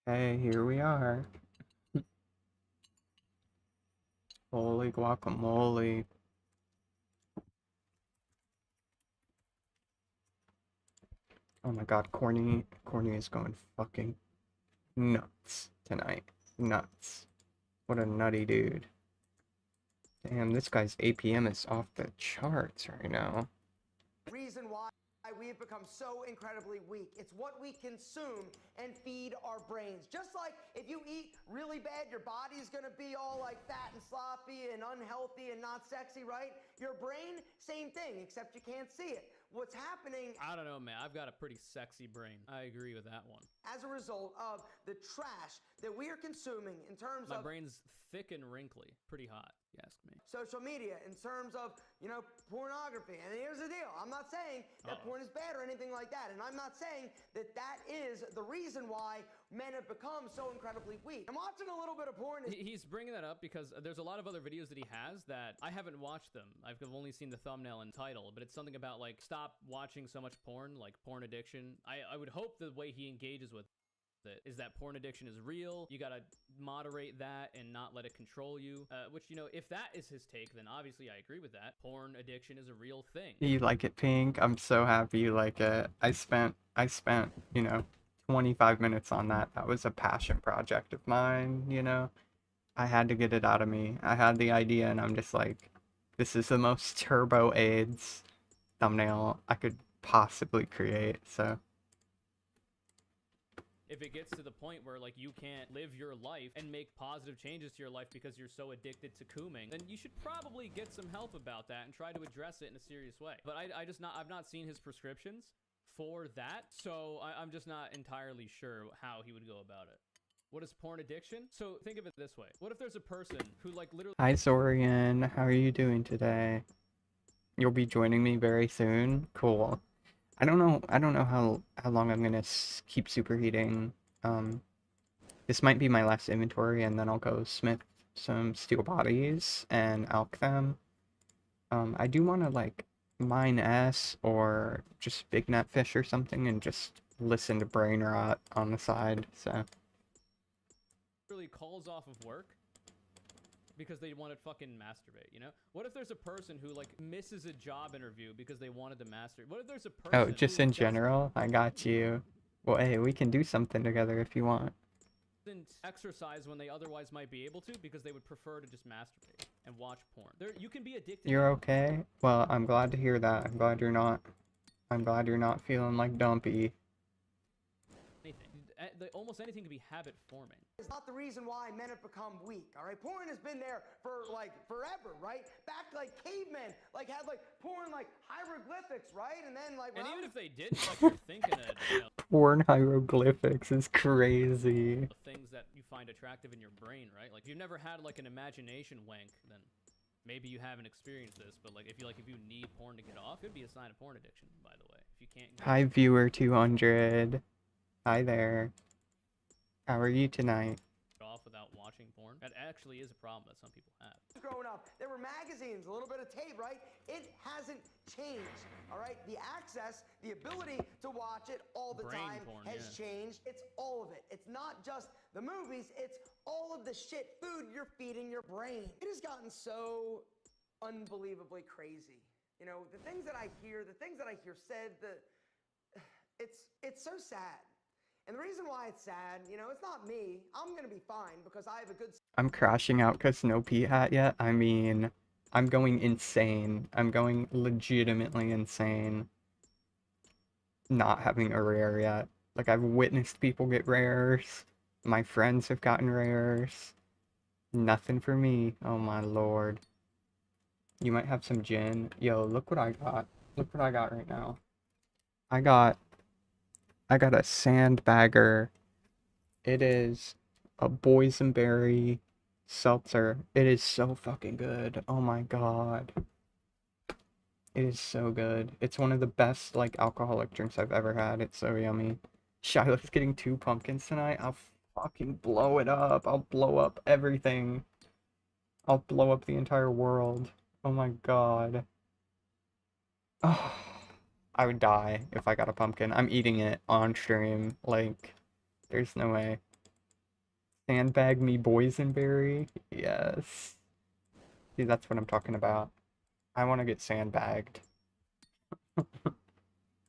Hey, here we are. Holy guacamole. Oh my god, Corny is going fucking nuts tonight. Nuts. What a nutty dude. Damn, this guy's APM is off the charts right now. Reason why we have become so incredibly weak. It's what we consume and feed our brains. Just like if you eat really bad, your body's gonna be all like fat and sloppy and unhealthy and not sexy, right? Your brain, same thing, except you can't see it. What's happening? I don't know, man. I've got a pretty sexy brain. I agree with that one. As a result of the trash that we are consuming in terms My of brain's thick and wrinkly. Pretty hot, if you ask me. social media, in terms of, pornography. And here's the deal. I'm not saying that porn is bad or anything like that. And I'm not saying that that is the reason why men have become so incredibly weak. I'm watching a little bit of porn. He's bringing that up because there's a lot of other videos that he has that I haven't watched them. I've only seen the thumbnail and title, but it's something about like stop watching so much porn, like porn addiction. I would hope the way he engages with it is that porn addiction is real. You gotta moderate that and not let it control you, which, if that is his take, then obviously I agree with that. Porn addiction is a real thing. You like it, Pink? I'm so happy you like it. I spent 25 minutes on that. That was a passion project of mine. I had to get it out of me. I had the idea and I'm just like, this is the most turbo AIDS thumbnail I could possibly create, so If it gets to the point where like you can't live your life and make positive changes to your life because you're so addicted to cooming, then you should probably get some help about that and try to address it in a serious way. But I've not seen his prescriptions for that, so I'm just not entirely sure how he would go about it. What is porn addiction? So think of it this way. What if there's a person who like literally... Hi Zorian, how are you doing today? You'll be joining me very soon? Cool. I don't know how long I'm gonna keep superheating. This might be my last inventory, and then I'll go smith some steel bodies and alch them. I do want to like mine S or just big net fish or something, and just listen to brain rot on the side. So really calls off of work because they want to fucking masturbate, What if there's a person who like misses a job interview because they wanted to masturbate? What if there's a person oh, just in general, I got you. Well, hey, we can do something together if you want. Exercise when they otherwise might be able to because they would prefer to just masturbate and watch porn. You can be addicted. You're okay? Well, I'm glad to hear that. I'm glad you're not feeling like dumpy. Almost anything can be habit forming. It's not the reason why men have become weak, all right? Porn has been there for like forever, right? Back like cavemen like had like porn like hieroglyphics, right? And then like even if they didn't, like you're thinking of porn hieroglyphics is crazy. Things that you find attractive in your brain, right? Like if you've never had like an imagination wank, then maybe you haven't experienced this, but like if you need porn to get off, it could be a sign of porn addiction, by the way. If you can't Hi viewer 200. Hi there. How are you tonight? Off without watching porn. That actually is a problem that some people have. Growing up, there were magazines, a little bit of tape, right? It hasn't changed, all right? The access, the ability to watch it all the time has changed. It's all of it. It's not just the movies, it's all of the shit food you're feeding your brain. It has gotten so unbelievably crazy. The things that I hear said, it's so sad. And the reason why it's sad, it's not me. I'm gonna be fine because I have a good... I'm crashing out because no Pete hat yet. I mean, I'm going insane. I'm going legitimately insane not having a rare yet. Like, I've witnessed people get rares. My friends have gotten rares. Nothing for me. Oh my lord. You might have some gin. Yo, look what I got. Look what I got right now. I got a sandbagger. It is a boysenberry seltzer. It is so fucking good. Oh my god. It is so good. It's one of the best, like, alcoholic drinks I've ever had. It's so yummy. Shiloh's getting 2 pumpkins tonight. I'll fucking blow it up. I'll blow up everything. I'll blow up the entire world. Oh my god. Oh. I would die if I got a pumpkin. I'm eating it on stream. Like, there's no way. Sandbag me boysenberry. Yes. See, that's what I'm talking about. I want to get sandbagged.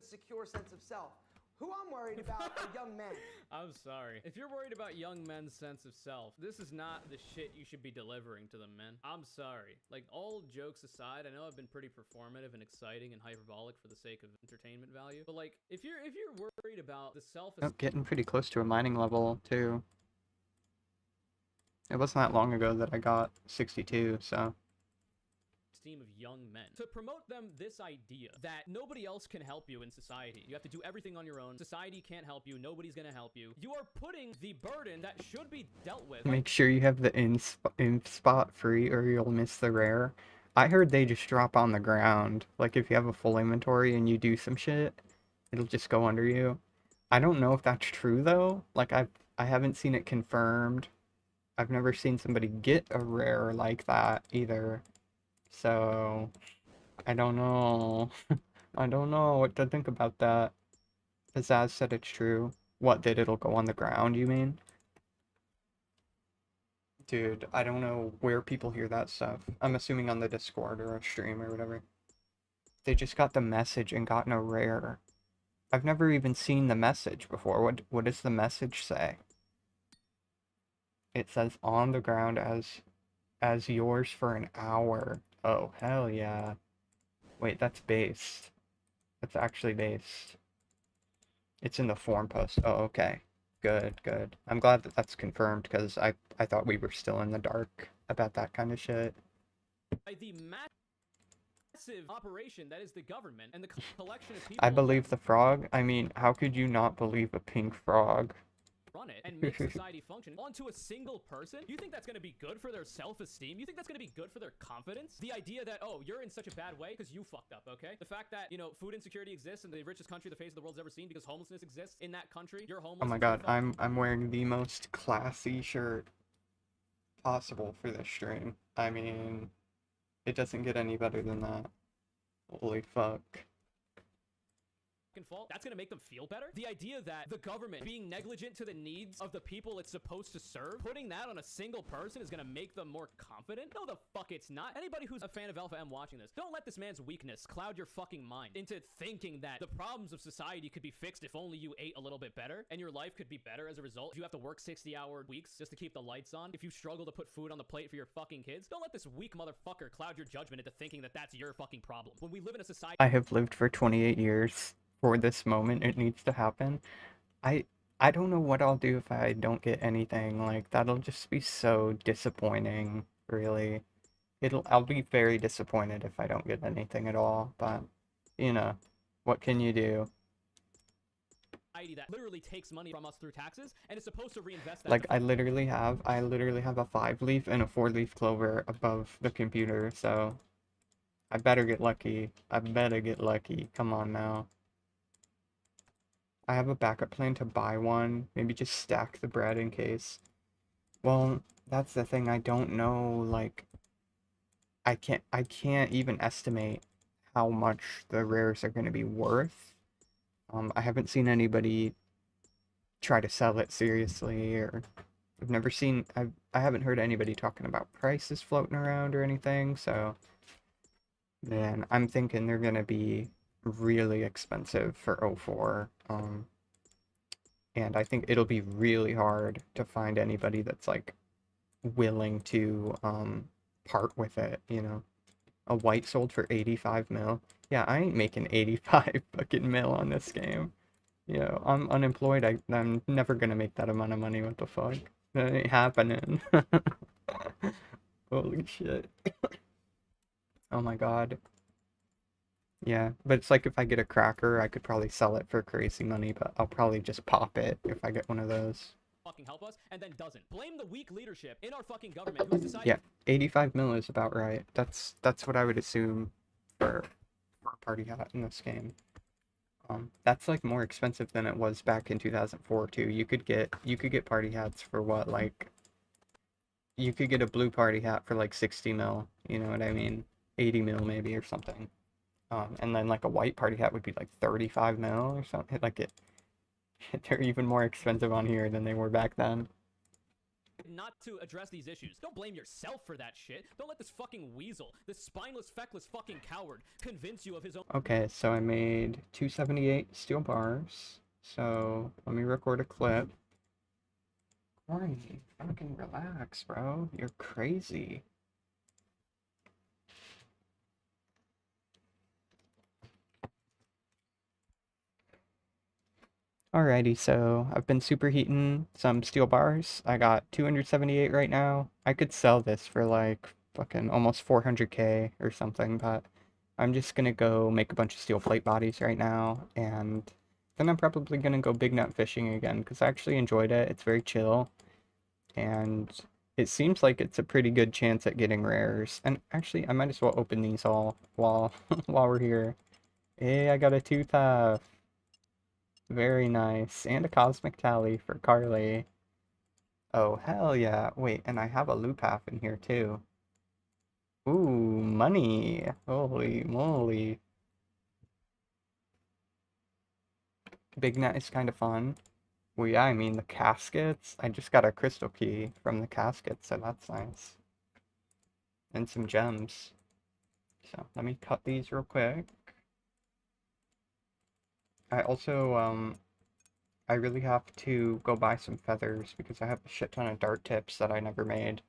Secure sense of self. Who I'm worried about are young men. I'm sorry. If you're worried about young men's sense of self, this is not the shit you should be delivering to them, man. I'm sorry. Like, all jokes aside, I know I've been pretty performative and exciting and hyperbolic for the sake of entertainment value, but like, if you're worried about the Oh, getting pretty close to a mining level, too. It wasn't that long ago that I got 62, so... esteem of young men, to promote them this idea that nobody else can help you in society. You have to do everything on your own. Society can't help you. Nobody's gonna help you. You are putting the burden that should be dealt with. Make sure you have the inf spot free or you'll miss the rare. I heard they just drop on the ground. Like, if you have a full inventory and you do some shit, it'll just go under you. I don't know if that's true, though. Like, I haven't seen it confirmed. I've never seen somebody get a rare like that, either. So, I don't know. I don't know what to think about that. Pizzazz said it's true. What, that it'll go on the ground, you mean? Dude, I don't know where people hear that stuff. I'm assuming on the Discord or a stream or whatever. They just got the message and gotten a rare. I've never even seen the message before. What does the message say? It says on the ground as yours for an hour. Oh, hell yeah. Wait, that's based. That's actually based. It's in the forum post. Oh, okay. Good, good. I'm glad that that's confirmed, because I thought we were still in the dark about that kind of shit. By the massive operation that is the government and the collection of people. I believe the frog. I mean, how could you not believe a pink frog? Run it and make society function onto a single person. You think that's going to be good for their self-esteem? You think that's going to be good for their confidence? The idea that, oh, you're in such a bad way because you fucked up, okay? The fact that, you know, food insecurity exists in the richest country the face of the world's ever seen because homelessness exists in that country. You're homeless. Oh my god, I'm wearing the most classy shirt possible for this stream. I mean, it doesn't get any better than that. Holy fuck. Fault, that's gonna make them feel better. The idea that the government being negligent to the needs of the people it's supposed to serve, putting that on a single person is gonna make them more confident? No, the fuck it's not. Anybody who's a fan of Alpha M watching this, don't let this man's weakness cloud your fucking mind into thinking that the problems of society could be fixed if only you ate a little bit better, and your life could be better as a result. If you have to work 60-hour weeks just to keep the lights on, if you struggle to put food on the plate for your fucking kids, don't let this weak motherfucker cloud your judgment into thinking that that's your fucking problem. When we live in a society— I have lived for 28 years. For this moment it needs to happen. I don't know what I'll do if I don't get anything. Like, that'll just be so disappointing, really. I'll be very disappointed if I don't get anything at all, but you know, what can you do? That literally takes money from us through taxes and is supposed to reinvest that. Like, I literally have a 5-leaf and a 4-leaf clover above the computer, so I better get lucky. I better get lucky. Come on now. I have a backup plan to buy one, maybe just stack the bread in case. Well, that's the thing, I don't know, like, I can't even estimate how much the rares are going to be worth. I haven't seen anybody try to sell it seriously, or I've never seen, I haven't heard anybody talking about prices floating around or anything, so, man, I'm thinking they're going to be really expensive for 04, and I think it'll be really hard to find anybody that's like willing to part with it, you know. A white sold for 85 mil. Yeah, I ain't making 85 fucking mil on this game. You know, I'm unemployed. I'm never gonna make that amount of money. What the fuck? That ain't happening. Holy shit. Oh my god. Yeah, but it's like if I get a cracker, I could probably sell it for crazy money, but I'll probably just pop it if I get one of those. Fucking help us, and then doesn't. Blame the weak leadership in our fucking government who has decided— Yeah, 85 mil is about right. That's what I would assume for a party hat in this game. That's like more expensive than it was back in 2004 too. You could get party hats for what, like, you could get a blue party hat for like 60 mil, you know what I mean? 80 mil maybe or something. And then like a white party hat would be like 35 mil or something. Like they're even more expensive on here than they were back then. not to address these issues. Don't blame yourself for that shit. Don't let this fucking weasel, this spineless, feckless fucking coward, convince you of his own. Okay, so I made 278 steel bars. So let me record a clip. Corny, fucking relax, bro. You're crazy. Alrighty, so I've been superheating some steel bars. I got 278 right now. I could sell this for like fucking almost 400k or something, but I'm just gonna go make a bunch of steel plate bodies right now, and then I'm probably gonna go big nut fishing again, because I actually enjoyed it. It's very chill, and it seems like it's a pretty good chance at getting rares. And actually, I might as well open these all while while we're here. Hey, I got a tooth half. Very nice. And a cosmic tally for Carly. Oh, hell yeah. Wait, and I have a loop half in here too. Ooh, money. Holy moly. Big net is kind of fun. Well, yeah, I mean, the caskets. I just got a crystal key from the caskets, so that's nice. And some gems. So, let me cut these real quick. I also, I really have to go buy some feathers because I have a shit ton of dart tips that I never made.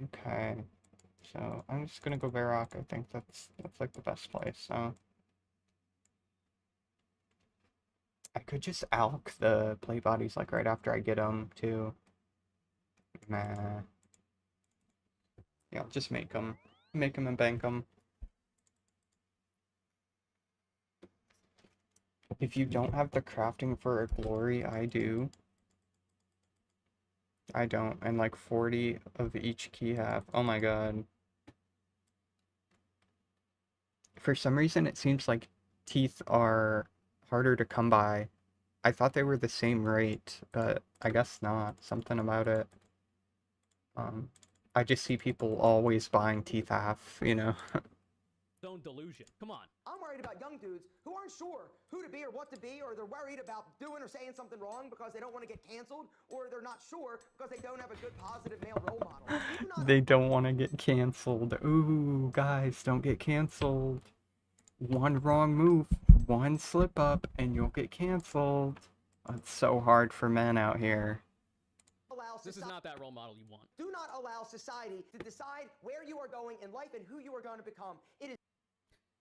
Okay, so I'm just gonna go Varrock. I think that's like the best place. So I could just alch the plate bodies like right after I get them too. Nah. Yeah, I'll just make them and bank them. If you don't have the crafting for a glory, I do. I don't, and like 40 of each key have. Oh my god. For some reason, it seems like teeth are harder to come by. I thought they were the same rate, but I guess not. Something about it. I just see people always buying teeth half, you know? Own delusion. Come on. I'm worried about young dudes who aren't sure who to be or what to be, or they're worried about doing or saying something wrong because they don't want to get canceled, or they're not sure because they don't have a good positive male role model. They don't want to get canceled. Ooh, guys, don't get canceled. One wrong move, one slip up, and you'll get canceled. It's so hard for men out here. This is not that role model you want. Do not allow society to decide where you are going in life and who you are going to become. It is.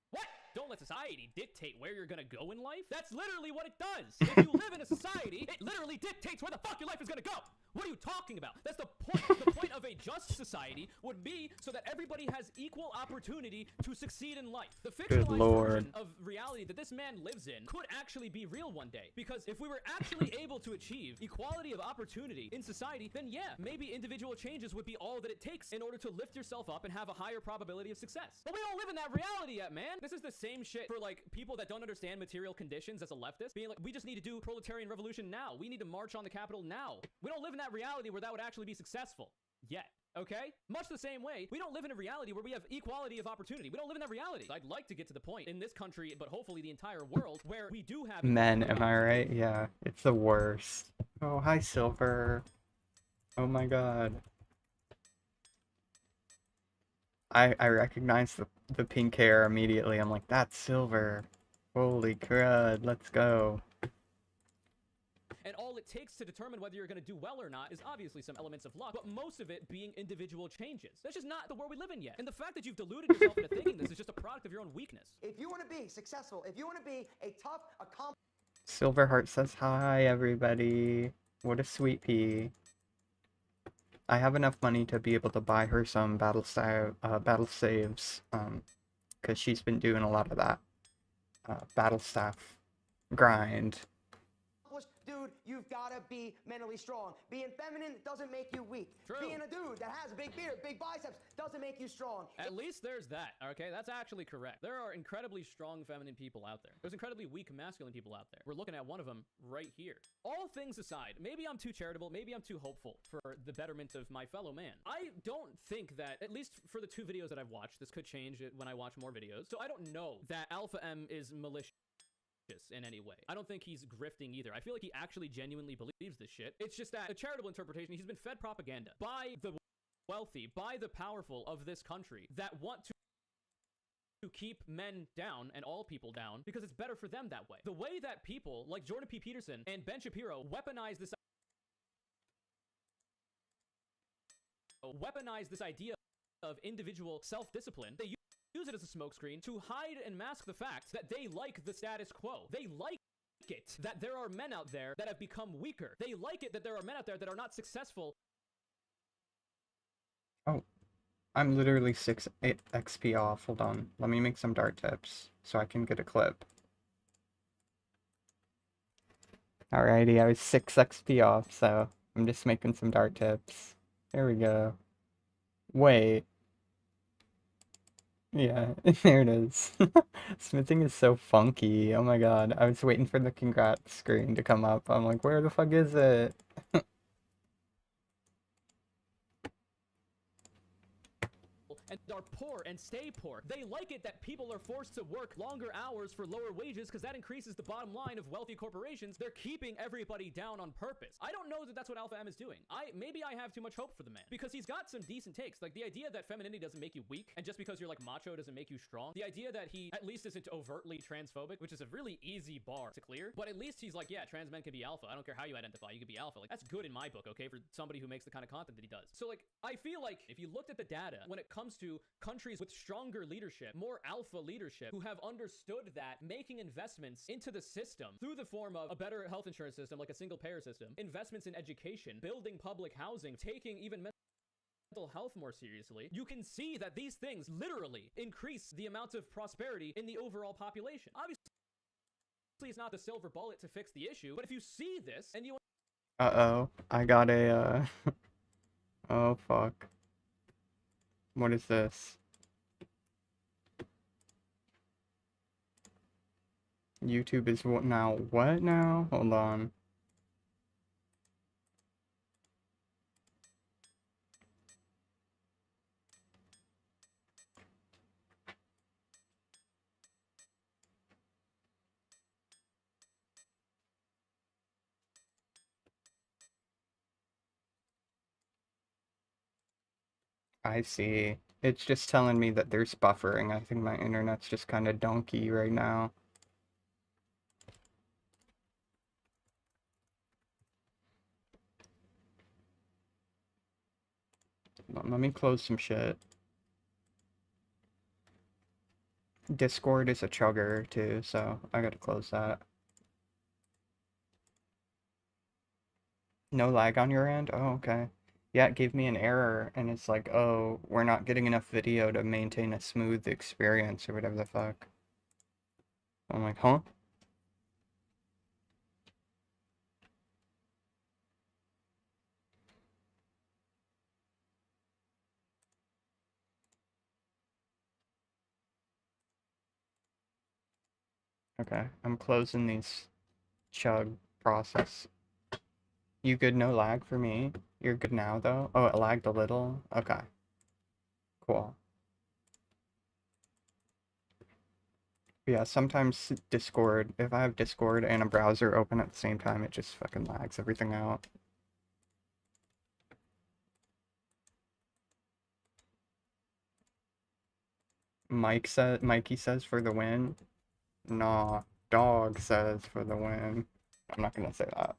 What? Don't let society dictate where you're gonna go in life? That's literally what it does. If you live in a society, it literally dictates where the fuck your life is gonna go. What are you talking about? That's the point. The point of a just society would be so that everybody has equal opportunity to succeed in life. The fictionalized version of reality that this man lives in could actually be real one day. Because if we were actually able to achieve equality of opportunity in society, then yeah, maybe individual changes would be all that it takes in order to lift yourself up and have a higher probability of success. But we don't live in that reality yet, man. This is the same shit for like people that don't understand material conditions as a leftist, being like, we just need to do proletarian revolution now. We need to march on the Capitol now. We don't live in that reality where that would actually be successful yet. Okay? Much the same way, we don't live in a reality where we have equality of opportunity. We don't live in that reality. I'd like to get to the point in this country, but hopefully the entire world, where we do have men, am I right? Yeah, it's the worst. Oh, hi, Silver. Oh my god. I recognize the pink hair immediately. I'm like, that's Silver. Holy crud, let's go. And all it takes to determine whether you're going to do well or not is obviously some elements of luck, but most of it being individual changes. That's just not the world we live in yet. And the fact that you've deluded yourself into thinking this is just a product of your own weakness. If you want to be successful, if you want to be a tough, accomplished... Silverheart says hi, everybody. What a sweet pea. I have enough money to be able to buy her some battle saves, because she's been doing a lot of that battle staff grind. Dude, you've got to be mentally strong. Being feminine doesn't make you weak. True. Being a dude that has a big beard, big biceps, doesn't make you strong. At least there's that, okay? That's actually correct. There are incredibly strong feminine people out there. There's incredibly weak masculine people out there. We're looking at one of them right here. All things aside, maybe I'm too charitable, maybe I'm too hopeful for the betterment of my fellow man. I don't think that, at least for the 2 videos that I've watched, this could change when I watch more videos, so I don't know that Alpha M is malicious malicious in any way. I don't think he's grifting either. I feel like he actually genuinely believes this shit. It's just that a charitable interpretation, he's been fed propaganda by the wealthy, by the powerful of this country that want to keep men down and all people down because it's better for them that way. The way that people like Jordan P. Peterson and Ben Shapiro weaponize this idea of individual self-discipline, they use it as a smokescreen to hide and mask the fact that they like the status quo. They like it that there are men out there that have become weaker. They like it that there are men out there that are not successful. Oh, I'm literally 6 XP off. Hold on. Let me make some dart tips so I can get a clip. Alrighty, I was 6 XP off, so I'm just making some dart tips. There we go. Wait. Yeah, there it is. Smithing is so funky. Oh my god. I was waiting for the congrats screen to come up. I'm like, where the fuck is it? And are poor and stay poor. They like it that people are forced to work longer hours for lower wages because that increases the bottom line of wealthy corporations. They're keeping everybody down on purpose. I don't know that that's what Alpha M is doing. Maybe I have too much hope for the man because he's got some decent takes. Like the idea that femininity doesn't make you weak and just because you're like macho doesn't make you strong. The idea that he at least isn't overtly transphobic, which is a really easy bar to clear. But at least he's like, yeah, trans men can be alpha. I don't care how you identify, you can be alpha. Like that's good in my book, okay, for somebody who makes the kind of content that he does. So like, I feel like if you looked at the data when it comes to countries with stronger leadership, more alpha leadership, who have understood that making investments into the system through the form of a better health insurance system, like a single payer system, investments in education, building public housing, taking even mental health more seriously, you can see that these things literally increase the amount of prosperity in the overall population. Obviously, it's not the silver bullet to fix the issue, but if you see this and you... Uh-oh. I got a, Oh, fuck. What is this? YouTube is what now? What now? Hold on. I see. It's just telling me that there's buffering. I think my internet's just kind of donkey right now. Let me close some shit. Discord is a chugger too, so I gotta close that. No lag on your end? Oh, okay. Yeah, it gave me an error, and it's like, oh, we're not getting enough video to maintain a smooth experience, or whatever the fuck. I'm like, huh? Okay, I'm closing these chug process. You good, no lag for me? You're good now, though? Oh, it lagged a little? Okay. Cool. Yeah, sometimes Discord, if I have Discord and a browser open at the same time, it just fucking lags everything out. Mikey says for the win. Nah, dog says for the win. I'm not gonna say that.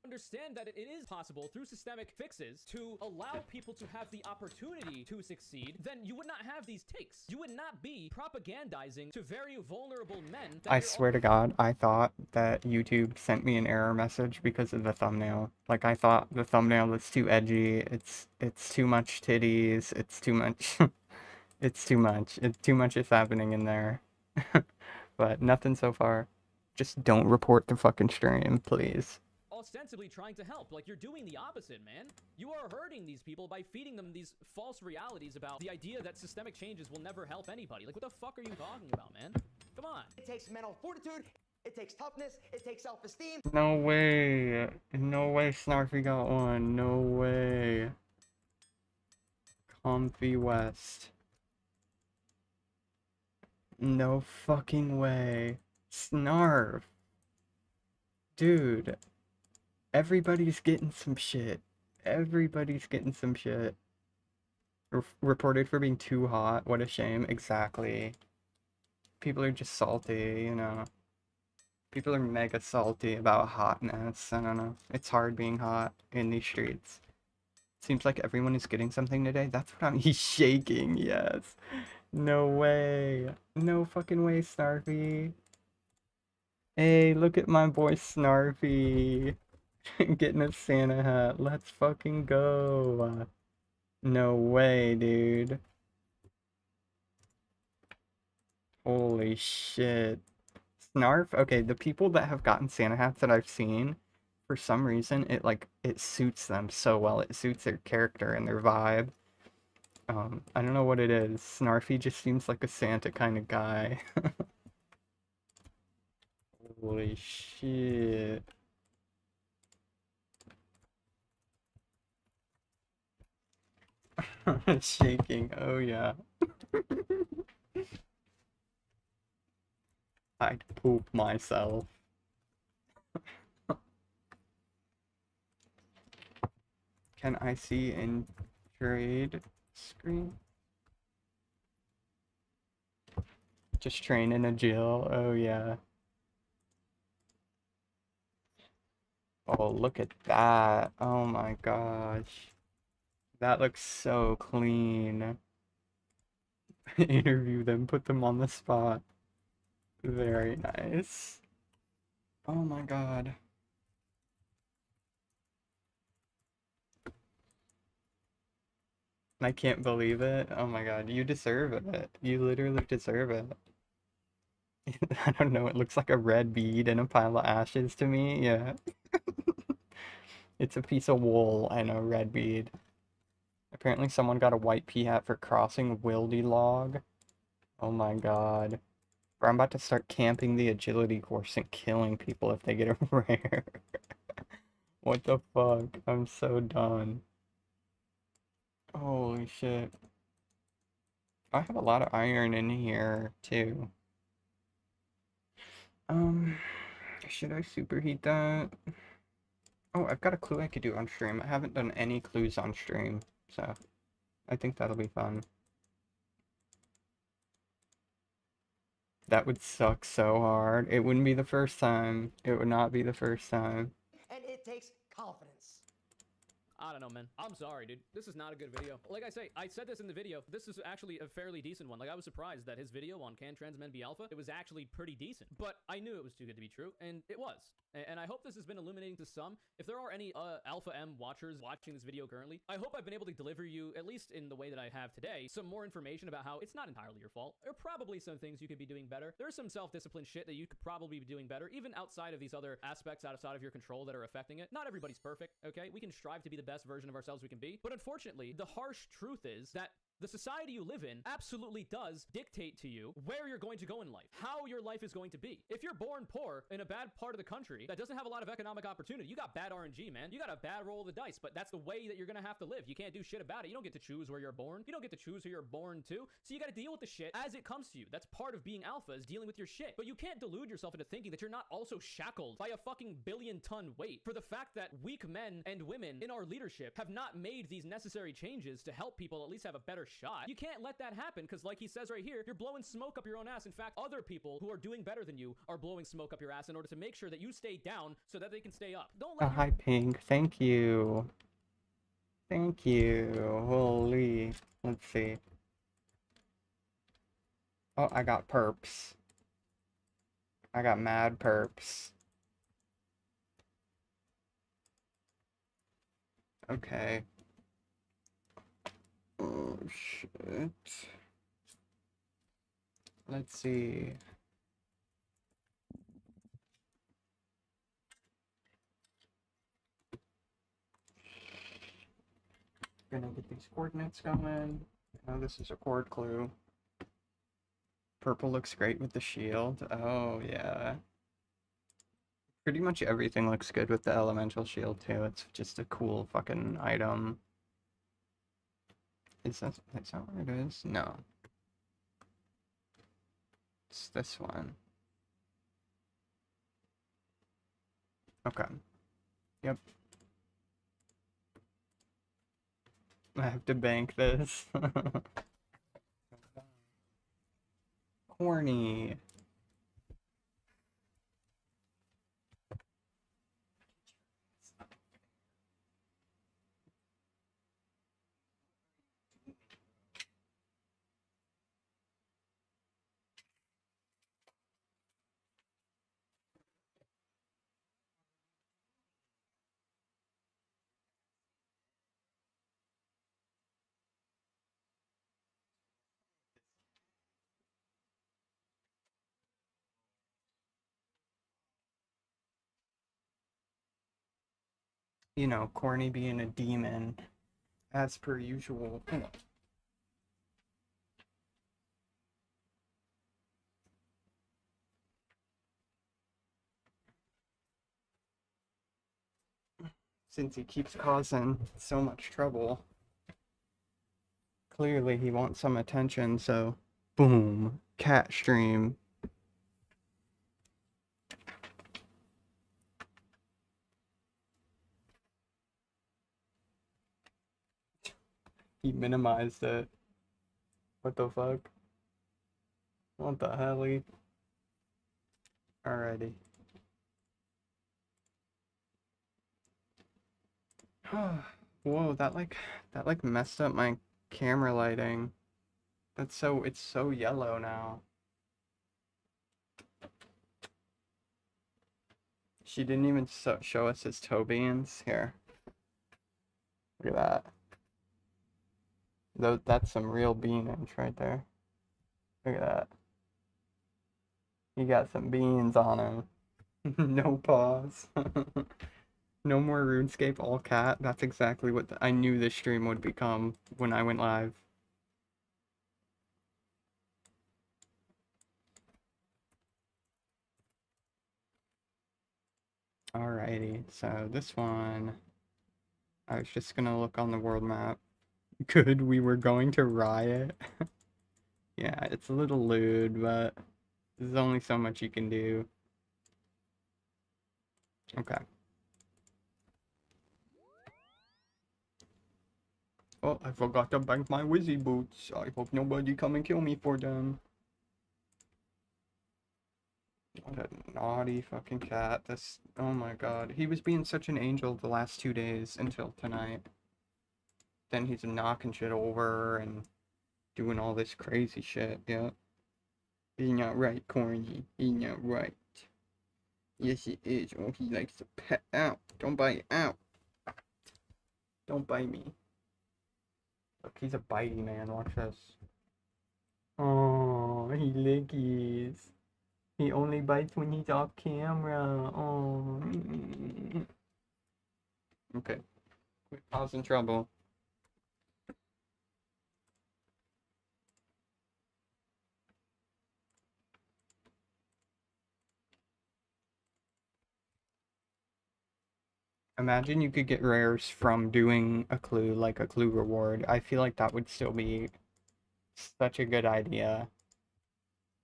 Understand that it is possible through systemic fixes to allow people to have the opportunity to succeed, then you would not have these takes. You would not be propagandizing to very vulnerable men. I swear to God, I thought that YouTube sent me an error message because of the thumbnail. Like, I thought the thumbnail was too edgy. It's too much titties. It's too much. It's too much. Too much is happening in there. But nothing so far. Just don't report the fucking stream, please. Ostensibly trying to help. Like, you're doing the opposite, man. You are hurting these people by feeding them these false realities about the idea that systemic changes will never help anybody. Like, what the fuck are you talking about, man? Come on. It takes mental fortitude, it takes toughness, it takes self-esteem. No way. No way Snarfy got one. No way. Comfy West. No fucking way. Snarf. Dude, everybody's getting some shit. Everybody's getting some shit. Reported for being too hot. What a shame. Exactly. People are just salty, you know. People are mega salty about hotness. I don't know. It's hard being hot in these streets. Seems like everyone is getting something today. That's what I'm. He's shaking. Yes. No way. No fucking way, Snarfy. Hey, look at my boy Snarfy. Getting a Santa hat. Let's fucking go. No way, dude. Holy shit. Snarf? Okay, the people that have gotten Santa hats that I've seen, for some reason, it suits them so well. It suits their character and their vibe. I don't know what it is. Snarfy just seems like a Santa kind of guy. Holy shit. Shaking. Oh yeah. I'd poop myself. Can I see in trade screen? Just train in a jail. Oh yeah. Oh, look at that. Oh my gosh. That looks so clean. Interview them, put them on the spot. Very nice. Oh my god. I can't believe it. Oh my god, you deserve it. You literally deserve it. I don't know, it looks like a red bead in a pile of ashes to me. Yeah. It's a piece of wool and a red bead. Apparently someone got a white pea hat for crossing Wildy log. Oh my god. Bro, I'm about to start camping the agility course and killing people if they get a rare. What the fuck? I'm so done. Holy shit. I have a lot of iron in here too. Um, should I superheat that? Oh, I've got a clue I could do on stream. I haven't done any clues on stream, so I think that'll be fun. That would suck so hard. It wouldn't be the first time. It would not be the first time. And it takes confidence. I don't know, man. I'm sorry, dude. This is not a good video. Like I say, I said this in the video. This is actually a fairly decent one. Like, I was surprised that his video on Can Trans Men Be Alpha, it was actually pretty decent. But I knew it was too good to be true, and it was. And I hope this has been illuminating to some. If there are any Alpha M watchers watching this video currently, I hope I've been able to deliver you, at least in the way that I have today, some more information about how it's not entirely your fault. There are probably some things you could be doing better. There's some self-discipline shit that you could probably be doing better, even outside of these other aspects outside of your control that are affecting it. Not everybody's perfect, okay? We can strive to be the best version of ourselves we can be. But unfortunately, the harsh truth is that the society you live in absolutely does dictate to you where you're going to go in life, how your life is going to be. If you're born poor in a bad part of the country that doesn't have a lot of economic opportunity, you got bad RNG, man. You got a bad roll of the dice, but that's the way that you're gonna have to live. You can't do shit about it. You don't get to choose where you're born. You don't get to choose who you're born to. So you gotta deal with the shit as it comes to you. That's part of being alpha, is dealing with your shit. But you can't delude yourself into thinking that you're not also shackled by a fucking billion-ton weight for the fact that weak men and women in our leadership have not made these necessary changes to help people at least have a better shot. You can't let that happen, because like he says right here, you're blowing smoke up your own ass. In fact, other people who are doing better than you are blowing smoke up your ass in order to make sure that you stay down so that they can stay up. Don't let Hi, Pink. Thank you. Thank you. Holy. Let's see. Oh, I got perps. I got mad perps. Okay. Oh, shit. Let's see. Gonna get these coordinates going. Oh, this is a chord clue. Purple looks great with the shield. Oh, yeah. Pretty much everything looks good with the elemental shield, too. It's just a cool fucking item. Is that where it is? No. It's this one. Okay. Yep. I have to bank this. Corny. You know, corny being a demon, as per usual. Since he keeps causing so much trouble, clearly he wants some attention, so boom, cat stream. He minimized it. What the fuck? What the hell? Alrighty. Whoa, that like messed up my camera lighting. It's so yellow now. She didn't even show us his toe beans. Here. Look at that. That's some real beanage right there. Look at that. He got some beans on him. No pause. No more RuneScape all cat. That's exactly what I knew this stream would become when I went live. Alrighty, so this one, I was just gonna look on the world map. Good, we were going to riot. Yeah, it's a little lewd, but there's only so much you can do. Okay. Oh, I forgot to bank my Wizzy boots. I hope nobody come and kill me for them. What a naughty fucking cat. This, oh my god. He was being such an angel the last 2 days until tonight. Then he's knocking shit over and doing all this crazy shit, yeah. He's not right, corny. He's not right. Yes, he is. Oh, he likes to pet out. Don't bite out. Don't bite me. Look, he's a bitey man. Watch this. Oh, he lickies. He only bites when he's off camera. Oh. Okay. Quit causing trouble. Imagine you could get rares from doing a clue, like a clue reward. I feel like that would still be such a good idea.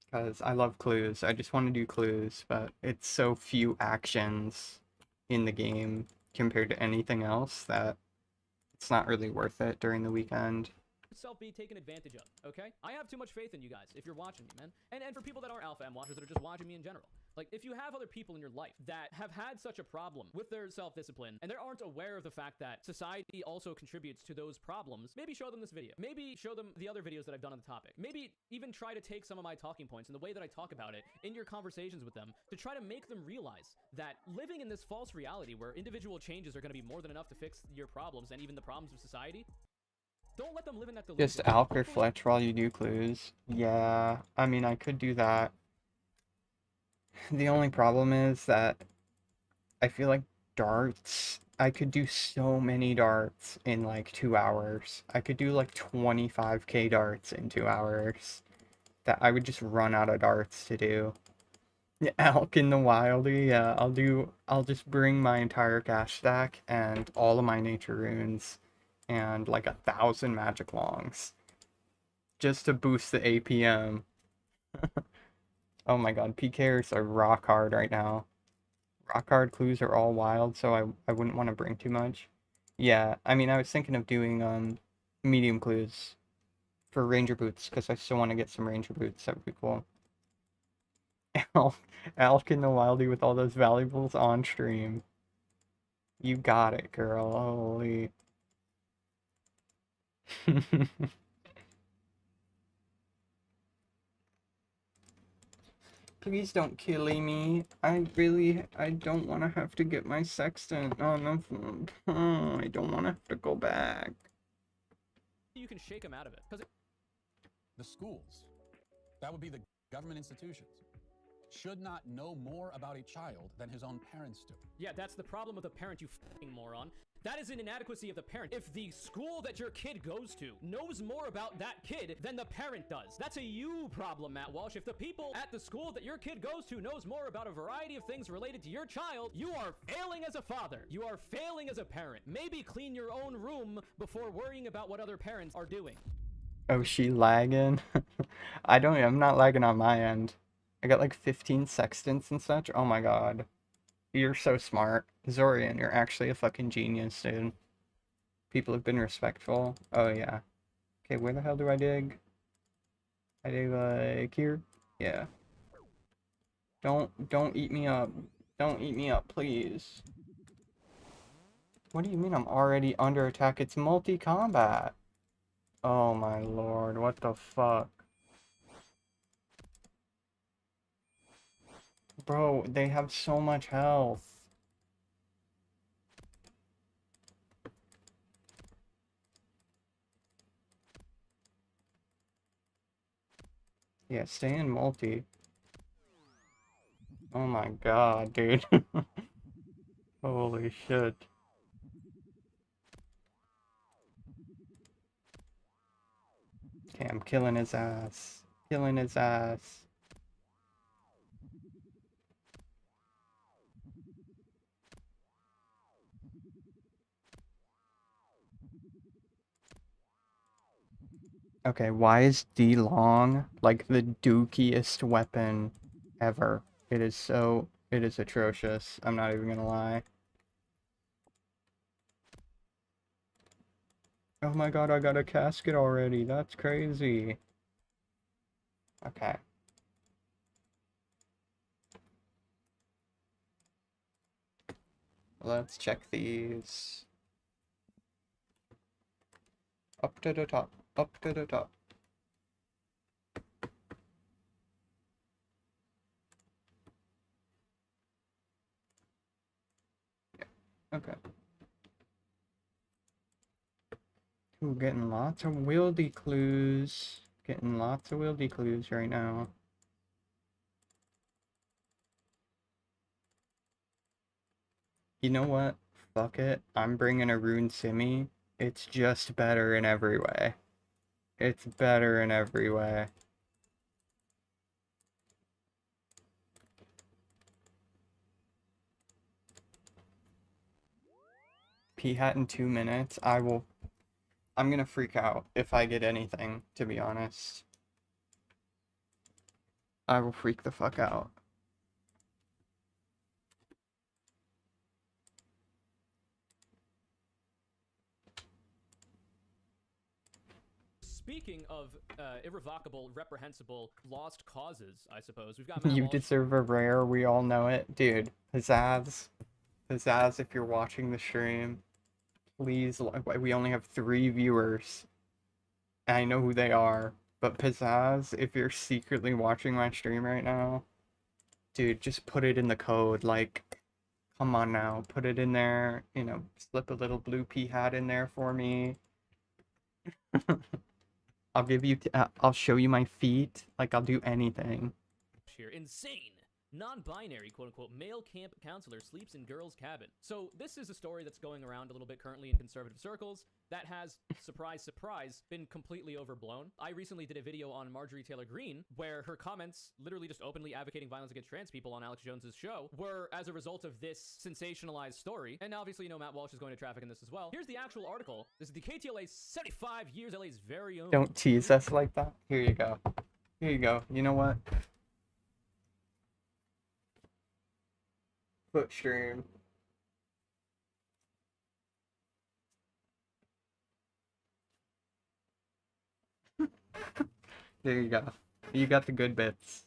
Because I love clues. I just want to do clues, but it's so few actions in the game compared to anything else that it's not really worth it during the weekend. Self be taken advantage of, okay? I have too much faith in you guys if you're watching me, man. And for people that aren't Alpha M watchers that are just watching me in general. Like, if you have other people in your life that have had such a problem with their self-discipline and they aren't aware of the fact that society also contributes to those problems, maybe show them this video. Maybe show them the other videos that I've done on the topic. Maybe even try to take some of my talking points and the way that I talk about it in your conversations with them to try to make them realize that living in this false reality where individual changes are going to be more than enough to fix your problems and even the problems of society, don't let them live in that delusion. Just Alp or Fletch while you do clues. Yeah, I mean, I could do that. The only problem is that I feel like darts, I could do so many darts in like 2 hours. I could do like 25k darts in 2 hours. That I would just run out of darts to do. Yeah, Elk in the Wildy, yeah, I'll just bring my entire cash stack and all of my nature runes and like 1,000 magic longs just to boost the APM. Oh my god, PKers are rock hard right now. rock hard clues are all wild, so I wouldn't want to bring too much. Yeah, I mean, I was thinking of doing medium clues for ranger boots because I still want to get some ranger boots. That would be cool. Alk in the Wildy with all those valuables on stream. You got it, girl. Holy. Please don't kill me. I don't want to have to get my sextant on the phone. I don't want to have to go back. You can shake them out of it. The schools, that would be the government institutions, should not know more about a child than his own parents do. Yeah, that's the problem with a parent, you f***ing moron. That is an inadequacy of the parent. If the school that your kid goes to knows more about that kid than the parent does, that's a you problem, Matt Walsh. If the people at the school that your kid goes to knows more about a variety of things related to your child, you are failing as a father. You are failing as a parent. Maybe clean your own room before worrying about what other parents are doing. Oh, she lagging? I'm not lagging on my end. I got like 15 sextants and such. Oh my god. You're so smart. Zorian, you're actually a fucking genius, dude. People have been respectful. Oh yeah. Okay, where the hell do I dig? I dig like here? Yeah. Don't eat me up. Don't eat me up, please. What do you mean I'm already under attack? It's multi-combat. Oh my lord, what the fuck? Bro, they have so much health. Yeah, stay in multi. Oh my god, dude. Holy shit. Okay, I'm killing his ass. Killing his ass. Okay, why is D long like the dookiest weapon ever? It is atrocious. I'm not even gonna lie. Oh my god, I got a casket already. That's crazy. Okay. Let's check these. Up to the top. Up to the top. Yeah. Okay. Ooh, getting lots of wieldy clues. Getting lots of wieldy clues right now. You know what? Fuck it. I'm bringing a rune simi. It's just better in every way. It's better in every way. P-hat in 2 minutes. I'm gonna freak out if I get anything, to be honest. I will freak the fuck out. Speaking of irrevocable, reprehensible, lost causes, I suppose, we've got You Walsh. deserve a rare, we all know it. Dude, Pizzazz. Pizzazz, if you're watching the stream, please, we only have 3 viewers. And I know who they are. But Pizzazz, if you're secretly watching my stream right now, dude, just put it in the code. Like, come on now, put it in there. You know, slip a little blue pea hat in there for me. I'll give you, I'll show you my feet. Like, I'll do anything. Here, insane. Non-binary, quote-unquote, male camp counselor sleeps in girl's cabin. So this is a story that's going around a little bit currently in conservative circles that has, surprise, surprise, been completely overblown. I recently did a video on Marjorie Taylor Greene where her comments, literally just openly advocating violence against trans people on Alex Jones's show, were as a result of this sensationalized story. And obviously, you know, Matt Walsh is going to traffic in this as well. Here's the actual article. This is the KTLA's 75 years LA's very own. Don't tease us like that. Here you go. Here you go. You know what? foot stream. There you go. You got the good bits.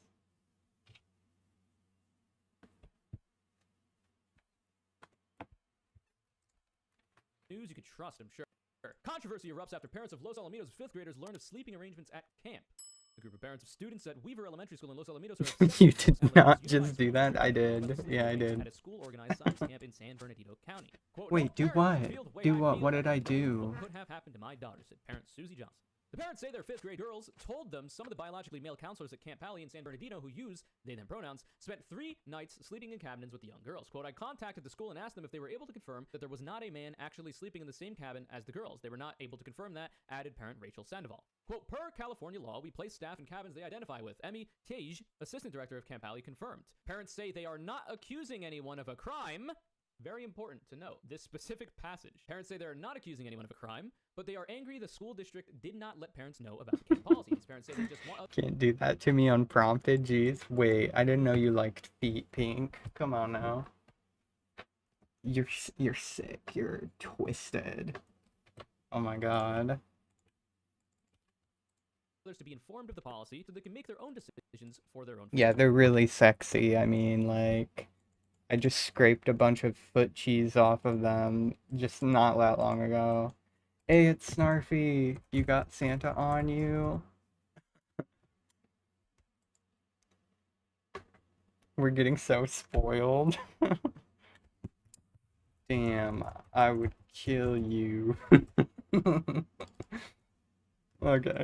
News you can trust, I'm sure. Controversy erupts after parents of Los Alamitos 5th graders learn of sleeping arrangements at camp. A group of parents of students at Weaver Elementary School in Los Alamitos are upset You that did Los not Alamitos just Unified do School that. District I let did. sleeping Yeah, I arrangements did. at a school-organized science camp in San Bernardino County. Quote, Wait, "No do parent what? feel the way Do I what? feel What did I about do? What could have happened to my daughter," said parent Susie Johnson. The parents say their 5th grade girls told them some of the biologically male counselors at Camp Pally in San Bernardino, who use they them pronouns, spent 3 nights sleeping in cabins with the young girls. Quote, "I contacted the school and asked them if they were able to confirm that there was not a man actually sleeping in the same cabin as the girls. They were not able to confirm that," added parent Rachel Sandoval. Quote, "Per California law, we place staff in cabins they identify with." Emmy Tage, assistant director of Camp Pally, confirmed. Parents say they are not accusing anyone of a crime. Very important to note this specific passage. Parents say they're not accusing anyone of a crime, but they are angry the school district did not let parents know about the camp policies. Parents say they just want... Can't do that to me unprompted, jeez. Wait, I didn't know you liked feet pink. Come on now. You're sick. You're twisted. Oh my god. to be informed of the policy so they can make their own decisions for their own... Yeah, they're really sexy. I mean, like... I just scraped a bunch of foot cheese off of them just not that long ago. Hey, it's Snarfy. You got Santa on you? We're getting so spoiled. Damn, I would kill you. Okay.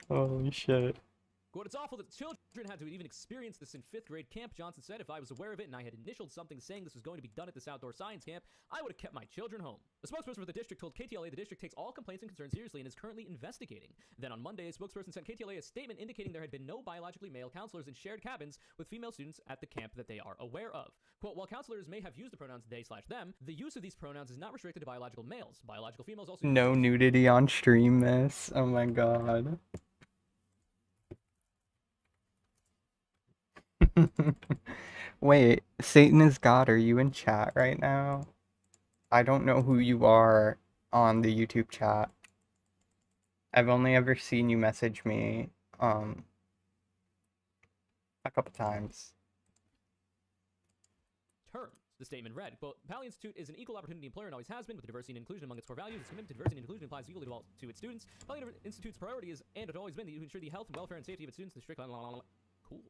Holy shit. Quote, "It's awful that children had to even experience this in 5th grade camp," Johnson said. "If I was aware of it and I had initialed something saying this was going to be done at this outdoor science camp, I would have kept my children home." A spokesperson for the district told KTLA the district takes all complaints and concerns seriously and is currently investigating. Then on Monday, a spokesperson sent KTLA a statement indicating there had been no biologically male counselors in shared cabins with female students at the camp that they are aware of. Quote, "While counselors may have used the pronouns they/them, the use of these pronouns is not restricted to biological males. Biological females also..." No nudity on stream, miss. Oh my god. Wait, Satan is God, are you in chat right now? I don't know who you are on the YouTube chat. I've only ever seen you message me, a couple times. Terms. The statement read, quote, "Pally Institute is an equal opportunity employer and always has been, with diversity and inclusion among its core values. Its commitment to diversity and inclusion applies equally to all to its students. Pally Institute's priority is and has always been to ensure the health and welfare and safety of its students. The strict Cool.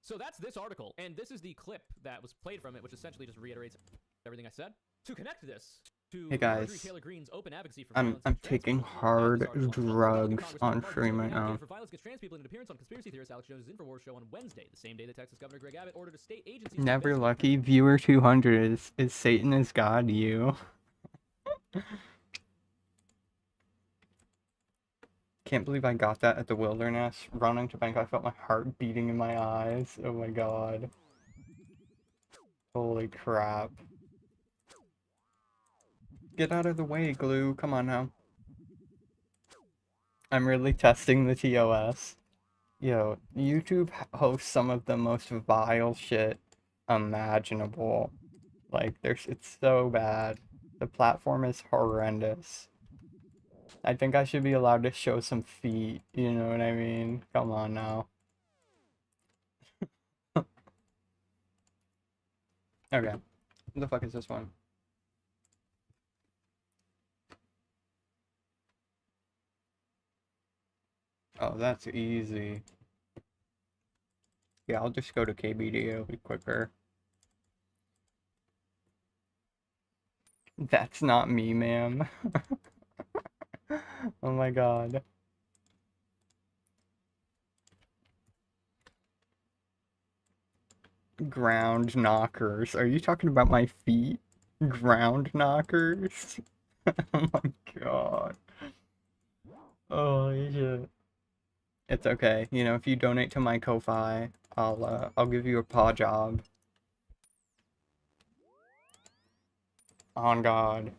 So that's this article, and this is the clip that was played from it, which essentially just reiterates everything I said. To connect this to Hey Marjorie guys, Taylor Greene's open advocacy for I'm violence against trans taking people, hard this article. drugs Congresswoman on Marjorie stream Taylor right Greene advocated now. for violence against trans people in an appearance on conspiracy theorist Alex Jones' InfoWars show on Wednesday, the same day that Texas Governor Greg Abbott ordered a state agency to Never investigate... lucky. Viewer 200 is Satan is God you. Can't believe I got that at the wilderness. Running to bank, I felt my heart beating in my eyes. Oh my god. Holy crap. Get out of the way, Glue. Come on now. I'm really testing the TOS. Yo, YouTube hosts some of the most vile shit imaginable. Like, it's so bad. The platform is horrendous. I think I should be allowed to show some feet, you know what I mean? Come on now. Okay. What the fuck is this one? Oh, that's easy. Yeah, I'll just go to KBD, it'll be quicker. That's not me, ma'am. Oh my god. Ground knockers. Are you talking about my feet? Ground knockers? Oh my god. Holy shit. It's okay. You know, if you donate to my Ko-Fi, I'll give you a paw job. On God.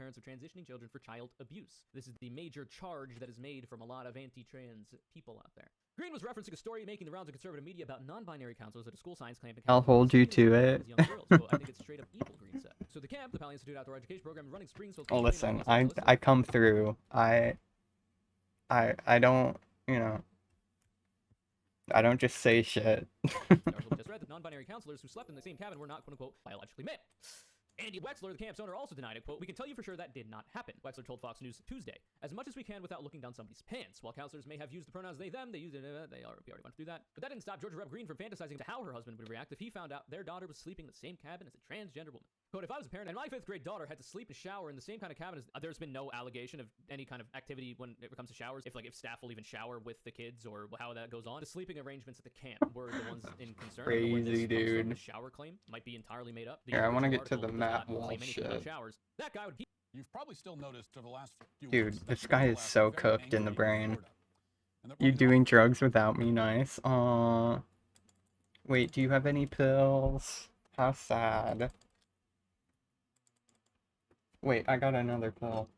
parents of transitioning children for child abuse. This is the major charge that is made from a lot of anti-trans people out there. Green was referencing a story making the rounds of conservative media about non-binary counselors at a school science camp. I'll hold you to it. Young girls. So I think it's straight up evil, Green said. So the camp, the Pali Institute Outdoor Education Program, running Springfield. Oh, listen, I come through. I don't, you know, I don't just say shit. Just read that non-binary counselors who slept in the same cabin were not, quote-unquote, biologically male. Andy Wexler, the camp's owner, also denied it, quote, "We can tell you for sure that did not happen," Wexler told Fox News Tuesday. "As much as we can without looking down somebody's pants. While counselors may have used the pronouns they, them, they used it, we already went through that. But that didn't stop Georgia Rep Green from fantasizing to how her husband would react if he found out their daughter was sleeping in the same cabin as a transgender woman. Quote, "If I was a parent and my 5th grade daughter had to sleep and shower in the same kind of cabin as..." There's been no allegation of any kind of activity when it comes to showers. If staff will even shower with the kids or how that goes on. The sleeping arrangements at the camp were the ones in concern. Crazy, dude. The shower claim might be entirely made up. Here, I want to get to the Matt Wall shit. Showers. That guy would. You've probably still noticed for the last few Dude, weeks this that guy people is have so been very cooked in the angry brain. Florida. And they're You pointing doing out- drugs without me, nice. Aww. Wait, do you have any pills? How sad. Wait, I got another pill.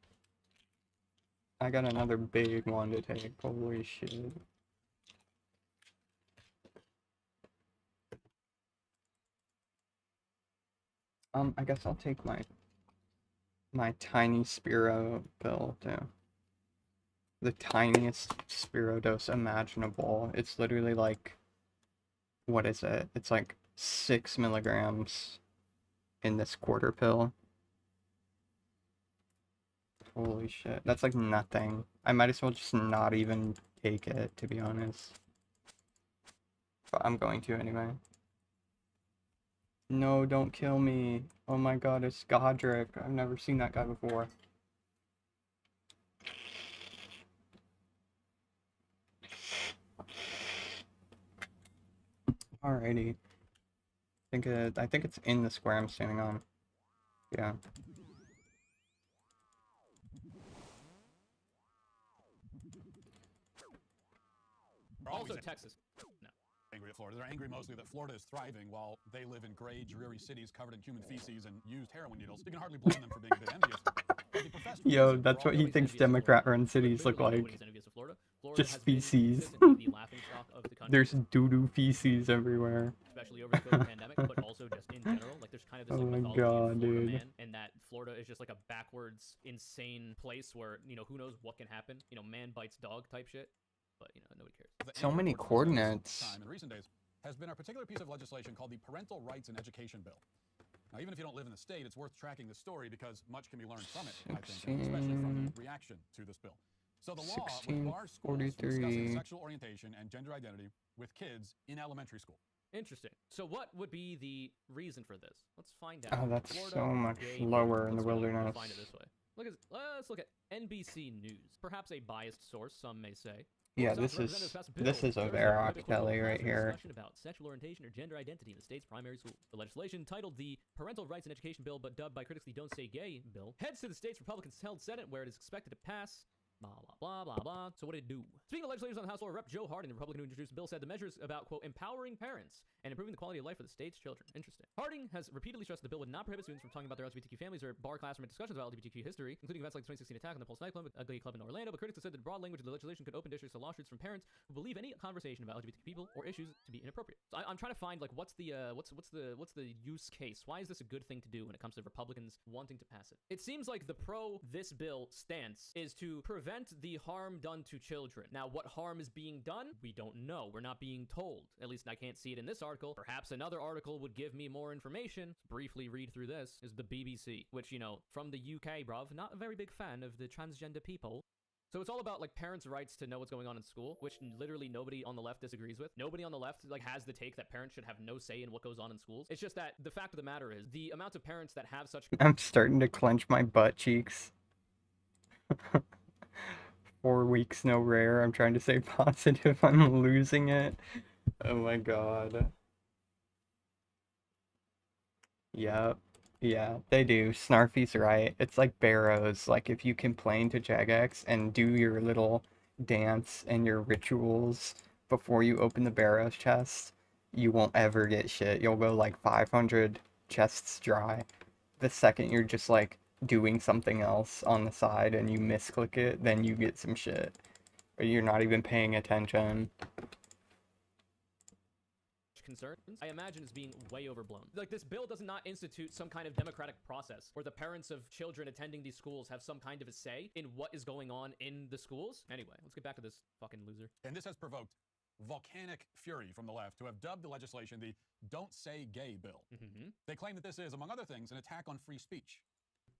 I got another big one to take. Holy shit. I guess I'll take my tiny Spiro pill too. The tiniest Spiro dose imaginable. It's literally like, what is it? It's like 6 milligrams in this quarter pill. Holy shit. That's like nothing. I might as well just not even take it, to be honest. But I'm going to anyway. No, don't kill me. Oh my god, it's Godric. I've never seen that guy before. Alrighty. I think it's in the square I'm standing on. Yeah. Also Texas. No. Angry at Florida. They're angry mostly that Florida is thriving while they live in gray, dreary cities covered in human feces and used heroin needles. You can hardly blame them for being a bit envious. But the professed Yo, reason that's for what all he this thinks envy is Democrat-run cities look Literally like. nobody's envious of Florida. Just has been feces. consistently the laughingstock of the country, There's doo-doo feces everywhere. especially over the COVID pandemic, but also just in general. Like there's kind of this Oh like my mythology God, of Florida dude. man, and that Florida is just like a backwards, insane place where who knows what can happen. Man bites dog type shit, but nobody cares. The So anger many towards coordinates. time in recent days has been a particular piece of legislation called the Parental Rights in Education Bill. Now, even if you don't live in the state, it's worth tracking the story because much can be learned from it, I think, and especially from the reaction to this bill. So the law would bar schools from discussing 1643. sexual orientation and gender identity with kids in elementary school. Interesting. So what would be the reason for this? Let's find out. Oh, that's Florida so much gay lower in the bill. Let's wilderness. find it this way. Let's look at NBC News. Perhaps a biased source, some may say. Yeah, Wisconsin this representatives passed a bill is of Thursday Eric prohibiting Kelly right classroom here. discussion about sexual orientation or gender identity in the state's primary school. The legislation, titled the Parental Rights in Education Bill, but dubbed by critics the Don't Say Gay bill, heads to the state's Republican-held Senate, where it is expected to pass. Blah, blah, blah, blah, blah. So what did it do? Speaking of legislators on the House floor, Rep. Joe Harding, the Republican who introduced the bill, said the measures about, quote, empowering parents and improving the quality of life for the state's children. Interesting. Harding has repeatedly stressed the bill would not prohibit students from talking about their LGBTQ families or bar classroom discussions about LGBTQ history, including events like the 2016 attack on the Pulse nightclub, a gay club in Orlando, but critics have said that the broad language of the legislation could open districts to lawsuits from parents who believe any conversation about LGBTQ people or issues to be inappropriate. So I'm trying to find, like, what's the use case? Why is this a good thing to do when it comes to Republicans wanting to pass it? It seems like the this bill stance is to prevent the harm done to children. Now, what harm is being done? We don't know. We're not being told. At least I can't see it in this article. Perhaps another article would give me more information. Let's briefly read through this. Is the BBC, which, from the UK, bruv, not a very big fan of the transgender people. So it's all about, like, parents' rights to know what's going on in school, which literally nobody on the left disagrees with. Nobody on the left, like, has the take that parents should have no say in what goes on in schools. It's just that the fact of the matter is the amount of parents that have such... I'm starting to clench my butt cheeks. 4 weeks, no rare. I'm trying to stay positive. I'm losing it. Oh my god. Yep. Yeah, they do. Snarfy's right. It's like Barrows. Like, if you complain to Jagex and do your little dance and your rituals before you open the Barrows chest, you won't ever get shit. You'll go like 500 chests dry. The second you're just like, doing something else on the side and you misclick it, then you get some shit. Or you're not even paying attention. Concerns, I imagine, is being way overblown. Like, this bill does not institute some kind of democratic process where the parents of children attending these schools have some kind of a say in what is going on in the schools. Anyway, let's get back to this fucking loser. And this has provoked volcanic fury from the left, who have dubbed the legislation the Don't Say Gay bill. They claim that this is, among other things, an attack on free speech.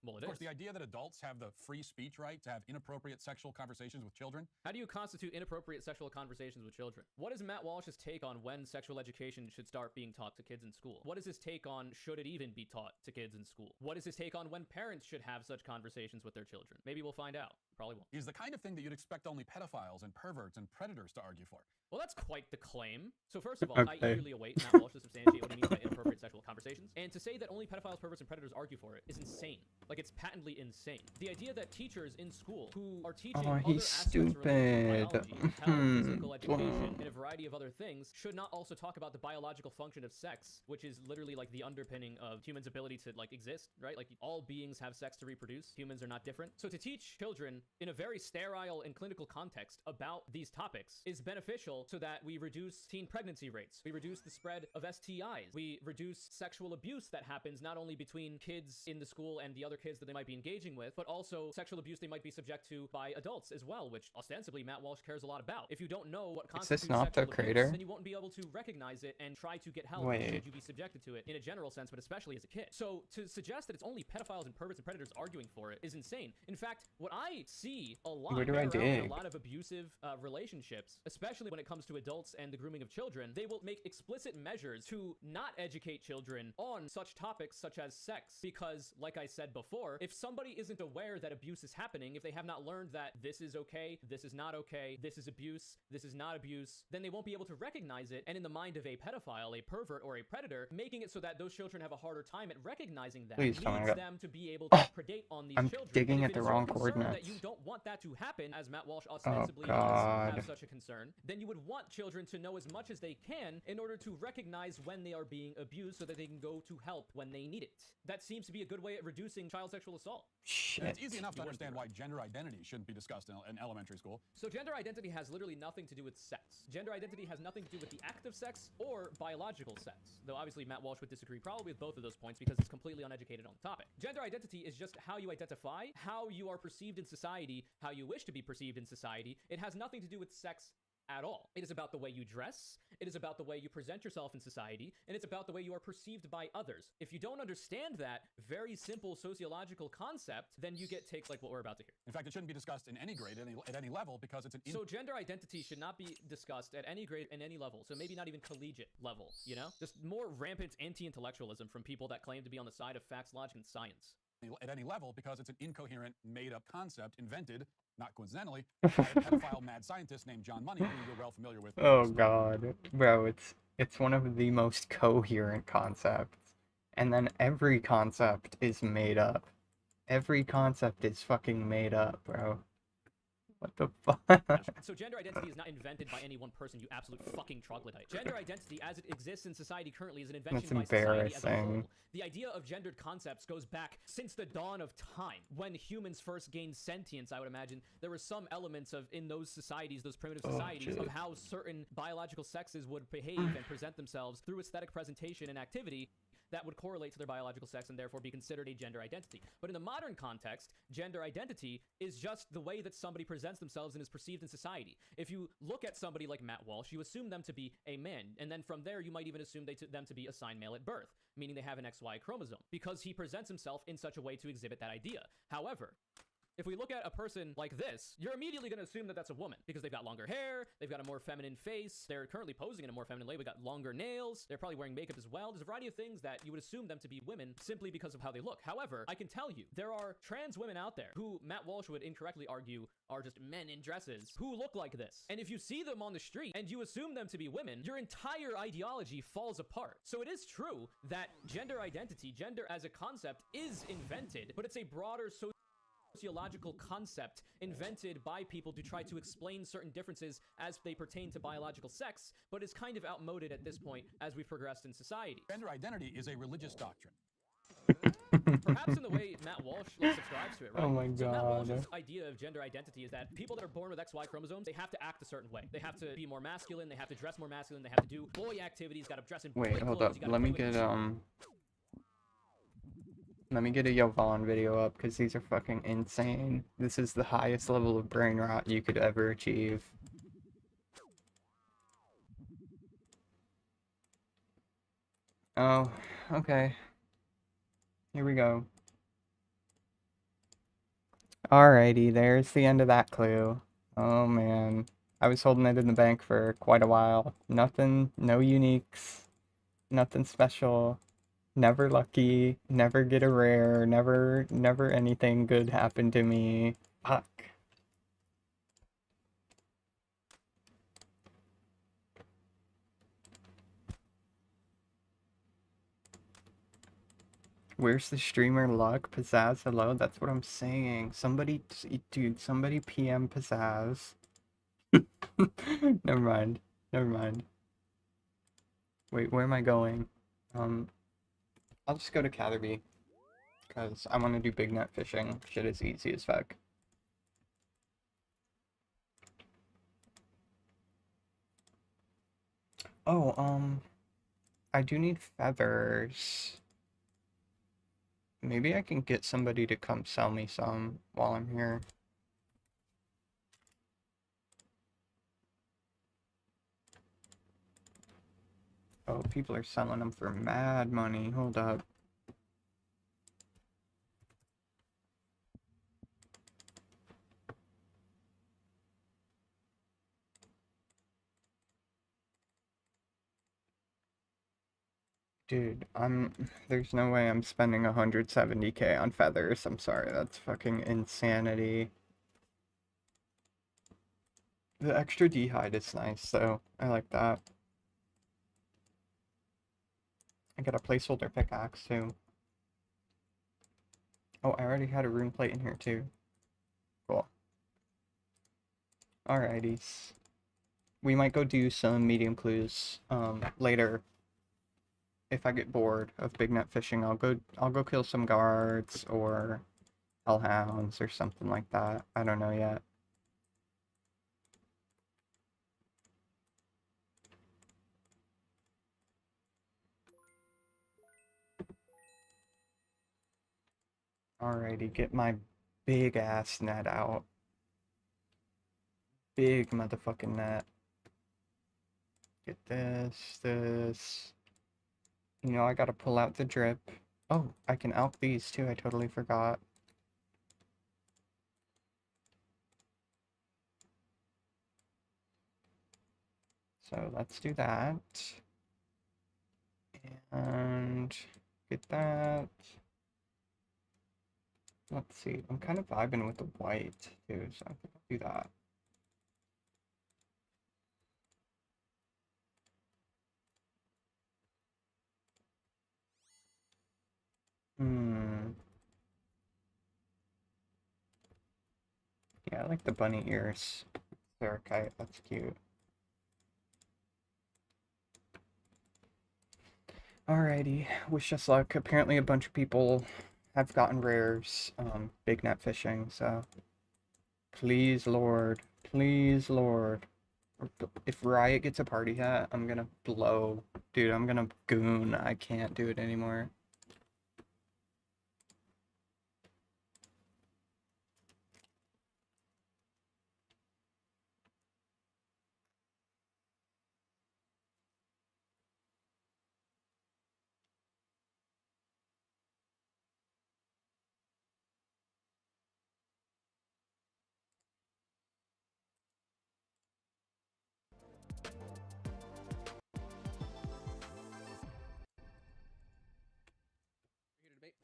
Well, Of course, the idea that adults have the free speech right to have inappropriate sexual conversations with children. How do you constitute inappropriate sexual conversations with children? What is Matt Walsh's take on when sexual education should start being taught to kids in school? What is his take on should it even be taught to kids in school? What is his take on when parents should have such conversations with their children? Maybe we'll find out. Probably won't. Is the kind of thing that you'd expect only pedophiles and perverts and predators to argue for. Well, that's quite the claim. So first of all, Okay. I eagerly await Matt Walsh to substantiate what he means by inappropriate sexual conversations. And to say that only pedophiles, perverts, and predators argue for it is insane. Like, it's patently insane. The idea that teachers in school who are teaching Oh, other he's aspects related to biology, health, physical education, and a variety of other things should not also talk about the biological function of sex, which is literally like the underpinning of humans' ability to like exist, right? Like, all beings have sex to reproduce. Humans are not different. So to teach children in a very sterile and clinical context about these topics is beneficial so that we reduce teen pregnancy rates. We reduce the spread of STIs. We reduce sexual abuse that happens not only between kids in the school and the other kids that they might be engaging with, but also sexual abuse they might be subject to by adults as well, which ostensibly Matt Walsh cares a lot about. If you don't know what constitutes this not the sexual creator? abuse, then you won't be able to recognize it and try to get help Wait. should you be subjected to it in a general sense, but especially as a kid. So to suggest that it's only pedophiles and perverts and predators arguing for it is insane. In fact, what I see a lot Where do I around in dig? a lot of abusive relationships, especially when it comes to adults and the grooming of children, they will make explicit measures to not educate children on such topics such as sex. Because, like I said before, if somebody isn't aware that abuse is happening, if they have not learned that this is okay, this is not okay, this is abuse, this is not abuse, then they won't be able to recognize it. And in the mind of a pedophile, a pervert, or a predator, making it so that those children have a harder time at recognizing that Please tell me leads I got- them to be able to predate on these I'm children. digging And if at it the is your wrong concern coordinates. that you don't want that to happen, as Matt Walsh ostensibly does God. have such a concern, then you would want children to know as much as they can in order to recognize when they are being abused so that they can go to help when they need it. That seems to be a good way at reducing child sexual assault. Shit. And it's easy enough to understand why gender identity shouldn't be discussed in elementary school. So gender identity has literally nothing to do with sex. Gender identity has nothing to do with the act of sex or biological sex. Though obviously Matt Walsh would disagree probably with both of those points because he's completely uneducated on the topic. Gender identity is just how you identify, how you are perceived in society, how you wish to be perceived in society. It has nothing to do with sex at all. It is about the way you dress, it is about the way you present yourself in society, and it's about the way you are perceived by others. If you don't understand that very simple sociological concept, then you get takes like what we're about to hear. In fact, it shouldn't be discussed in any grade, at any level, because it's an So gender identity should not be discussed at any grade and any level. So maybe not even collegiate level, you know? Just more rampant anti-intellectualism from people that claim to be on the side of facts, logic, and science. at any level because it's an incoherent, made-up concept invented, not coincidentally, by a pedophile mad scientist named John Money, who you're well familiar with. Oh god. Bro, it's one of the most coherent concepts. And then every concept is made up. Every concept is fucking made up, bro. What the fuck? So gender identity is not invented by any one person, you absolute fucking troglodyte. Gender identity as it exists in society currently is an invention That's by society as a embarrassing. whole. The idea of gendered concepts goes back since the dawn of time. When humans first gained sentience, I would imagine, there were some elements of, in those societies, those primitive societies, shit. of how certain biological sexes would behave and present themselves through aesthetic presentation and activity that would correlate to their biological sex and therefore be considered a gender identity. But in the modern context, gender identity is just the way that somebody presents themselves and is perceived in society. If you look at somebody like Matt Walsh, you assume them to be a man, and then from there you might even assume them to be assigned male at birth, meaning they have an XY chromosome, because he presents himself in such a way to exhibit that idea. However, if we look at a person like this, you're immediately going to assume that that's a woman because they've got longer hair, they've got a more feminine face, they're currently posing in a more feminine way, we got longer nails, they're probably wearing makeup as well. There's a variety of things that you would assume them to be women simply because of how they look. However, I can tell you, there are trans women out there who Matt Walsh would incorrectly argue are just men in dresses who look like this. And if you see them on the street and you assume them to be women, your entire ideology falls apart. So it is true that gender identity, gender as a concept, is invented, but it's a broader sociological concept invented by people to try to explain certain differences as they pertain to biological sex, but is kind of outmoded at this point as we've progressed in society. Gender identity is a religious doctrine. Perhaps in the way Matt Walsh like, subscribes to it, right? Oh my So Matt god. Walsh's idea of gender identity is that people that are born with XY chromosomes, they have to act a certain way. They have to be more masculine, they have to dress more masculine, they have to do boy activities, gotta dress in Wait, boy hold clothes, up. you gotta play with Let me get a Yovan video up because these are fucking insane. This is the highest level of brain rot you could ever achieve. Oh, okay. Here we go. Alrighty, there's the end of that clue. Oh man. I was holding it in the bank for quite a while. Nothing, no uniques, nothing special. Never lucky, never get a rare, never anything good happened to me. Fuck. Where's the streamer luck? Pizzazz, hello? That's what I'm saying. Somebody, dude, somebody PM Pizzazz. Never mind. Never mind. Wait, where am I going? I'll just go to Catherby. Because I want to do big net fishing. Shit is easy as fuck. Oh, I do need feathers. Maybe I can get somebody to come sell me some while I'm here. Oh, people are selling them for mad money. Hold up. Dude, there's no way I'm spending 170k on feathers. I'm sorry, that's fucking insanity. The extra D-hide is nice, though. I like that. I got a placeholder pickaxe, too. Oh, I already had a rune plate in here, too. Cool. Alrighties. We might go do some medium clues, later. If I get bored of big net fishing, I'll go kill some guards, or hellhounds, or something like that. I don't know yet. Alrighty, get my big ass net out. Big motherfucking net. Get this. You know, I gotta pull out the drip. Oh, I can alp these too, I totally forgot. So let's do that. And get that. Let's see, I'm kind of vibing with the white too, so I think I'll do that. Yeah, I like the bunny ears. Serikite, that's cute. Alrighty, wish us luck. Apparently a bunch of people have gotten rares, big net fishing, so please Lord, please Lord. If Riot gets a party hat, I'm gonna blow. Dude, I'm gonna goon. I can't do it anymore.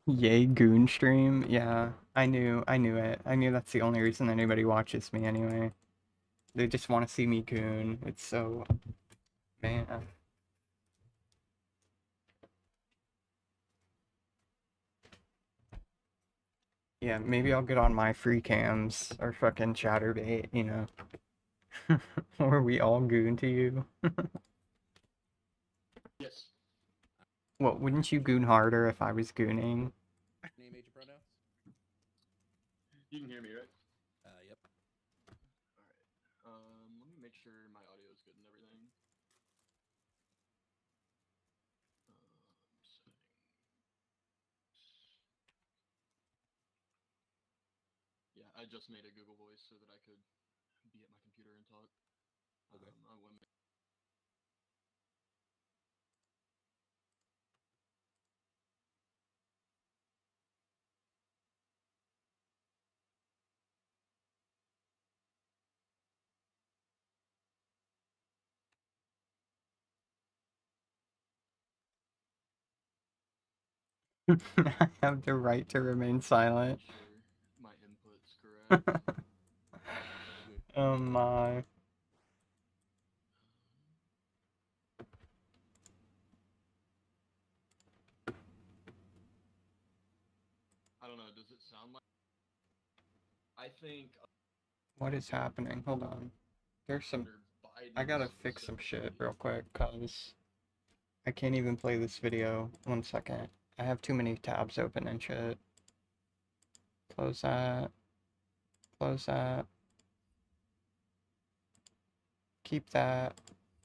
Yay, goon stream? Yeah, I knew it. I knew that's the only reason anybody watches me anyway. They just want to see me goon. It's so... Man. Yeah, maybe I'll get on my free cams or fucking chatterbait, you know. Or we all goon to you. Yes. What, wouldn't you goon harder if I was gooning? You can hear me, right? Yep. Alright. Let me make sure my audio is good and everything. Settings. Yeah, I just made a Google Voice so that I could be at my computer and talk. Okay. I went. I have the right to remain silent. Make sure my input's correct. Oh my. I don't know. Does it sound like? I think. What is happening? Hold on. There's some. Under Biden I gotta fix some shit specifically. real quick, cause I can't even play this video. 1 second. I have too many tabs open and shit. Close that. Close that. Keep that.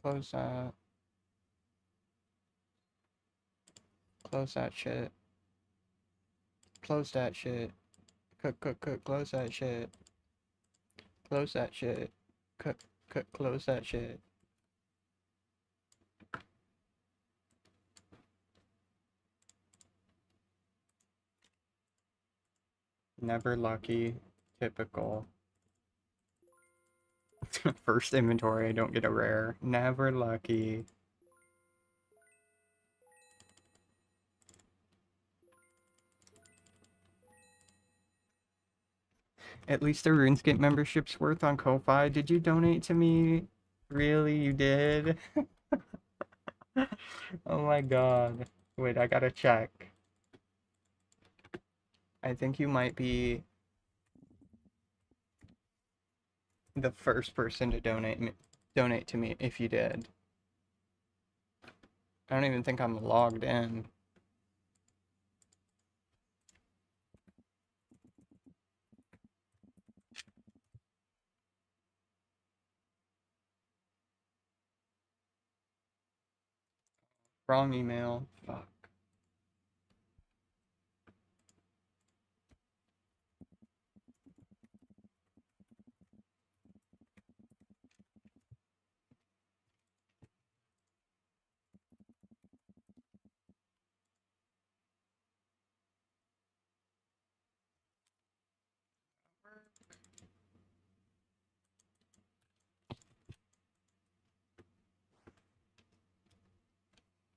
Close that. Close that shit. Close that shit. Cook. Close that shit. Close that shit. Cook. Close that shit. Never lucky. Typical. First inventory, I don't get a rare. Never lucky. At least the RuneScape membership's worth on Ko-Fi. Did you donate to me? Really, you did? Oh my god. Wait, I gotta check. I think you might be the first person to donate to me if you did. I don't even think I'm logged in. Wrong email. Fuck.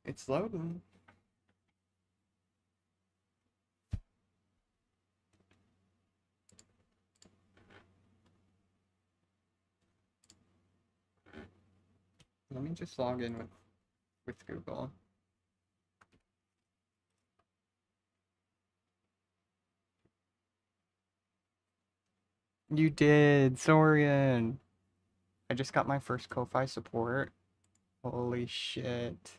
It's loading. Let me just log in with Google. You did, Sorian. I just got my first Ko-Fi support. Holy shit.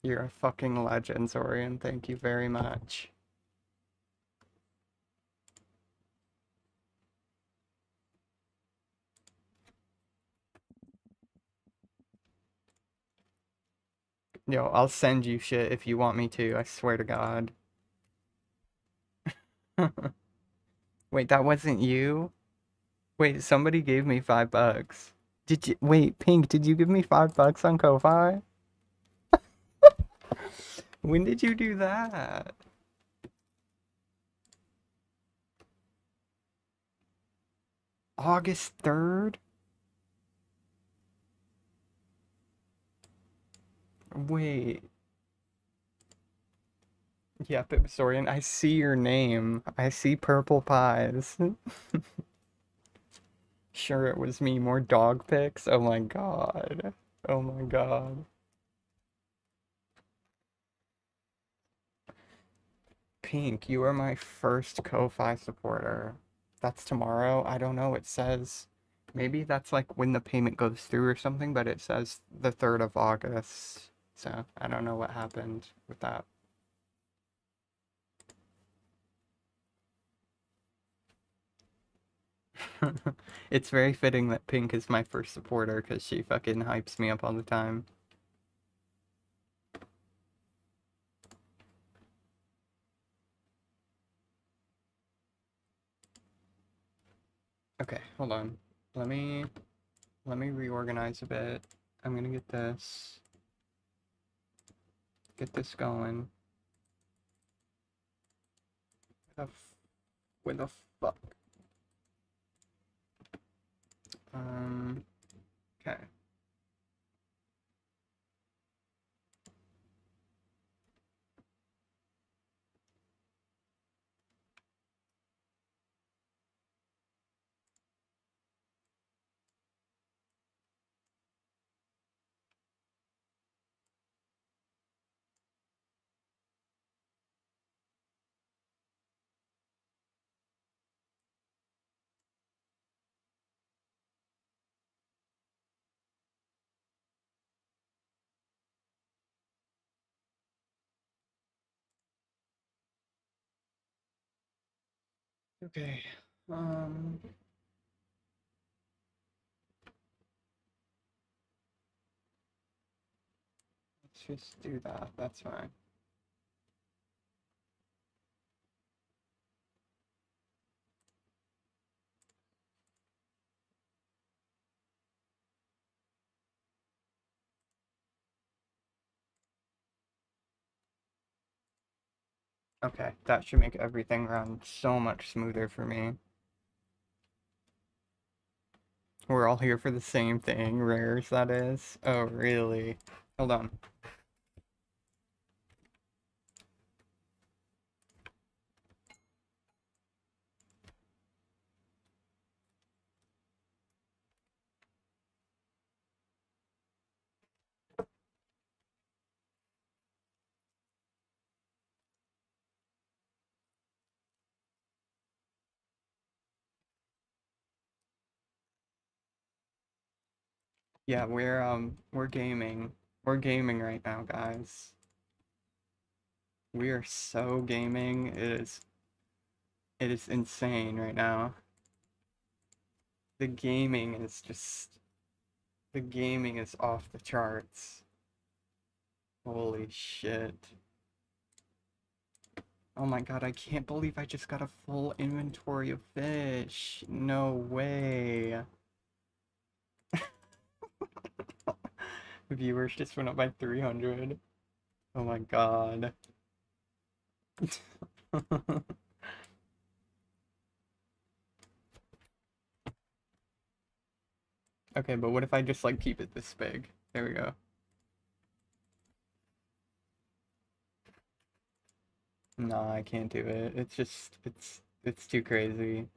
You're a fucking legend, Sorian. Thank you very much. Yo, I'll send you shit if you want me to, I swear to God. Wait, that wasn't you? Wait, somebody gave me $5. Did you- Wait, Pink, did you give me $5 on Ko-Fi? When did you do that? August 3rd? Wait. Yep, it was Sorian. I see your name. I see purple pies. Sure, it was me. More dog pics? Oh my god. Oh my god. Pink, you are my first Ko-Fi supporter. That's tomorrow? I don't know. It says... Maybe that's like when the payment goes through or something, but it says the 3rd of August. So, I don't know what happened with that. It's very fitting that Pink is my first supporter because she fucking hypes me up all the time. Okay, hold on. Let me reorganize a bit. I'm gonna get this going. Where the fuck? Okay. Okay. Let's just do that. That's fine. Okay, that should make everything run so much smoother for me. We're all here for the same thing, rares, that is. Oh, really? Hold on. Yeah, we're gaming. We're gaming right now, guys. We are so gaming. It is insane right now. The gaming is just the gaming is off the charts. Holy shit. Oh my god, I can't believe I just got a full inventory of fish. No way. Viewers just went up by 300. Oh my god. Okay, but what if I just like keep it this big? There we go. Nah, I can't do it. It's just it's too crazy.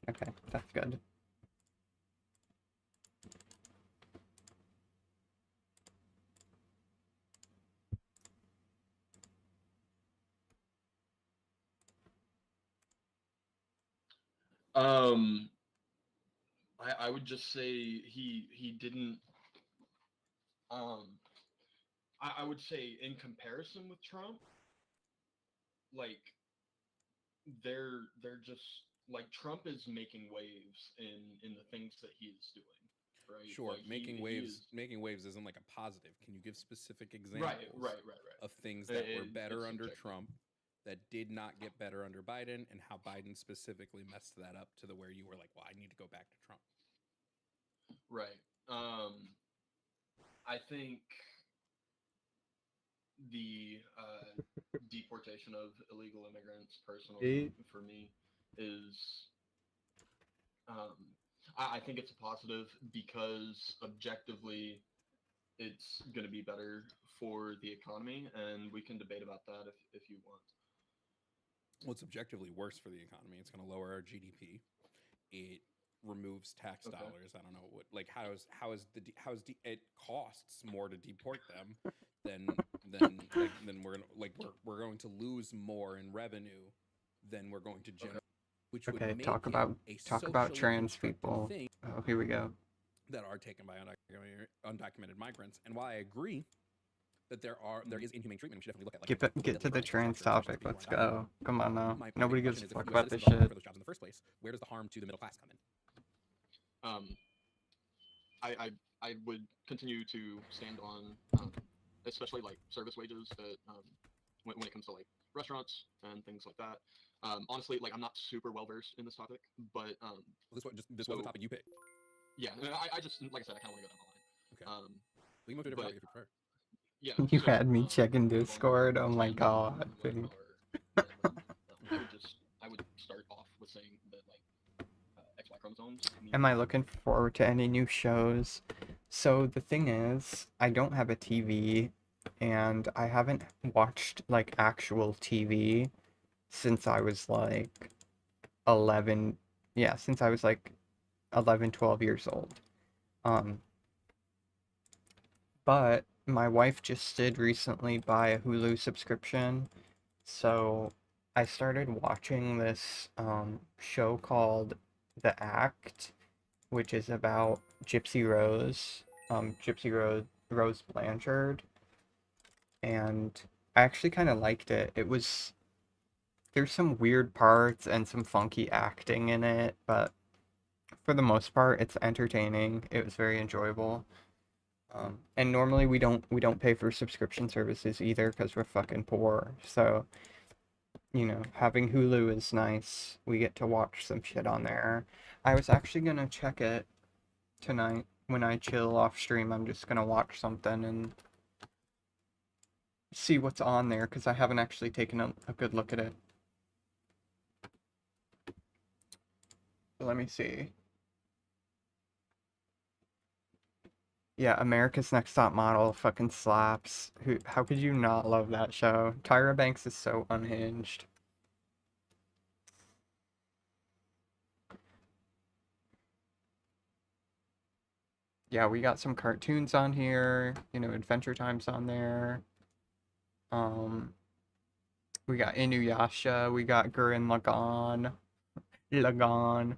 Okay, that's good. Um, I would just say he didn't. Um, I would say in comparison with Trump, like they're just like Trump is making waves in the things that he is doing, right? Sure, Like he is making waves isn't like a positive. Can you give specific right, examples right, right, right. of things that were It's better under subjective. Trump that did not get better under Biden, and how Biden specifically messed that up to the where you were like, well, I need to go back to Trump. Right. I think the deportation of illegal immigrants, personally, for me, is I think it's a positive because objectively it's going to be better for the economy, and we can debate about that if you want. Well, it's objectively worse for the economy. It's going to lower our GDP. It removes tax Okay. dollars. I don't know what, like, it costs more to deport them than we're going to lose more in revenue than we're going to generate, which would Okay, make talk it about a trans socially people. thing Oh, here we go. that are taken by undocumented migrants. And while I agree that there is inhumane treatment. We should definitely look at like Get to the trans topic. Let's go. Come on now. My Nobody main gives a question is, fuck if about US this citizens shit. for those jobs in the first place, where does the harm to the middle class come in? I would continue to stand on, especially like service wages that when it comes to like restaurants and things like that. Honestly, like I'm not super well versed in this topic, but Well, this was the topic you picked. yeah, I just like I said, I kind of want to go down the line. Okay. We can move to a different topic if you prefer. Yeah, You so, had me checking move on Discord. Oh my to god, what dude. I would start off with saying that like XY chromosomes. Am I looking forward to any new shows? So the thing is, I don't have a TV, and I haven't watched like actual TV since I was like 11. Yeah, since I was like 11, 12 years old. But my wife just did recently buy a Hulu subscription, so I started watching this show called The Act, which is about Gypsy Rose, Rose Blanchard, and I actually kind of liked it. There's some weird parts and some funky acting in it, but for the most part, it's entertaining. It was very enjoyable. And normally we don't pay for subscription services either because we're fucking poor. So, having Hulu is nice. We get to watch some shit on there. I was actually gonna check it tonight when I chill off stream. I'm just gonna watch something and see what's on there because I haven't actually taken a good look at it. Let me see. Yeah, America's Next Top Model fucking slaps. How could you not love that show? Tyra Banks is so unhinged. Yeah, we got some cartoons on here, Adventure Time's on there. We got Inuyasha, we got Gurren Lagann.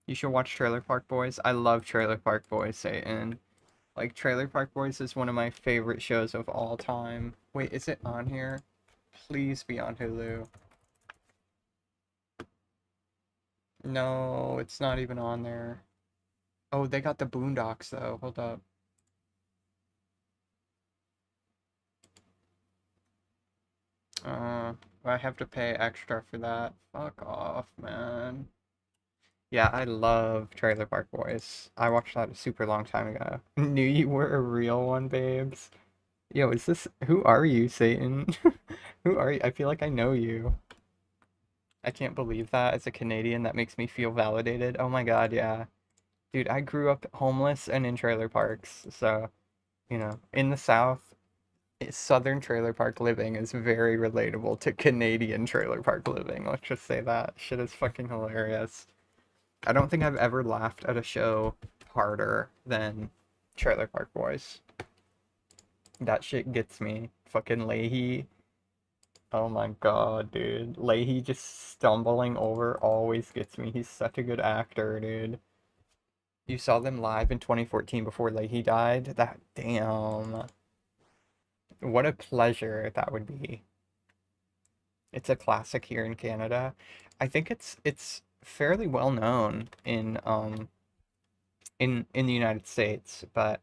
You should watch Trailer Park Boys. I love Trailer Park Boys, Satan. Like, Trailer Park Boys is one of my favorite shows of all time. Wait, is it on here? Please be on Hulu. No, it's not even on there. Oh, they got the Boondocks, though. Hold up. I have to pay extra for that. Fuck off, man. Yeah, I love Trailer Park Boys. I watched that a super long time ago. Knew you were a real one, babes. Yo, who are you, Satan? Who are you? I feel like I know you. I can't believe that. As a Canadian, that makes me feel validated. Oh my god, yeah. Dude, I grew up homeless and in trailer parks, so, in the South, Southern trailer park living is very relatable to Canadian trailer park living. Let's just say that. Shit is fucking hilarious. I don't think I've ever laughed at a show harder than Trailer Park Boys. That shit gets me. Fucking Leahy. Oh my god, dude. Leahy just stumbling over always gets me. He's such a good actor, dude. You saw them live in 2014 before Leahy died? Damn. What a pleasure that would be. It's a classic here in Canada. I think it's fairly well known in the United States, but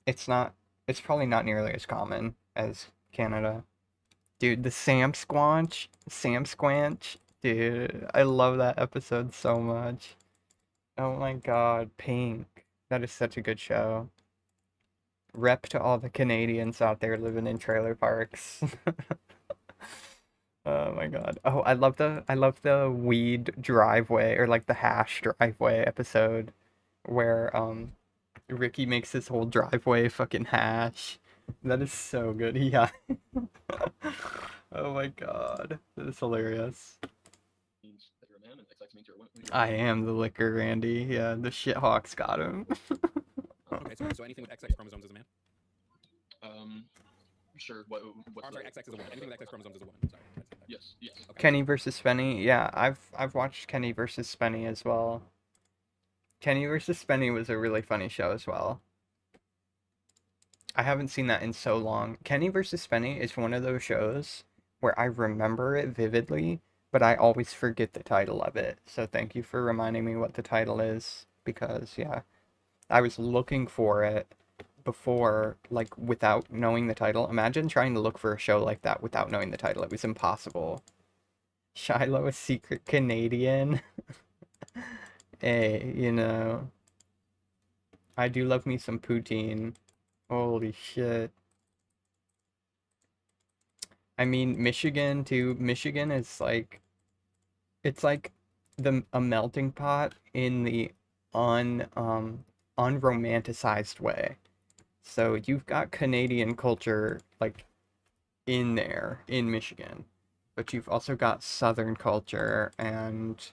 it's probably not nearly as common as Canada. Dude, the Sam Squanch, dude, I love that episode so much. Oh my god, Pink. That is such a good show. Rep to all the Canadians out there living in trailer parks. Oh my god. Oh, I love the weed driveway or like the hash driveway episode where Ricky makes his whole driveway fucking hash. That is so good. Yeah. Oh my god. That is hilarious. Means that you're a man, and XX means you're a woman. I am the liquor, Randy. Yeah, the shithawks got him. Okay, so anything with XX chromosomes is a man? Sure. What's I'm sorry, the- XX is a woman. Anything with XX chromosomes is a woman. Sorry. Yes. Okay. Kenny versus Spenny. Yeah, I've watched Kenny versus Spenny as well. Kenny versus Spenny was a really funny show as well. I haven't seen that in so long. Kenny versus Spenny is one of those shows where I remember it vividly, but I always forget the title of it. So thank you for reminding me what the title is because yeah, I was looking for it before, like without knowing the title. Imagine trying to look for a show like that without knowing the title. It was impossible. Shiloh, a secret Canadian. Hey, I do love me some poutine. Holy shit. I mean, Michigan too. Michigan is like it's like a melting pot in the unromanticized way. So you've got Canadian culture like in there in Michigan, but you've also got Southern culture and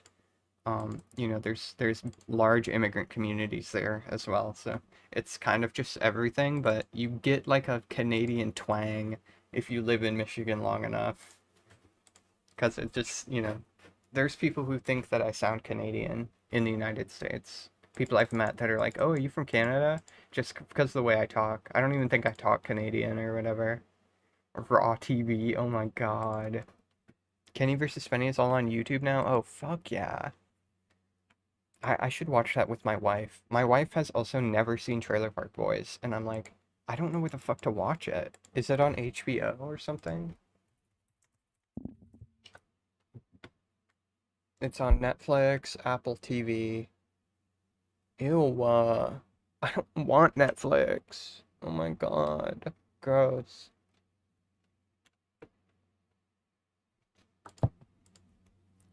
there's large immigrant communities there as well. So it's kind of just everything, but you get like a Canadian twang if you live in Michigan long enough. Because it just, there's people who think that I sound Canadian in the United States. People I've met that are like, oh, are you from Canada? Just because of the way I talk. I don't even think I talk Canadian or whatever. Raw TV, oh my god. Kenny versus Penny is all on YouTube now? Oh, fuck yeah. I should watch that with my wife. My wife has also never seen Trailer Park Boys, and I'm like, I don't know where the fuck to watch it. Is it on HBO or something? It's on Netflix, Apple TV. Ew, I don't want Netflix. Oh my god. Gross.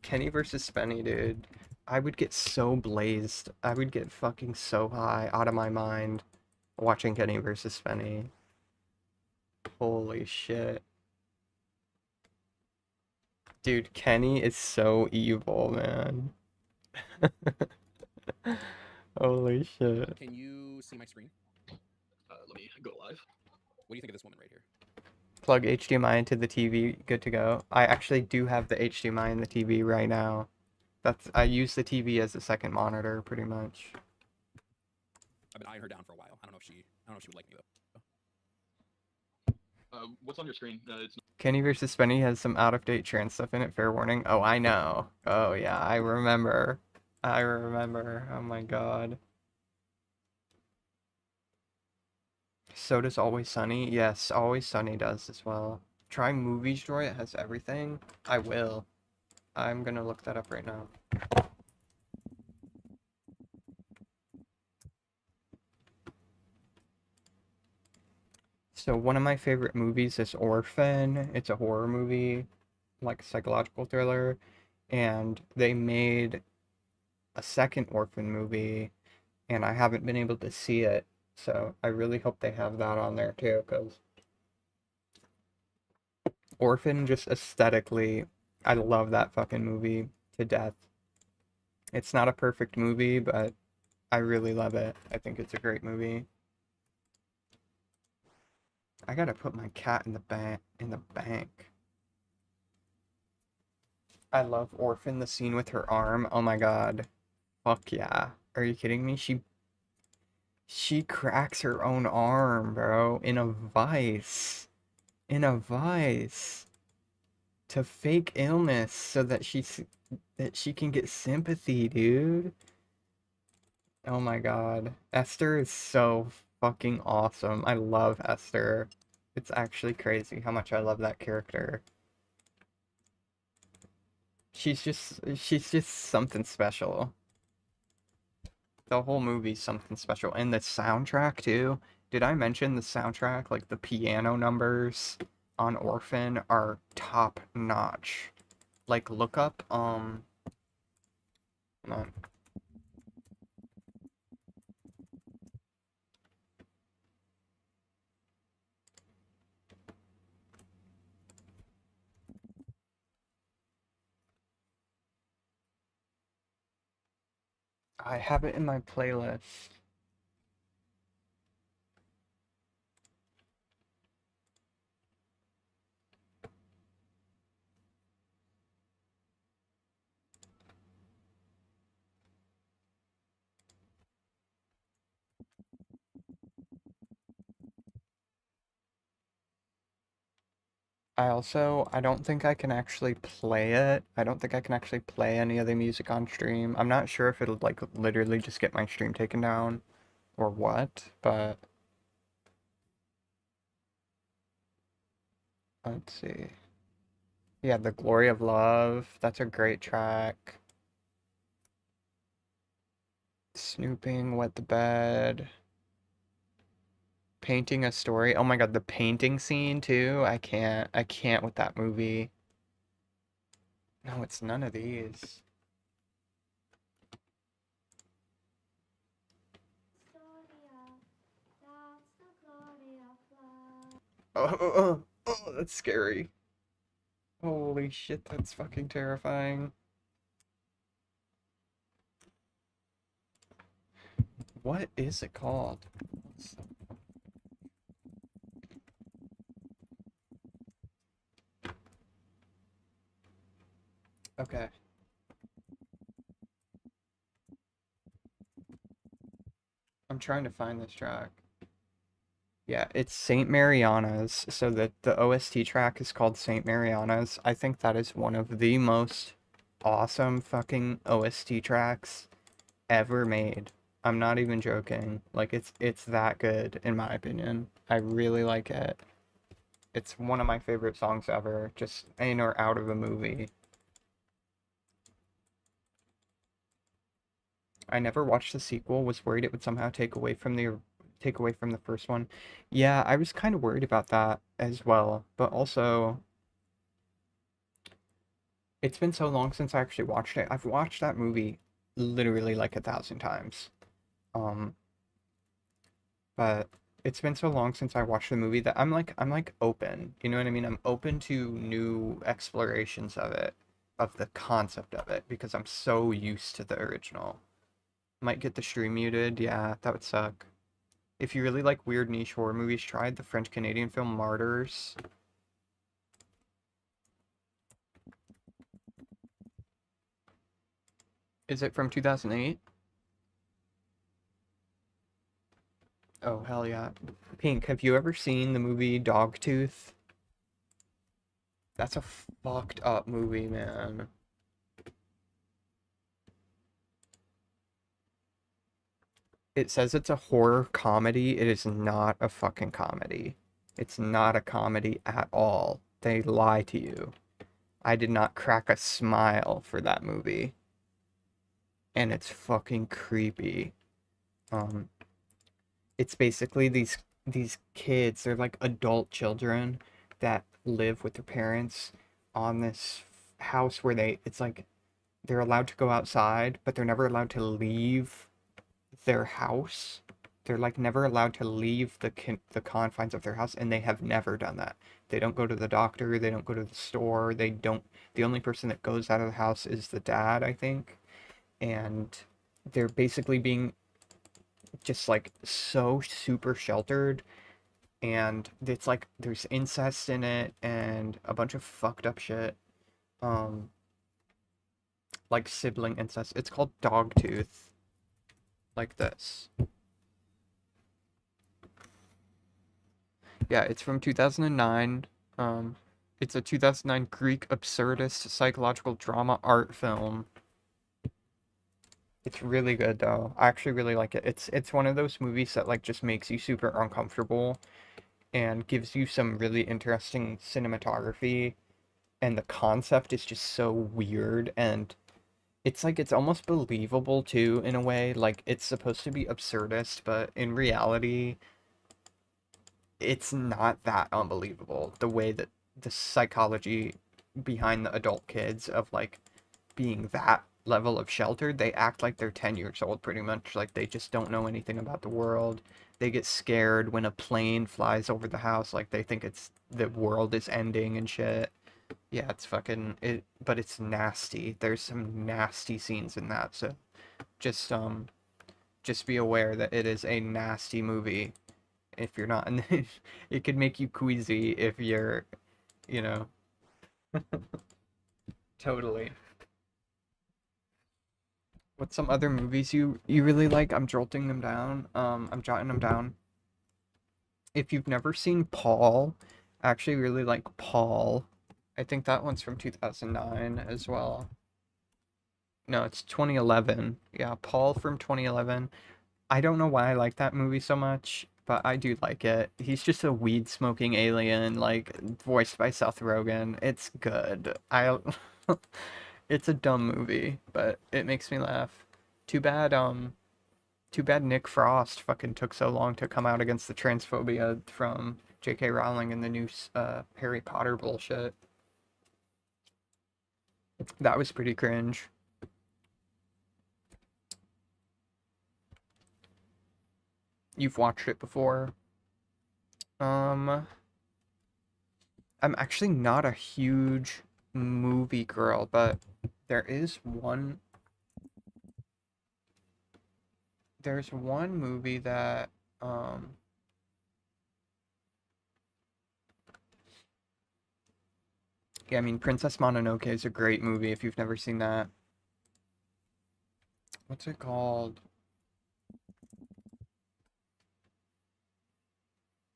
Kenny versus Spenny, dude. I would get so blazed. I would get fucking so high out of my mind watching Kenny versus Spenny. Holy shit. Dude, Kenny is so evil, man. Holy shit. Can you see my screen? Let me go live. What do you think of this woman right here? Plug HDMI into the TV, good to go. I actually do have the HDMI in the TV right now. I use the TV as a second monitor, pretty much. I've been eyeing her down for a while. I don't know if she would like me though. What's on your screen? It's Kenny vs. Spenny has some out-of-date trans stuff in it, fair warning. Oh, I know. Oh, yeah, I remember. I remember. Oh my god. So does Always Sunny? Yes, Always Sunny does as well. Try Movies Droid, it has everything. I will. I'm gonna look that up right now. So one of my favorite movies is Orphan. It's a horror movie, like a psychological thriller, and they made a second Orphan movie, and I haven't been able to see it. So I really hope they have that on there too, because Orphan just aesthetically, I love that fucking movie to death. It's not a perfect movie, but I really love it. I think it's a great movie. I gotta put my cat in the bank. I love Orphan, the scene with her arm. Oh my god. Fuck yeah. Are you kidding me? She cracks her own arm, bro, in a vice. In a vice. To fake illness so that she can get sympathy, dude. Oh my god. Esther is so fucking awesome. I love Esther. It's actually crazy how much I love that character. She's just something special. The whole movie's something special. And the soundtrack too. Did I mention the soundtrack? Like the piano numbers on Orphan are top notch. Like look up hold on. I have it in my playlist. I don't think I can actually play it. I don't think I can actually play any of the music on stream. I'm not sure if it'll like literally just get my stream taken down or what, but let's see. Yeah, The Glory of Love, that's a great track. Snooping, Wet the Bed. Painting a Story. Oh my god, the painting scene too. I can't with that movie. No, it's none of these. Oh, that's scary. Holy shit, that's fucking terrifying. What is it called? Okay. I'm trying to find this track. Yeah, it's Saint Mariana's. So the OST track is called Saint Mariana's. I think that is one of the most awesome fucking OST tracks ever made. I'm not even joking. Like it's that good in my opinion. I really like it. It's one of my favorite songs ever, just in or out of a movie. I never watched the sequel, was worried it would somehow take away from the first one. Yeah, I was kind of worried about that as well, but also it's been so long since I actually watched it. I've watched that movie literally like 1,000 times. Um, but it's been so long since I watched the movie that I'm like open. You know what I mean? I'm open to new explorations of it, of the concept of it, because I'm so used to the original. Might get the stream muted. Yeah, that would suck. If you really like weird niche horror movies, try the French-Canadian film Martyrs. Is it from 2008? Oh, hell yeah. Pink, have you ever seen the movie Dogtooth? That's a fucked up movie, man. It says it's a horror comedy. It is not a fucking comedy. It's not a comedy at all. They lie to you. I did not crack a smile for that movie. And it's fucking creepy. Um, it's basically these kids, they're like adult children that live with their parents on this house where it's like they're allowed to go outside, but they're never allowed to leave their house. They're like never allowed to leave the confines of their house, and they have never done that. They don't go to the doctor, they don't go to the store, they don't. The only person that goes out of the house is the dad, I think. And they're basically being just like so super sheltered, and it's like there's incest in it and a bunch of fucked up shit. Um like sibling incest. It's called Dogtooth. Like this. Yeah, it's from 2009. It's a 2009 Greek absurdist psychological drama art film. It's really good though. I actually really like it. It's one of those movies that like just makes you super uncomfortable and gives you some really interesting cinematography, and the concept is just so weird, and it's like it's almost believable too in a way. Like it's supposed to be absurdist, but in reality it's not that unbelievable. The way that the psychology behind the adult kids of like being that level of sheltered, they act like they're 10 years old pretty much. Like they just don't know anything about the world. They get scared when a plane flies over the house, like they think it's the world is ending and shit. Yeah, it's fucking it, but it's nasty. There's some nasty scenes in that, so just just be aware that it is a nasty movie. If you're not, it could make you queasy if you're, you know, totally. What's some other movies you really like? I'm jolting them down. I'm jotting them down. If you've never seen Paul, I actually really like Paul. I think that one's from 2009 as well. No, it's 2011. Yeah, Paul from 2011. I don't know why I like that movie so much, but I do like it. He's just a weed smoking alien, like voiced by Seth Rogen. It's good. It's a dumb movie, but it makes me laugh. Too bad, too bad Nick Frost fucking took so long to come out against the transphobia from J.K. Rowling and the new Harry Potter bullshit. That was pretty cringe. You've watched it before. I'm actually not a huge movie girl, but there is one. There's one movie that yeah, I mean Princess Mononoke is a great movie if you've never seen that. What's it called?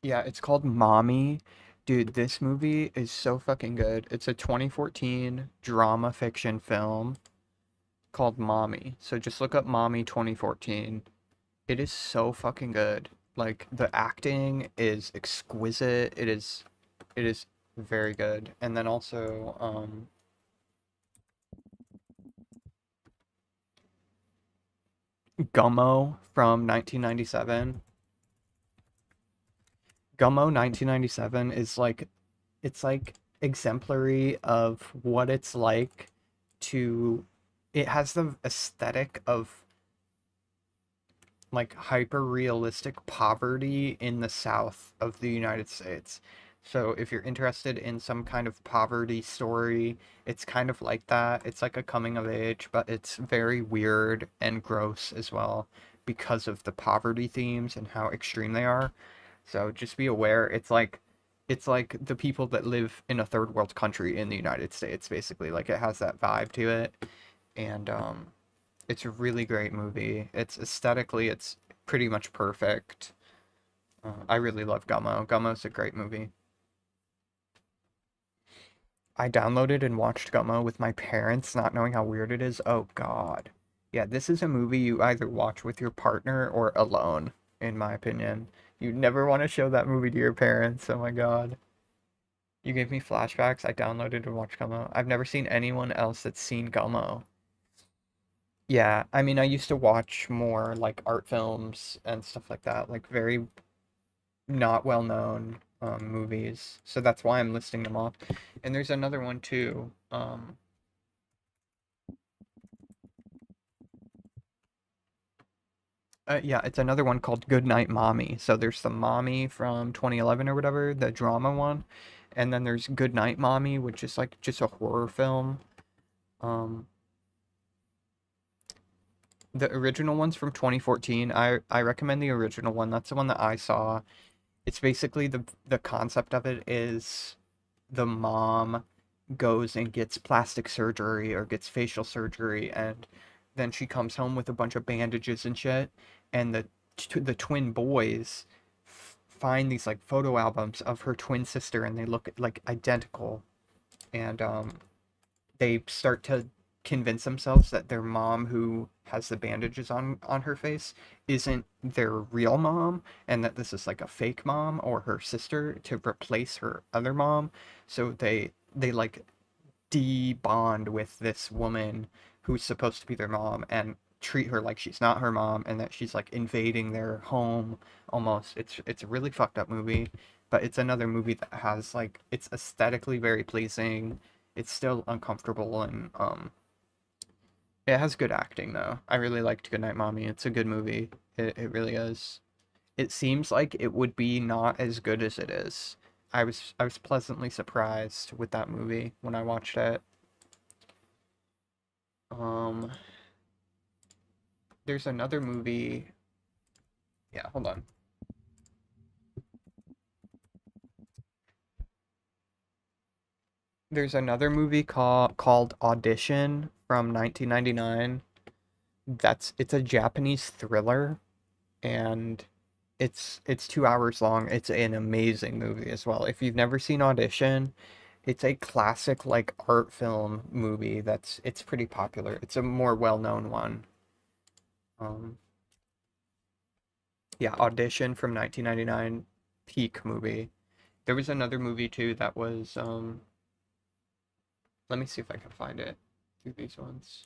Yeah, it's called Mommy. Dude, this movie is so fucking good. It's a 2014 drama fiction film called Mommy. So just look up Mommy 2014. It is so fucking good. Like the acting is exquisite. It is very good. And then also Gummo from 1997. Gummo 1997 is like it's like exemplary of what it's like to it has the aesthetic of like hyper realistic poverty in the south of the United States. So if you're interested in some kind of poverty story, it's kind of like that. It's like a coming of age, but it's very weird and gross as well because of the poverty themes and how extreme they are. So just be aware, it's like the people that live in a third world country in the United States, basically. Like it has that vibe to it. And it's a really great movie. It's aesthetically, it's pretty much perfect. I really love Gummo. Gummo's a great movie. I downloaded and watched Gummo with my parents, not knowing how weird it is. Oh God. Yeah, this is a movie you either watch with your partner or alone, in my opinion. You never want to show that movie to your parents. Oh my God. You gave me flashbacks. I downloaded and watched Gummo. I've never seen anyone else that's seen Gummo. Yeah, I mean, I used to watch more like art films and stuff like that, like very not well known movies. So that's why I'm listing them off. And there's another one too. Yeah, it's another one called Goodnight Mommy. So there's the Mommy from 2011 or whatever, the drama one, and then there's Goodnight Mommy, which is like just a horror film. Um, the original one's from 2014. I recommend the original one. That's the one that I saw. It's basically the concept of it is the mom goes and gets plastic surgery or gets facial surgery, and then she comes home with a bunch of bandages and shit, and the twin boys find these like photo albums of her twin sister, and they look like identical, and they start to convince themselves that their mom who has the bandages on her face isn't their real mom, and that this is like a fake mom or her sister to replace her other mom. So they like de-bond with this woman who's supposed to be their mom and treat her like she's not her mom, and that she's like invading their home almost. It's a really fucked up movie, but it's another movie that has like it's aesthetically very pleasing. It's still uncomfortable, and it has good acting though. I really liked Goodnight Mommy. It's a good movie. It really is. It seems like it would be not as good as it is. I was pleasantly surprised with that movie when I watched it. Um there's another movie. Yeah, hold on. There's another movie called Audition from 1999. It's a Japanese thriller, and It's 2 hours long. It's an amazing movie as well. If you've never seen Audition, it's a classic like art film movie it's pretty popular. It's a more well-known one. Um, yeah, Audition from 1999, peak movie. There was another movie too that was let me see if I can find it through these ones.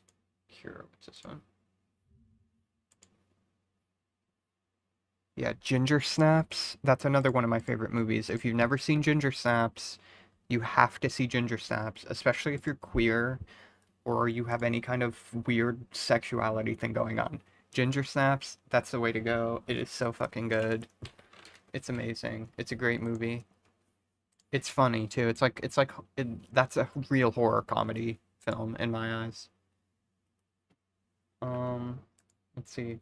Cure, what's this one? Yeah, Ginger Snaps. That's another one of my favorite movies. If you've never seen Ginger Snaps, you have to see Ginger Snaps, especially if you're queer or you have any kind of weird sexuality thing going on. Ginger Snaps, that's the way to go. It is so fucking good. It's amazing. It's a great movie. It's funny too. That's a real horror comedy film in my eyes. Um, let's see.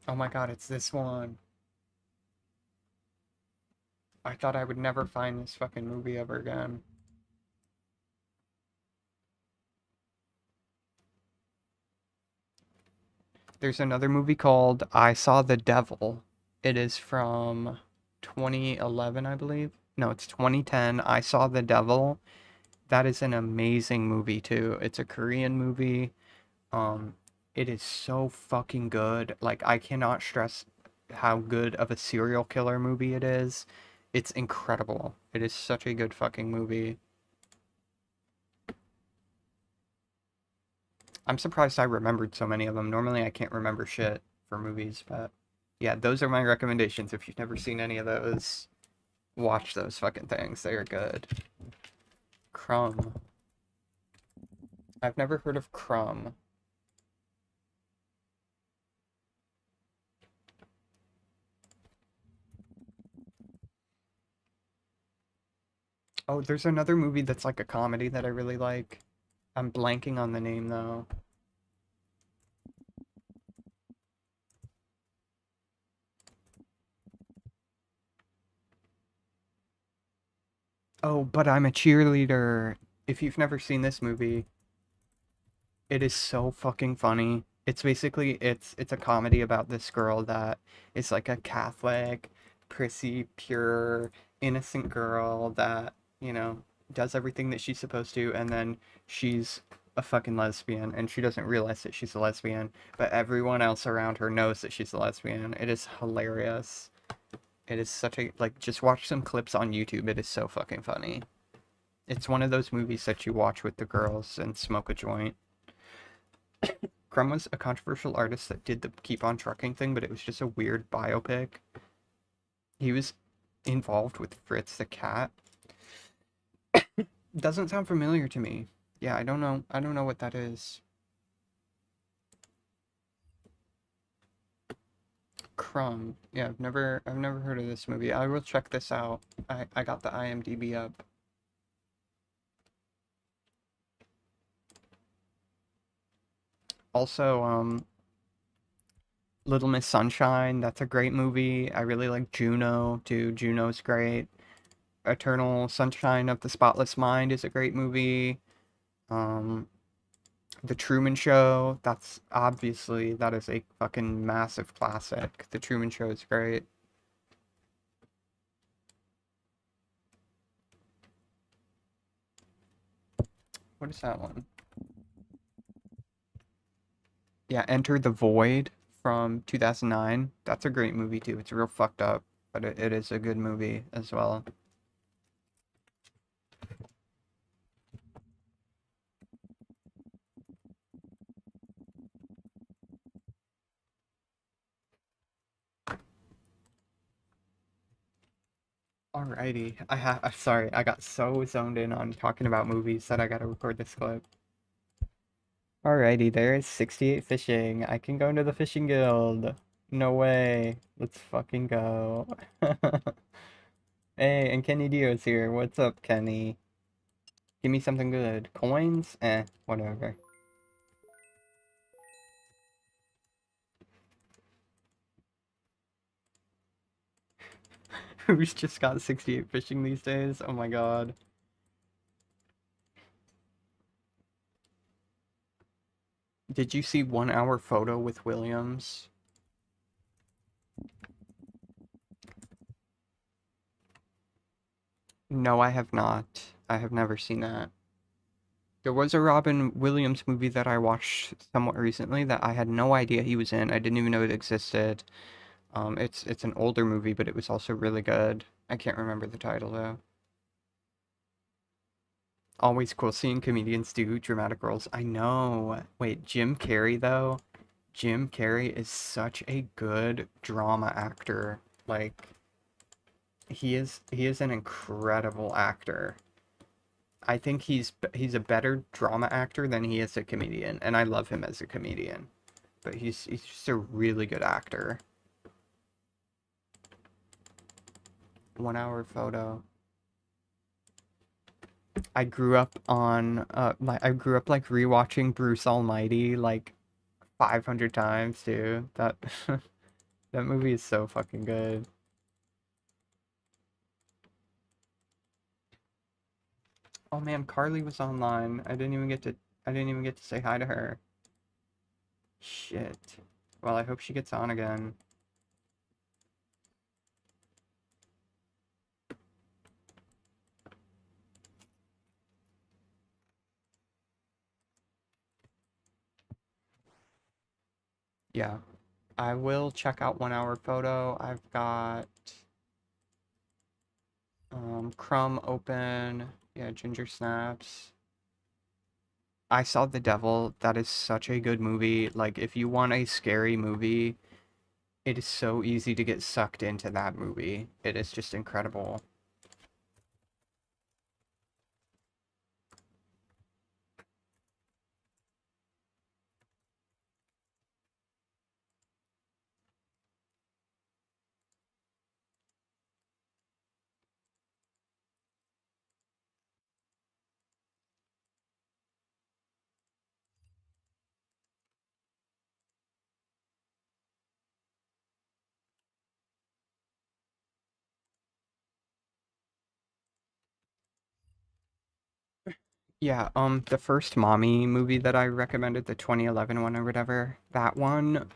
Oh my god, it's this one. I thought I would never find this fucking movie ever again. There's another movie called I Saw the Devil. It is from 2011, I believe. No, it's 2010. I Saw the Devil. That is an amazing movie too. It's a Korean movie. Um, it is so fucking good. Like I cannot stress how good of a serial killer movie it is. It's incredible. It is such a good fucking movie. I'm surprised I remembered so many of them. Normally I can't remember shit for movies, but yeah, those are my recommendations. If you've never seen any of those, watch those fucking things. They are good. Crumb. I've never heard of Crumb. Oh, there's another movie that's like a comedy that I really like. I'm blanking on the name though. Oh, But I'm a Cheerleader. If you've never seen this movie, it is so fucking funny. It's basically it's a comedy about this girl that is like a Catholic, prissy, pure, innocent girl that, you know, does everything that she's supposed to, and then she's a fucking lesbian and she doesn't realize that she's a lesbian, but everyone else around her knows that she's a lesbian. It is hilarious. It is such a like just watch some clips on YouTube. It is so fucking funny. It's one of those movies that you watch with the girls and smoke a joint. Crumb was a controversial artist that did the Keep on Trucking thing, but it was just a weird biopic. He was involved with Fritz the cat. Doesn't sound familiar to me. Yeah, I don't know. I don't know what that is. Crumb. Yeah, I've never heard of this movie. I will check this out. I got the IMDb up. Also, Little Miss Sunshine, that's a great movie. I really like Juno, too. Juno's great. Eternal Sunshine of the Spotless Mind is a great movie. Um, The Truman Show, that is a fucking massive classic. The Truman Show is great. What is that one? Yeah, Enter the Void from 2009. That's a great movie too. It's real fucked up, but it is a good movie as well. Alrighty. I'm sorry, I got so zoned in on talking about movies that I gotta record this clip. Alrighty, there is 68 fishing. I can go into the fishing guild. No way. Let's fucking go. Hey, and Kenny Dio's here. What's up, Kenny? Give me something good. Coins? Whatever. Who's just got 68 fishing these days? Oh my god. Did you see 1 hour photo with Williams? No, I have not. I have never seen that. There was a Robin Williams movie that I watched somewhat recently that I had no idea he was in. I didn't even know it existed. It's an older movie, but it was also really good. I can't remember the title though. Always cool seeing comedians do dramatic roles. I know. Wait, Jim Carrey though? Jim Carrey is such a good drama actor. Like he is an incredible actor. I think he's a better drama actor than he is a comedian, and I love him as a comedian. But he's just a really good actor. 1 hour photo. I grew up on I grew up like rewatching Bruce Almighty like 500 times too. That that movie is so fucking good. Oh man, Carly was online. I didn't even get to say hi to her. Shit. Well, I hope she gets on again. Yeah. I will check out 1 hour photo. I've got Crumb open. Yeah, Ginger Snaps. I Saw the Devil. That is such a good movie. Like, if you want a scary movie, it is so easy to get sucked into that movie. It is just incredible. Yeah, the first Mommy movie that I recommended, the 2011 one or whatever, that one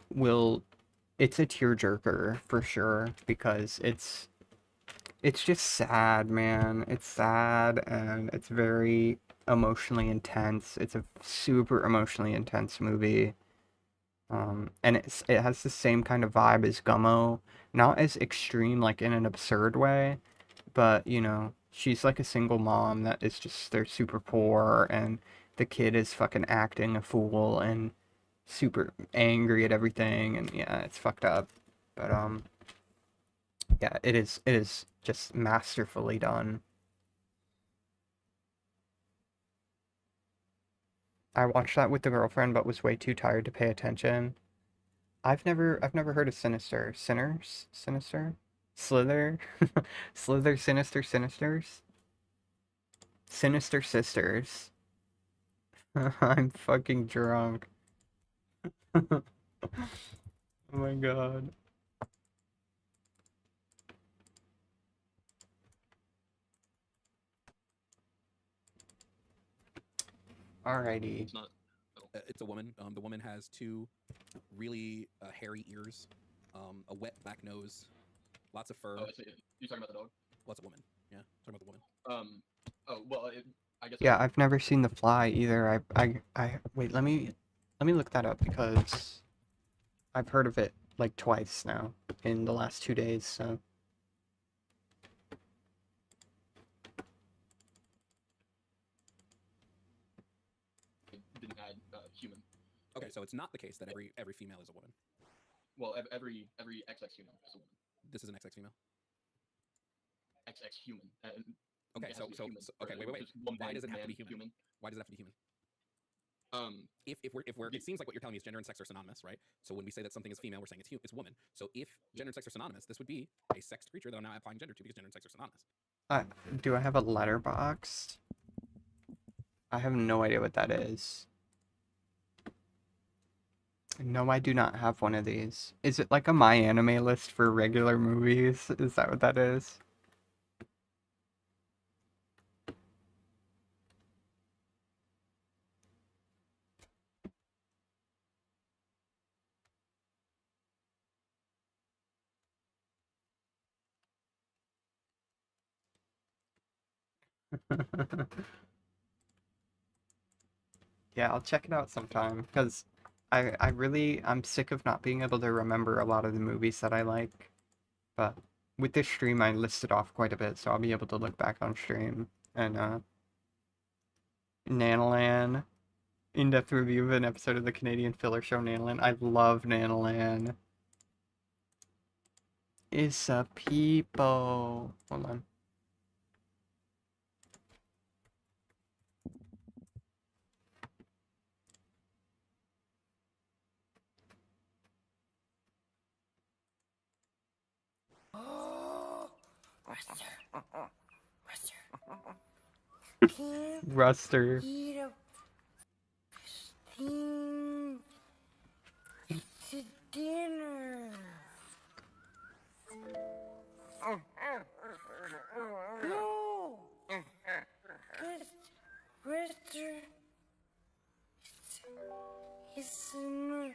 it's a tearjerker for sure because it's just sad, man. It's sad and it's very emotionally intense. It's a super emotionally intense movie. And it has the same kind of vibe as Gummo, not as extreme like in an absurd way, but you know, she's like a single mom that is just they're super poor and the kid is fucking acting a fool and super angry at everything and yeah, it's fucked up. But yeah, it is just masterfully done. I watched that with the girlfriend but was way too tired to pay attention. I've never heard of Sinister. Sinners? Sinister? Slither? Slither, Sinister, Sinisters? Sinister Sisters. I'm fucking drunk. Oh my god. Alrighty. It's not. It's a woman. The woman has two really hairy ears, a wet black nose, lots of fur. Oh, I see. You talking about the dog? Well, it's a woman. Yeah, talking about the woman. Oh well, I guess. Yeah, I've never seen The Fly either. I wait, let me look that up because I've heard of it like twice now in the last 2 days, so Didn't add human. Okay, so it's not the case that every female is a woman. Well, every XX human is a woman. This is an XX female. XX human. Okay, it has to be human, or okay, wait. just one Why man- does it have to be man, human? Why does it have to be human? If we're Yeah. it seems like what you're telling me is gender and sex are synonymous, right? So when we say that something is female, we're saying it's woman. So if gender and sex are synonymous, this would be a sexed creature that I'm now applying gender to because gender and sex are synonymous. do I have a letterbox? I have no idea what that is. No, I do not have one of these. Is it like a My Anime list for regular movies? Is that what that is? Yeah, I'll check it out sometime because I'm sick of not being able to remember a lot of the movies that I like. But with this stream, I listed off quite a bit, so I'll be able to look back on stream. And Nanolan, in-depth review of an episode of the Canadian filler show Nanolan. I love Nanolan. It's a people. Hold on. Ruster. Eat a thing to dinner. No! Richter is an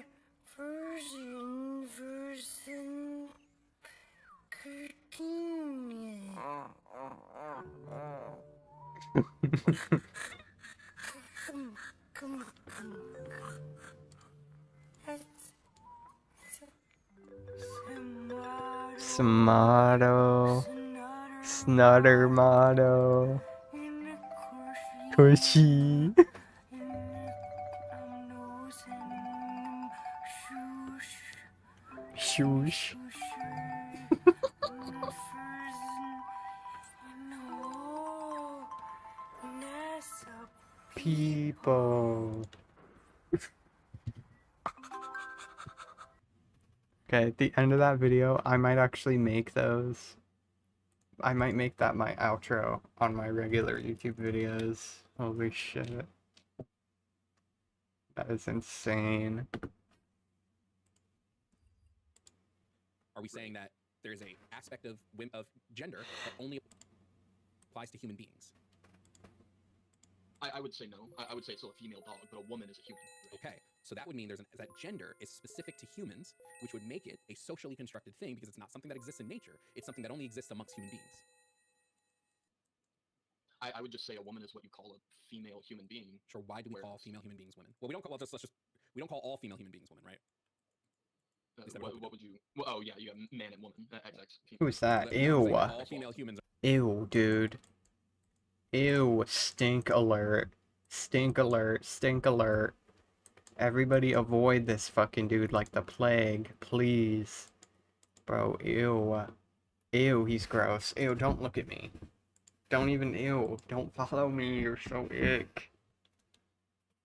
version cartoon. Come. That's Smato. Snuttermato. Cushy. Shoosh. People. Okay, at the end of that video, I might actually make those. I might make that my outro on my regular YouTube videos. Holy shit. That is insane. Are we saying that there's a aspect of gender that only applies to human beings? I would say no. I would say it's still a female dog, but a woman is a human. Okay, so that would mean that gender is specific to humans, which would make it a socially constructed thing because it's not something that exists in nature. It's something that only exists amongst human beings. I would just say a woman is what you call a female human being. Sure. Why do we call female human beings women? Well, we don't call we don't call all female human beings women, right? What would you? Well, oh yeah, you have man and woman. XX. Who's that? Ew. All female humans. Ew, dude. Ew. Stink alert. Stink alert. Stink alert. Everybody avoid this fucking dude like the plague, please. Bro, ew. Ew, he's gross. Ew, don't look at me. Don't even, ew. Don't follow me, you're so ick.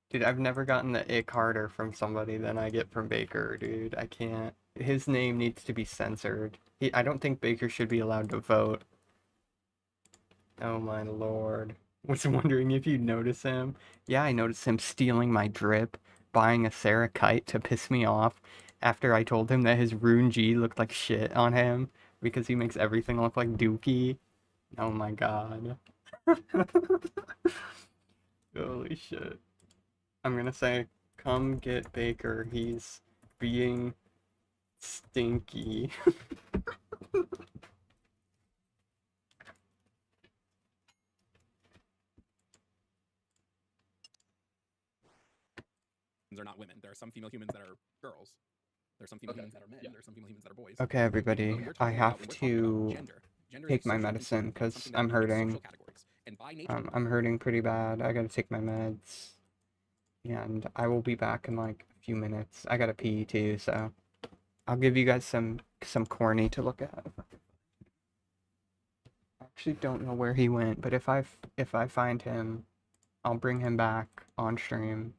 Dude, I've never gotten the ick harder from somebody than I get from Baker, dude. I can't. His name needs to be censored. I don't think Baker should be allowed to vote. Oh my lord. Was wondering if you'd notice him. Yeah, I noticed him stealing my drip, buying a Sarah kite to piss me off after I told him that his RNG looked like shit on him because he makes everything look like Dookie. Oh my god. Holy shit. I'm gonna say, come get Baker, he's being stinky. Are not women. There are some female humans that are girls. There are some female humans that are men. There are some female humans that are boys. Okay, everybody, I have to take my medicine because I'm hurting. I'm hurting pretty bad. I gotta take my meds. And I will be back in like a few minutes. I gotta pee too, so I'll give you guys some corny to look at. I actually don't know where he went, but if I find him, I'll bring him back on stream.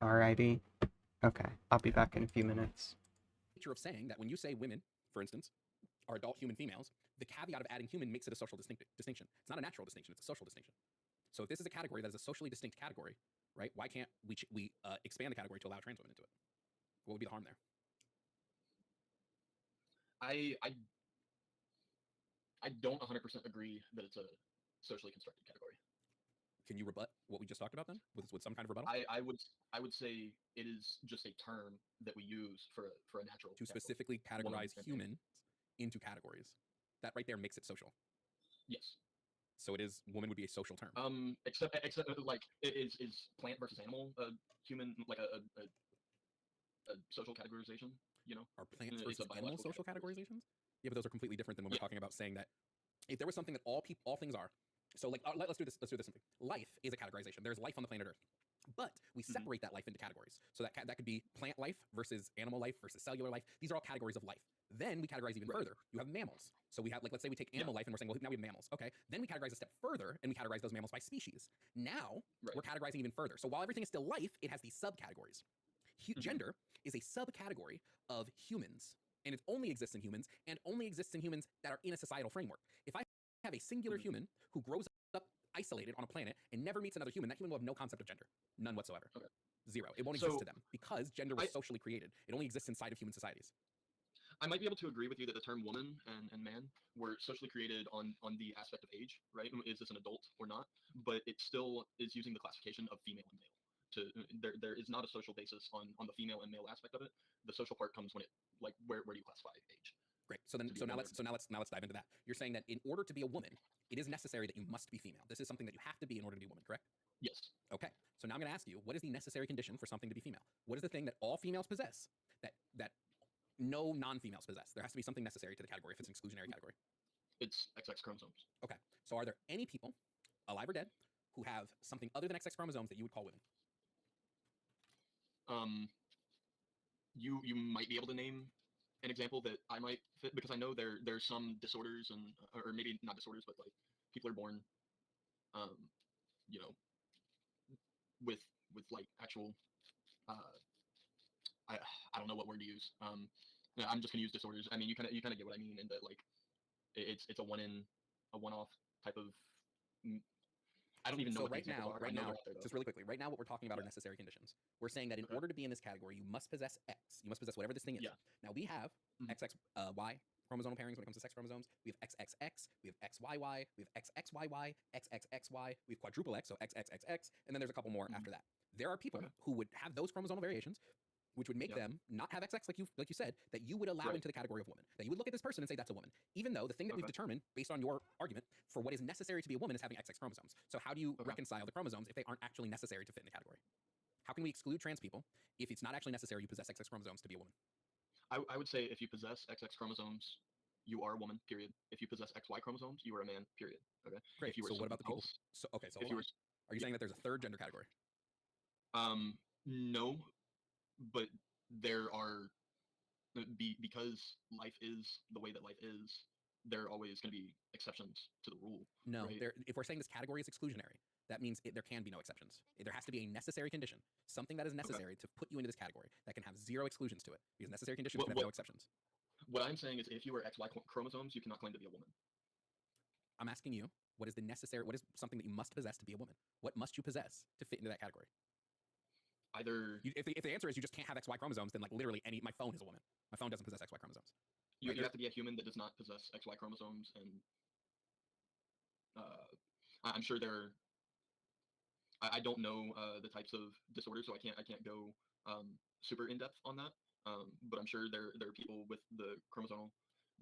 Alrighty. Okay, I'll be back in a few minutes. Of saying that when you say women, for instance, are adult human females, the caveat of adding human makes it a social distinction. It's not a natural distinction, it's a social distinction. So if this is a category that is a socially distinct category, right? Why can't we expand the category to allow trans women into it? What would be the harm there? I don't 100% agree that it's a socially constructed category. Can you rebut what we just talked about then with some kind of rebuttal? I would say it is just a term that we use for a natural to specifically categorize humans into categories. That right there makes it social. Yes. So it is, woman would be a social term. Except like is plant versus animal human, like a social categorization, you know? Are plants versus animal social categorizations? Yeah, but those are completely different than when we're talking about saying that if there was something that all things are. So like let's do this simply. Life is a categorization. There's life on the planet Earth. But we separate that life into categories. So that could be plant life versus animal life versus cellular life. These are all categories of life. Then we categorize even further. You have mammals. So we have, like, let's say we take animal life and we're saying, well, now we have mammals. Okay. Then we categorize a step further and we categorize those mammals by species. Now we're categorizing even further. So while everything is still life, it has these subcategories. Gender is a subcategory of humans, and it only exists in humans and only exists in humans that are in a societal framework. If I have a singular human who grows up isolated on a planet and never meets another human, that human will have no concept of gender. None whatsoever. Okay. Zero. It won't exist to them because gender was socially created. It only exists inside of human societies. I might be able to agree with you that the term woman and man were socially created on the aspect of age, right? Is this an adult or not? But it still is using the classification of female and male. There is not a social basis on the female and male aspect of it. The social part comes when it, like, where do you classify age? Great. So now let's dive into that. You're saying that in order to be a woman, it is necessary that you must be female. This is something that you have to be in order to be a woman, correct? Yes. Okay. So now I'm going to ask you, what is the necessary condition for something to be female? What is the thing that all females possess that no non-females possess? There has to be something necessary to the category if it's an exclusionary category. It's XX chromosomes. Okay. So are there any people, alive or dead, who have something other than XX chromosomes that you would call women? You might be able to name an example that I might fit, because I know there's some disorders or maybe not disorders, but like people are born, you know, with like actual, I don't know what word to use. I'm just gonna use disorders. I mean, you kind of get what I mean, in that like it's a one-off type of. I don't even know. So right now, just really quickly, right now what we're talking about are necessary conditions. We're saying that in order to be in this category, you must possess X. You must possess whatever this thing is. Yeah. Now we have XXY chromosomal pairings when it comes to sex chromosomes. We have XXX, we have XYY, we have XXYY, XXXY, we have quadruple X, so XXXX, and then there's a couple more after that. There are people who would have those chromosomal variations, which would make them not have XX, like you said, that you would allow into the category of woman. That you would look at this person and say that's a woman, even though the thing that we've determined, based on your argument, for what is necessary to be a woman is having XX chromosomes. So how do you reconcile the chromosomes if they aren't actually necessary to fit in the category? How can we exclude trans people if it's not actually necessary you possess XX chromosomes to be a woman? I would say if you possess XX chromosomes, you are a woman, period. If you possess XY chromosomes, you are a man, period. Okay. Great. If you were so what about the people? So are you saying that there's a third gender category? No, but there are, because life is the way that life is, there are always going to be exceptions to the rule. No, right? If we're saying this category is exclusionary, that means there can be no exceptions. There has to be a necessary condition, something that is necessary to put you into this category that can have zero exclusions to it. Because necessary conditions can have no exceptions. What I'm saying is, if you are XY chromosomes, you cannot claim to be a woman. I'm asking you, what is something that you must possess to be a woman? What must you possess to fit into that category? Either if the answer is you just can't have XY chromosomes, then like literally my phone is a woman. My phone doesn't possess XY chromosomes. You have to be a human that does not possess XY chromosomes, and I'm sure I don't know the types of disorders, so I can't go super in depth on that. But I'm sure there are people with the chromosomal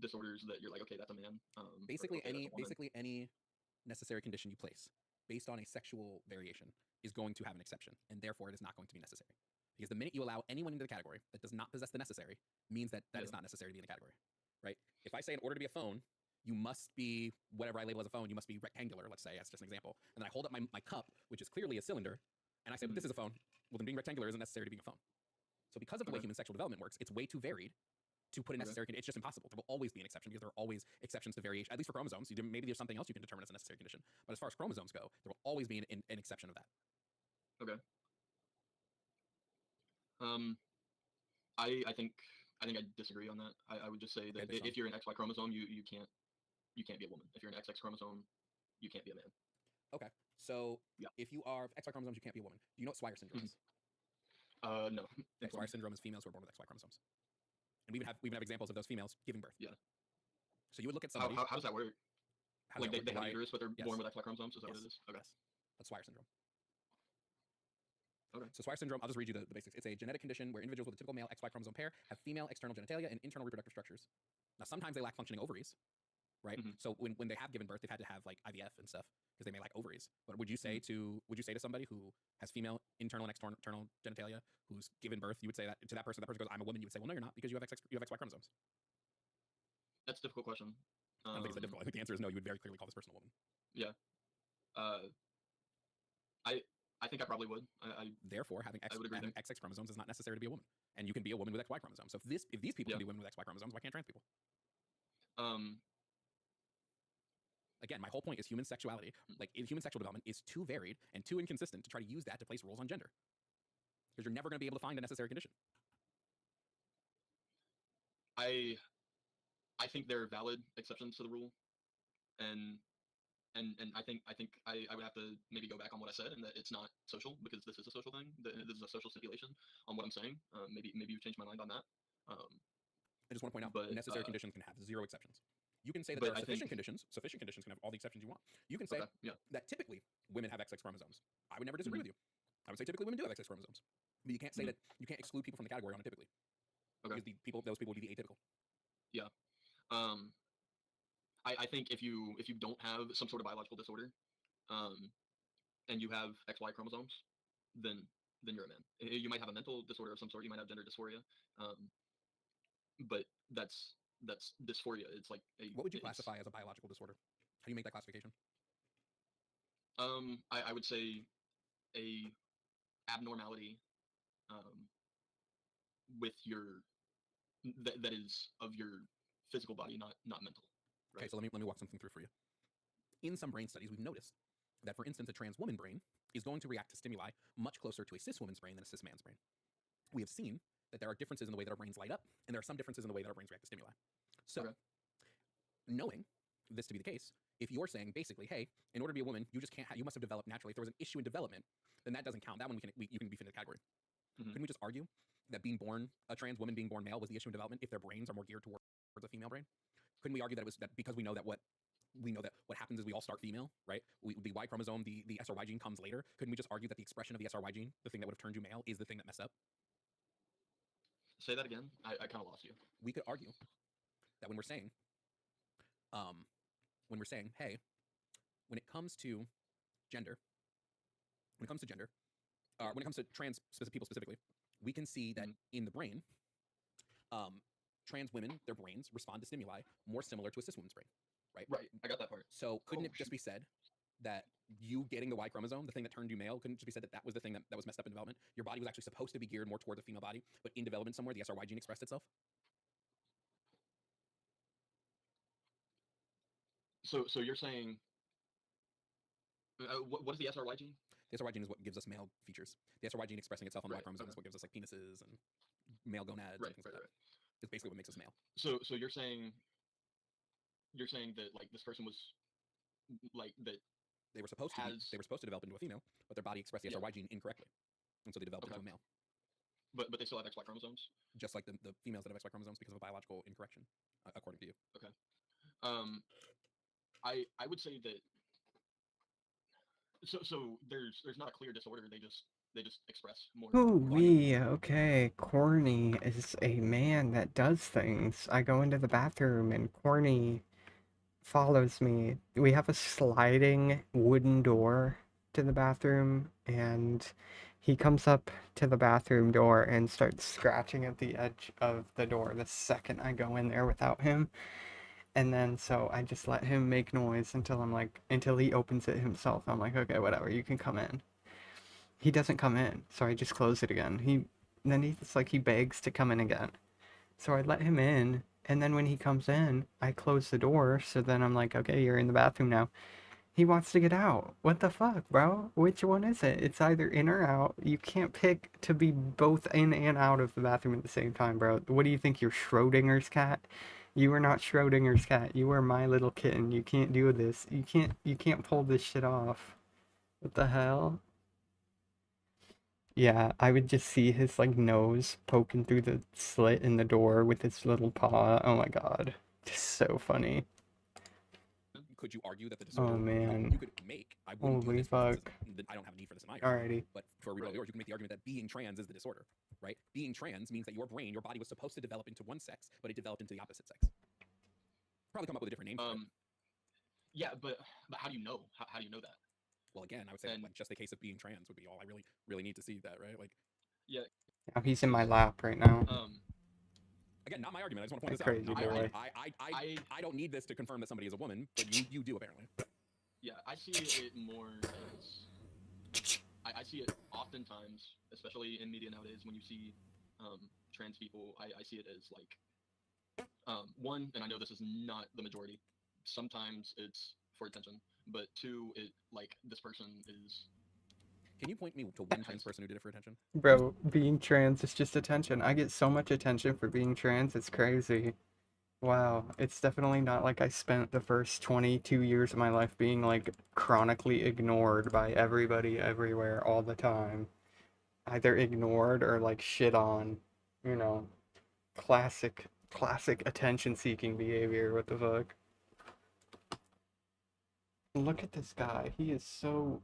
disorders that you're like, okay, that's a man. Basically any necessary condition you place based on a sexual variation is going to have an exception, and therefore it is not going to be necessary. Because the minute you allow anyone into the category that does not possess the necessary means that is not necessary to be in the category, right? If I say in order to be a phone, you must be whatever I label as a phone, you must be rectangular, let's say, as just an example. And then I hold up my cup, which is clearly a cylinder, and I say, but this is a phone. Well, then being rectangular isn't necessary to being a phone. So because of the way human sexual development works, it's way too varied to put a necessary condition. It's just impossible. There will always be an exception because there are always exceptions to variation, at least for chromosomes. Maybe there's something else you can determine as a necessary condition. But as far as chromosomes go, there will always be an exception of that. Okay. I think I disagree on that. I would just say that if you're an XY chromosome, you can't be a woman. If you're an XX chromosome, you can't be a man. Okay. So Yeah. if you are XY chromosomes, you can't be a woman. Do you know what Swire syndrome is? No. Okay, Swire syndrome is females who are born with XY chromosomes, and we even have examples of those females giving birth. Yeah. So you would look at How, somebody. how does that work? How Like does that work? they have Why- a uterus, but they're Yes. born with XY chromosomes. Is that Yes. what it is? Okay. Yes. That's Swire syndrome. Okay. So Swire syndrome, I'll just read you the basics. It's a genetic condition where individuals with a typical male XY chromosome pair have female external genitalia and internal reproductive structures. Now, sometimes they lack functioning ovaries, right? Mhm. So when they have given birth, they've had to have like IVF and stuff because they may lack ovaries. But would you say to somebody who has female internal and external genitalia who's given birth, you would say that to that person goes, I'm a woman, you would say, well, no, you're not because you have XY chromosomes. That's a difficult question. I don't think it's that difficult. I think the answer is no. You would very clearly call this person a woman. Yeah. I think I probably would. Therefore, having I would agree there. XX chromosomes is not necessary to be a woman, and you can be a woman with XY chromosomes. So if these people Yeah. can be women with XY chromosomes, why can't trans people? Again, my whole point is human sexuality, like human sexual development, is too varied and too inconsistent to try to use that to place rules on gender, because you're never going to be able to find a necessary condition. I think there are valid exceptions to the rule, and I think I would have to maybe go back on what I said and that it's not social because this is a social thing. This is a social stipulation on what I'm saying. Maybe you've changed my mind on that. I just want to point out, But, necessary conditions can have 0 exceptions. You can say that but there are I sufficient think- conditions. Sufficient conditions can have all the exceptions you want. You can say Okay, yeah. that typically women have XX chromosomes. I would never disagree with you. I would say typically women do have XX chromosomes, but you can't say that you can't exclude people from the category on it typically. Okay. Because those people would be the atypical. Yeah. I think if you don't have some sort of biological disorder, and you have XY chromosomes, then you're a man. You might have a mental disorder of some sort. You might have gender dysphoria, but that's dysphoria. It's like What would you classify as a biological disorder? How do you make that classification? I would say a abnormality with your that is of your physical body, not mental. Okay, so let me walk something through for you. In some brain studies, we've noticed that, for instance, a trans woman brain is going to react to stimuli much closer to a cis woman's brain than a cis man's brain. We have seen that there are differences in the way that our brains light up, and there are some differences in the way that our brains react to stimuli. So, knowing this to be the case, if you're saying basically, hey, in order to be a woman, you just can't. You must have developed naturally. If there was an issue in development, then that doesn't count. That one you can be fit in the category. Couldn't we just argue that a trans woman being born male was the issue in development if their brains are more geared towards a female brain? Couldn't we argue that it was that because we know that what happens is we all start female, right? The Y chromosome, the SRY gene comes later. Couldn't we just argue that the expression of the SRY gene, the thing that would have turned you male, is the thing that messed up? Say that again. I kind of lost you. We could argue that when we're saying, hey, when it comes to gender, when it comes to trans people specifically, we can see that in the brain, trans women, their brains respond to stimuli more similar to a cis woman's brain, right? Right. I got that part. So couldn't it just be said that you getting the Y chromosome, the thing that turned you male, couldn't it just be said that was the thing that was messed up in development? Your body was actually supposed to be geared more towards a female body, but in development somewhere, the SRY gene expressed itself? So you're saying what is the SRY gene? The SRY gene is what gives us male features. The SRY gene expressing itself on the Y chromosome is what gives us like penises and male gonads and things like that. It's basically what makes us male. So you're saying that like this person was like that they were supposed to develop into a female, but their body expressed the SRY gene incorrectly, and so they developed into a male. But they still have XY chromosomes, just like the females that have XY chromosomes because of a biological incorrection, according to you. Okay. I would say that. So there's not a clear disorder. They just express more. Ooh-wee, okay. Corny is a man that does things. I go into the bathroom and Corny follows me. We have a sliding wooden door to the bathroom, and he comes up to the bathroom door and starts scratching at the edge of the door the second I go in there without him. And then, so I just let him make noise until he opens it himself. I'm like, okay, whatever, you can come in. He doesn't come in, so I just close it again. He begs to come in again. So I let him in, and then when he comes in, I close the door, so then I'm like, okay, you're in the bathroom now. He wants to get out. What the fuck, bro? Which one is it? It's either in or out. You can't pick to be both in and out of the bathroom at the same time, bro. What do you think, you're Schrodinger's cat? You are not Schrodinger's cat. You are my little kitten. You can't do this. You can't pull this shit off. What the hell? Yeah, I would just see his like nose poking through the slit in the door with his little paw. Oh my god. Just so funny. Could you argue that the disorder Oh man. you could make? I wouldn't do Holy this because fuck. I don't have a need for this in my art. Alrighty. But for real yours, you can make the argument that being trans is the disorder, right? Being trans means that your brain, your body was supposed to develop into one sex, but it developed into the opposite sex. Probably come up with a different name for it. Yeah, but how do you know? How do you know that? Well, again, I would say And- like just the case of being trans would be all I really need to see that, right? Like, Yeah. Now he's in my lap right now. again, not my argument. I just want to point That this out. crazy boy. I don't need this to confirm that somebody is a woman, but you do apparently. Yeah, I see it more as I see it oftentimes, especially in media nowadays, when you see trans people. I see it as like one, and I know this is not the majority. Sometimes it's for attention, but two, it like this person is. Can you point me to one trans person who did it for attention? Bro, being trans is just attention. I get so much attention for being trans, it's crazy. Wow, it's definitely not like I spent the first 22 years of my life being like chronically ignored by everybody everywhere all the time. Either ignored or like shit on, you know. Classic attention seeking behavior, what the fuck? Look at this guy. He is so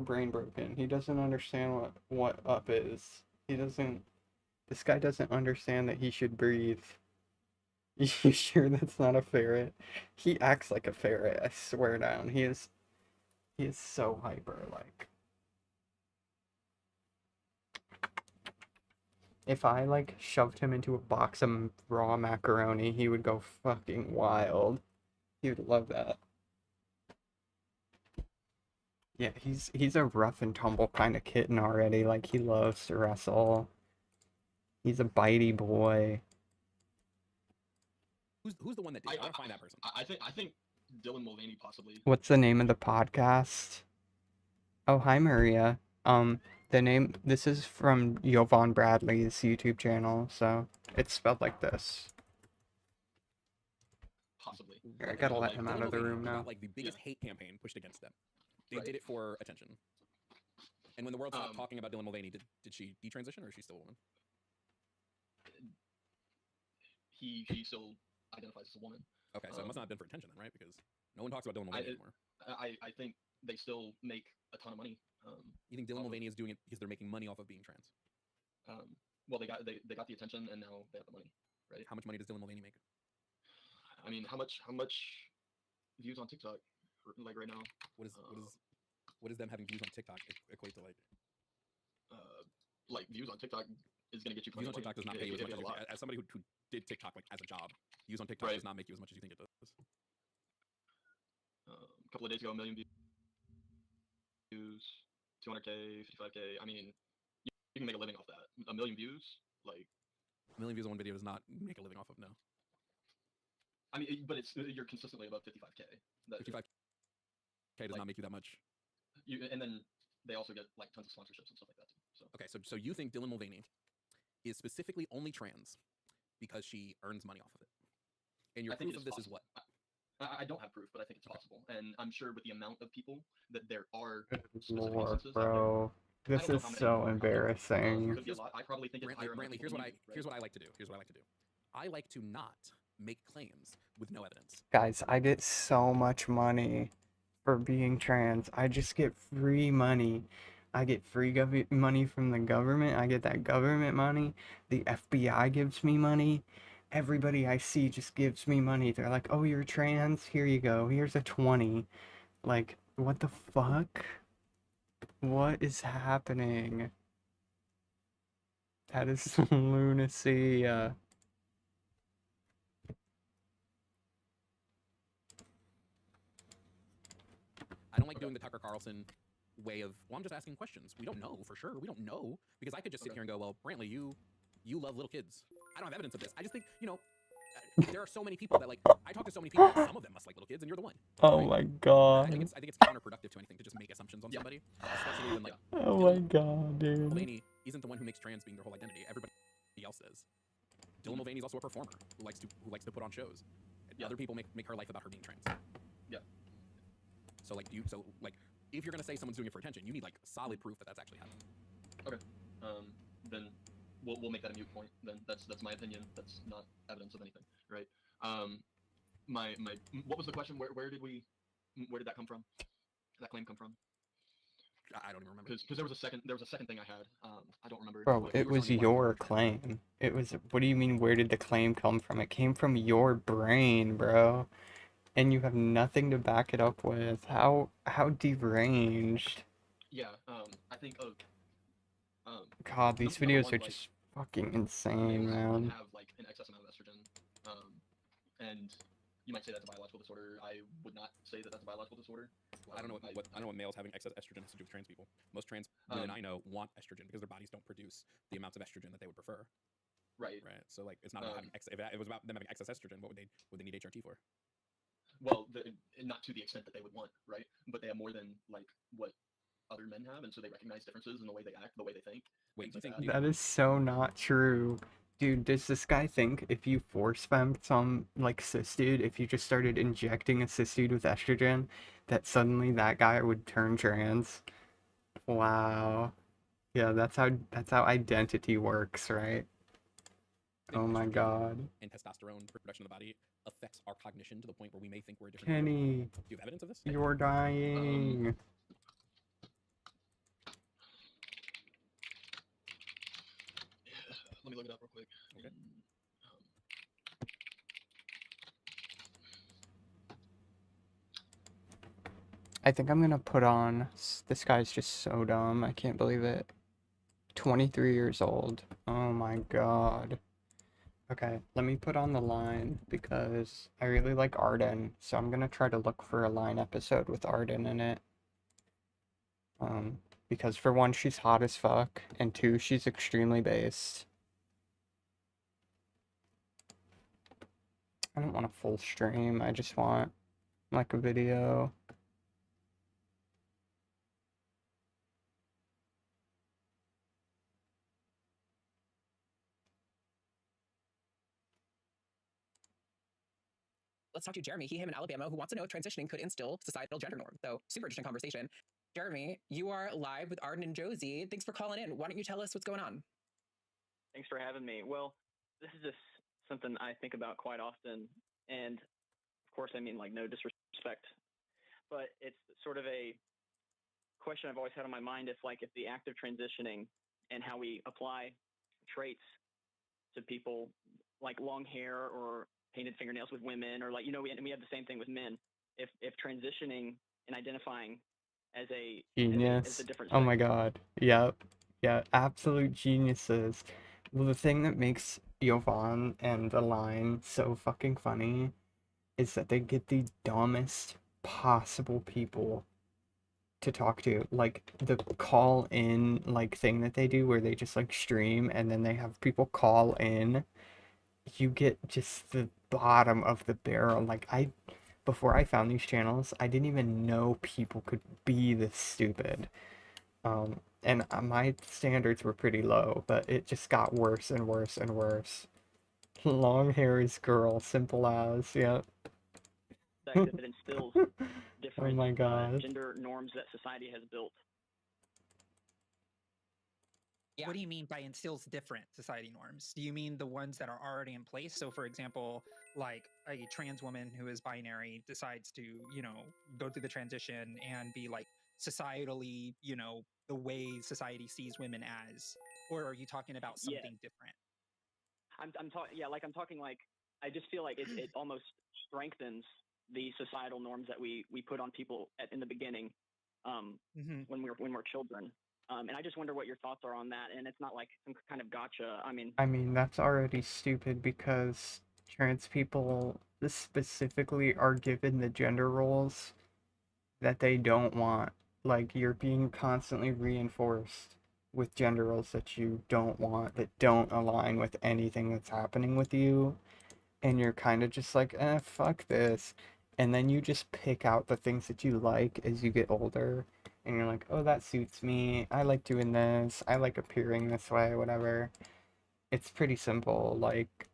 brain broken. He doesn't understand what up is. This guy doesn't understand that he should breathe. You sure that's not a ferret? He acts like a ferret, I swear down. He is so hyper, like. If I like shoved him into a box of raw macaroni, he would go fucking wild. He would love that. Yeah, he's a rough and tumble kind of kitten already. Like he loves to wrestle. He's a bitey boy. Who's the one that did? I want to find that person. I think Dylan Mulvaney possibly. What's the name of the podcast? Oh, hi Maria. This is from Jovan Bradley's YouTube channel, so it's spelled like this. Possibly. Here, I gotta let him out of the room now. Got, like the biggest hate campaign pushed against them. They did it for attention. And when the world stopped talking about Dylan Mulvaney, did she detransition or is she still a woman? He still identifies as a woman. Okay, so it must not have been for attention then, right? Because no one talks about Dylan Mulvaney anymore. I think they still make a ton of money. You think Dylan Mulvaney is doing it because they're making money off of being trans? Well, they got the attention and now they have the money, right? How much money does Dylan Mulvaney make? I mean, how much views on TikTok like right now? What is them having views on TikTok equate to like? Like views on TikTok is gonna get you. Views on TikTok does not pay you as much as somebody who did TikTok like as a job. Views on TikTok does not make you as much as you think it does. A couple of days ago, 1 million views, 200K, 55K. I mean, you can make a living off that. 1 million views, like. 1 million views on one video does not make a living off of, no. I mean, but you're consistently above 55K. 55K does not make you that much. And then they also get like tons of sponsorships and stuff like that too. So. Okay, so you think Dylan Mulvaney is specifically only trans because she earns money off of it? And your proof of this is what? I don't have proof, but I think it's possible. And I'm sure with the amount of people that there are Lord, bro. This is so embarrassing. I probably think it's higher. Brantley, here's what I like to do. I like to not make claims with no evidence. Guys, I get so much money for being trans. I just get free money. I get free money from the government. I get that government money. The FBI gives me money. Everybody I see just gives me money. They're like, oh, you're trans? Here you go. Here's a 20. Like, what the fuck? What is happening? That is lunacy. I don't like doing the Tucker Carlson way of, well, I'm just asking questions. We don't know for sure. We don't know because I could just sit here and go, well, Brantley, you love little kids. I don't have evidence of this. I just think, there are so many people that like, I talk to so many people, some of them must like little kids and you're the one. Oh right? my god. I think it's counterproductive to anything to just make assumptions on somebody, especially when like, oh my god, dude. Mulvaney isn't the one who makes trans being their whole identity. Everybody else says. Dylan Mulvaney is also a performer who likes to put on shows. Other people make her life about her being trans. Yeah. So like if you're gonna say someone's doing it for attention, you need like solid proof that that's actually happening. Okay. Then we'll make that a mute point. Then that's my opinion. That's not evidence of anything, right? My what was the question? Where did that come from? That claim come from? I don't even remember. Because there was a second thing I had. I don't remember. Bro, what- it were was telling me your claim. It was, what do you mean, where did the claim come from? It came from your brain, bro. And you have nothing to back it up with. How deranged. Yeah. I think God, these number videos one, are like, just fucking insane, males man. have like an excess amount of estrogen, and you might say that's a biological disorder. I would not say that that's a biological disorder. Well, I don't know what males having excess estrogen has to do with trans people. Most trans women I know want estrogen because their bodies don't produce the amounts of estrogen that they would prefer. Right. Right. So like, it's not about having if it was about them having excess estrogen, what would they need HRT for? Well, not to the extent that they would want, right? But they have more than like what other men have, and so they recognize differences in the way they act, the way they think. Wait, things you like think that. That is so not true. Dude, does this guy think if you force fem some, like, cis dude, if you just started injecting a cis dude with estrogen, that suddenly that guy would turn trans? Wow. Yeah, that's how identity works, right? think Oh my estrogen god. and testosterone production in the body affects our cognition to the point where we may think we're a different Kenny, gender? Do you have evidence of this? you're dying. Let me look it up real quick. Okay. I think I'm gonna put on, this guy's just so dumb, I can't believe it. 23 years old. Oh my god. Okay, let me put on the line because I really like Arden, so I'm gonna try to look for a line episode with Arden in it. Because for one, she's hot as fuck, and two, she's extremely based. I don't want a full stream, I just want like a video. Let's talk to Jeremy, him in Alabama, who wants to know if transitioning could instill societal gender norms. So, super interesting conversation. Jeremy, you are live with Arden and Josie. Thanks for calling in. Why don't you tell us what's going on? Thanks for having me. Well, this is just something I think about quite often. And of course, I mean, like, no disrespect, but it's sort of a question I've always had on my mind if the act of transitioning and how we apply traits to people like long hair or painted fingernails with women, or we have the same thing with men. If transitioning and identifying as a Genius. different Oh my sex. god. Yep. Yeah, absolute geniuses. Well, the thing that makes Yovan and the line so fucking funny is that they get the dumbest possible people to talk to. Like the call in like thing that they do where they just like stream and then they have people call in. You get just the bottom of the barrel. Like before I found these channels, I didn't even know people could be this stupid. And my standards were pretty low, but it just got worse and worse and worse. Long hair is girl, simple as, yep. That instills Oh different my god. gender norms that society has built. Yeah. What do you mean by instills different society norms? Do you mean the ones that are already in place? So, for example, like a trans woman who is binary decides to, go through the transition and be like societally, the way society sees women as, or are you talking about something different? I'm talking like I just feel like it almost strengthens the societal norms that we put on people in the beginning when we're children. And I just wonder what your thoughts are on that. And it's not like some kind of gotcha. I mean, that's already stupid because trans people specifically are given the gender roles that they don't want. Like, you're being constantly reinforced with gender roles that you don't want, that don't align with anything that's happening with you. And you're kind of just like, fuck this. And then you just pick out the things that you like as you get older. And you're like, oh, that suits me. I like doing this. I like appearing this way, whatever. It's pretty simple. Like,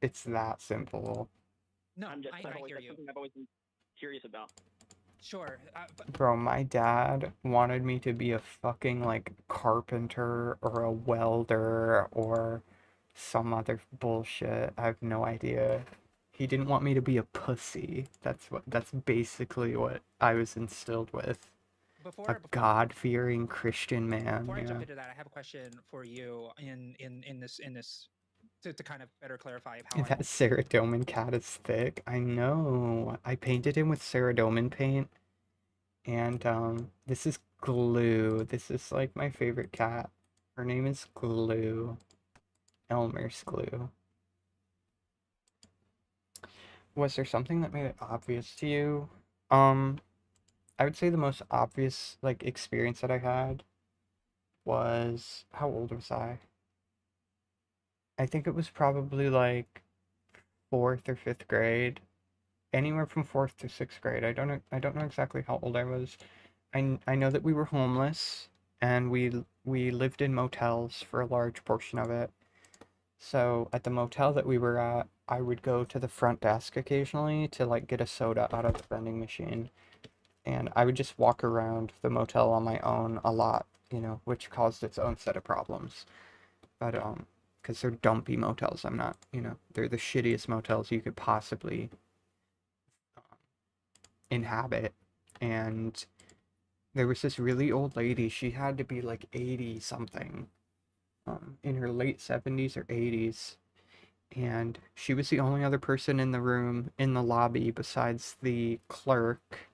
it's that simple. No, that's I hear you. something I've always been curious about. Sure. Bro, my dad wanted me to be a fucking, like, carpenter or a welder or some other bullshit. I have no idea. He didn't want me to be a pussy. That's basically what I was instilled with. A Before God-fearing Christian man, before I jump yeah. into that, I have a question for you in this to kind of better clarify how That I'm Ceradomin cat is thick. I know. I painted him with Ceradomin paint. And this is Glue. This is like my favorite cat. Her name is Glue. Elmer's Glue. Was there something that made it obvious to you? I would say the most obvious like experience that I had was, how old was I? I think it was probably like 4th or 5th grade. Anywhere from 4th to 6th grade. I don't know exactly how old I was. I know that we were homeless and we lived in motels for a large portion of it. So at the motel that we were at, I would go to the front desk occasionally to like get a soda out of the vending machine. And I would just walk around the motel on my own a lot, which caused its own set of problems. But because they're dumpy motels, they're the shittiest motels you could possibly inhabit. And there was this really old lady. She had to be like 80 something, in her late 70s or 80s. And she was the only other person in the room, in the lobby, besides the clerk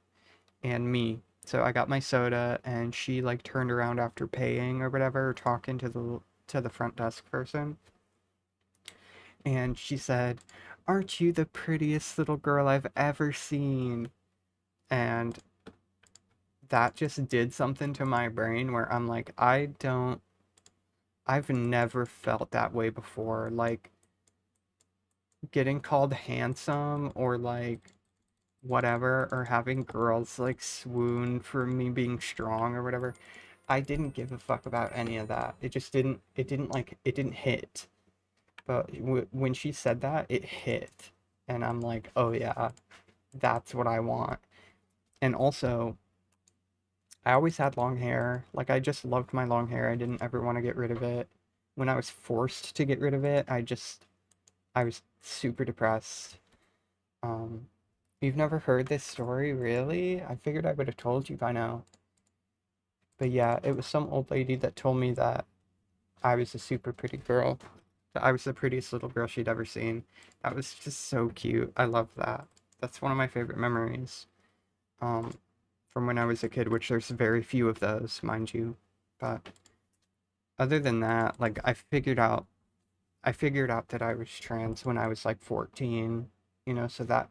and me. So I got my soda, and she like turned around after paying or whatever, talking to the front desk person. And she said, "Aren't you the prettiest little girl I've ever seen?" And that just did something to my brain where I'm like, I've never felt that way before. Like, getting called handsome or like whatever, or having girls like swoon for me being strong or whatever. I didn't give a fuck about any of that. It didn't hit. But when she said that, it hit. And I'm like, oh yeah, that's what I want. And also, I always had long hair. Like, I just loved my long hair. I didn't ever want to get rid of it. When I was forced to get rid of it, I was super depressed. Um, you've never heard this story, really? I figured I would have told you by now. But yeah, it was some old lady that told me that I was a super pretty girl. That I was the prettiest little girl she'd ever seen. That was just so cute. I love that. That's one of my favorite memories. Um, from when I was a kid, which there's very few of those, mind you. But other than that, like I figured out that I was trans when I was like 14, so that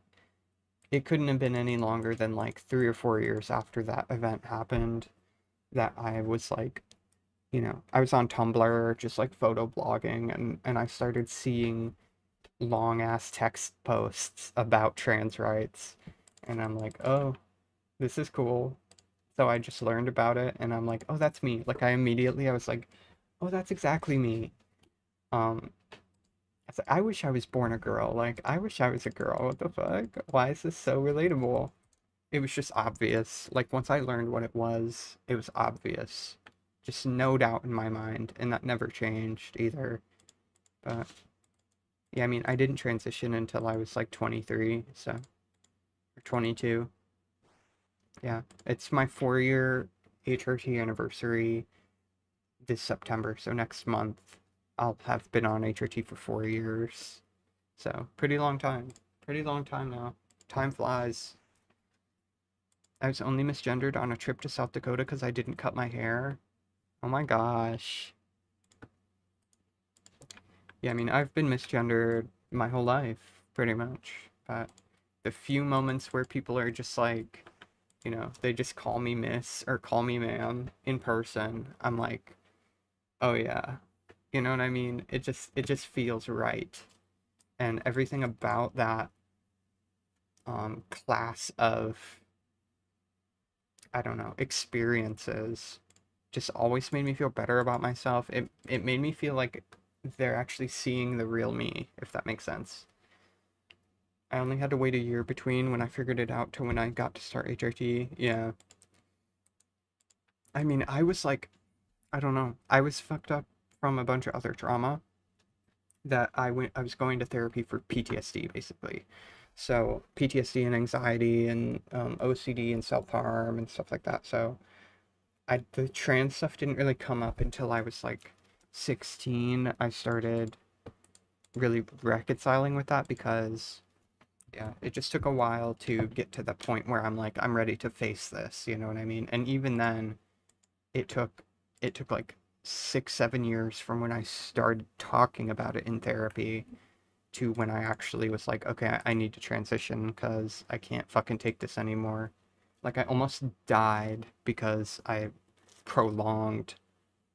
it couldn't have been any longer than like 3 or 4 years after that event happened that I was like, I was on Tumblr just like photo blogging, and I started seeing long ass text posts about trans rights, and I'm like, oh, this is cool. So I just learned about it, and I'm like, oh, that's me. Like, I was like, oh, that's exactly me. Um, I wish I was born a girl. Like, I wish I was a girl. What the fuck? Why is this so relatable? It was just obvious. Like, once I learned what it was obvious. Just no doubt in my mind, and that never changed either. But, yeah, I mean, I didn't transition until I was like 23, so, or 22. Yeah, it's my 4-year HRT anniversary this September, so next month I'll have been on HRT for 4 years. So, pretty long time. Pretty long time now. Time flies. I was only misgendered on a trip to South Dakota because I didn't cut my hair. Oh my gosh. Yeah, I mean, I've been misgendered my whole life, pretty much. But the few moments where people are just like, they just call me miss or call me ma'am in person, I'm like, oh yeah. You know what I mean? It just feels right. And everything about that class of, I don't know, experiences just always made me feel better about myself. It made me feel like they're actually seeing the real me, if that makes sense. I only had to wait a year between when I figured it out to when I got to start HRT. Yeah. I mean, I was like, I don't know. I was fucked up from a bunch of other trauma that I was going to therapy for PTSD basically. So PTSD and anxiety and OCD and self-harm and stuff like that. So the trans stuff didn't really come up until I was like 16. I started really reconciling with that because yeah, it just took a while to get to the point where I'm like, I'm ready to face this, you know what I mean? And even then, it took like 6, 7 years from when I started talking about it in therapy to when I actually was like, okay, I need to transition because I can't fucking take this anymore. Like I almost died because I prolonged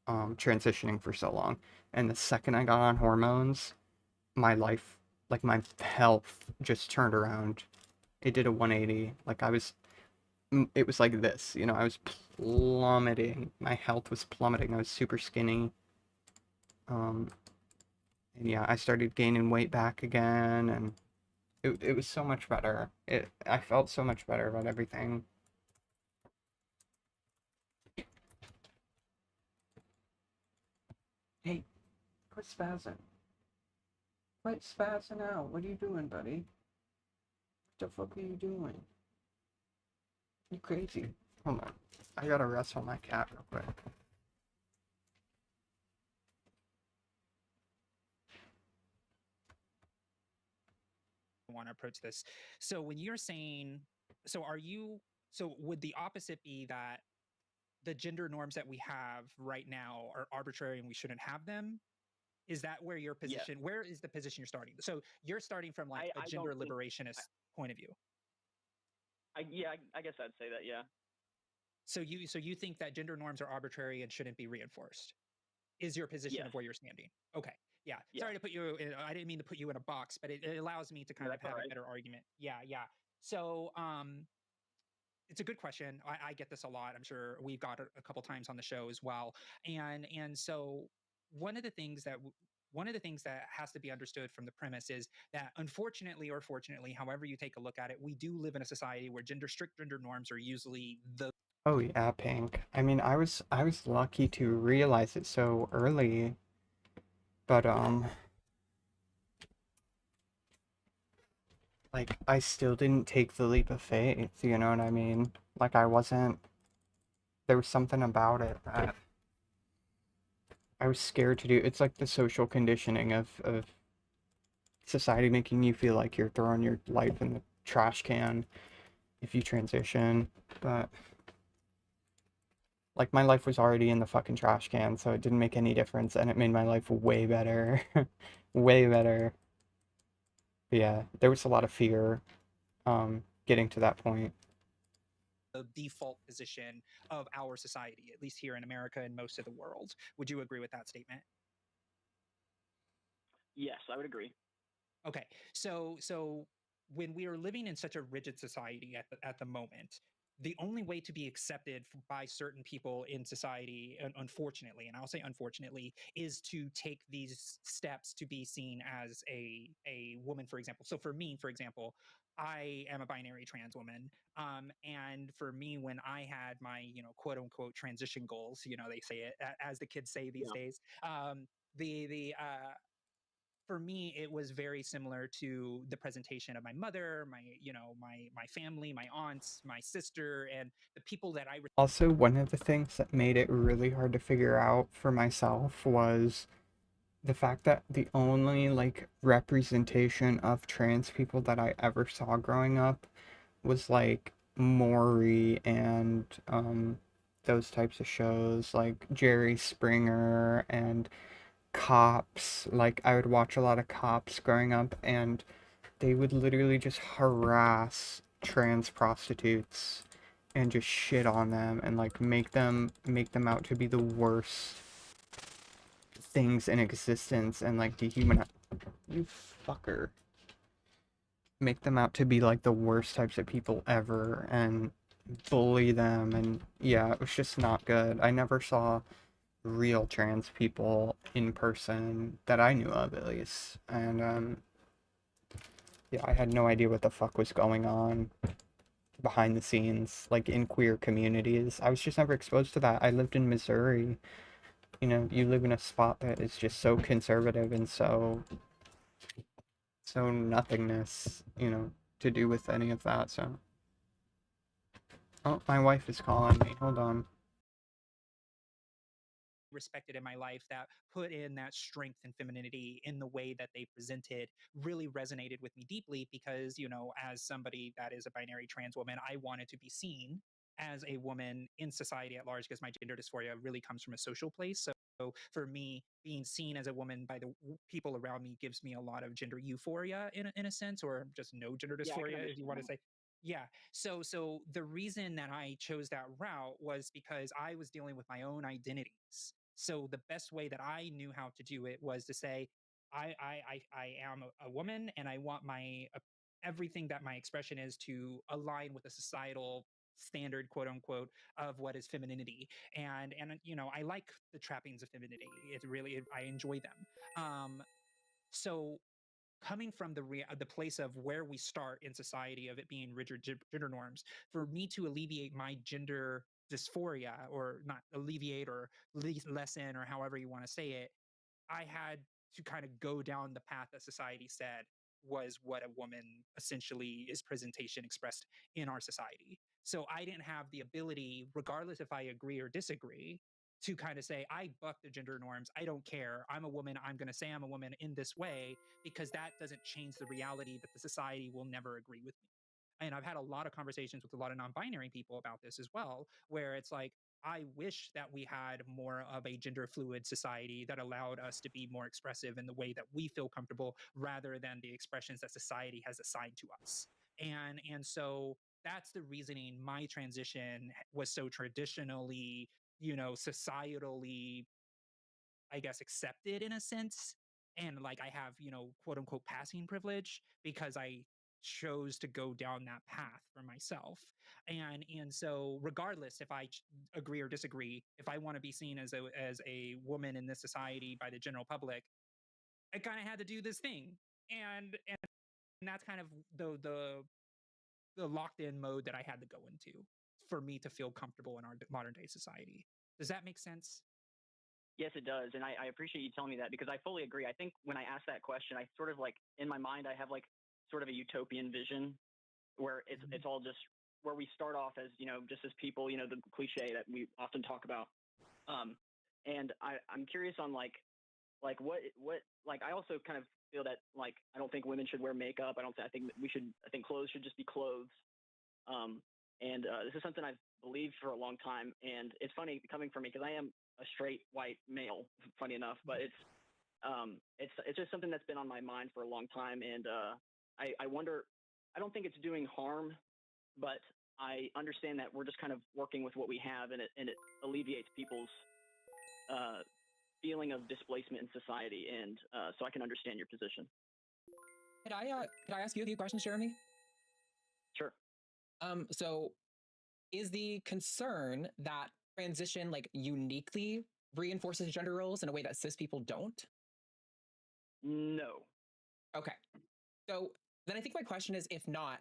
transitioning for so long. And the second I got on hormones, my life, like my health just turned around. It did a 180. Like it was like this, you know, I was plummeting. My health was plummeting. I was super skinny. And yeah, I started gaining weight back again, and it was so much better. I felt so much better about everything. Hey, quit spazzing. Quit spazzing out. What are you doing, buddy? What the fuck are you doing? You crazy. Hold on. I gotta wrestle my cat real quick. Want to approach this. So when you're saying, so would the opposite be that the gender norms that we have right now are arbitrary and we shouldn't have them? Is that where your position, where is the position you're starting? So you're starting from like a gender liberationist point of view. I guess I'd say that, yeah. So you think that gender norms are arbitrary and shouldn't be reinforced? Is your position of where you're standing? Okay. Yeah. Sorry to put you in, I didn't mean to put you in a box, but it allows me to kind of have a better argument. Yeah. So it's a good question. I get this a lot. I'm sure we've got a couple times on the show as well. And so one of the things that has to be understood from the premise is that unfortunately or fortunately, however you take a look at it, we do live in a society where strict gender norms are usually the Oh yeah, Pink. I mean, I was lucky to realize it so early, but like I still didn't take the leap of faith, you know what I mean? Like there was something about it that I was scared to do. It's like the social conditioning of society making you feel like you're throwing your life in the trash can if you transition, but like my life was already in the fucking trash can, so it didn't make any difference, and it made my life way better. Way better. But yeah, there was a lot of fear getting to that point. the default position of our society, at least here in America and most of the world. Would you agree with that statement? Yes, I would agree. Okay, so when we are living in such a rigid society at the moment, the only way to be accepted by certain people in society, unfortunately, and I'll say unfortunately, is to take these steps to be seen as a woman, for example. So for me, for example, I am a binary trans woman. And for me, when I had my, quote unquote transition goals, they say it as the kids say these days, the for me, it was very similar to the presentation of my mother, my family, my aunts, my sister, and the people that I Also, one of the things that made it really hard to figure out for myself was the fact that the only like representation of trans people that I ever saw growing up was like Maury and those types of shows like Jerry Springer and Cops. Like I would watch a lot of Cops growing up, and they would literally just harass trans prostitutes and just shit on them and like make them out to be the worst things in existence and like dehumanize you fucker. Make them out to be like the worst types of people ever and bully them, and yeah, it was just not good. I never saw real trans people in person that I knew of, at least. And Yeah, I had no idea what the fuck was going on behind the scenes, like in queer communities. I was just never exposed to that. I lived in Missouri. You know, you live in a spot that is just so conservative and so nothingness, you know, to do with any of that. So, oh, my wife is calling me. Hold on. Respected in my life that put in that strength and femininity in the way that they presented really resonated with me deeply because, you know, as somebody that is a binary trans woman, I wanted to be seen as a woman in society at large because my gender dysphoria really comes from a social place. So for me, being seen as a woman by the people around me gives me a lot of gender euphoria in a sense, or just no gender Yeah, I can dysphoria, if you want to understand. say. Yeah. So the reason that I chose that route was because I was dealing with my own identities. So the best way that I knew how to do it was to say, I am a woman and I want my everything that my expression is to align with a societal standard, quote unquote, of what is femininity. And you know, I like the trappings of femininity. I enjoy them. So coming from the place of where we start in society of it being rigid gender norms, for me to alleviate my gender dysphoria, or not alleviate or lessen, or however you want to say it, I had to kind of go down the path that society said was what a woman essentially is presentation expressed in our society. So I didn't have the ability, regardless if I agree or disagree, to kind of say, I buck the gender norms. I don't care. I'm a woman. I'm going to say I'm a woman in this way because that doesn't change the reality that the society will never agree with me. And I've had a lot of conversations with a lot of non-binary people about this as well, where it's like, I wish that we had more of a gender fluid society that allowed us to be more expressive in the way that we feel comfortable rather than the expressions that society has assigned to us. And so that's the reasoning my transition was so traditionally, you know, societally, I guess, accepted in a sense. And like I have, you know, quote unquote passing privilege because I chose to go down that path for myself. And so regardless if I agree or disagree, if I want to be seen as a woman in this society by the general public, I kind of had to do this thing. And that's kind of the locked in mode that I had to go into for me to feel comfortable in our modern day society. Does that make sense? Yes, it does, and I appreciate you telling me that because I fully agree. I think when I ask that question, I sort of like in my mind I have like sort of a utopian vision where it's all just where we start off as, you know, just as people, you know, the cliche that we often talk about. Um, and I'm curious on like what like I also kind of feel that like I don't think women should wear makeup. I think I think clothes should just be clothes. Um, and this is something I've believed for a long time, and it's funny coming from me because I am a straight white male, funny enough, but it's just something that's been on my mind for a long time, and I wonder. I don't think it's doing harm, but I understand that we're just kind of working with what we have, and it alleviates people's uh, feeling of displacement in society, and so I can understand your position. Could I ask you a few questions, Jeremy? Sure. So is the concern that transition like uniquely reinforces gender roles in a way that cis people don't? No. Okay. So then I think my question is, if not,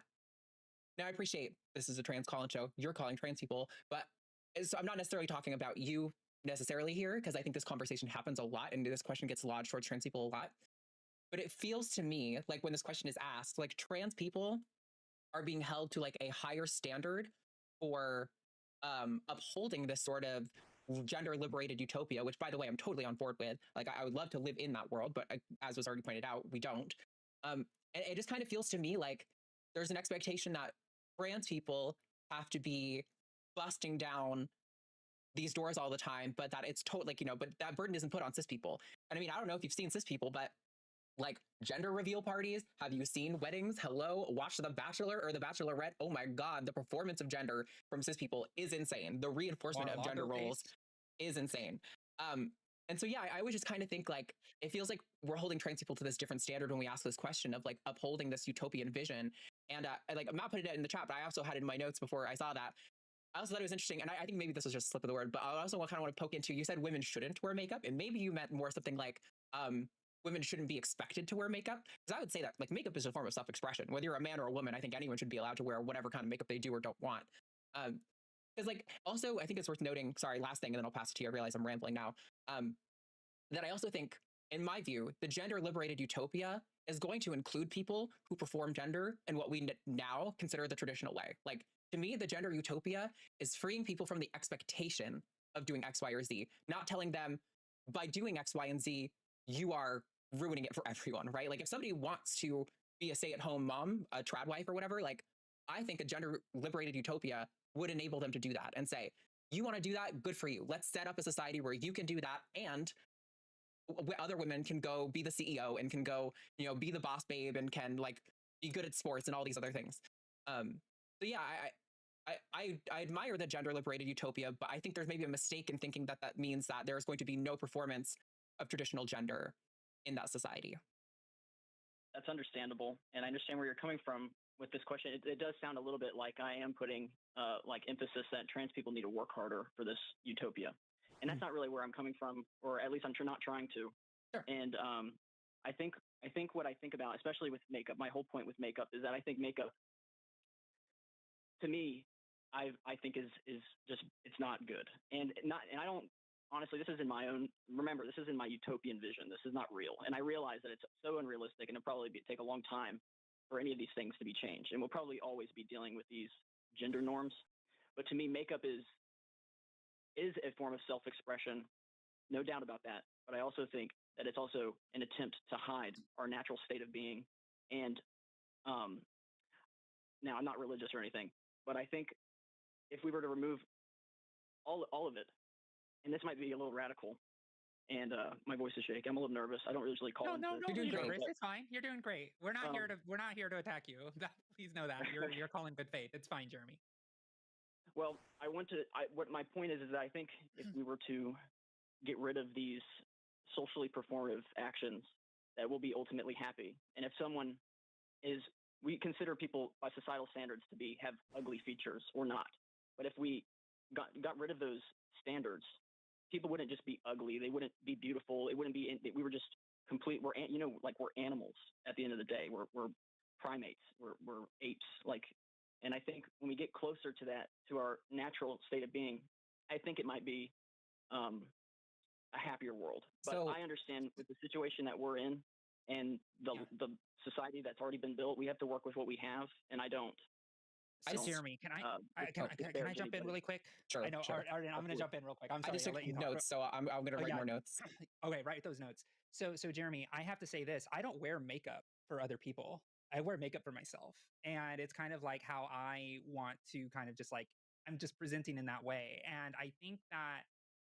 now I appreciate this is a trans call-in show. You're calling trans people, but so I'm not necessarily talking about you necessarily here because I think this conversation happens a lot and this question gets lodged towards trans people a lot. But it feels to me like when this question is asked, like trans people are being held to like a higher standard for upholding this sort of gender liberated utopia, which by the way, I'm totally on board with. Like I would love to live in that world, but as was already pointed out, we don't. And it just kind of feels to me like there's an expectation that trans people have to be busting down these doors all the time, but that it's totally like, you know, but that burden isn't put on cis people. And I mean, I don't know if you've seen cis people, but like gender reveal parties, have you seen weddings? Hello, watch The Bachelor or The Bachelorette. Oh my God, the performance of gender from cis people is insane. The reinforcement of gender roles is insane. And so yeah, I always just kind of think like it feels like we're holding trans people to this different standard when we ask this question of like upholding this utopian vision. And like I'm not putting it in the chat, but I also had it in my notes before I saw that. I also thought it was interesting, and I think maybe this was just a slip of the word, but I also kind of want to poke into. You said women shouldn't wear makeup, and maybe you meant more something like women shouldn't be expected to wear makeup. Because I would say that like makeup is a form of self-expression. Whether you're a man or a woman, I think anyone should be allowed to wear whatever kind of makeup they do or don't want. Because like also I think it's worth noting, sorry, last thing, and then I'll pass it to you. I realize I'm rambling now. That I also think, in my view, the gender liberated utopia is going to include people who perform gender in what we now consider the traditional way. Like, to me, the gender utopia is freeing people from the expectation of doing X, Y, or Z, not telling them by doing X, Y, and Z, you are ruining it for everyone, right? Like, if somebody wants to be a stay-at-home mom, a trad wife or whatever, like, I think a gender liberated utopia would enable them to do that and say, you want to do that? Good for you. Let's set up a society where you can do that, and other women can go be the CEO and can go, be the boss babe and can like be good at sports and all these other things. So yeah, I admire the gender liberated utopia, but I think there's maybe a mistake in thinking that that means that there's going to be no performance of traditional gender in that society. That's understandable, and I understand where you're coming from with this question. It does sound a little bit like I am putting like emphasis that trans people need to work harder for this utopia. And that's not really where I'm coming from, or at least I'm not trying to. Sure. And I think what I think about, especially with makeup, my whole point with makeup is that I think makeup, to me, I think is just, it's not good, and I don't, honestly, this is in my own. Remember, this is in my utopian vision. This is not real, and I realize that it's so unrealistic, and it'll probably take a long time for any of these things to be changed, and we'll probably always be dealing with these gender norms. But to me, makeup is a form of self-expression, no doubt about that. But I also think that it's also an attempt to hide our natural state of being. And now I'm not religious or anything, but I think if we were to remove all of it, and this might be a little radical, and my voice is shaking. I'm a little nervous. I don't usually call. No, You're doing great. It's fine. You're doing great. We're not here to attack you. Please know that you're calling good faith. It's fine, Jeremy. Well, what my point is that I think if we were to get rid of these socially performative actions, that we'll be ultimately happy. And if someone we consider people by societal standards to have ugly features or not. But if we got rid of those standards, people wouldn't just be ugly. They wouldn't be beautiful. It wouldn't be, we were just complete. We're animals at the end of the day. We're primates. We're apes. And I think when we get closer to that, to our natural state of being, I think it might be a happier world. But So, I understand with the situation that we're in and the society that's already been built, we have to work with what we have, and I don't. Jeremy, can I jump in really quick? Sure. I know, Sure. Arden, I'm going to jump in real quick. I'm sorry. I just I'll took let you talk. notes, so I'm going to write more notes. Okay, write those notes. So Jeremy, I have to say this. I don't wear makeup for other people. I wear makeup for myself. And it's kind of like how I want to kind of just like, I'm just presenting in that way. And I think that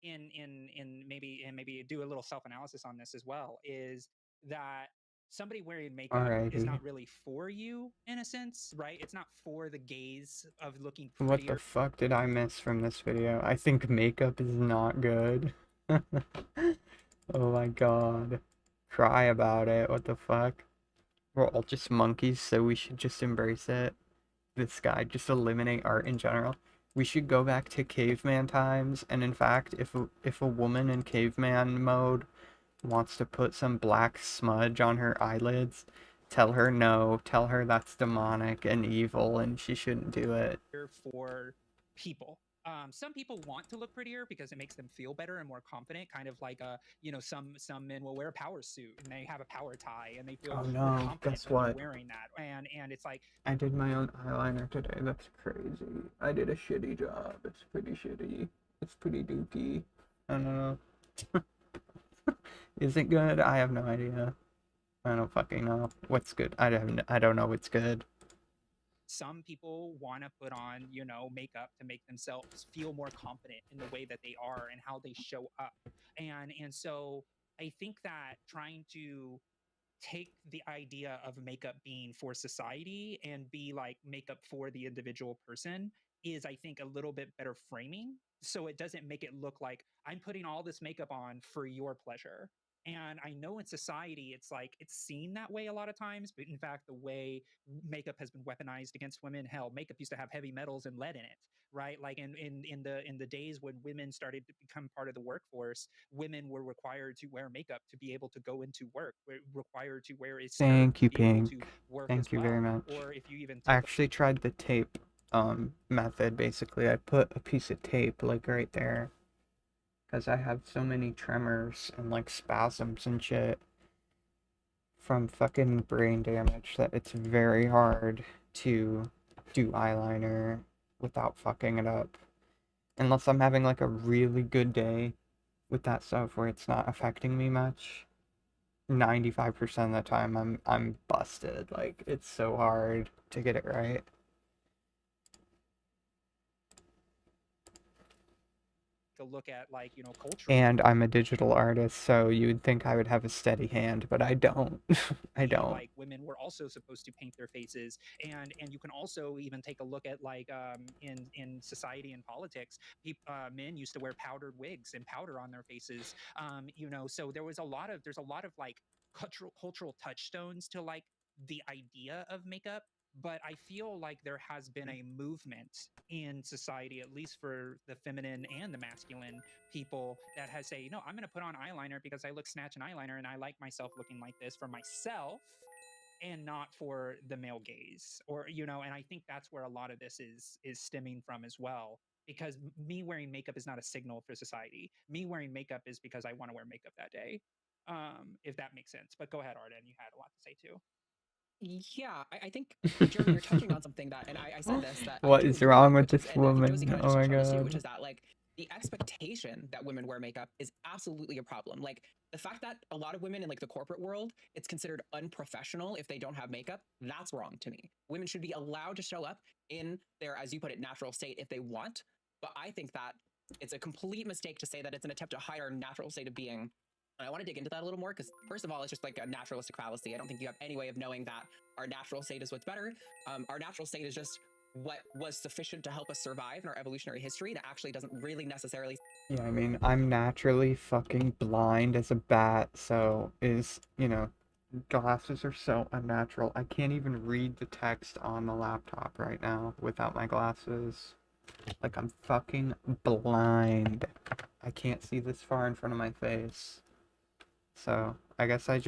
in maybe do a little self-analysis on this as well, is that somebody wearing makeup is not really for you in a sense, right? It's not for the gaze of looking prettier. What the fuck did I miss from this video? I think makeup is not good. Oh my god. Cry about it. What the fuck? We're all just monkeys, so we should just embrace it. This guy, just eliminate art in general. We should go back to caveman times, and in fact, if a woman in caveman mode wants to put some black smudge on her eyelids, tell her no, tell her that's demonic and evil and she shouldn't do it. For people. Some people want to look prettier because it makes them feel better and more confident, kind of like some men will wear a power suit and they have a power tie and they feel more confident guess what? wearing that. And it's like, I did my own eyeliner today. That's crazy. I did a shitty job. It's pretty shitty. It's pretty dookie. I don't know. Is it good? I have no idea. I don't fucking know. What's good? I don't know what's good. some people want to put on, makeup to make themselves feel more confident in the way that they are and how they show up. And so I think that trying to take the idea of makeup being for society and be like makeup for the individual person is, I think, a little bit better framing. So it doesn't make it look like I'm putting all this makeup on for your pleasure. And I know in society, it's like it's seen that way a lot of times. But in fact, the way makeup has been weaponized against women, hell, makeup used to have heavy metals and lead in it. right? Like in the days when women started to become part of the workforce, women were required to wear makeup to be able to go into work, were required to wear a skirt Thank to you, be able to Pink. work as Thank you very well. much. Or if you even I take actually tried the tape method. Basically, I put a piece of tape like right there because I have so many tremors and like spasms and shit from fucking brain damage that it's very hard to do eyeliner without fucking it up. Unless I'm having like a really good day with that stuff where it's not affecting me much. 95% of the time I'm busted. Like it's so hard to get it right. a look at, like, you know, culturally, And I'm a digital artist, so you would think I would have a steady hand, but I don't. I don't. like women were also supposed to paint their faces, and you can also even take a look at, like, in society and politics, men used to wear powdered wigs and powder on their faces, you know, so there's a lot of like cultural touchstones to like the idea of makeup. But I feel like there has been a movement in society, at least for the feminine and the masculine people, that has say, no, I'm going to put on eyeliner because I look snatch in eyeliner and I like myself looking like this for myself and not for the male gaze, or, you know. And I think that's where a lot of this is stemming from as well, because me wearing makeup is not a signal for society. Me wearing makeup is because I want to wear makeup that day, if that makes sense. But go ahead, Arden, you had a lot to say too. Yeah, I think, Jeremy, you're touching on something that, and I said this, that I What do is agree wrong with, with which is, this and I think Josie woman? kind of Oh just my touched on this too, which god. is that, like, the expectation that women wear makeup is absolutely a problem. Like, the fact that a lot of women in like the corporate world, it's considered unprofessional if they don't have makeup, that's wrong to me. Women should be allowed to show up in their, as you put it, natural state if they want. But I think that it's a complete mistake to say that it's an attempt to hide our natural state of being. And I want to dig into that a little more because, first of all, it's just like a naturalistic fallacy. I don't think you have any way of knowing that our natural state is what's better. Our natural state is just what was sufficient to help us survive in our evolutionary history. That actually doesn't really necessarily. Yeah, I mean, I'm naturally fucking blind as a bat, so you know, glasses are so unnatural. I can't even read the text on the laptop right now without my glasses. Like, I'm fucking blind. I can't see this far in front of my face. So, I guess I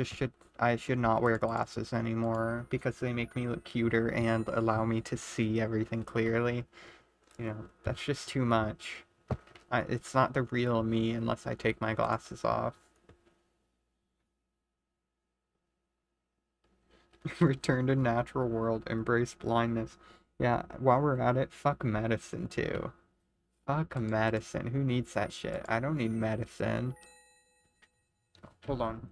should not wear glasses anymore because they make me look cuter and allow me to see everything clearly. You know, that's just too much. It's not the real me unless I take my glasses off. Return to natural world, embrace blindness. Yeah, while we're at it, fuck medicine too. Fuck medicine. Who needs that shit? I don't need medicine. Hold on.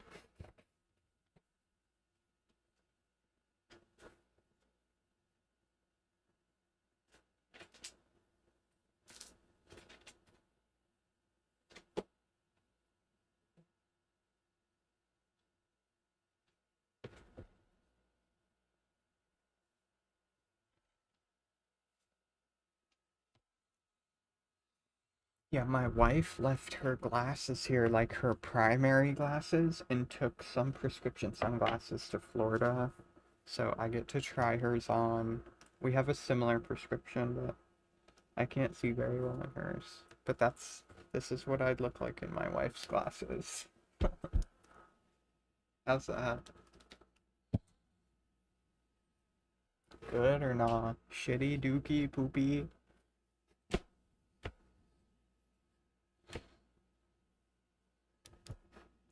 Yeah, my wife left her glasses here, like her primary glasses, and took some prescription sunglasses to Florida. So I get to try hers on. We have a similar prescription, but I can't see very well in hers. But this is what I'd look like in my wife's glasses. How's that? Good or not? Shitty, dookie, poopy?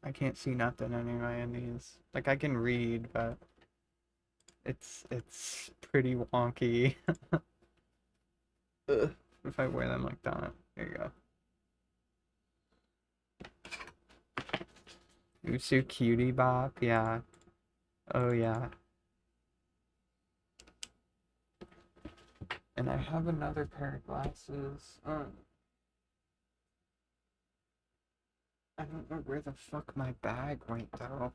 I can't see nothing anyway in these. Like, I can read, but it's pretty wonky. Ugh, if I wear them like that. There you go. Usu Cutie Bop, yeah. Oh yeah. And I have another pair of glasses. I don't know where the fuck my bag went though.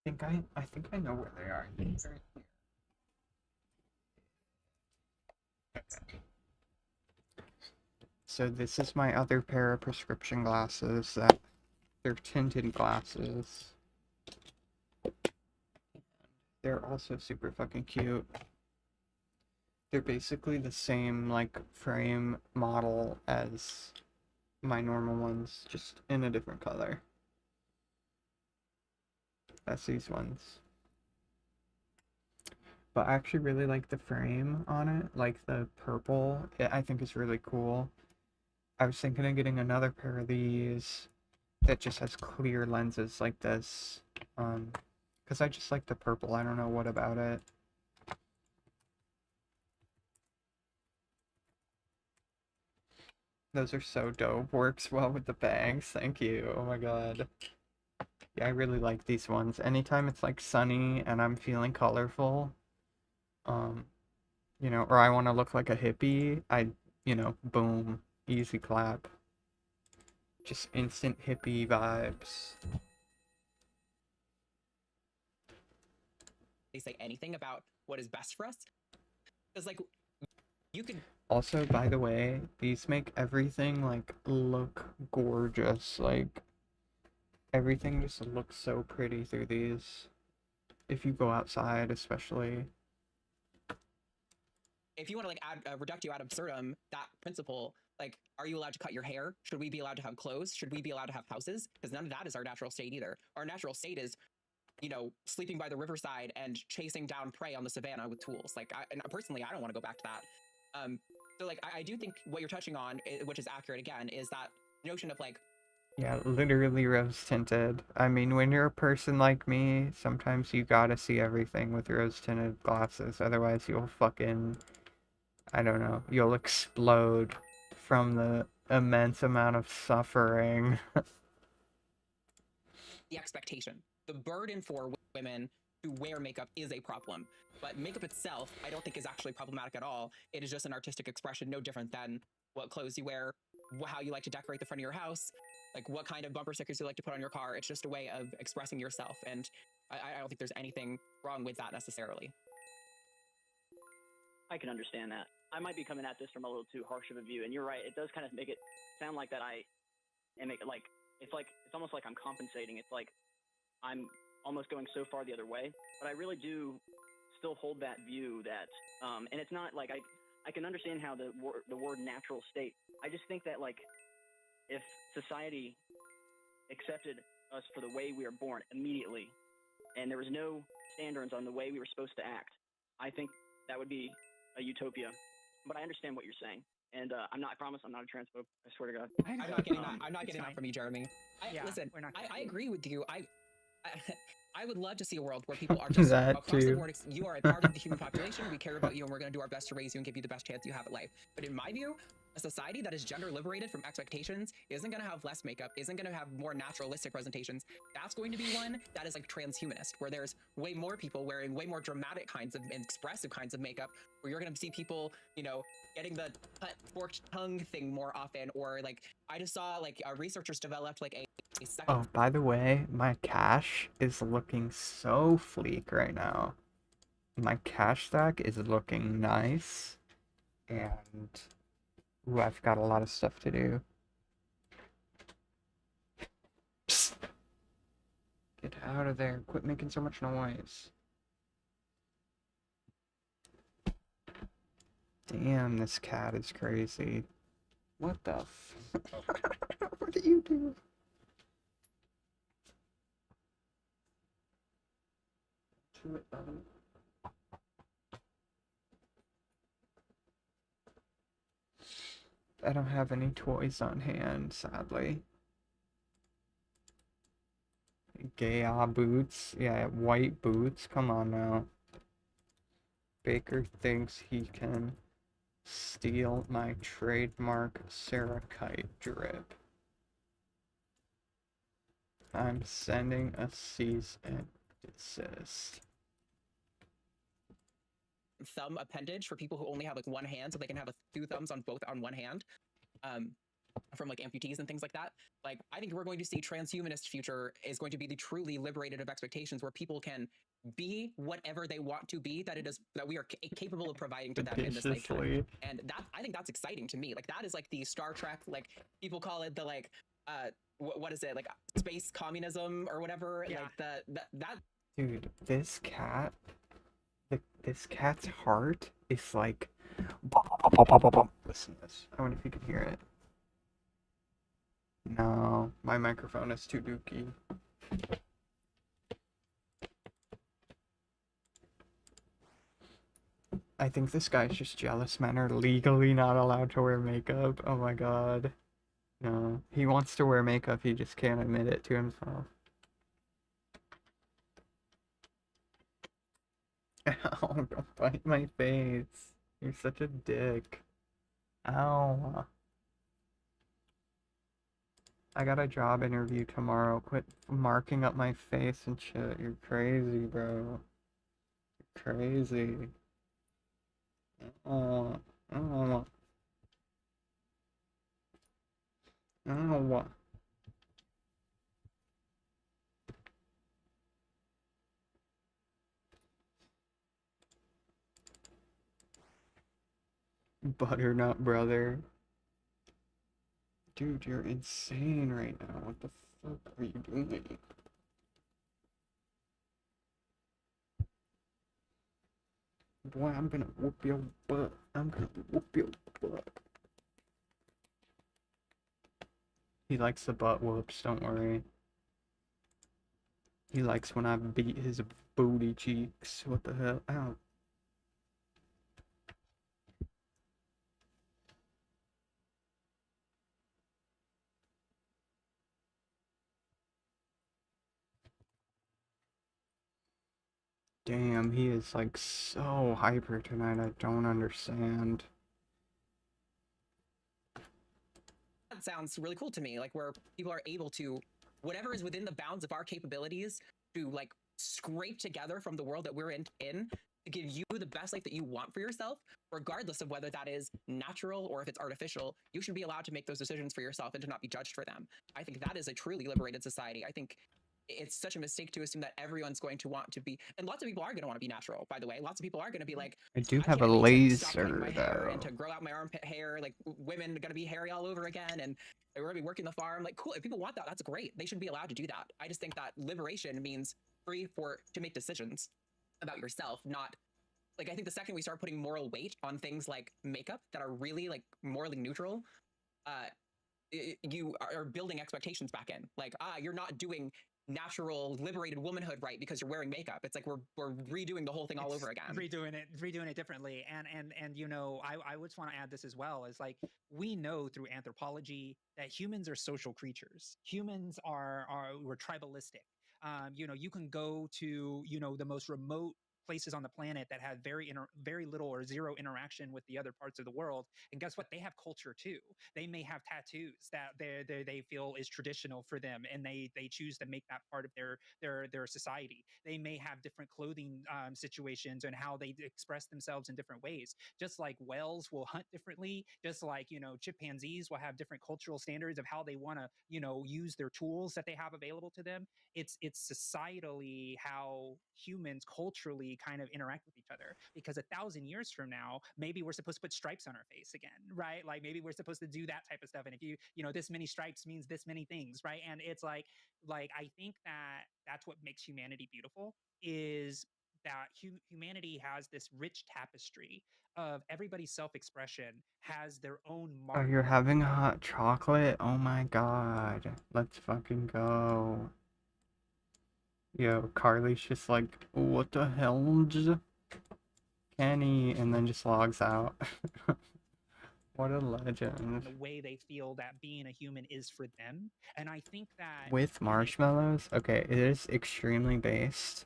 I think I know where they are. They're right here. Okay. So this is my other pair of prescription glasses that they're tinted glasses. They're also super fucking cute. They're basically the same like frame model as my normal ones, just in a different color. That's these ones. But I actually really like the frame on it, like the purple. I think is really cool. I was thinking of getting another pair of these that just has clear lenses like this. Because I just like the purple. I don't know what about it. Those are so dope. Works well with the bags. Thank you. Oh my god. Yeah, I really like these ones. Anytime it's like sunny and I'm feeling colorful, you know, or I want to look like a hippie, you know, boom, easy clap. Just instant hippie vibes. They say anything about what is best for us? Because like, you could. Also, by the way, these make everything like look gorgeous. Like everything just looks so pretty through these. If you go outside, especially. If you want to like add reductio ad absurdum, that principle, like, are you allowed to cut your hair? Should we be allowed to have clothes? Should we be allowed to have houses? Because none of that is our natural state either. Our natural state is, you know, sleeping by the riverside and chasing down prey on the savannah with tools. Like, and personally, I don't want to go back to that. So like, I do think what you're touching on, which is accurate again, is that notion of like, Yeah, literally rose tinted. I mean, when you're a person like me, sometimes you gotta see everything with rose tinted glasses. Otherwise, you'll fucking, I don't know, you'll explode from the immense amount of suffering. the expectation. The burden for women to wear makeup is a problem. But makeup itself, I don't think is actually problematic at all. It is just an artistic expression, no different than what clothes you wear, how you like to decorate the front of your house, like what kind of bumper stickers you like to put on your car. It's just a way of expressing yourself. And I don't think there's anything wrong with that necessarily. I can understand that. I might be coming at this from a little too harsh of a view, and you're right. It does kind of make it sound like that I am like it's almost like I'm compensating. It's like I'm almost going so far the other way, but I really do still hold that view that, and it's not like I can understand how the word natural state. I just think that like if society accepted us for the way we are born immediately, and there was no standards on the way we were supposed to act, I think that would be a utopia. But I understand what you're saying, and I promise I'm not a transphobe. I swear to God. I'm not getting that. I'm not getting that from you, Jeremy. Listen, we're not I agree with you. I would love to see a world where people are just That across the too. board. You are a part of the human population. We care about you, and we're going to do our best to raise you and give you the best chance you have at life. But in my view, a society that is gender liberated from expectations isn't going to have less makeup, isn't going to have more naturalistic presentations. That's going to be one that is like transhumanist, where there's way more people wearing way more dramatic kinds of and expressive kinds of makeup, where you're going to see people, you know, getting the cut forked tongue thing more often, or like I just saw like researchers developed like a second. Oh, by the way, my cash is looking so fleek right now. My cash stack is looking nice, and ooh, I've got a lot of stuff to do. Psst. Get out of there. Quit making so much noise. Damn, this cat is crazy. What the f... What do you do? To it, buddy. I don't have any toys on hand, sadly. Gay boots. Yeah, white boots. Come on now. Baker thinks he can steal my trademark Sarakite drip. I'm sending a cease and desist. Thumb appendage for people who only have like one hand, so they can have two thumbs on one hand. from like amputees and things like that. Like, I think we're going to see transhumanist future is going to be the truly liberated of expectations, where people can be whatever they want to be, that it is that we are capable of providing to them in this lifetime. Expeditiously. And that, I think that's exciting to me. Like, that is like the Star Trek, like people call it the like what is it, like space communism or whatever. Yeah. Like that. Dude, this cat, this cat's heart is like. Listen to this. I wonder if you can hear it. No, my microphone is too dookie. I think this guy's just jealous. Men are legally not allowed to wear makeup. Oh my god. No, he wants to wear makeup, he just can't admit it to himself. Ow, don't bite my face. You're such a dick. Ow. I got a job interview tomorrow. Quit marking up my face and shit. You're crazy, bro. You're crazy. Oh, oh, oh. Butternut brother. Dude, you're insane right now. What the fuck are you doing? Boy, I'm gonna whoop your butt. I'm gonna whoop your butt. He likes the butt whoops, don't worry. He likes when I beat his booty cheeks. What the hell? Ow. Damn, he is like so hyper tonight, I don't understand. That sounds really cool to me, like where people are able to, whatever is within the bounds of our capabilities, to like scrape together from the world that we're in to give you the best life that you want for yourself, regardless of whether that is natural or if it's artificial. You should be allowed to make those decisions for yourself and to not be judged for them. I think that is a truly liberated society. I think it's such a mistake to assume that everyone's going to want to be, and lots of people are going to want to be natural, by the way. Lots of people are going to be like, I do have a can't wait to stop cutting laser my hair and though. to grow out my armpit hair. Like, women are going to be hairy all over again, and we're going to be working the farm. Like, cool, if people want that, that's great. They should be allowed to do that. I just think that liberation means free to make decisions about yourself, not like, I think the second we start putting moral weight on things like makeup that are really like morally neutral, you are building expectations back in. Like, you're not doing natural liberated womanhood right because you're wearing makeup. It's like we're redoing the whole thing all over again. Redoing it differently. And you know, I would want to add this as well, is like, we know through anthropology that humans are social creatures. Humans we're tribalistic. You know, you can go to, you know, the most remote places on the planet that have very little or zero interaction with the other parts of the world, and guess what? They have culture too. They may have tattoos that they feel is traditional for them, and they choose to make that part of their society. They may have different clothing situations and how they express themselves in different ways. Just like whales will hunt differently, just like, you know, chimpanzees will have different cultural standards of how they want to, you know, use their tools that they have available to them. It's societally how humans culturally kind of interact with each other, because 1,000 years from now, maybe we're supposed to put stripes on our face again, right? Like, maybe we're supposed to do that type of stuff, and if you know, this many stripes means this many things, right? And it's like I think that that's what makes humanity beautiful, is that humanity has this rich tapestry of everybody's self-expression has their own Oh, mark. you're having hot chocolate? Oh my god. Let's fucking go. Yo, Carly's just like, what the hell? Kenny, and then just logs out. What a legend. The way they feel that being a human is for them. And I think that With marshmallows? Okay, it is extremely based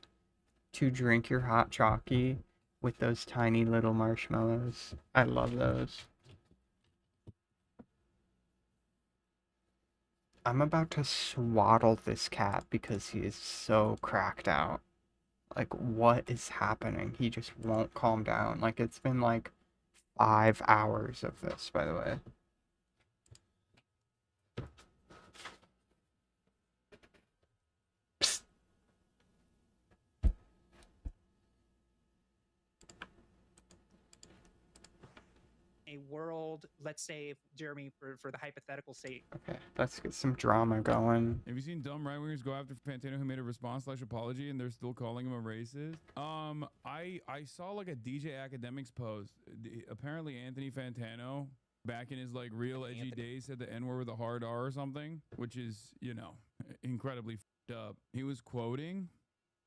to drink your hot chalky with those tiny little marshmallows. I love those. I'm about to swaddle this cat because he is so cracked out. Like, what is happening? He just won't calm down. Like, it's been like 5 hours of this, by the way. a world, let's say, Jeremy, for the hypothetical sake. Okay, let's get some drama going. Have you seen dumb right wingers go after Fantano who made a response/apology and they're still calling him a racist? I saw like a DJ Academics post. Apparently Anthony Fantano back in his like real edgy days said the N-word with a hard R or something, which is, you know, incredibly f***ed up. He was quoting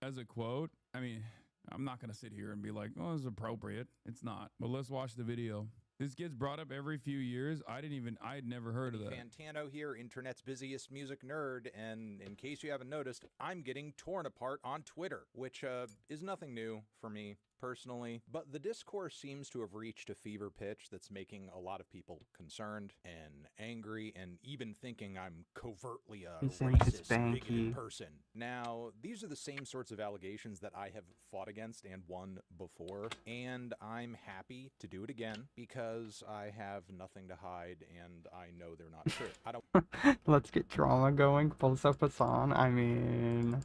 as a quote. I mean, I'm not gonna sit here and be like, oh, it's appropriate. It's not. But let's watch the video. This gets brought up every few years. I had never heard of that. Fantano here, internet's busiest music nerd, and in case you haven't noticed, I'm getting torn apart on Twitter, which is nothing new for me personally, but the discourse seems to have reached a fever pitch that's making a lot of people concerned and angry and even thinking I'm covertly a racist, bigoted person. Now, these are the same sorts of allegations that I have fought against and won before, and I'm happy to do it again because I have nothing to hide and I know they're not true. I don't. Let's get drama going. Pull stuff us on. I mean,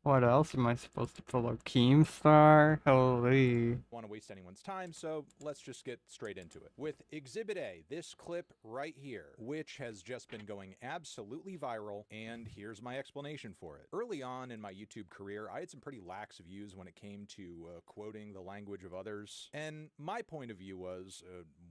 what else am I supposed to pull up? Keemstar? Holy. Want to waste anyone's time, so let's just get straight into it. With Exhibit A, this clip right here, which has just been going absolutely viral, and here's my explanation for it. Early on in my YouTube career, I had some pretty lax views when it came to quoting the language of others, and my point of view was,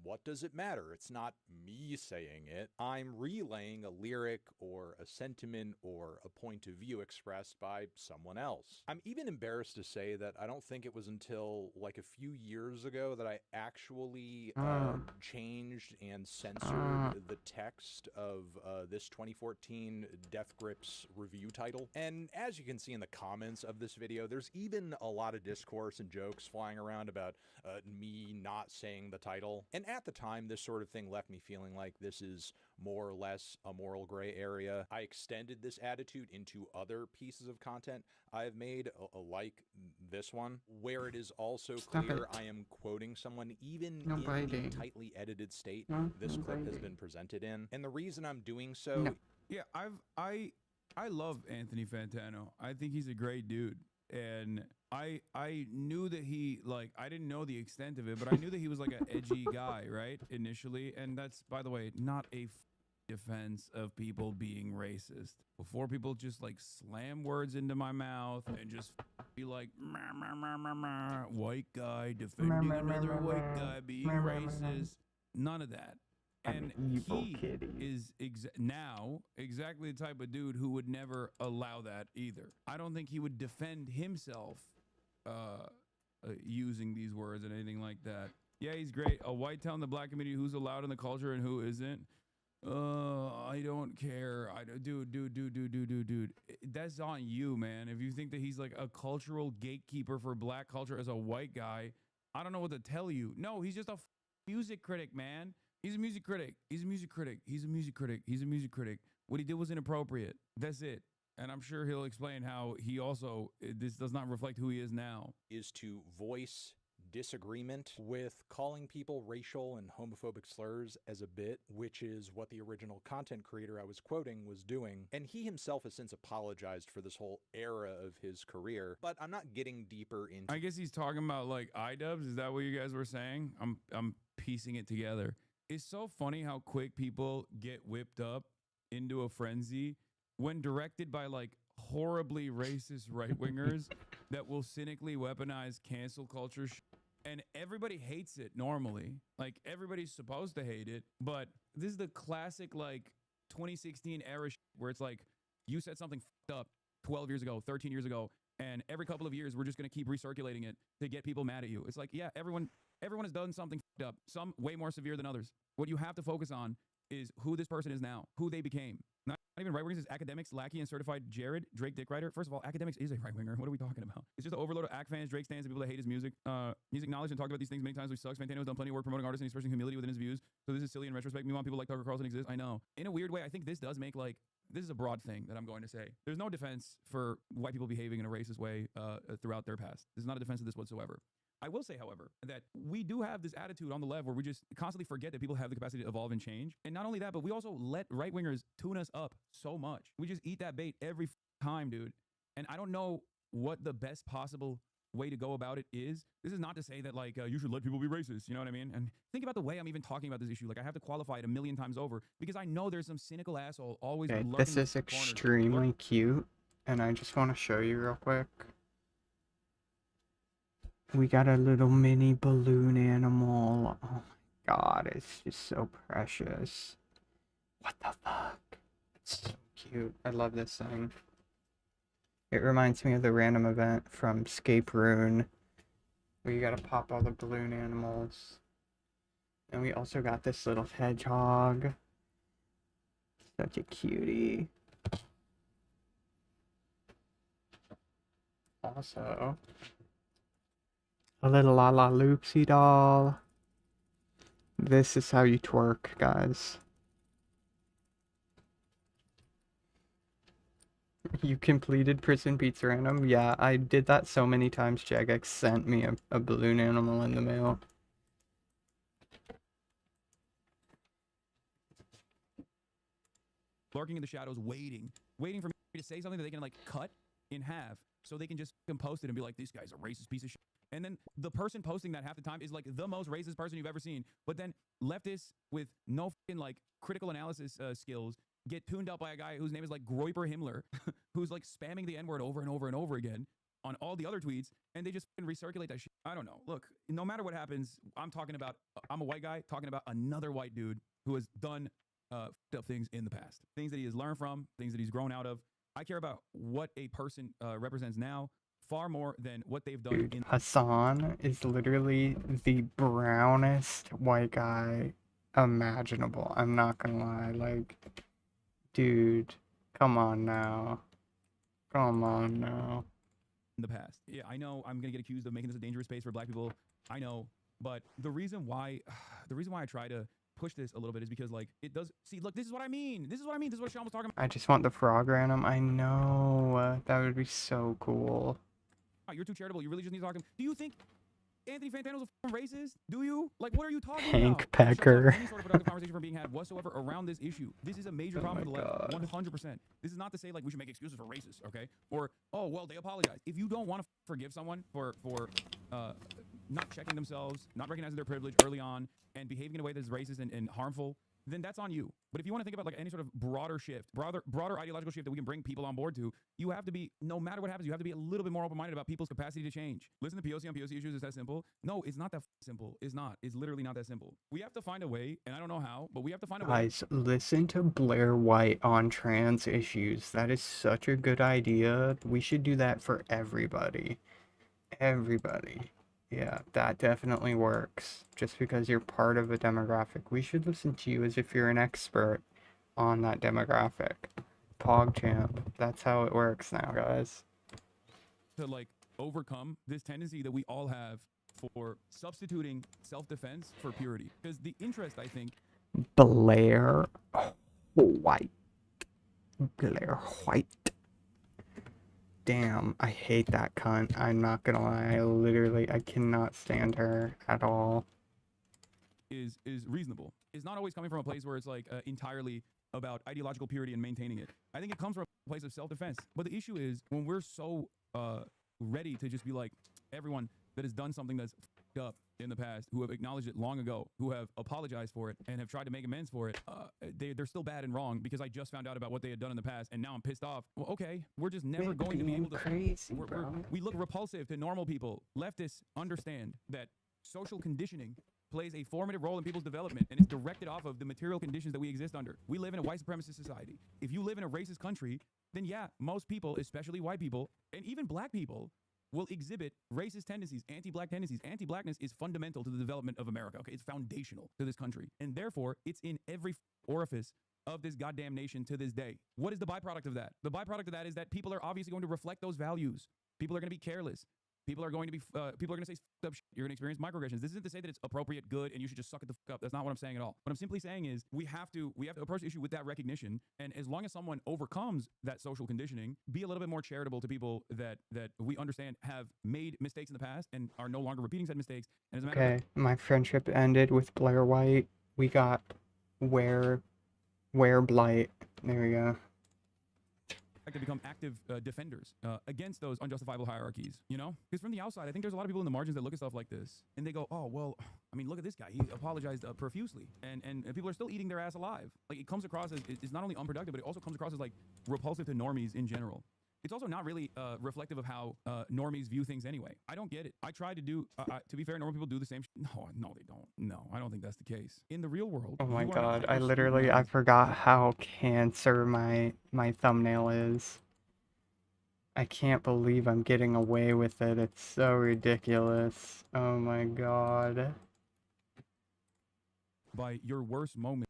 what does it matter? It's not me saying it. I'm relaying a lyric or a sentiment or a point of view expressed by someone else. I'm even embarrassed to say that I don't think it was until like a few years ago that I actually changed and censored the text of this 2014 Death Grips review title. And as you can see in the comments of this video, there's even a lot of discourse and jokes flying around about me not saying the title. And at the time, this sort of thing left me feeling like this is more or less a moral gray area. I extended this attitude into other pieces of content I've made, like this one, where it is also clear I am quoting someone even in the tightly edited state this clip has been presented in. And the reason I'm doing so... Yeah, I love Anthony Fantano. I think he's a great dude. And I knew that he, like, I didn't know the extent of it, but I knew that he was like an edgy guy, right? Initially. And that's, by the way, not a defense of people being racist. Before people just like slam words into my mouth and just be like, white guy defending another white guy being racist. None of that. And he is now exactly the type of dude who would never allow that either. I don't think he would defend himself using these words and anything like that. Yeah, he's great. A white telling the black community who's allowed in the culture and who isn't. I don't care. Dude. That's on you, man. If you think that he's like a cultural gatekeeper for black culture as a white guy, I don't know what to tell you. No, he's just a music critic, man. He's a music critic. He's a music critic. He's a music critic. He's a music critic. What he did was inappropriate. That's it. And I'm sure he'll explain how he also, this does not reflect who he is now. Is to voice disagreement with calling people racial and homophobic slurs as a bit, which is what the original content creator I was quoting was doing. And he himself has since apologized for this whole era of his career, but I'm not getting deeper into... I guess he's talking about like iDubbbz. Is that what you guys were saying? I'm piecing it together. It's so funny how quick people get whipped up into a frenzy when directed by like horribly racist right-wingers that will cynically weaponize cancel culture and everybody hates it normally. Like everybody's supposed to hate it, but this is the classic like 2016 era where it's like you said something fucked up 12 years ago, 13 years ago, and every couple of years we're just going to keep recirculating it to get people mad at you. It's like, yeah, everyone has done something fucked up, some way more severe than others. What you have to focus on is who this person is now, who they became. Not even right-wingers, it's academics, Lackey, and certified Jared, Drake dick writer. First of all, academics is a right-winger. What are we talking about? It's just an overload of Ack fans, Drake stands, and people that hate his music. He's acknowledged and talked about these things many times, which sucks. Fantano's done plenty of work promoting artists and expressing humility within his views. So this is silly in retrospect. Meanwhile, people like Tucker Carlson exist. I know. In a weird way, I think this does make like, this is a broad thing that I'm going to say. There's no defense for white people behaving in a racist way throughout their past. There's not a defense of this whatsoever. I will say, however, that we do have this attitude on the left where we just constantly forget that people have the capacity to evolve and change. And not only that, but we also let right-wingers tune us up so much. We just eat that bait every time, dude. And I don't know what the best possible way to go about it is, this is not to say that like you should let people be racist, you know what I mean? And think about the way I'm even talking about this issue. Like I have to qualify it a million times over because I know there's some cynical asshole always Okay, lurking this in is the corners. extremely cute, and I just want to show you real quick. We got a little mini balloon animal. Oh my god, it's just so precious. What the fuck? It's so cute. I love this thing. It reminds me of the random event from Scape Rune, where you gotta pop all the balloon animals. And we also got this little hedgehog. Such a cutie. Also, a little La La Loopsy doll. This is how you twerk, guys. You completed Prison Pizza Random? Yeah, I did that so many times. Jagex sent me a balloon animal in the mail. Lurking in the shadows, waiting for me to say something that they can like cut in half so they can just post it and be like, this guy's a racist piece of shit. And then the person posting that half the time is like the most racist person you've ever seen. But then leftists with no fucking like critical analysis skills get tuned up by a guy whose name is like Groiper Himmler, who's like spamming the N-word over and over and over again on all the other tweets, and they just recirculate that shit. I don't know. Look, no matter what happens, I'm a white guy talking about another white dude who has done fucked up things in the past, things that he has learned from, things that he's grown out of. I care about what a person represents now far more than what they've done. Dude, Hassan is literally the brownest white guy imaginable. I'm not gonna lie. Like, dude, come on now. Come on now. In the past. Yeah, I know I'm gonna get accused of making this a dangerous space for black people. I know, but the reason why I try to push this a little bit is because like it does. See, look, this is what I mean. This is what Sean was talking about. I just want the frog random. I know. That would be so cool. You're too charitable. You really just need to talk to him. Do you think Anthony Fantano's a racist? Do you? Like, what are you talking Hank about? Pecker. Any sort of productive conversation from being had whatsoever around this issue. This is a major problem for the left. 100%. This is not to say like we should make excuses for racists, okay? Or oh well, they apologize. If you don't want to forgive someone for not checking themselves, not recognizing their privilege early on, and behaving in a way that is racist and harmful, then that's on you. But if you want to think about like any sort of broader shift, broader ideological shift that we can bring people on board to, you have to be, no matter what happens, you have to be a little bit more open-minded about people's capacity to change. Listen to POC on POC issues. Is that simple? No, it's not that simple. It's not. It's literally not that simple. We have to find a way, and I don't know how, but we have to find a way. Guys, listen to Blair White on trans issues. That is such a good idea. We should do that for everybody. Everybody. Yeah, that definitely works. Just because you're part of a demographic, we should listen to you as if you're an expert on that demographic. PogChamp. That's how it works now, guys. To like overcome this tendency that we all have for substituting self-defense for purity. Because the interest, I think... Blair White. Blair White. Damn, I hate that cunt. I'm not gonna lie. I cannot stand her at all. Is reasonable. It's not always coming from a place where it's like entirely about ideological purity and maintaining it. I think it comes from a place of self-defense. But the issue is when we're so ready to just be like everyone that has done something that's fucked up in the past, who have acknowledged it long ago, who have apologized for it and have tried to make amends for it, they're still bad and wrong because I just found out about what they had done in the past and now I'm pissed off. Well, okay, we're just never going to be able to... Crazy, we look repulsive to normal people. Leftists understand that social conditioning plays a formative role in people's development, and it's directed off of the material conditions that we exist under. We live in a white supremacist society. If you live in a racist country, then yeah, most people, especially white people, and even black people, will exhibit racist tendencies, anti-black tendencies. Anti-blackness is fundamental to the development of America, okay? It's foundational to this country. And therefore, it's in every orifice of this goddamn nation to this day. What is the byproduct of that? The byproduct of that is that people are obviously going to reflect those values. People are going to be careless. People are going to say fucked up shit. You're going to experience microaggressions. This isn't to say that it's appropriate, good, and you should just suck it the fuck up. That's not what I'm saying at all. What I'm simply saying is we have to approach the issue with that recognition. And as long as someone overcomes that social conditioning, be a little bit more charitable to people that we understand have made mistakes in the past and are no longer repeating said mistakes. And as a matter of fact, my friendship ended with Blair White. We got Wear Blight. There we go. they become active defenders against those unjustifiable hierarchies, you know? Because from the outside, I think there's a lot of people in the margins that look at stuff like this and they go, oh, well, I mean, look at this guy. He apologized profusely and people are still eating their ass alive. Like, it comes across as, it's not only unproductive, but it also comes across as like repulsive to normies in general. It's also not really reflective of how normies view things anyway. I don't get it. I try to do, to be fair, normal people do the same. No, they don't. No, I don't think that's the case. In the real world, Oh my you are god, I not literally, I scrutinized. forgot how cancer my thumbnail is. I can't believe I'm getting away with it. It's so ridiculous. Oh my god. By your worst moment.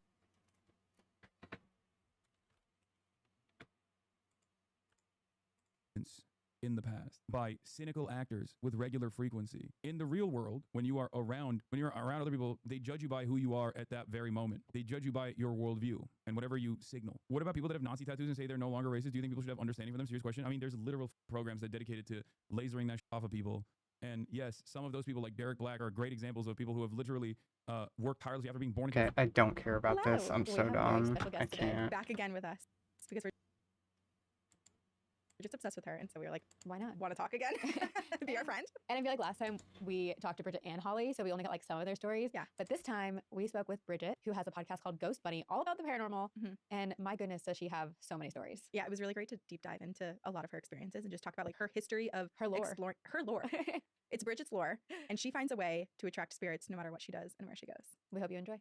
In the past by cynical actors with regular frequency. In the real world, when you're around other people, they judge you by who you are at that very moment. They judge you by your worldview and whatever you signal. What about people that have Nazi tattoos and say they're no longer racist? Do you think people should have understanding for them? Serious question. I mean, there's literal programs that are dedicated to lasering that shit off of people. And yes, some of those people like Derek Black are great examples of people who have literally worked tirelessly after being born into. Okay, I don't care about this. I'm so dumb. I can't. Back again with us because we're just obsessed with her, and so we were like, why not? Want to talk again? Be our friend. And I feel like last time we talked to Bridget and Holly, so we only got like some of their stories. Yeah. But this time we spoke with Bridget, who has a podcast called Ghost Bunny, all about the paranormal. And my goodness, does she have so many stories? Yeah, it was really great to deep dive into a lot of her experiences and just talk about like her history of her lore. Her lore. It's Bridget's lore, and she finds a way to attract spirits no matter what she does and where she goes. We hope you enjoy.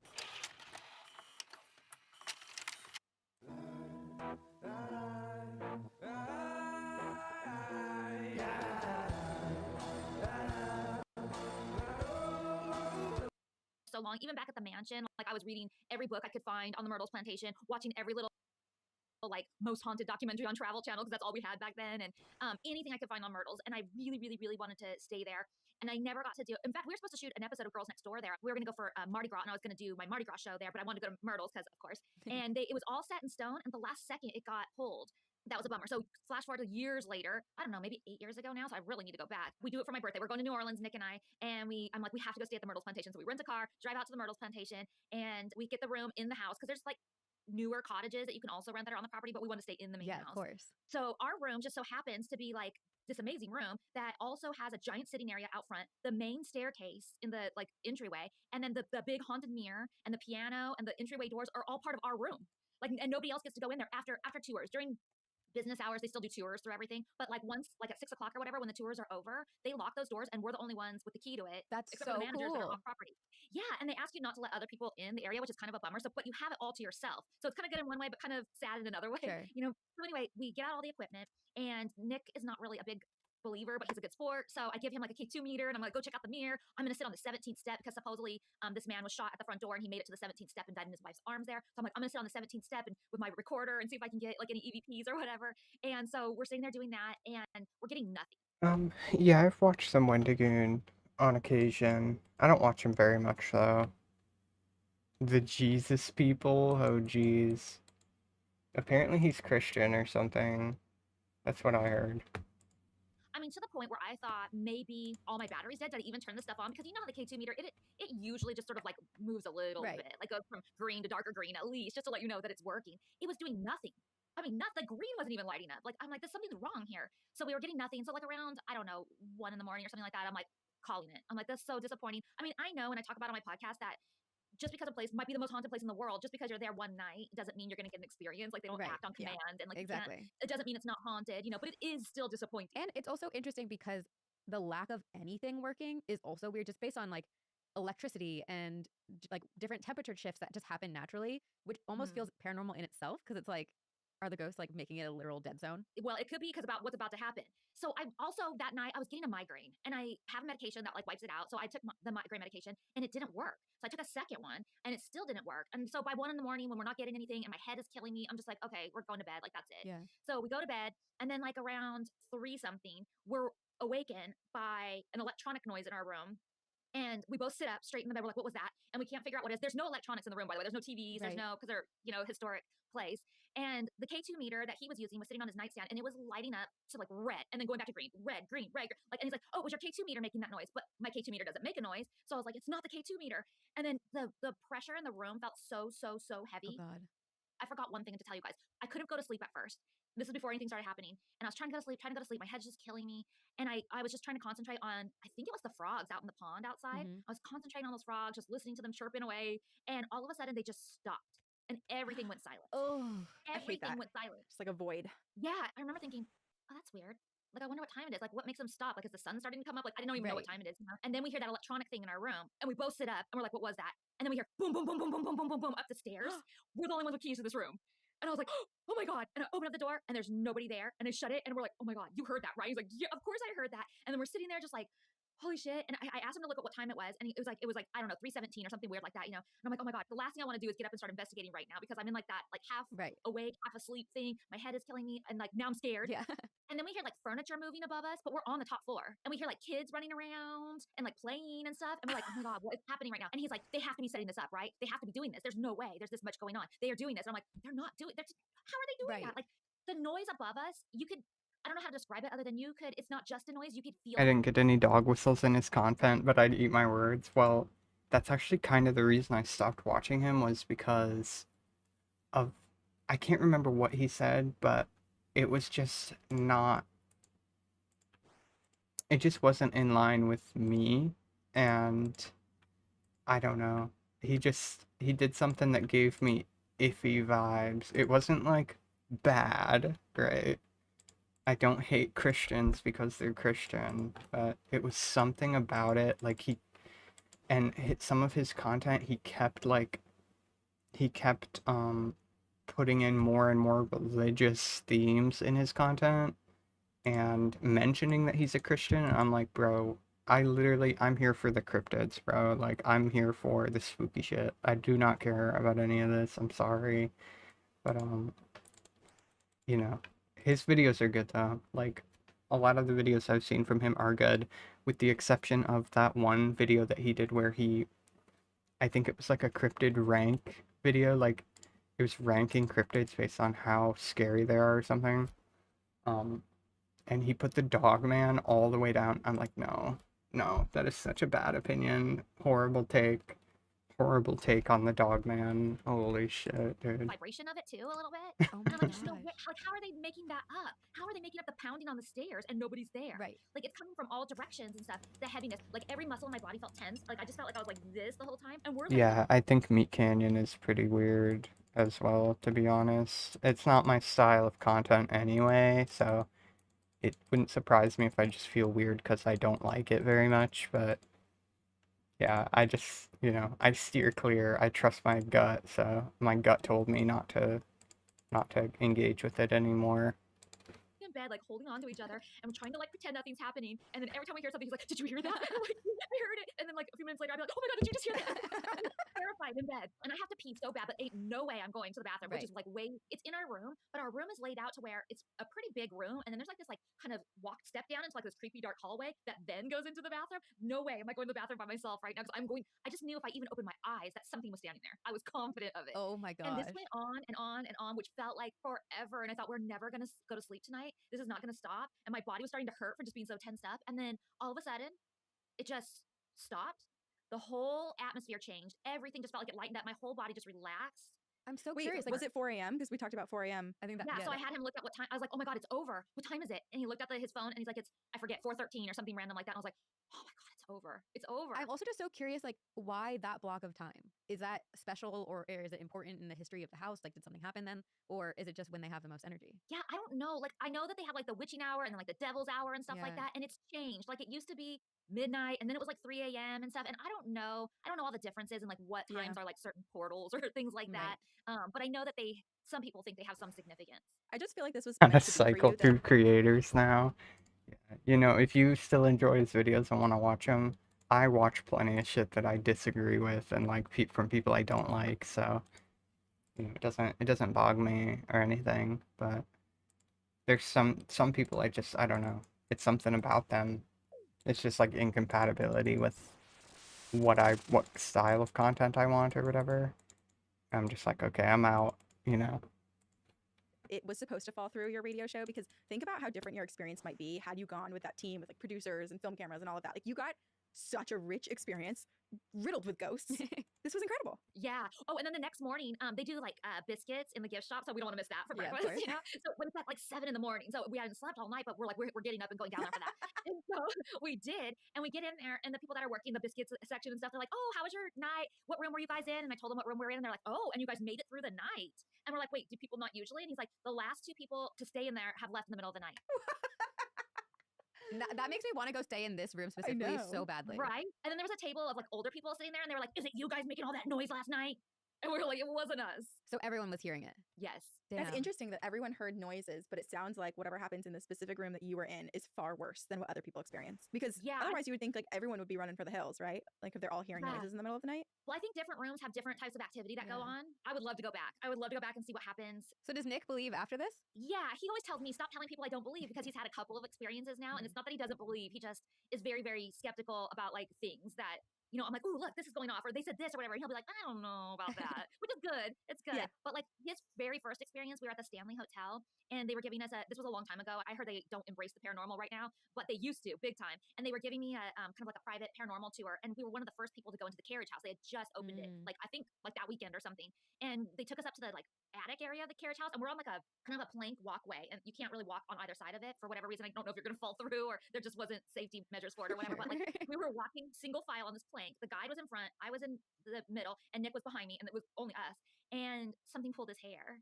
So long, even back at the mansion, like I was reading every book I could find on the Myrtles Plantation, watching every little like most haunted documentary on Travel Channel because that's all we had back then, and anything I could find on Myrtles. And I really, really, really wanted to stay there, and I never got to do it. In fact, we were supposed to shoot an episode of Girls Next Door there. We were going to go for Mardi Gras, and I was going to do my Mardi Gras show there, but I wanted to go to Myrtles because, of course. And it was all set in stone, and the last second it got pulled. That was a bummer. So flash forward to years later, I don't know, maybe 8 years ago now. So I really need to go back. We do it for my birthday. We're going to New Orleans, Nick and I, and I'm like, we have to go stay at the Myrtles Plantation. So we rent a car, drive out to the Myrtles Plantation, and we get the room in the house because there's like newer cottages that you can also rent that are on the property, but we want to stay in the main house. Yeah, of course. So our room just so happens to be like this amazing room that also has a giant sitting area out front, the main staircase in the like entryway, and then the big haunted mirror and the piano and the entryway doors are all part of our room. Like, and nobody else gets to go in there after tours. During business hours, they still do tours through everything, but like once, like at 6 o'clock or whatever, when the tours are over, they lock those doors and we're the only ones with the key to it. That's except so for the managers that are cool. off property. Yeah, and they ask you not to let other people in the area, which is kind of a bummer. So, but you have it all to yourself. So it's kind of good in one way, but kind of sad in another way. Sure. You know. So anyway, we get out all the equipment, and Nick is not really a big believer, but he's a good sport. So I give him like a K2 meter, and I'm like, go check out the mirror. I'm going to sit on the 17th step because supposedly this man was shot at the front door and he made it to the 17th step and died in his wife's arms there. So I'm like, I'm going to sit on the 17th step and with my recorder and see if I can get like any EVPs or whatever. And so we're sitting there doing that, and we're getting nothing. Yeah, I've watched some Wendigoon on occasion. I don't watch him very much though. The Jesus people, oh geez. Apparently he's Christian or something. That's what I heard. I mean, to the point where I thought maybe all my batteries dead. Did I even turn the stuff on? Because you know how the K2 meter, it usually just sort of like moves a little bit, like goes from green to darker green at least, just to let you know that it's working. It was doing nothing. I mean, the green wasn't even lighting up. Like, I'm like, there's something wrong here. So we were getting nothing. So like around, I don't know, 1 in the morning or something like that, I'm like calling it. I'm like, that's so disappointing. I mean, I know, and I talk about on my podcast that just because a place might be the most haunted place in the world, just because you're there one night doesn't mean you're going to get an experience. Like, they don't act on command, and like exactly. it doesn't mean it's not haunted, you know. But it is still disappointing. And it's also interesting because the lack of anything working is also weird, just based on like electricity and like different temperature shifts that just happen naturally, which almost feels paranormal in itself because it's like, are the ghosts like making it a literal dead zone? Well, it could be because about what's about to happen. So I also that night I was getting a migraine, and I have a medication that like wipes it out. So I took the migraine medication, and it didn't work. So I took a second one, and it still didn't work. And so by 1 in the morning, when we're not getting anything, and my head is killing me, I'm just like, okay, we're going to bed. Like, that's it. Yeah. So we go to bed, and then like around 3 something, we're awakened by an electronic noise in our room. And we both sit up straight in the bed. We're like, what was that? And we can't figure out what it is. There's no electronics in the room, by the way. There's no TVs. There's no, because they're, you know, historic place. And the K2 meter that he was using was sitting on his nightstand, and it was lighting up to like red and then going back to green, red, green, red. Like, and he's like, oh, it was your K2 meter making that noise? But my K2 meter doesn't make a noise. So I was like, it's not the K2 meter. And then the pressure in the room felt so heavy. Oh God. I forgot one thing to tell you guys. I couldn't go to sleep at first. This is before anything started happening. And I was trying to go to sleep. My head's just killing me. And I was just trying to concentrate on, I think it was the frogs out in the pond outside. Mhm. I was concentrating on those frogs, just listening to them chirping away. And all of a sudden they just stopped and everything went silent. Oh, I hate Everything that. went silent. Just like a void. Yeah, I remember thinking, oh, that's weird. Like, I wonder what time it is. Like, what makes them stop? Like, is the sun starting to come up? Like, I didn't even know what Right. time it is. You know? And then we hear that electronic thing in our room, and we both sit up, and we're like, what was that? And then we hear boom, boom, boom, boom, boom, boom, boom, boom, boom up the stairs. We're the only ones with keys to this room. And I was like, oh my God. And I open up the door, and there's nobody there. And I shut it, and we're like, oh my God, you heard that, right? He's like, yeah, of course I heard that. And then we're sitting there just like, holy shit. And I asked him to look at what time it was, and it was like, I don't know, 3:17 or something weird like that, you know? And I'm like, oh my God, the last thing I want to do is get up and start investigating right now because I'm in like that, like half Right. awake, half asleep thing. My head is killing me, and like now I'm scared. Yeah. And then we hear like furniture moving above us, but we're on the top floor. And we hear like kids running around and like playing and stuff. And we're like, oh my God, what is happening right now? And he's like, they have to be setting this up, right? They have to be doing this. There's no way there's this much going on. They are doing this. And I'm like, they're not doing it. How are they doing Right. that? Like the noise above us, you could, I don't know how to describe it other than you could, it's not just a noise, you could feel I didn't get any dog whistles in his content, but I'd eat my words. Well, that's actually kind of the reason I stopped watching him was because of, I can't remember what he said, but it was just not, it just wasn't in line with me, and I don't know. He did something that gave me iffy vibes. It wasn't like bad, right? I don't hate Christians because they're Christian, but it was something about it. Like some of his content, he kept putting in more and more religious themes in his content and mentioning that he's a Christian. And I'm like, bro, I'm here for the cryptids, bro. Like, I'm here for the spooky shit. I do not care about any of this. I'm sorry. But, you know, his videos are good, though. Like, a lot of the videos I've seen from him are good, with the exception of that one video that he did where I think it was like a cryptid rank video. Like, it was ranking cryptids based on how scary they are or something. And he put the dog man all the way down. I'm like, no, that is such a bad opinion. Horrible take on the dog man. Holy shit, dude. Vibration of it too, a little bit. Oh And my I'm like, there's no gosh. way. Like, how are they making that up? How are they making up the pounding on the stairs and nobody's there? Right. Like, it's coming from all directions and stuff. The heaviness, like every muscle in my body felt tense. Like, I just felt like I was like this the whole time. And we're like, Yeah, I think Meat Canyon is pretty weird as well, to be honest. It's not my style of content anyway, so it wouldn't surprise me if I just feel weird because I don't like it very much, but yeah, I just, I steer clear. I trust my gut, so my gut told me not to engage with it anymore. in bed, like holding on to each other, and we're trying to like pretend nothing's happening. And then every time we hear something, he's like, "Did you hear that?" And I'm like, "I heard it." And then like a few minutes later, I'd be like, "Oh my God, did you just hear that?" I'm terrified in bed, and I have to pee so bad, but ain't no way I'm going to the bathroom, which is like it's in our room, but our room is laid out to where it's a pretty big room, and then there's like this like kind of step down into like this creepy dark hallway that then goes into the bathroom. No way am I going to the bathroom by myself right now because I just knew if I even opened my eyes that something was standing there. I was confident of it. Oh my gosh. And this went on and on and on, which felt like forever. And I thought, we're never going to go to sleep tonight. This is not going to stop. And my body was starting to hurt for just being so tensed up. And then all of a sudden, it just stopped. The whole atmosphere changed. Everything just felt like it lightened up. My whole body just relaxed. I'm so Wait, curious. like, was it 4 a.m.? Because we talked about 4 a.m. I think that. Yeah, so I had him look at what time. I was like, oh my God, it's over. What time is it? And he looked at his phone and he's like, it's, I forget, 4:13 or something random like that. And I was like, oh my God, it's over. It's over. I'm also just so curious, like, why that block of time? Is that special or is it important in the history of the house? Like, did something happen then? Or is it just when they have the most energy? Yeah, I don't know. Like, I know that they have like the witching hour and then like the devil's hour and stuff like Yeah. that. And it's changed. Like, it used to be midnight and then it was like 3 a.m. and stuff. And I don't know all the differences and like what times are like certain portals or things like that. But I know that some people think they have some significance. I just feel like this was Kind of meant to be for cycle you. through creators now. If you still enjoy his videos and want to watch them, I watch plenty of shit that I disagree with and like from people I don't like, so it doesn't bog me or anything, but there's some people I don't know. It's something about them. It's just like incompatibility with what style of content I want or whatever. I'm just like, okay, I'm out, It was supposed to fall through your radio show because think about how different your experience might be had you gone with that team with like producers and film cameras and all of that. Like, you got such a rich experience riddled with ghosts. This was incredible. Yeah. Oh, and then the next morning, they do like biscuits in the gift shop, so we don't want to miss that for Yeah, of breakfast. course. You know, so when it's at like 7 in the morning, so we hadn't slept all night, but we're like we're getting up and going down there for that. And so we did, and we get in there, and the people that are working the biscuits section and stuff, they're like, "Oh, how was your night? What room were you guys in?" And I told them what room we were in, and they're like, "Oh, and you guys made it through the night." And we're like, "Wait, do people not usually?" And he's like, "The last 2 people to stay in there have left in the middle of the night." That makes me want to go stay in this room specifically so badly. Right? And then there was a table of like older people sitting there, and they were like, "Is it you guys making all that noise last night?" And we were like, "It wasn't us." So everyone was hearing it. Yes. That's Damn. interesting that everyone heard noises, but it sounds like whatever happens in the specific room that you were in is far worse than what other people experience. Because otherwise you would think like everyone would be running for the hills, right? Like if they're all hearing noises in the middle of the night. Well, I think different rooms have different types of activity that go on. I would love to go back. I would love to go back and see what happens. So does Nick believe after this? Yeah, he always tells me, stop telling people I don't believe, because he's had a couple of experiences now. And it's not that he doesn't believe. He just is very, very skeptical about like things that, you know, I'm like, "Oh, look, this is going off," or "They said this," or whatever. And he'll be like, "I don't know about that," which is good. It's good. Yeah. But like his very first experience, we were at the Stanley Hotel, and they were giving us this was a long time ago. I heard they don't embrace the paranormal right now, but they used to big time. And they were giving me a kind of like a private paranormal tour. And we were one of the first people to go into the carriage house. They had just opened it, like I think like that weekend or something. And they took us up to the like attic area of the carriage house, and we're on like a kind of a plank walkway, and you can't really walk on either side of it for whatever reason. I don't know if you're gonna fall through, or there just wasn't safety measures for it or whatever. But like we were walking single file on this plank. The guide was in front, I was in the middle, and Nick was behind me, and it was only us. And something pulled his hair,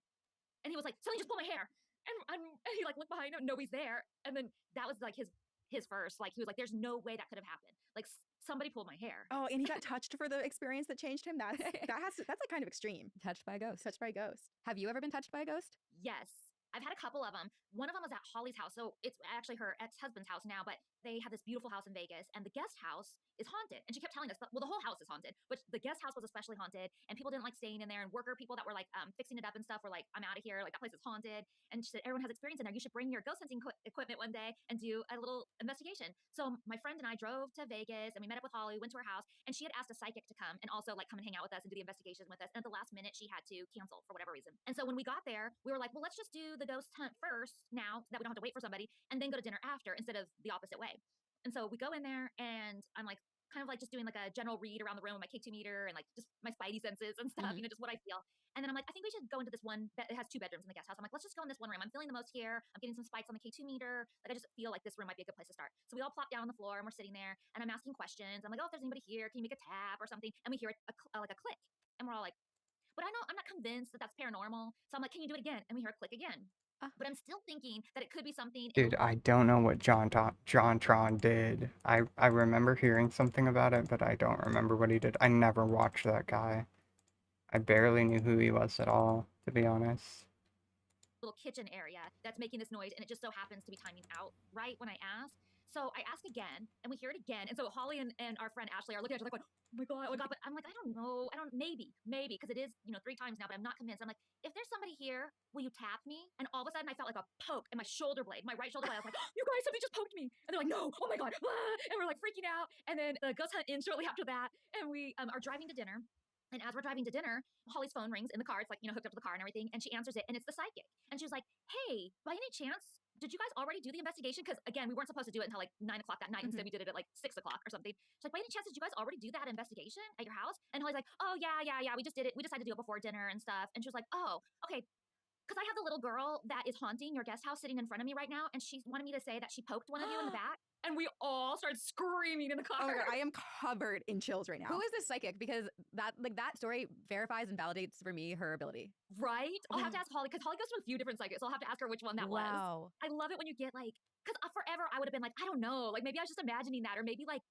and he was like, "Something just pulled my hair." And he like looked behind him, nobody's there. And then that was like his first, like he was like, "There's no way that could have happened. Like somebody pulled my hair." Oh, and he got touched for the experience that changed him. That's like kind of extreme. Touched by a ghost. Touched by a ghost. Have you ever been touched by a ghost? Yes. I've had a couple of them. One of them was at Holly's house. So it's actually her ex-husband's house now, but they have this beautiful house in Vegas, and the guest house is haunted. And she kept telling us, well, the whole house is haunted, but the guest house was especially haunted, and people didn't like staying in there, and worker people that were like fixing it up and stuff were like, "I'm out of here. Like that place is haunted." And she said, "Everyone has experience in there. You should bring your ghost hunting equipment one day and do a little investigation." So my friend and I drove to Vegas, and we met up with Holly, went to her house, and she had asked a psychic to come and also like come and hang out with us and do the investigations with us. And at the last minute, she had to cancel for whatever reason. And so when we got there, we were like, "Well, let's just do the ghost hunt first now, so that we don't have to wait for somebody, and then go to dinner after instead of the opposite way." And so we go in there, and I'm like kind of like just doing like a general read around the room with my K2 meter and like just my spidey senses and stuff, you know, just what I feel. And then I'm like, I think we should go into this one that it has 2 bedrooms in the guest house. I'm like, let's just go in this one room. I'm feeling the most here. I'm getting some spikes on the K2 meter. Like I just feel like this room might be a good place to start. So we all plop down on the floor, and we're sitting there, and I'm asking questions. I'm like, "Oh, if there's anybody here, can you make a tap or something?" And we hear like a click, and we're all like, "But I'm not convinced that that's paranormal." So I'm like, "Can you do it again?" And we hear a click again. But I'm still thinking that it could be something. Dude, I don't know what JonTron did. I remember hearing something about it, but I don't remember what he did. I never watched that guy. I barely knew who he was at all, to be honest. Little kitchen area that's making this noise, and it just so happens to be timing out right when I ask. So I ask again, and we hear it again. And so Holly and our friend Ashley are looking at each other like, "Oh my god, oh my god!" But I'm like, "I don't know, maybe, because it is 3 times now, but I'm not convinced." I'm like, "If there's somebody here, will you tap me?" And all of a sudden, I felt like a poke in my shoulder blade, my right shoulder blade. I was like, "You guys, somebody just poked me!" And they're like, "No, oh my god!" And we're like freaking out. And then the ghost hunt ends shortly after that, and we are driving to dinner. And as we're driving to dinner, Holly's phone rings in the car. It's like, hooked up to the car and everything. And she answers it, and it's the psychic. And she was like, "Hey, by any chance, did you guys already do the investigation?" Because again, we weren't supposed to do it until like 9 o'clock that night. Instead, we did it at like 6 o'clock or something. She's like, "By any chance, did you guys already do that investigation at your house?" And Holly's like, "Oh, yeah. We just did it. We decided to do it before dinner and stuff." And she was like, "Oh, okay. Because I have the little girl that is haunting your guest house sitting in front of me right now, and she wanted me to say that she poked one of you in the back." And we all started screaming in the car. Oh my god, I am covered in chills right now. Who is this psychic? Because that story verifies and validates for me her ability. Right? I'll have to ask Holly, because Holly goes to a few different psychics. So I'll have to ask her which one that was. Wow. I love it when you get like, because forever I would have been like, I don't know, like maybe I was just imagining that, or maybe like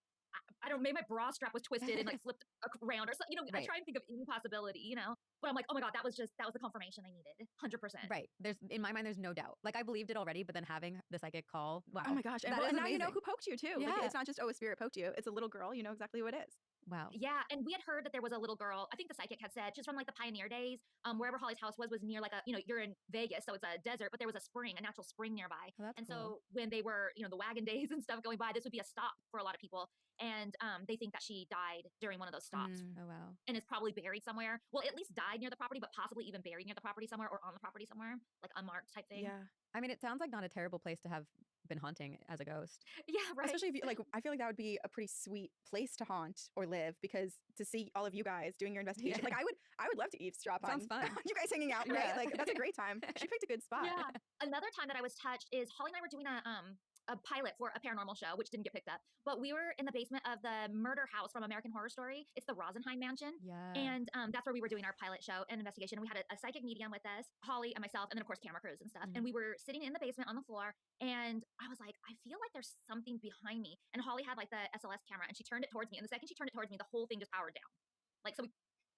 I don't know, maybe my bra strap was twisted and like flipped around or something. I try and think of any possibility, But I'm like, oh my god, that was the confirmation I needed, 100%. Right. In my mind, there's no doubt. Like I believed it already, but then having the psychic call, wow. Oh my gosh, and now you know who poked you too. Yeah. Like, it's not just a spirit poked you. It's a little girl. You know exactly who it is. Wow. Yeah, and we had heard that there was a little girl. I think the psychic had said she's from like the pioneer days. Wherever Holly's house was near like a, you're in Vegas, so it's a desert, but there was a natural spring nearby. Oh, that's and cool. so when they were, the wagon days and stuff going by, this would be a stop for a lot of people. And they think that she died during one of those stops. Oh wow. And is probably buried somewhere. Well, at least died near the property, but possibly even buried near the property somewhere, or on the property somewhere, like unmarked type thing. Yeah. I mean, it sounds like not a terrible place to have been haunting as a ghost. Yeah, right. Especially if you like, I feel like that would be a pretty sweet place to haunt or live, because to see all of you guys doing your investigation, like I would love to eavesdrop Sounds on fun. you guys hanging out, right? Yeah. Like that's a great time. She picked a good spot. Yeah. Another time that I was touched is Holly and I were doing a pilot for a paranormal show, which didn't get picked up. But we were in the basement of the murder house from American Horror Story. It's the Rosenheim Mansion. Yeah. And that's where we were doing our pilot show and investigation. We had a psychic medium with us, Holly and myself, and then of course camera crews and stuff. And we were sitting in the basement on the floor, and I was like, I feel like there's something behind me. And Holly had like the SLS camera, and she turned it towards me. And the second she turned it towards me, the whole thing just powered down. Like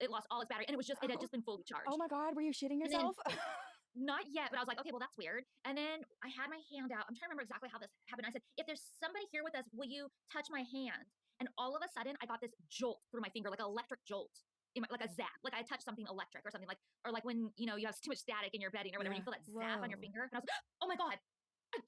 it lost all its battery, and it had just been fully charged. Oh my God, were you shitting And yourself? Not yet, but I was like, okay, well, that's weird. And then I had my hand out. I'm trying to remember exactly how this happened. I said, if there's somebody here with us, will you touch my hand? And all of a sudden, I got this jolt through my finger, like an electric jolt, like a zap, like I touched something electric or something, or like when you have too much static in your bedding or whatever, you feel that zap on your finger. And I was like, oh my God,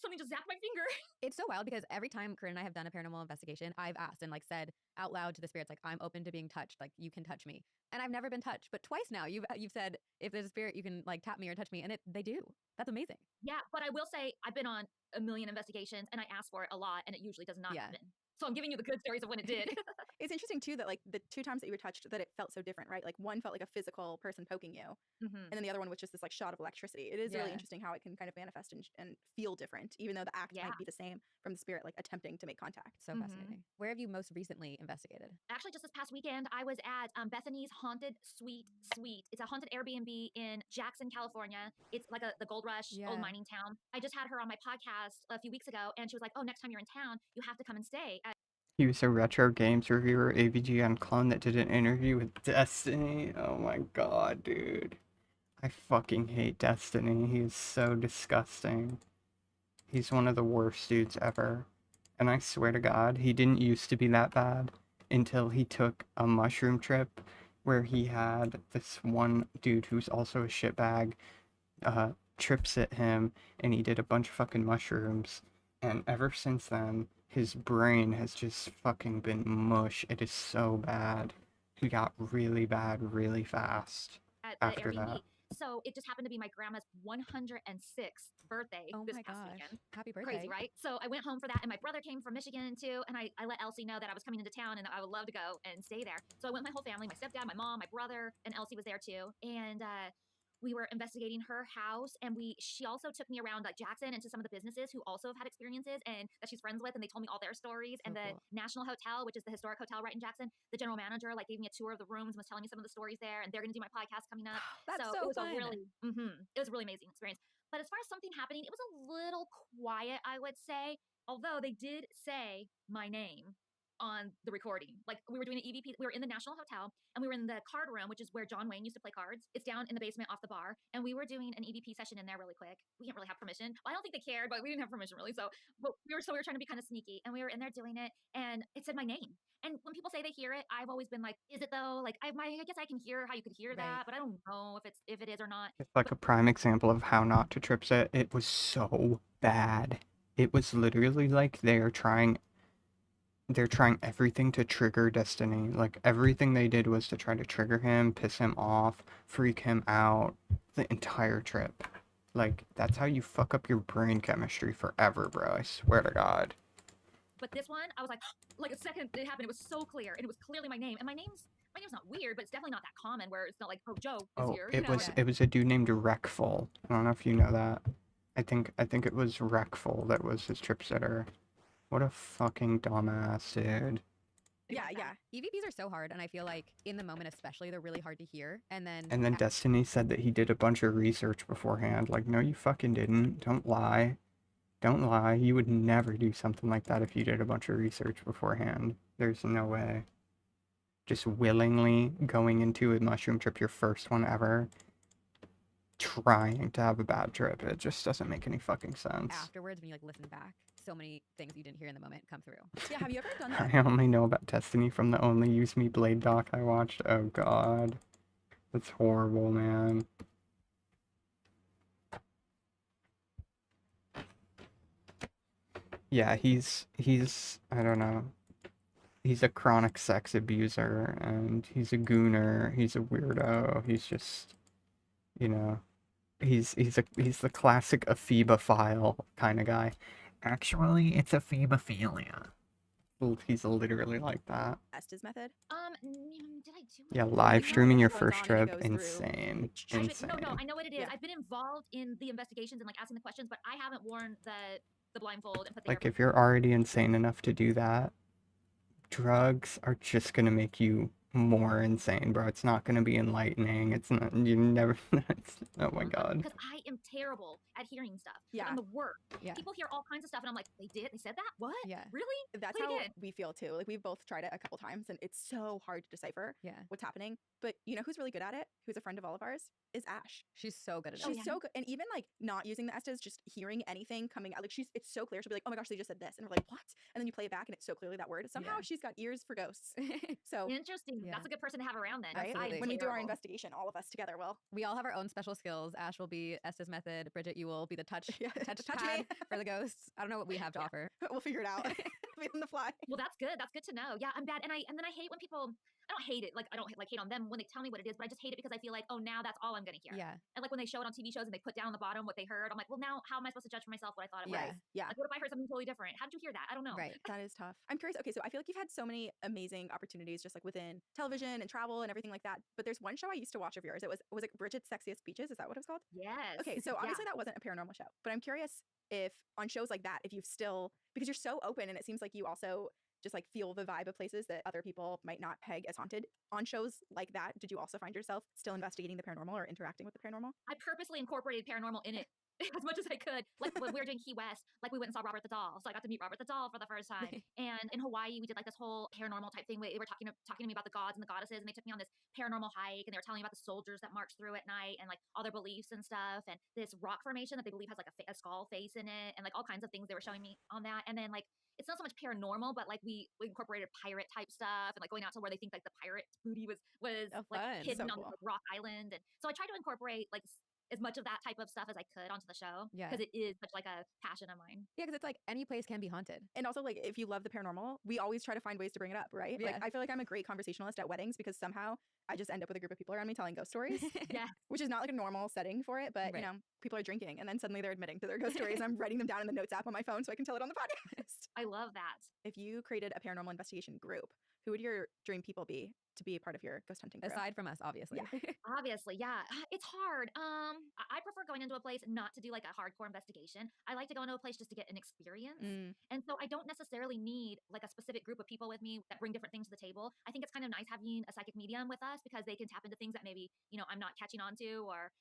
something just zapped my finger. It's so wild because every time Corinne and I have done a paranormal investigation, I've asked and like said out loud to the spirits, like, I'm open to being touched. Like, you can touch me. And I've never been touched, but twice now you've said, if there's a spirit, you can like tap me or touch me. And they do. That's amazing. Yeah. But I will say I've been on a million investigations and I ask for it a lot, and it usually does not happen. So I'm giving you the good stories of when it did. It's interesting too that like the 2 times that you were touched, that it felt so different, right? Like one felt like a physical person poking you, and then the other one was just this like shot of electricity. It is really interesting how it can kind of manifest and feel different, even though the act might be the same from the spirit like attempting to make contact. So fascinating. Where have you most recently investigated? Actually, just this past weekend, I was at Bethany's Haunted Suite. It's a haunted Airbnb in Jackson, California. It's like the gold rush, old mining town. I just had her on my podcast a few weeks ago, and she was like, oh, next time you're in town, you have to come and stay at He was a retro games reviewer, AVGN clone that did an interview with Destiny. Oh my God, dude. I fucking hate Destiny. He is so disgusting. He's one of the worst dudes ever. And I swear to God, he didn't used to be that bad until he took a mushroom trip where he had this one dude who's also a shitbag trips at him, and he did a bunch of fucking mushrooms. And ever since then, his brain has just fucking been mush. It is so bad. He got really bad really fast after that. So it just happened to be my grandma's 106th birthday this past weekend. Happy birthday. Crazy, right? So I went home for that, and my brother came from Michigan too, and I let Elsie know that I was coming into town and I would love to go and stay there. So I went with my whole family, my stepdad, my mom, my brother, and Elsie was there too. And we were investigating her house, and she also took me around like Jackson and to some of the businesses who also have had experiences and that she's friends with, and they told me all their stories. And the National Hotel, which is the historic hotel right in Jackson, the general manager like gave me a tour of the rooms and was telling me some of the stories there, and they're going to do my podcast coming up. That's so it was fun. it was a really amazing experience. But as far as something happening, it was a little quiet, I would say, although they did say my name on the recording. Like we were doing an EVP, we were in the National Hotel, and we were in the card room, which is where John Wayne used to play cards. It's down in the basement off the bar, and we were doing an EVP session in there really quick. We didn't really have permission. Well, I don't think they cared, but we didn't have permission really. So we were trying to be kind of sneaky, and we were in there doing it, and it said my name. And when people say they hear it, I've always been like, is it though? Like I guess I can hear how you could hear that, but I don't know if it is or not. It's like a prime example of how not to trip set. It was so bad. It was literally like they're trying everything to trigger Destiny. Like everything they did was to try to trigger him, piss him off, freak him out the entire trip. Like that's how you fuck up your brain chemistry forever, bro. I swear to God. But this one, I was like a second it happened, it was so clear, and it was clearly my name. And my name's not weird, but it's definitely not that common where it's not like, oh, Joe is here. It was a dude named Wreckful. I don't know if you know that. I think it was Wreckful that was his trip sitter. What a fucking dumbass, dude. Yeah. EVPs are so hard, and I feel like in the moment especially, they're really hard to hear. And then Destiny said that he did a bunch of research beforehand. Like, no, you fucking didn't. Don't lie. Don't lie. You would never do something like that if you did a bunch of research beforehand. There's no way. Just willingly going into a mushroom trip, your first one ever, trying to have a bad trip. It just doesn't make any fucking sense. Afterwards, when you like listen back, so many things you didn't hear in the moment come through. Yeah, have you ever done that? I only know about Destiny from the Only Use Me Blade doc I watched. Oh God. That's horrible, man. Yeah, he's I don't know. He's a chronic sex abuser, and he's a gooner. He's a weirdo. He's just, he's the classic aphebophile kind of guy. Actually, it's a femophilia. Well, he's literally like that. Estes method. Did I do it? Yeah, Well, live you know, streaming when your he goes first on and he trip, goes through- insane, No, insane. I know what it is. Yeah. I've been involved in the investigations and like asking the questions, but I haven't worn the blindfold and put the Like, earbuds if you're already insane enough to do that, drugs are just gonna make you more insane, bro. It's not gonna be enlightening. It's not. You never. Oh my god. because I am terrible at hearing stuff. Yeah. Like, I'm the worst. Yeah. People hear all kinds of stuff, and I'm like, they said that? What? Yeah. Really? That's Play it how again. we feel too. Like we've both tried it a couple times, and it's so hard to decipher Yeah. what's happening. But you know who's really good at it? Who's a friend of all of ours? Is Ash. She's so good at it. She's so good, and even like not using the Estes, just hearing anything coming out, like it's so clear. She'll be like, "Oh my gosh, they just said this," and we're like, "What?" And then you play it back, and it's so clearly that word. Somehow she's got ears for ghosts. So Interesting. Yeah. That's a good person to have around then. right? Absolutely. When we do our Terrible. investigation, all of us together will. We all have our own special skills. Ash will be Estes method. Bridget, you will be the touch touch touch pad me. for the ghosts. I don't know what we have to offer. We'll figure it out. Be on the fly. Well, that's good. That's good to know. Yeah, I'm bad, and then I hate when people. I don't hate it. Like I don't hate on them when they tell me what it is, but I just hate it because I feel like, oh, now that's all I'm gonna hear. Yeah. And like when they show it on TV shows and they put down on the bottom what they heard, I'm like, well, now how am I supposed to judge for myself what I thought it Yeah. was? Yeah. Like, what if I heard something totally different? How did you hear that? I don't know. Right. That is tough. I'm curious. Okay, so I feel like you've had so many amazing opportunities just like within television and travel and everything like that. But there's one show I used to watch of yours. It was it Bridget's Sexiest Beaches? Is that what it was called? Yes. Okay, so obviously that wasn't a paranormal show, but I'm curious if on shows like that, if you've still, because you're so open and it seems like you also just like feel the vibe of places that other people might not peg as haunted. On shows like that, did you also find yourself still investigating the paranormal or interacting with the paranormal? I purposely incorporated paranormal in it as much as I could. Like when we were doing Key West, like we went and saw Robert the Doll. So I got to meet Robert the Doll for the first time. And in Hawaii, we did like this whole paranormal type thing where they were talking to me about the gods and the goddesses, and they took me on this paranormal hike, and they were telling me about the soldiers that marched through at night and like all their beliefs and stuff, and this rock formation that they believe has like a skull face in it, and like all kinds of things they were showing me on that. And then like it's not so much paranormal, but like we incorporated pirate type stuff and like going out to where they think like the pirate booty was like hidden So on cool. this Rock Island. And so I tried to incorporate like as much of that type of stuff as I could onto the show. Yeah. Because it is such like a passion of mine. Yeah, because it's like any place can be haunted. And also, like, if you love the paranormal, we always try to find ways to bring it up, right? Yeah. Like, I feel like I'm a great conversationalist at weddings because somehow I just end up with a group of people around me telling ghost stories, Yeah. which is not like a normal setting for it. But, Right. you know, people are drinking and then suddenly they're admitting to their ghost stories. And I'm writing them down in the notes app on my phone so I can tell it on the podcast. I love that. If you created a paranormal investigation group, who would your dream people be to be a part of your ghost hunting group? Aside from us, obviously. Yeah. Obviously, yeah. It's hard. I prefer going into a place not to do like a hardcore investigation. I like to go into a place just to get an experience. And so I don't necessarily need like a specific group of people with me that bring different things to the table. I think it's kind of nice having a psychic medium with us because they can tap into things that maybe, you know, I'm not catching on to, or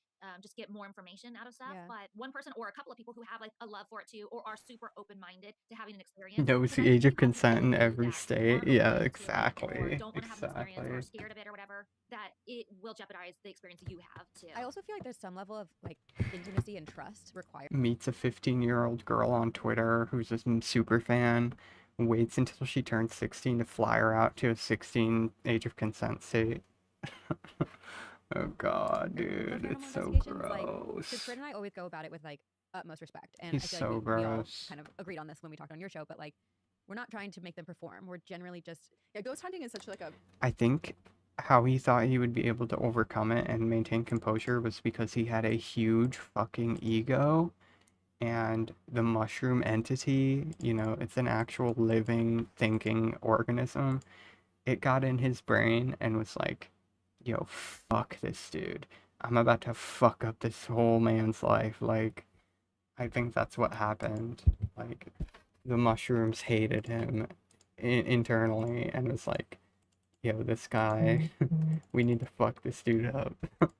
just get more information out of stuff. Yeah. But one person or a couple of people who have like a love for it too, or are super open-minded to having an experience. Knows because the I think age of people have consent in people every that state. aren't Yeah, open to it, or exactly. don't want to have an experience, or are Exactly. scared of it or whatever, that it will jeopardize the experience you have too. I also feel like there's some level of like intimacy and trust required. Meets a 15-year-old girl on Twitter who's a super fan, waits until she turns 16 to fly her out to a 16 age of consent state. Oh god, dude, it's so Because gross. Fred and I always go about it with like utmost respect, and He's I feel so like we all gross. kind of agreed on this when we talked on your show. But like, we're not trying to make them perform. We're generally just Yeah, ghost hunting is such like a I think how he thought he would be able to overcome it and maintain composure was because he had a huge fucking ego, and the mushroom entity, you know, it's an actual living, thinking organism. It got in his brain and was like, yo, fuck this dude. I'm about to fuck up this whole man's life. Like, I think that's what happened. Like, the mushrooms hated him internally and was like, yo, this guy, we need to fuck this dude up. it's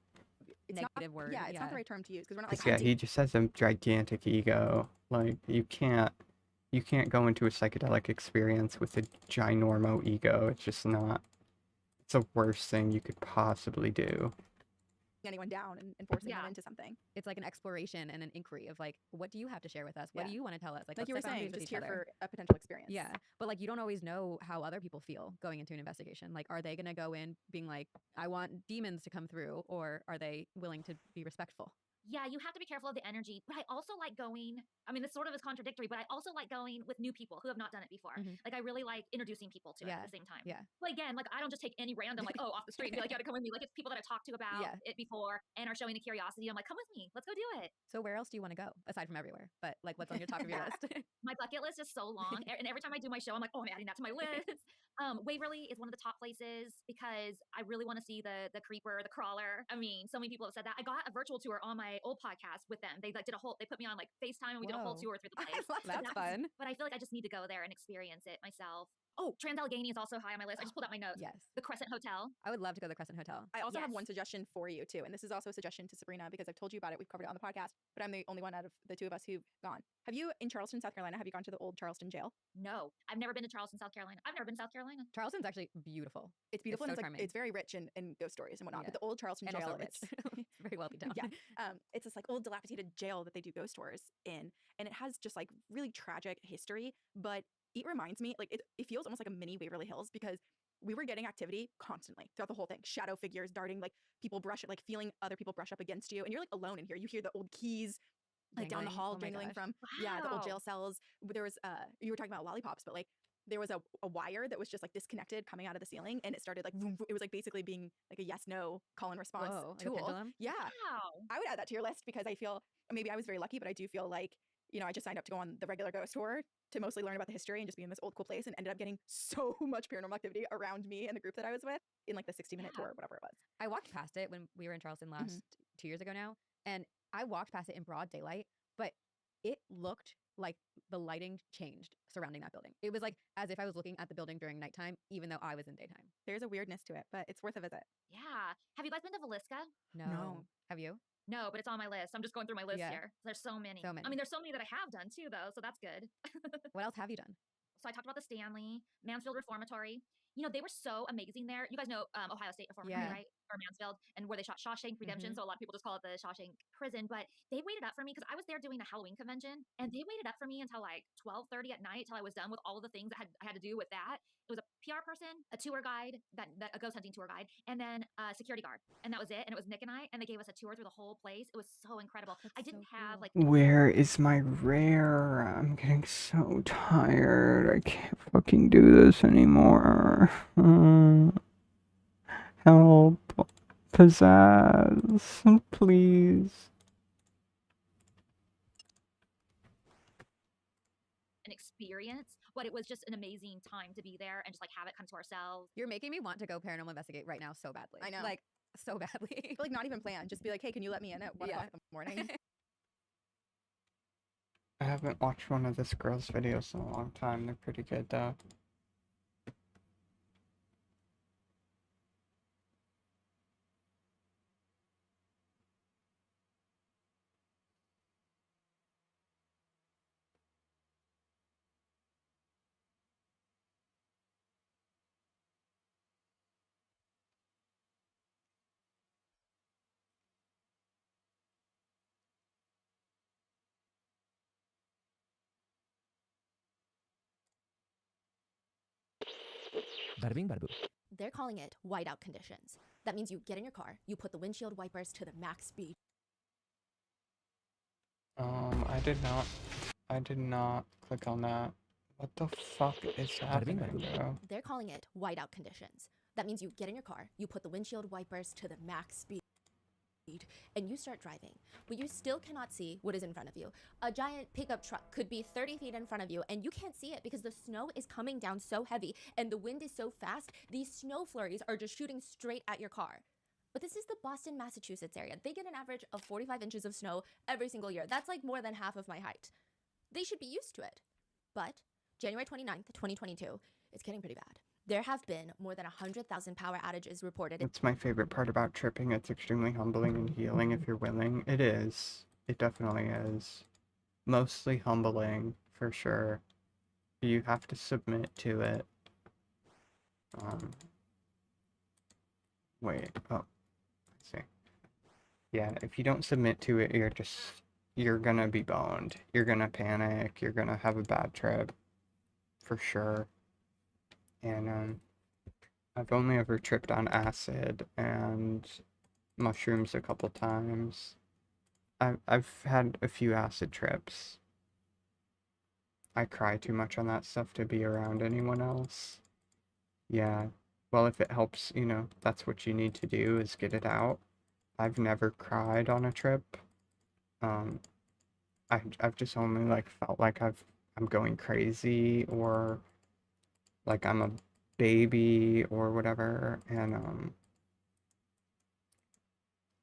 negative not, word. Yeah, it's not the right term to use because we're not like 'Cause, yeah, he just has a gigantic ego. Like, you can't go into a psychedelic experience with a ginormo ego. It's just not. It's the worst thing you could possibly do. anyone down and forcing them into something. It's like an exploration and an inquiry of like, what do you have to share with us? What Yeah. do you want to tell us? Like let's you were set boundaries saying, with just each here other. for a potential experience. Yeah, but like you don't always know how other people feel going into an investigation. Like, are they gonna go in being like, I want demons to come through, or are they willing to be respectful? yeah, you have to be careful of the energy, but I also like going. I mean, this sort of is contradictory, but I also like going with new people who have not done it before. Like, I really like introducing people to it at the same time. Yeah. But again, like, I don't just take any random, like, oh, off the street and be like, you gotta come with me. Like, it's people that I talked to about it before and are showing the curiosity. I'm like, come with me. Let's go do it. So where else do you want to go aside from everywhere? But like, what's on your top of your list? My bucket list is so long, and every time I do my show, I'm like, oh, I'm adding that to my list. Waverly is one of the top places because I really want to see the creeper, the crawler. I mean, so many people have said that. I got a virtual tour on my old podcast with them. They like did a whole. They put me on like FaceTime and we did a whole tour through the place. That's fun. But I feel like I just need to go there and experience it myself. Oh, Trans-Allegheny is also high on my list. I just pulled out my notes. Yes. The Crescent Hotel. I would love to go to the Crescent Hotel. I also have one suggestion for you too, and this is also a suggestion to Sabrina because I've told you about it. We've covered it on the podcast, but I'm the only one out of the two of us who've gone. Have you in Charleston, South Carolina? Have you gone to the old Charleston jail? No, I've never been to Charleston, South Carolina. I've never been to South Carolina. Charleston's actually beautiful. It's beautiful, It's and so it's, like, charming. it's very rich in ghost stories and whatnot. But the old Charleston And jail, also rich. It's very wealthy town. it's this like old dilapidated jail that they do ghost tours in, and it has just like really tragic history. But it reminds me, like it feels almost like a mini Waverly Hills because we were getting activity constantly throughout the whole thing. Shadow figures darting, like people like feeling other people brush up against you, and you're like alone in here. You hear the old keys like down the Jangling. hall Oh my jangling gosh. from the old jail cells. There was you were talking about lollipops, but like there was a wire that was just like disconnected coming out of the ceiling, and it started like vroom, vroom. It was like basically being like a yes no call and response Whoa, like a tool. pendulum? Yeah, Wow. I would add that to your list because I feel maybe I was very lucky, but I do feel like I just signed up to go on the regular ghost tour to mostly learn about the history and just be in this old cool place, and ended up getting so much paranormal activity around me and the group that I was with in like the 60-minute tour or whatever it was. I walked past it when we were in Charleston last 2 years ago now, and I walked past it in broad daylight, but it looked like the lighting changed surrounding that building. It was like as if I was looking at the building during nighttime, even though I was in daytime. There's a weirdness to it, but it's worth a visit. Yeah. Have you guys been to Villisca? No. Have you? No, but it's on my list. I'm just going through my list Yeah. here. There's so many. So many. I mean, there's so many that I have done too, though, so that's good. What else have you done? So I talked about the Stanley, Mansfield Reformatory. They were so amazing there. You guys know Ohio State Reformatory, Yeah. right? Or Mansfield, and where they shot Shawshank Redemption. So a lot of people just call it the Shawshank Prison. But they waited up for me because I was there doing the Halloween convention, and they waited up for me until like 12:30 at night till I was done with all of the things that I had to do with that. It was a PR person, a tour guide, a ghost hunting tour guide, and then a security guard, and that was it. And it was Nick and I, and they gave us a tour through the whole place. It was so incredible. I didn't have like Where is my rare? I'm getting so tired. I can't fucking do this anymore. Help. Pizzazz. Please. an experience, but it was just an amazing time to be there and just like have it come to ourselves. You're making me want to go paranormal investigate right now so badly. I know. Like so badly. Like not even plan. Just be like, hey, can you let me in at 1 o'clock in the morning? I haven't watched one of this girl's videos in a long time. They're pretty good though. Bada bing, bada boom. They're calling it whiteout conditions. That means you get in your car, you put the windshield wipers to the max speed. I did not click on that. What the fuck is happening, bro? They're calling it whiteout conditions. That means you get in your car, you put the windshield wipers to the max speed, and you start driving, but you still cannot see what is in front of you. A giant pickup truck could be 30 feet in front of you, and you can't see it because the snow is coming down so heavy, and the wind is so fast, these snow flurries are just shooting straight at your car. But this is the Boston, Massachusetts area. They get an average of 45 inches of snow every single year. That's like more than half of my height. They should be used to it. But January 29th, 2022, it's getting pretty bad. There have been more than 100,000 power outages reported. That's my favorite part about tripping. It's extremely humbling and healing if you're willing. It is. It definitely is. Mostly humbling, for sure. You have to submit to it. Wait. Oh. Let's see. Yeah, if you don't submit to it, you're gonna be boned. You're gonna panic. You're gonna have a bad trip. For sure. And, I've only ever tripped on acid and mushrooms a couple times. I've had a few acid trips. I cry too much on that stuff to be around anyone else. Yeah. Well, if it helps, you know, that's what you need to do is get it out. I've never cried on a trip. Um, I've just only like felt like I'm going crazy or like I'm a baby or whatever, and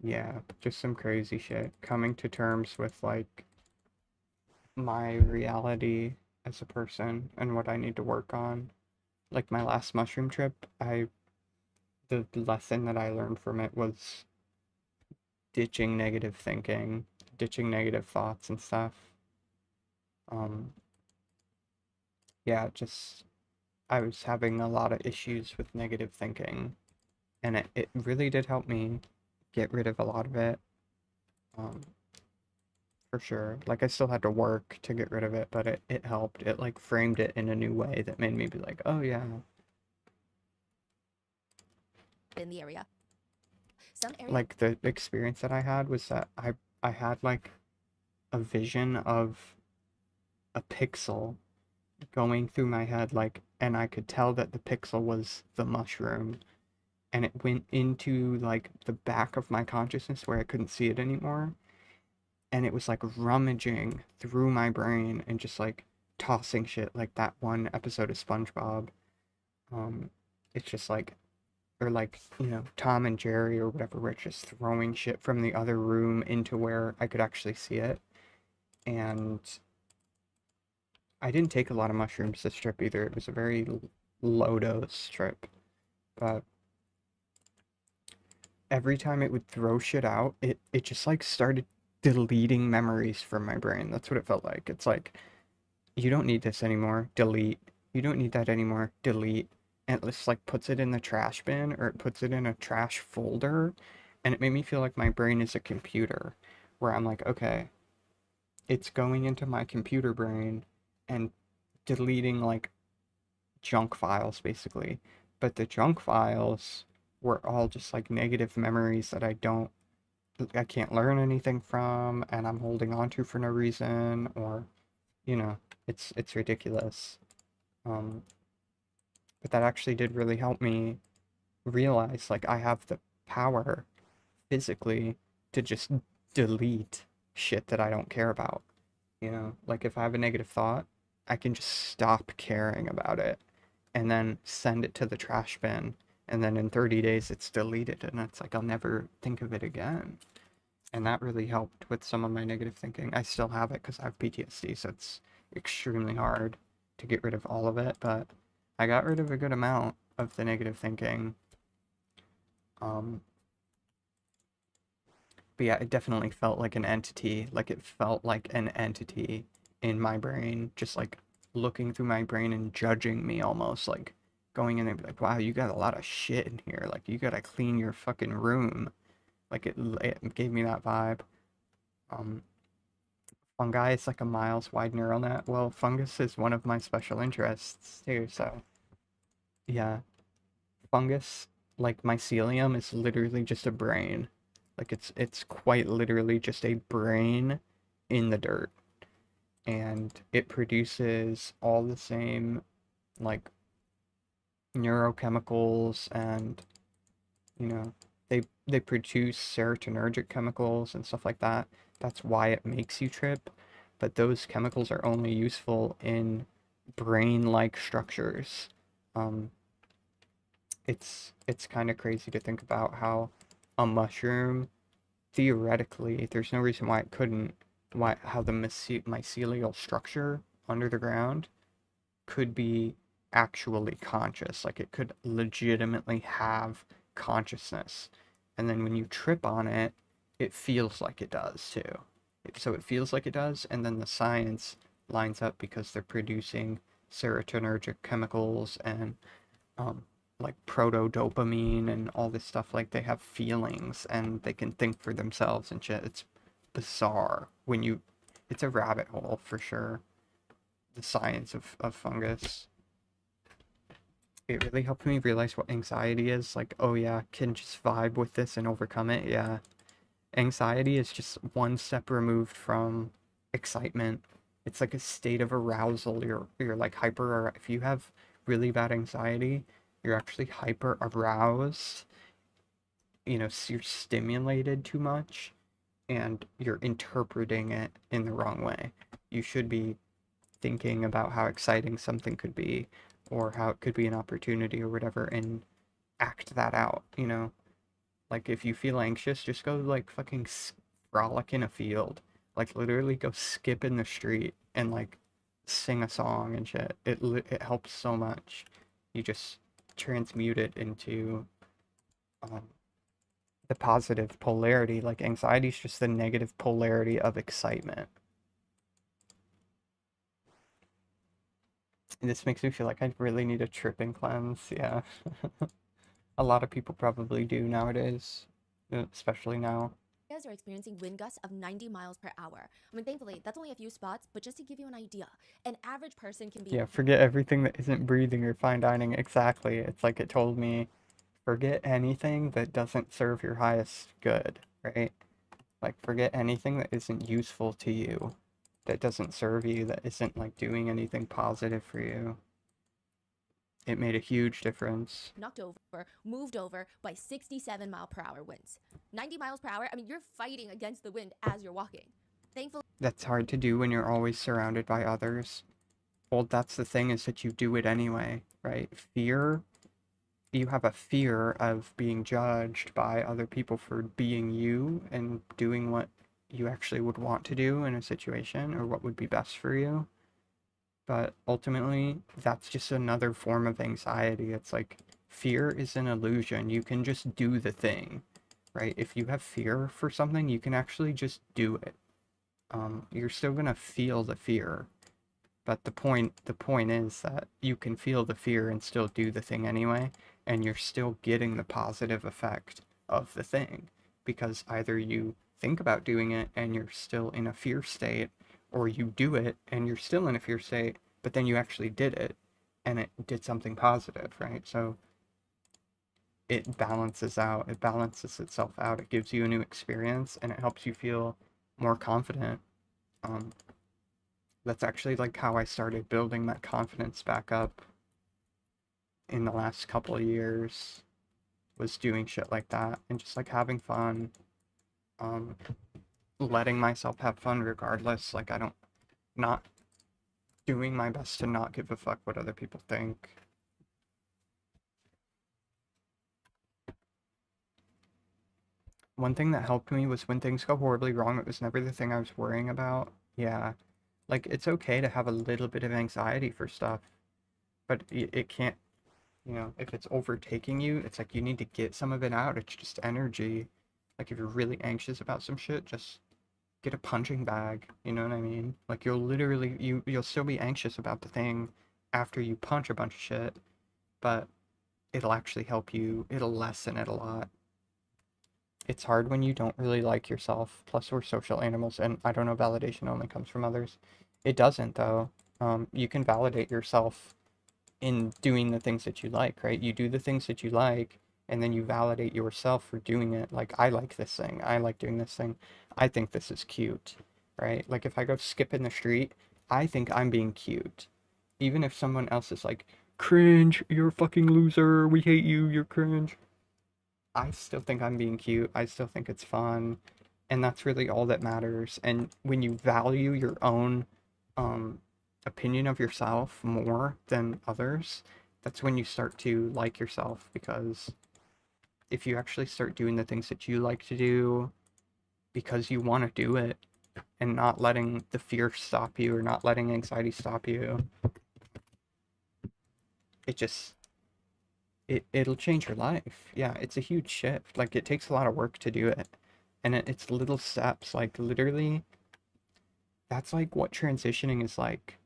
yeah, just some crazy shit. Coming to terms with like my reality as a person and what I need to work on. Like my last mushroom trip, the lesson that I learned from it was ditching negative thinking, ditching negative thoughts and stuff. Um, yeah, just I was having a lot of issues with negative thinking, and it really did help me get rid of a lot of it. Um, for sure. Like I still had to work to get rid of it, but it helped. It like framed it in a new way that made me be like, oh yeah. In the area. Some areas. Like the experience that I had was that I had like a vision of a pixel going through my head, like, and I could tell that the pixel was the mushroom, and it went into like the back of my consciousness where I couldn't see it anymore, and it was like rummaging through my brain and just like tossing shit, like that one episode of SpongeBob. It's just like, or like, you know, Tom and Jerry or whatever, were just throwing shit from the other room into where I could actually see it. And I didn't take a lot of mushrooms this trip either. It was a very low dose trip. But every time it would throw shit out, it just like started deleting memories from my brain. That's what it felt like. It's like, you don't need this anymore, delete. You don't need that anymore, delete. And it just like puts it in the trash bin, or it puts it in a trash folder. And it made me feel like my brain is a computer, where I'm like, okay, it's going into my computer brain and deleting like junk files basically. But the junk files were all just like negative memories that I can't learn anything from, and I'm holding on to for no reason, or you know, it's ridiculous. But that actually did really help me realize like I have the power physically to just delete shit that I don't care about. You know, like if I have a negative thought, I can just stop caring about it and then send it to the trash bin. And then in 30 days, it's deleted. And it's like, I'll never think of it again. And that really helped with some of my negative thinking. I still have it because I have PTSD, so it's extremely hard to get rid of all of it. But I got rid of a good amount of the negative thinking. But yeah, it definitely felt like an entity. Like it felt like an entity in my brain, just like looking through my brain and judging me almost, like going in and be like, wow, you got a lot of shit in here. Like you gotta clean your fucking room. Like it gave me that vibe. Fungi is like a miles wide neural net. Well, fungus is one of my special interests too, so yeah. Fungus, like mycelium, is literally just a brain. Like it's quite literally just a brain in the dirt. And it produces all the same like neurochemicals, and you know, they produce serotonergic chemicals and stuff like that. That's why it makes you trip. But those chemicals are only useful in brain-like structures. It's kind of crazy to think about how a mushroom, theoretically, there's no reason why it couldn't, how the mycelial structure under the ground could be actually conscious. Like it could legitimately have consciousness. And then when you trip on it, it feels like it does too. So it feels like it does, and then the science lines up because they're producing serotonergic chemicals and like proto-dopamine and all this stuff. Like they have feelings and they can think for themselves and shit. It's bizarre when you, it's a rabbit hole for sure. The science of fungus. It really helped me realize what anxiety is. Like, oh yeah, can just vibe with this and overcome it. Yeah. Anxiety is just one step removed from excitement. It's like a state of arousal. You're like hyper, if you have really bad anxiety, you're actually hyper aroused. You know, you're stimulated too much and you're interpreting it in the wrong way. You should be thinking about how exciting something could be or how it could be an opportunity or whatever and act that out, you know? Like if you feel anxious, just go like fucking frolic in a field. Like literally go skip in the street and like sing a song and shit. It helps so much. You just transmute it into um, the positive polarity. Like anxiety is just the negative polarity of excitement. And this makes me feel like I really need a tripping cleanse. Yeah. A lot of people probably do nowadays, especially now. Areas are experiencing wind gusts of 90 miles per hour. I mean, thankfully, that's only a few spots, but just to give you an idea, an average person can be... Yeah, forget everything that isn't breathing or fine dining. Exactly. It's like it told me, forget anything that doesn't serve your highest good, right? Like, forget anything that isn't useful to you, that doesn't serve you, that isn't, like, doing anything positive for you. It made a huge difference. Knocked over, moved over by 67 mile per hour winds. 90 miles per hour, I mean, you're fighting against the wind as you're walking. Thankfully... That's hard to do when you're always surrounded by others. Well, that's the thing, is that you do it anyway, right? Fear, you have a fear of being judged by other people for being you and doing what you actually would want to do in a situation or what would be best for you. But ultimately, that's just another form of anxiety. It's like fear is an illusion. You can just do the thing, right? If you have fear for something, you can actually just do it. You're still gonna feel the fear, but the point is that you can feel the fear and still do the thing anyway, and you're still getting the positive effect of the thing, because either you think about doing it and you're still in a fear state, or you do it and you're still in a fear state, but then you actually did it and it did something positive, right? So it balances out, it balances itself out, it gives you a new experience and it helps you feel more confident. That's actually like how I started building that confidence back up in the last couple of years, was doing shit like that and just like having fun, letting myself have fun regardless. Like not doing my best to not give a fuck what other people think. One thing that helped me was when things go horribly wrong, it was never the thing I was worrying about. Yeah. Like, it's okay to have a little bit of anxiety for stuff, but it can't, you know, if it's overtaking you, it's like you need to get some of it out. It's just energy. Like, if you're really anxious about some shit, just get a punching bag, you know what I mean? Like, you'll literally, you'll still be anxious about the thing after you punch a bunch of shit, but it'll actually help you, it'll lessen it a lot. It's hard when you don't really like yourself. Plus, we're social animals, and I don't know, validation only comes from others. It doesn't, though. You can validate yourself in doing the things that you like, right? You do the things that you like, and then you validate yourself for doing it. Like, I like this thing. I like doing this thing. I think this is cute, right? Like, if I go skip in the street, I think I'm being cute. Even if someone else is like, cringe, you're a fucking loser, we hate you, you're cringe. I still think I'm being cute. I still think it's fun. And that's really all that matters. And when you value your own opinion of yourself more than others, that's when you start to like yourself. Because if you actually start doing the things that you like to do because you want to do it and not letting the fear stop you or not letting anxiety stop you, it'll change your life. Yeah, it's a huge shift. Like, it takes a lot of work to do it. And it's little steps. Like, literally, that's like what transitioning is like.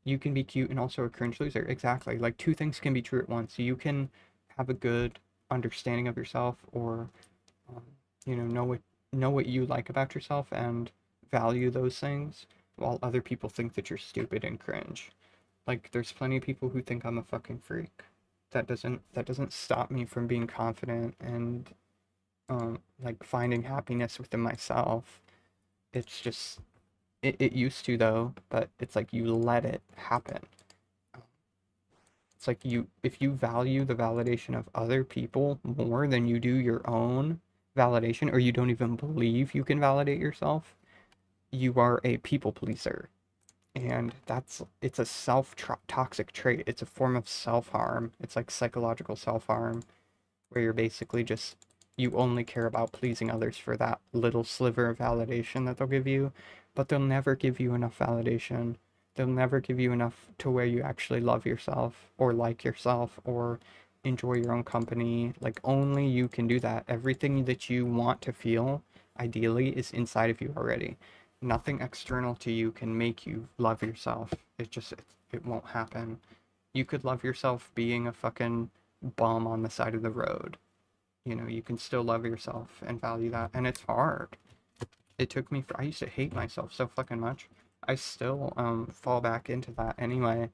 You can be cute and also a cringe loser. Exactly. Like, two things can be true at once. You can have a good understanding of yourself, or, you know what you like about yourself and value those things, while other people think that you're stupid and cringe. Like, there's plenty of people who think I'm a fucking freak. That doesn't stop me from being confident and like finding happiness within myself. It's just, it used to though, but it's like you let it happen. It's like if you value the validation of other people more than you do your own validation, or you don't even believe you can validate yourself, you are a people pleaser. And it's a toxic trait. It's a form of self-harm. It's like psychological self-harm, where you're basically just, you only care about pleasing others for that little sliver of validation that they'll give you, but they'll never give you enough validation. They'll never give you enough to where you actually love yourself or like yourself or enjoy your own company. Like, only you can do that. Everything that you want to feel, ideally, is inside of you already. Nothing external to you can make you love yourself. It won't happen. You could love yourself being a fucking bum on the side of the road. You know, you can still love yourself and value that. And it's hard. It took me, I used to hate myself so fucking much. I still fall back into that anyway.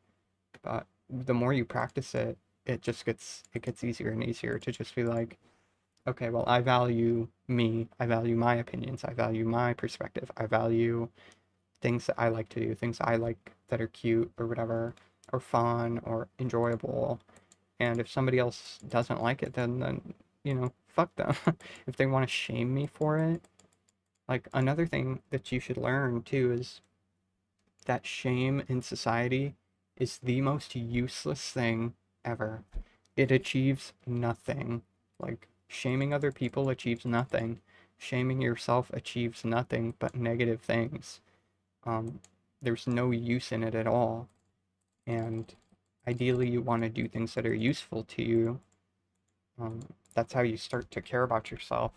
But the more you practice it, it gets easier and easier to just be like, okay, well, I value me. I value my opinions. I value my perspective. I value things that I like to do, things I like that are cute or whatever, or fun or enjoyable. And if somebody else doesn't like it, then you know, fuck them. If they want to shame me for it. Like, another thing that you should learn too is that shame in society is the most useless thing ever. It achieves nothing. Like, shaming other people achieves nothing. Shaming yourself achieves nothing but negative things. There's no use in it at all. And ideally, you want to do things that are useful to you. That's how you start to care about yourself.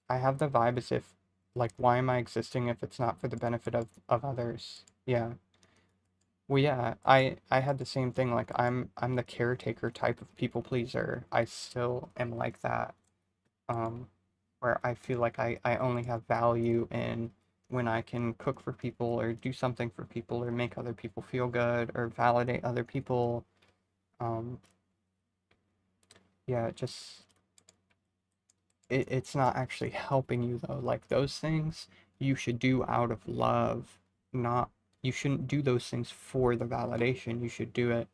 I have the vibe as if, like, why am I existing if it's not for the benefit of others? Yeah. Well, yeah, I had the same thing. Like, I'm the caretaker type of people pleaser. I still am like that. Where I feel like I only have value in when I can cook for people or do something for people or make other people feel good or validate other people. Um, yeah, it's not actually helping you though. Like, those things you should do out of love, not, you shouldn't do those things for the validation. You should do it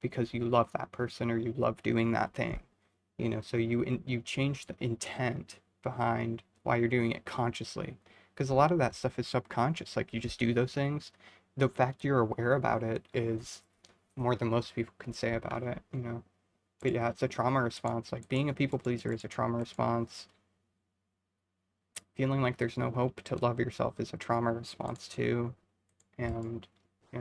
because you love that person or you love doing that thing. You know, so you change the intent behind why you're doing it consciously. Because a lot of that stuff is subconscious. Like, you just do those things. The fact you're aware about it is more than most people can say about it, you know. But yeah, it's a trauma response. Like, being a people pleaser is a trauma response. Feeling like there's no hope to love yourself is a trauma response too. And yeah.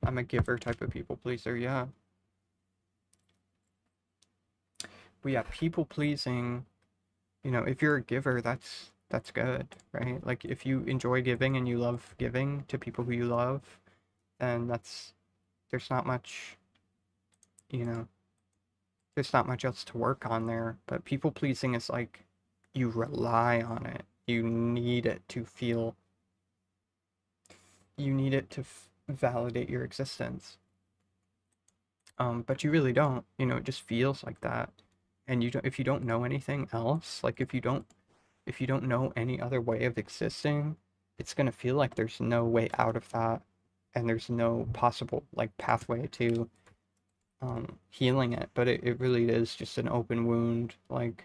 I'm a giver type of people pleaser, yeah. But yeah, people pleasing, you know, if you're a giver, that's good, right? Like, if you enjoy giving and you love giving to people who you love, then there's not much, you know, there's not much else to work on there. But people pleasing is like, you rely on it. You need it to feel, you need it to validate your existence. But you really don't, you know, it just feels like that. And if you don't know anything else, like, if you don't know any other way of existing, it's gonna feel like there's no way out of that, and there's no possible, like, pathway to healing it. But it really is just an open wound. Like,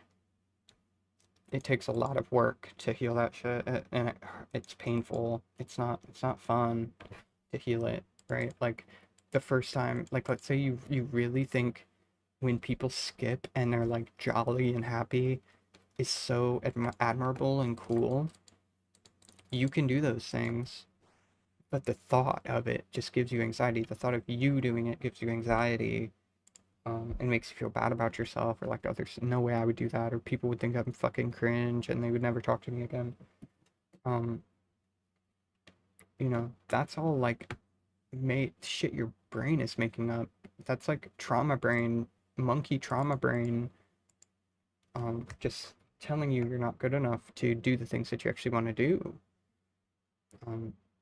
it takes a lot of work to heal that shit, and it's painful. It's not fun to heal it, right? Like, the first time, like, let's say you really think when people skip and they're like jolly and happy is so admirable and cool. You can do those things, but the thought of it just gives you anxiety. The thought of you doing it gives you anxiety. And makes you feel bad about yourself, or like, oh, there's no way I would do that, or people would think I'm fucking cringe and they would never talk to me again. You know, that's all like shit your brain is making up. That's like trauma brain, monkey trauma brain, just telling you you're not good enough to do the things that you actually want to do.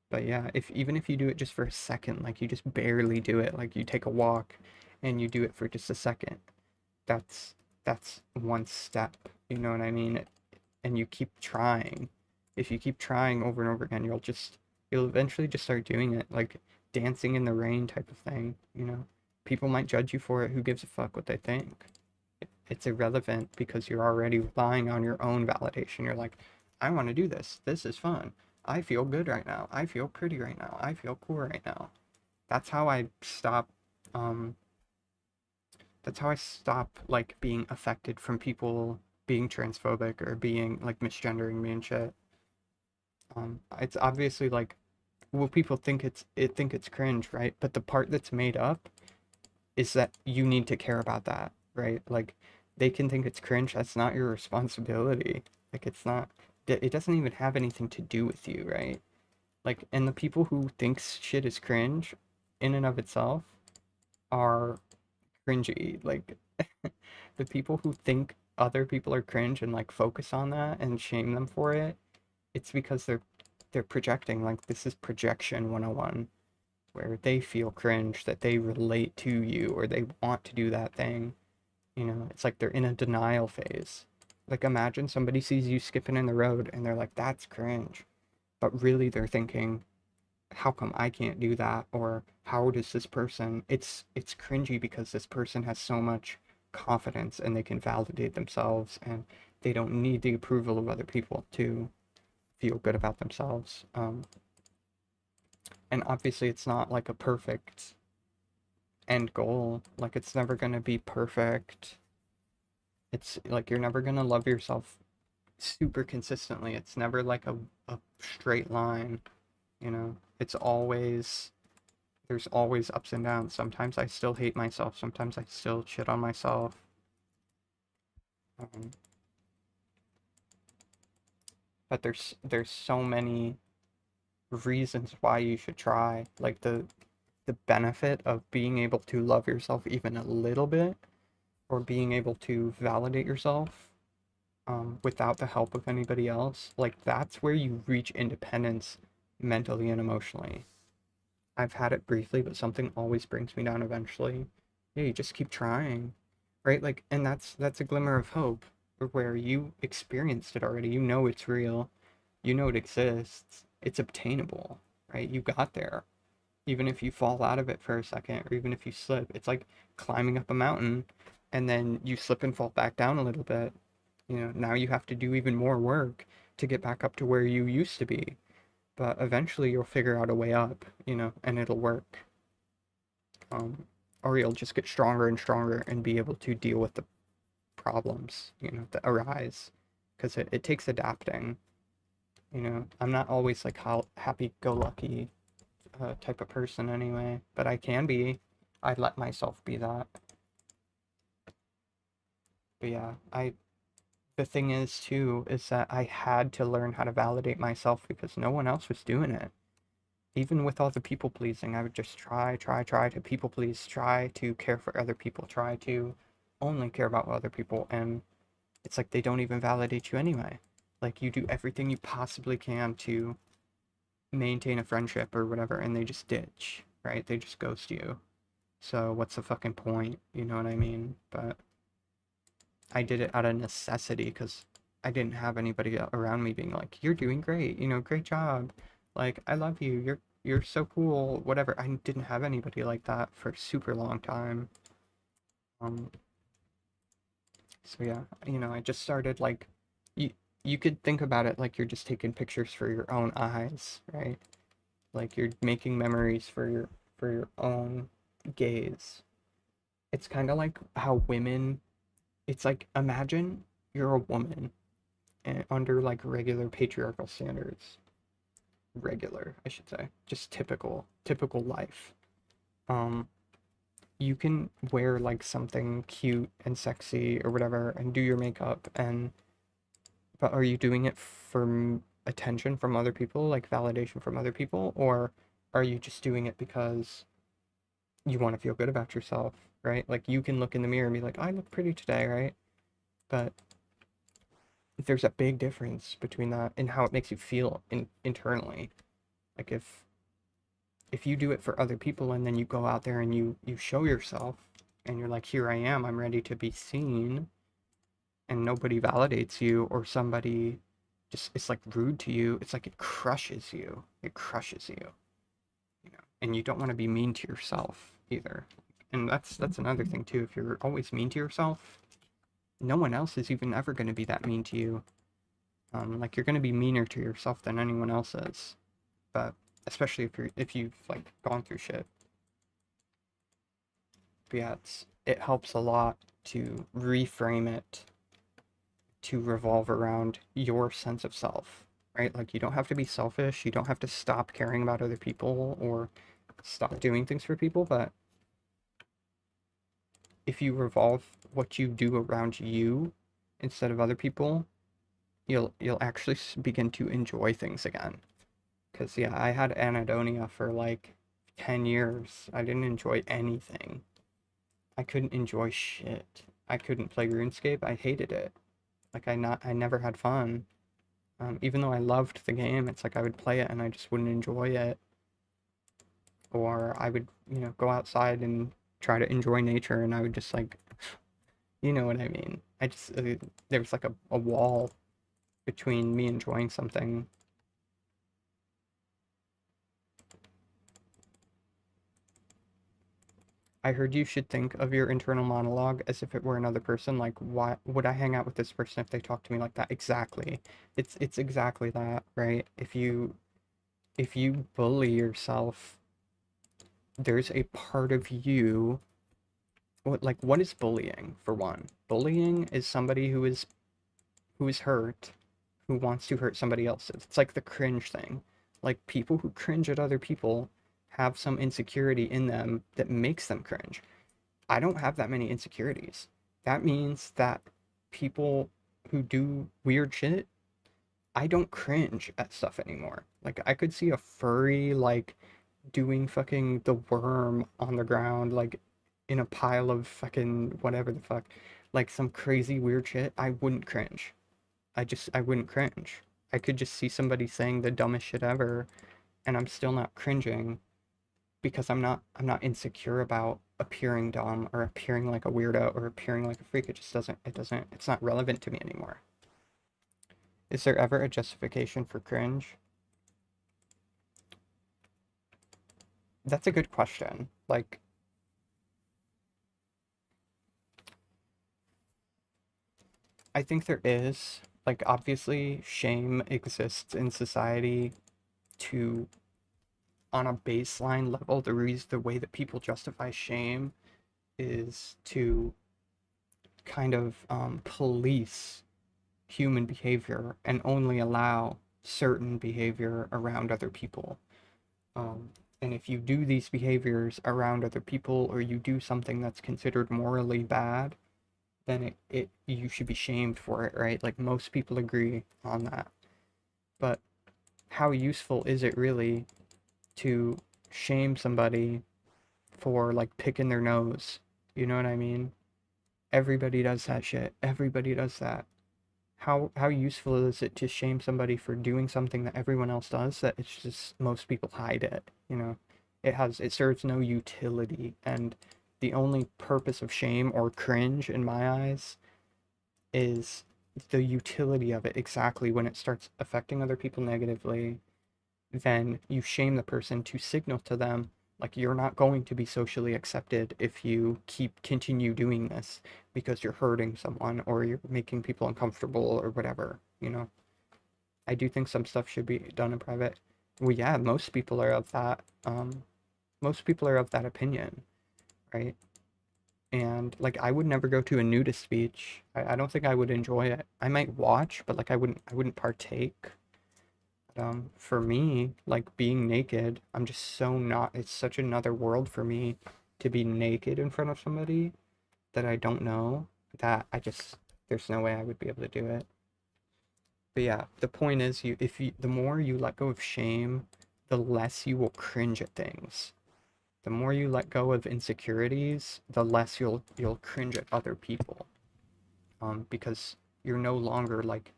But yeah, even if you do it just for a second, like, you just barely do it, like, you take a walk and you do it for just a second, that's one step, you know what I mean? And you keep trying. If you keep trying over and over again, you'll eventually just start doing it, like dancing in the rain type of thing, you know? People might judge you for it. Who gives a fuck what they think? It's irrelevant because you're already relying on your own validation. You're like, I want to do this. This is fun. I feel good right now. I feel pretty right now. I feel cool right now. That's how I stop like being affected from people being transphobic or being like misgendering me and shit. It's obviously like, well, people think it's cringe, right? But the part that's made up is that you need to care about that, right? Like, they can think it's cringe. That's not your responsibility. Like, it doesn't even have anything to do with you, right? Like, and the people who thinks shit is cringe in and of itself are cringy. Like, the people who think other people are cringe and like focus on that and shame them for it, it's because they're projecting. Like, this is projection 101, where they feel cringe that they relate to you or they want to do that thing. You know, it's like they're in a denial phase. Like, imagine somebody sees you skipping in the road and they're like, that's cringe. But really they're thinking, how come I can't do that? Or how does this person? It's cringy because this person has so much confidence and they can validate themselves and they don't need the approval of other people to feel good about themselves. And obviously it's not like a perfect end goal. Like, it's never gonna be perfect. It's like you're never gonna love yourself super consistently. It's never like a straight line, you know? There's always ups and downs. Sometimes I still hate myself. Sometimes I still shit on myself. But there's so many reasons why you should try. Like, the benefit of being able to love yourself even a little bit, or being able to validate yourself without the help of anybody else, like, that's where you reach independence mentally and emotionally. I've had it briefly, but something always brings me down eventually. Yeah, you just keep trying, right? Like, and that's a glimmer of hope, where you experienced it already. You know it's real. You know it exists. It's obtainable, right? You got there. Even if you fall out of it for a second, or even if you slip, it's like climbing up a mountain and then you slip and fall back down a little bit. You know, now you have to do even more work to get back up to where you used to be. But eventually you'll figure out a way up, you know, and it'll work. Or you'll just get stronger and stronger and be able to deal with the problems, you know, that arise. Because it takes adapting. You know, I'm not always like happy-go-lucky type of person anyway, but I can be. I let myself be that. But yeah, the thing is too, is that I had to learn how to validate myself because no one else was doing it. Even with all the people pleasing, I would just try to people please, try to care for other people, try to only care about other people, and it's like they don't even validate you anyway. Like, you do everything you possibly can to maintain a friendship or whatever, and they just ditch, right? They just ghost you. So what's the fucking point? You know what I mean? But I did it out of necessity because I didn't have anybody around me being like, you're doing great, you know, great job. Like, I love you. You're so cool, whatever. I didn't have anybody like that for a super long time. So yeah, you know, I just started like, you could think about it like you're just taking pictures for your own eyes, right? Like, you're making memories for your own gaze. It's kind of like how women, it's like, imagine you're a woman and under like regular patriarchal standards. Regular, I should say. Just typical life. You can wear like something cute and sexy or whatever and do your makeup, but are you doing it for attention from other people, like validation from other people, or are you just doing it because you want to feel good about yourself, right? Like, you can look in the mirror and be like, I look pretty today, right? But there's a big difference between that and how it makes you feel internally. Like, if you do it for other people and then you go out there and you show yourself, and you're like, here I am, I'm ready to be seen, and nobody validates you, or somebody just is like rude to you, it's like it crushes you. It crushes you. You know, and you don't want to be mean to yourself either. And that's another thing too. If you're always mean to yourself, no one else is even ever going to be that mean to you. Like you're going to be meaner to yourself than anyone else is. But especially if you've like gone through shit. But yeah, it helps a lot to reframe it to revolve around your sense of self, right? Like you don't have to be selfish, you don't have to stop caring about other people or stop doing things for people, but if you revolve what you do around you instead of other people, you'll actually begin to enjoy things again. Because yeah, I had anhedonia for like 10 years. I didn't enjoy anything. I couldn't enjoy shit. I couldn't play RuneScape. I hated it. Like I never had fun. Even though I loved the game, it's like I would play it and I just wouldn't enjoy it. Or I would, you know, go outside and try to enjoy nature and I would just like, you know what I mean? I just, there was like a wall between me enjoying something. I heard you should think of your internal monologue as if it were another person. Like, why would I hang out with this person if they talk to me like that? Exactly. It's exactly that, right? If you bully yourself, there's a part of you. What is bullying, for one? Bullying is somebody who is hurt, who wants to hurt somebody else. It's like the cringe thing. Like people who cringe at other people have some insecurity in them that makes them cringe. I don't have that many insecurities. That means that people who do weird shit, I don't cringe at stuff anymore. Like I could see a furry like doing fucking the worm on the ground, like in a pile of fucking whatever the fuck, like some crazy weird shit. I wouldn't cringe. I wouldn't cringe. I could just see somebody saying the dumbest shit ever, and I'm still not cringing because I'm not insecure about appearing dumb or appearing like a weirdo or appearing like a freak. It just it's not relevant to me anymore. Is there ever a justification for cringe? That's a good question. Like, I think there is. Like, obviously, shame exists in society to, on a baseline level, the way that people justify shame is to kind of police human behavior and only allow certain behavior around other people. And if you do these behaviors around other people or you do something that's considered morally bad, then you should be shamed for it, right? Like most people agree on that. But how useful is it really to shame somebody for like picking their nose? You know what I mean? Everybody does that shit. Everybody does that. How useful is it to shame somebody for doing something that everyone else does, that it's just most people hide it, you know? It serves no utility, and the only purpose of shame or cringe in my eyes is the utility of it. Exactly, when it starts affecting other people negatively, then you shame the person to signal to them like you're not going to be socially accepted if you continue doing this because you're hurting someone or you're making people uncomfortable or whatever, you know. I do think some stuff should be done in private. Well, yeah, most people are of that opinion, right? And like I would never go to a nudist beach. I don't think I would enjoy it. I might watch, but like I wouldn't partake. For me, like being naked, I'm just so not, it's such another world for me to be naked in front of somebody that I don't know, that there's no way I would be able to do it. But yeah, the point is the more you let go of shame, the less you will cringe at things. The more you let go of insecurities, the less you'll cringe at other people. Because you're no longer like,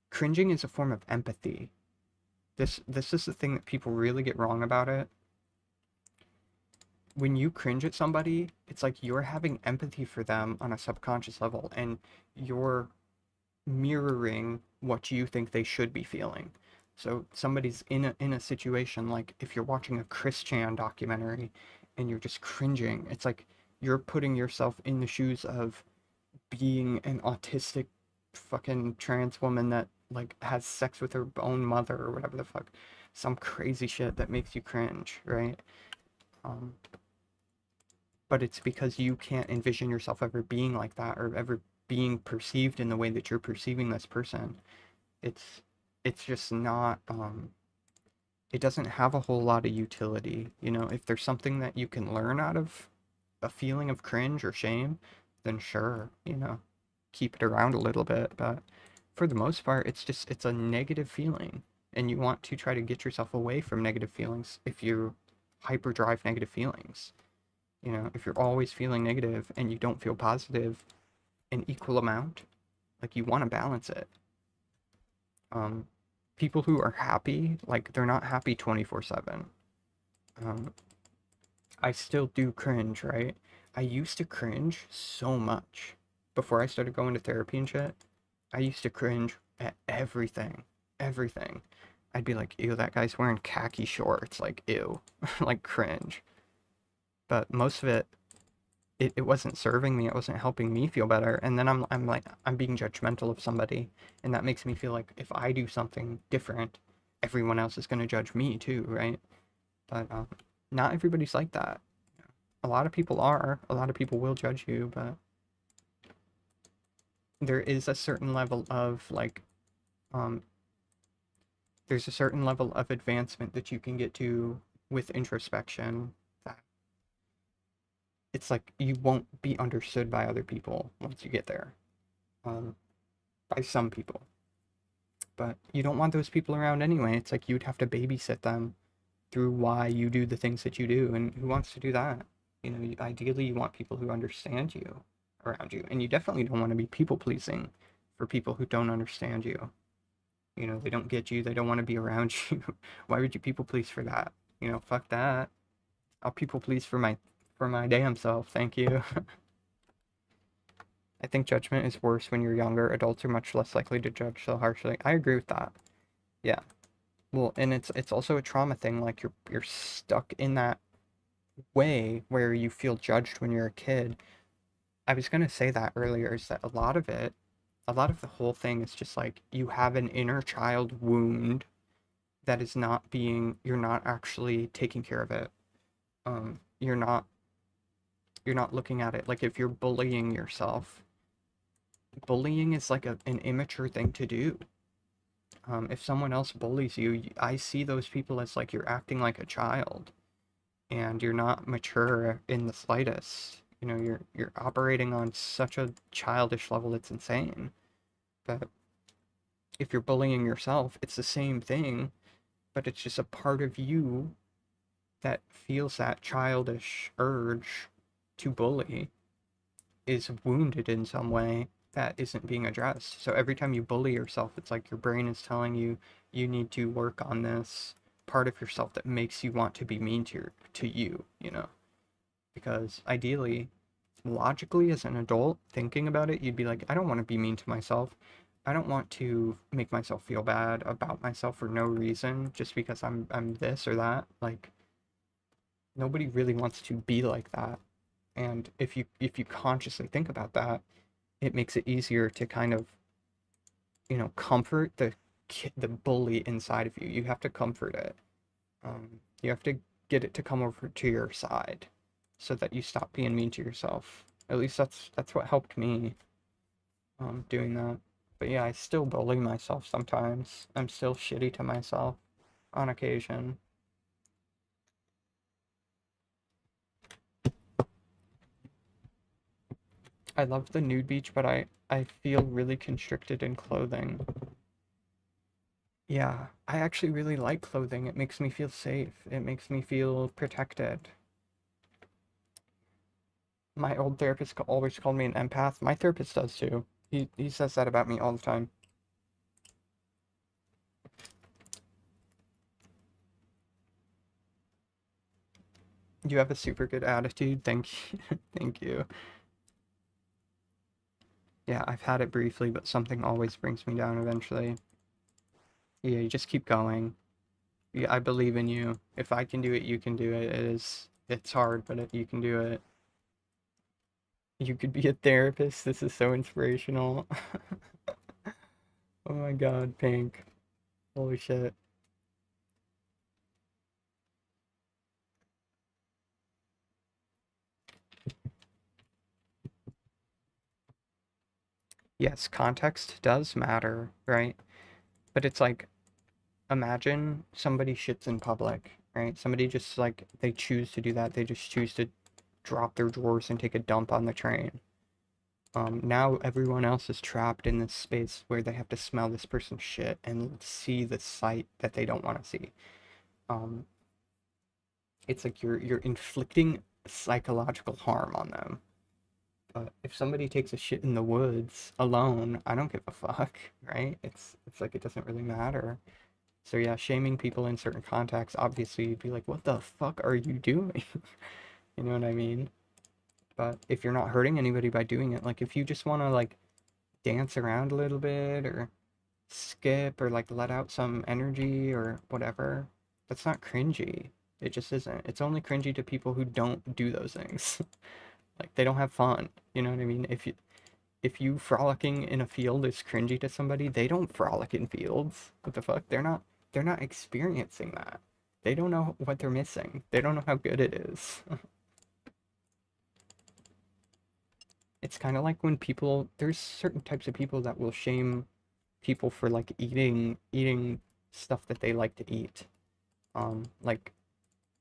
cringing is a form of empathy. This is the thing that people really get wrong about it. when you cringe at somebody, it's like you're having empathy for them on a subconscious level, and you're mirroring what you think they should be feeling. So somebody's in a situation, like if you're watching a Chris Chan documentary and you're just cringing, it's like you're putting yourself in the shoes of being an autistic fucking trans woman that like has sex with her own mother or whatever the fuck. Some crazy shit that makes you cringe, right? But it's because you can't envision yourself ever being like that or ever being perceived in the way that you're perceiving this person. It's just not it doesn't have a whole lot of utility. You know, if there's something that you can learn out of a feeling of cringe or shame, then sure, you know, keep it around a little bit. But for the most part, it's a negative feeling. And you want to try to get yourself away from negative feelings if you hyperdrive negative feelings. You know, if you're always feeling negative and you don't feel positive an equal amount, like you want to balance it. People who are happy, like they're not happy 24/7. I still do cringe, right? I used to cringe so much before I started going to therapy and shit. I used to cringe at everything. Everything. I'd be like, ew, that guy's wearing khaki shorts. Like, ew. Like, cringe. But most of it wasn't serving me. It wasn't helping me feel better. And then I'm like, I'm being judgmental of somebody. And that makes me feel like if I do something different, everyone else is going to judge me too, right? But not everybody's like that. A lot of people are. A lot of people will judge you, but there is a certain level of like there's a certain level of advancement that you can get to with introspection that it's like you won't be understood by other people once you get there. By some people. But you don't want those people around anyway. It's like you'd have to babysit them through why you do the things that you do, and who wants to do that? You know, ideally you want people who understand you around you, and you definitely don't want to be people pleasing for people who don't understand you. You know, they don't get you, they don't want to be around you. Why would you people please for that? You know, fuck that. I'll people please for my damn self, thank you. I think judgment is worse when you're younger. Adults are much less likely to judge so harshly. I agree with that. Yeah. Well, and it's also a trauma thing, like you're stuck in that way where you feel judged when you're a kid. I was going to say that earlier, is that a lot of the whole thing is just like you have an inner child wound that is not being, you're not actually taking care of it. You're not looking at it. Like if you're bullying yourself, bullying is like an immature thing to do. If someone else bullies you, I see those people as like you're acting like a child and you're not mature in the slightest. You know, you're operating on such a childish level, it's insane. But if you're bullying yourself, it's the same thing, but it's just a part of you that feels that childish urge to bully is wounded in some way that isn't being addressed. So every time you bully yourself, it's like your brain is telling you you need to work on this part of yourself that makes you want to be mean to you, you know? Because ideally, logically as an adult, thinking about it, you'd be like, I don't want to be mean to myself. I don't want to make myself feel bad about myself for no reason just because I'm this or that. Like, nobody really wants to be like that. And if you consciously think about that, it makes it easier to kind of, you know, comfort the bully inside of you. You have to comfort it. You have to get it to come over to your side so that you stop being mean to yourself. At least that's what helped me doing that. But yeah, I still bully myself sometimes. I'm still shitty to myself on occasion. I love the nude beach, but I feel really constricted in clothing. Yeah, I actually really like clothing. It makes me feel safe. It makes me feel protected. My old therapist always called me an empath. My therapist does too. He says that about me all the time. You have a super good attitude. Thank you. Thank you. Yeah, I've had it briefly, but something always brings me down eventually. Yeah, you just keep going. Yeah, I believe in you. If I can do it, you can do it. It's hard, but you can do it. You could be a therapist. This is so inspirational. Oh my god, Pink. Holy shit. Yes, context does matter, right? But it's like, imagine somebody shits in public, right? Somebody just like, they choose to do that. They just choose to drop their drawers and take a dump on the train. Now everyone else is trapped in this space where they have to smell this person's shit and see the sight that they don't want to see. It's like you're inflicting psychological harm on them. But if somebody takes a shit in the woods alone, I don't give a fuck, right? It's like it doesn't really matter. So yeah, shaming people in certain contexts, obviously you'd be like, what the fuck are you doing? You know what I mean? But if you're not hurting anybody by doing it, like if you just want to like dance around a little bit or skip or like let out some energy or whatever, that's not cringy. It just isn't. It's only cringy to people who don't do those things. Like they don't have fun. You know what I mean? If you frolicking in a field is cringy to somebody, they don't frolic in fields. What the fuck? They're not experiencing that. They don't know what they're missing. They don't know how good it is. It's kind of like when people, there's certain types of people that will shame people for like eating stuff that they like to eat. Like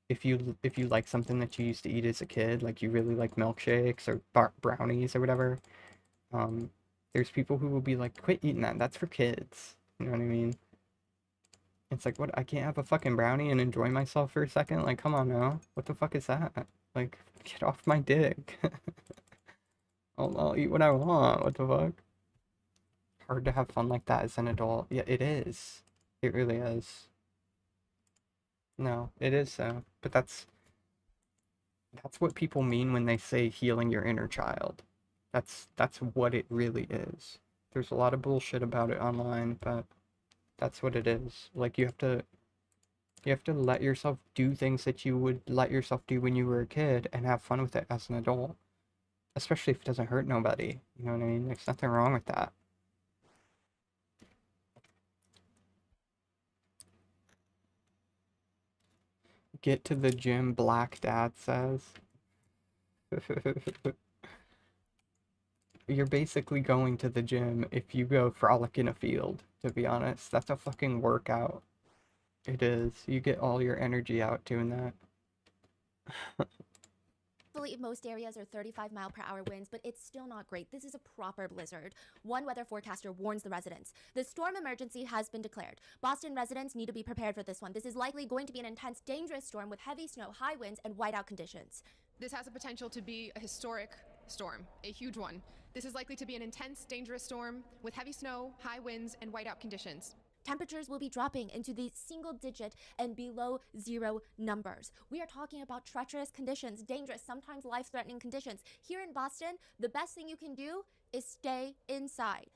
if you like something that you used to eat as a kid, like you really like milkshakes or brownies or whatever, there's people who will be like, quit eating that. That's for kids. You know what I mean? It's like, what? I can't have a fucking brownie and enjoy myself for a second? Like, come on now. What the fuck is that? Like, get off my dick. I'll eat what I want. What the fuck? Hard to have fun like that as an adult. Yeah, it is. It really is. No, it is so. But that's what people mean when they say healing your inner child. That's what it really is. There's a lot of bullshit about it online, but that's what it is. Like you have to let yourself do things that you would let yourself do when you were a kid and have fun with it as an adult. Especially if it doesn't hurt nobody. You know what I mean? There's nothing wrong with that. Get to the gym, Black Dad says. You're basically going to the gym if you go frolic in a field, to be honest. That's a fucking workout. It is. You get all your energy out doing that. Most areas are 35-mile-per-hour winds, but it's still not great. This is a proper blizzard. One weather forecaster warns the residents. The storm emergency has been declared. Boston residents need to be prepared for this one. This is likely going to be an intense, dangerous storm with heavy snow, high winds, and whiteout conditions. This has the potential to be a historic storm, a huge one. This is likely to be an intense, dangerous storm with heavy snow, high winds, and whiteout conditions. Temperatures will be dropping into the single-digit and below zero numbers. We are talking about treacherous conditions, dangerous, sometimes life-threatening conditions. Here in Boston, the best thing you can do is stay inside.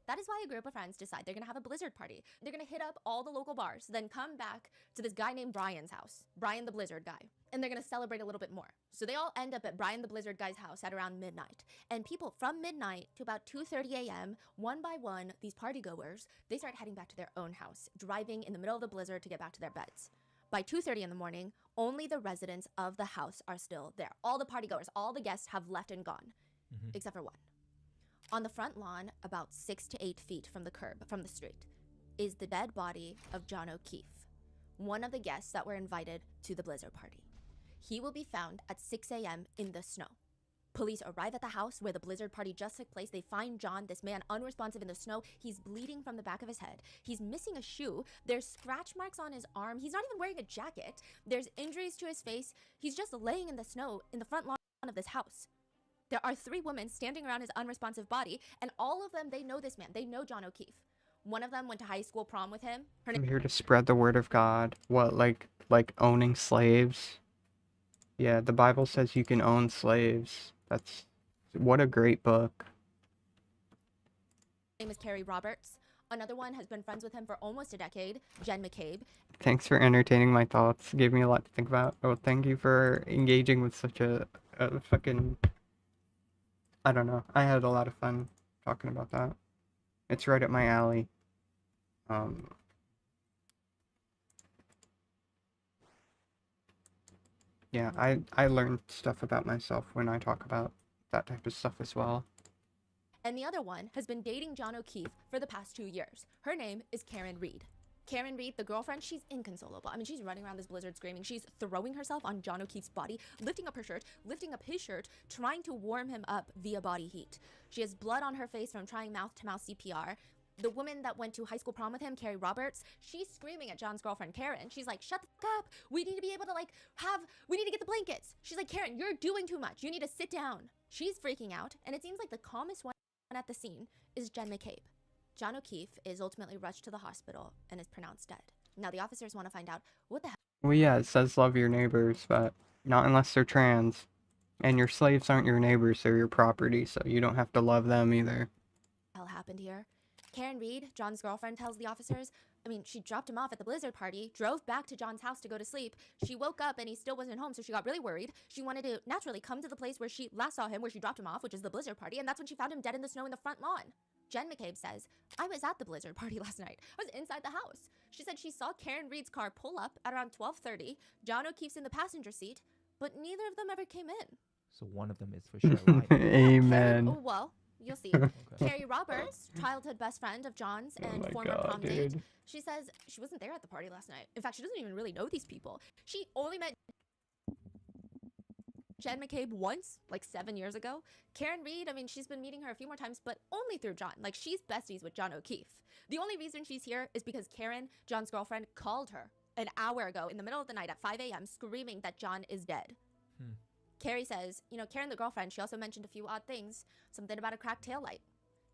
That is why a group of friends decide they're gonna have a blizzard party. They're gonna hit up all the local bars, then come back to this guy named Brian's house, Brian the Blizzard guy, and they're gonna celebrate a little bit more. So they all end up at Brian the Blizzard guy's house at around midnight. And people from midnight to about 2:30 a.m., one by one, these party goers, they start heading back to their own house, driving in the middle of the blizzard to get back to their beds. By 2:30 in the morning, only the residents of the house are still there. All the party goers, all the guests have left and gone, except for one. On the front lawn, about 6 to 8 feet from the curb, from the street, is the dead body of John O'Keefe, one of the guests that were invited to the blizzard party. He will be found at 6 a.m. in the snow. Police arrive at the house where the blizzard party just took place. They find John, this man, unresponsive in the snow. He's bleeding from the back of his head. He's missing a shoe. There's scratch marks on his arm. He's not even wearing a jacket. There's injuries to his face. He's just laying in the snow in the front lawn of this house. There are 3 women standing around his unresponsive body, and all of them, they know this man. They know John O'Keefe. One of them went to high school prom with him. I'm here to spread the word of God. What, like owning slaves? Yeah, the Bible says you can own slaves. That's what a great book. Name is Carrie Roberts. Another one has been friends with him for almost a decade, Jen McCabe. Thanks for entertaining my thoughts. Gave me a lot to think about. Oh, thank you for engaging with such a fucking... I don't know. I had a lot of fun talking about that. It's right up my alley. Yeah, I learned stuff about myself when I talk about that type of stuff as well. And the other one has been dating John O'Keefe for the past 2 years. Her name is Karen Reed. Karen Reed, the girlfriend, she's inconsolable. I mean, she's running around this blizzard screaming. She's throwing herself on John O'Keefe's body, lifting up her shirt, lifting up his shirt, trying to warm him up via body heat. She has blood on her face from trying mouth-to-mouth CPR. The woman that went to high school prom with him, Carrie Roberts, she's screaming at John's girlfriend, Karen. She's like, shut the fuck up. We need to be able to we need to get the blankets. She's like, Karen, you're doing too much. You need to sit down. She's freaking out. And it seems like the calmest one at the scene is Jen McCabe. John O'Keefe is ultimately rushed to the hospital and is pronounced dead. Now the officers want to find out what the hell. Well, yeah, it says love your neighbors, but not unless they're trans. And your slaves aren't your neighbors, they're your property, so you don't have to love them either. Hell happened here. Karen Reed, John's girlfriend, tells the officers, she dropped him off at the blizzard party, drove back to John's house to go to sleep. She woke up and he still wasn't home, so she got really worried. She wanted to naturally come to the place where she last saw him, where she dropped him off, which is the blizzard party, and that's when she found him dead in the snow in the front lawn. Jen McCabe says, I was at the blizzard party last night. I was inside the house. She said she saw Karen Reed's car pull up at around 12:30. John O'Keefe's in the passenger seat, but neither of them ever came in. So one of them is for sure lying. Amen. Well, you'll see. Carrie Roberts, childhood best friend of John's and former prom date, she says she wasn't there at the party last night. In fact, she doesn't even really know these people. She only met Jen McCabe once, 7 years ago. Karen Reed, she's been meeting her a few more times, but only through John. She's besties with John O'Keefe. The only reason she's here is because Karen, John's girlfriend, called her an hour ago in the middle of the night at 5 a.m. screaming that John is dead. Carrie says, Karen, the girlfriend, she also mentioned a few odd things. Something about a cracked taillight.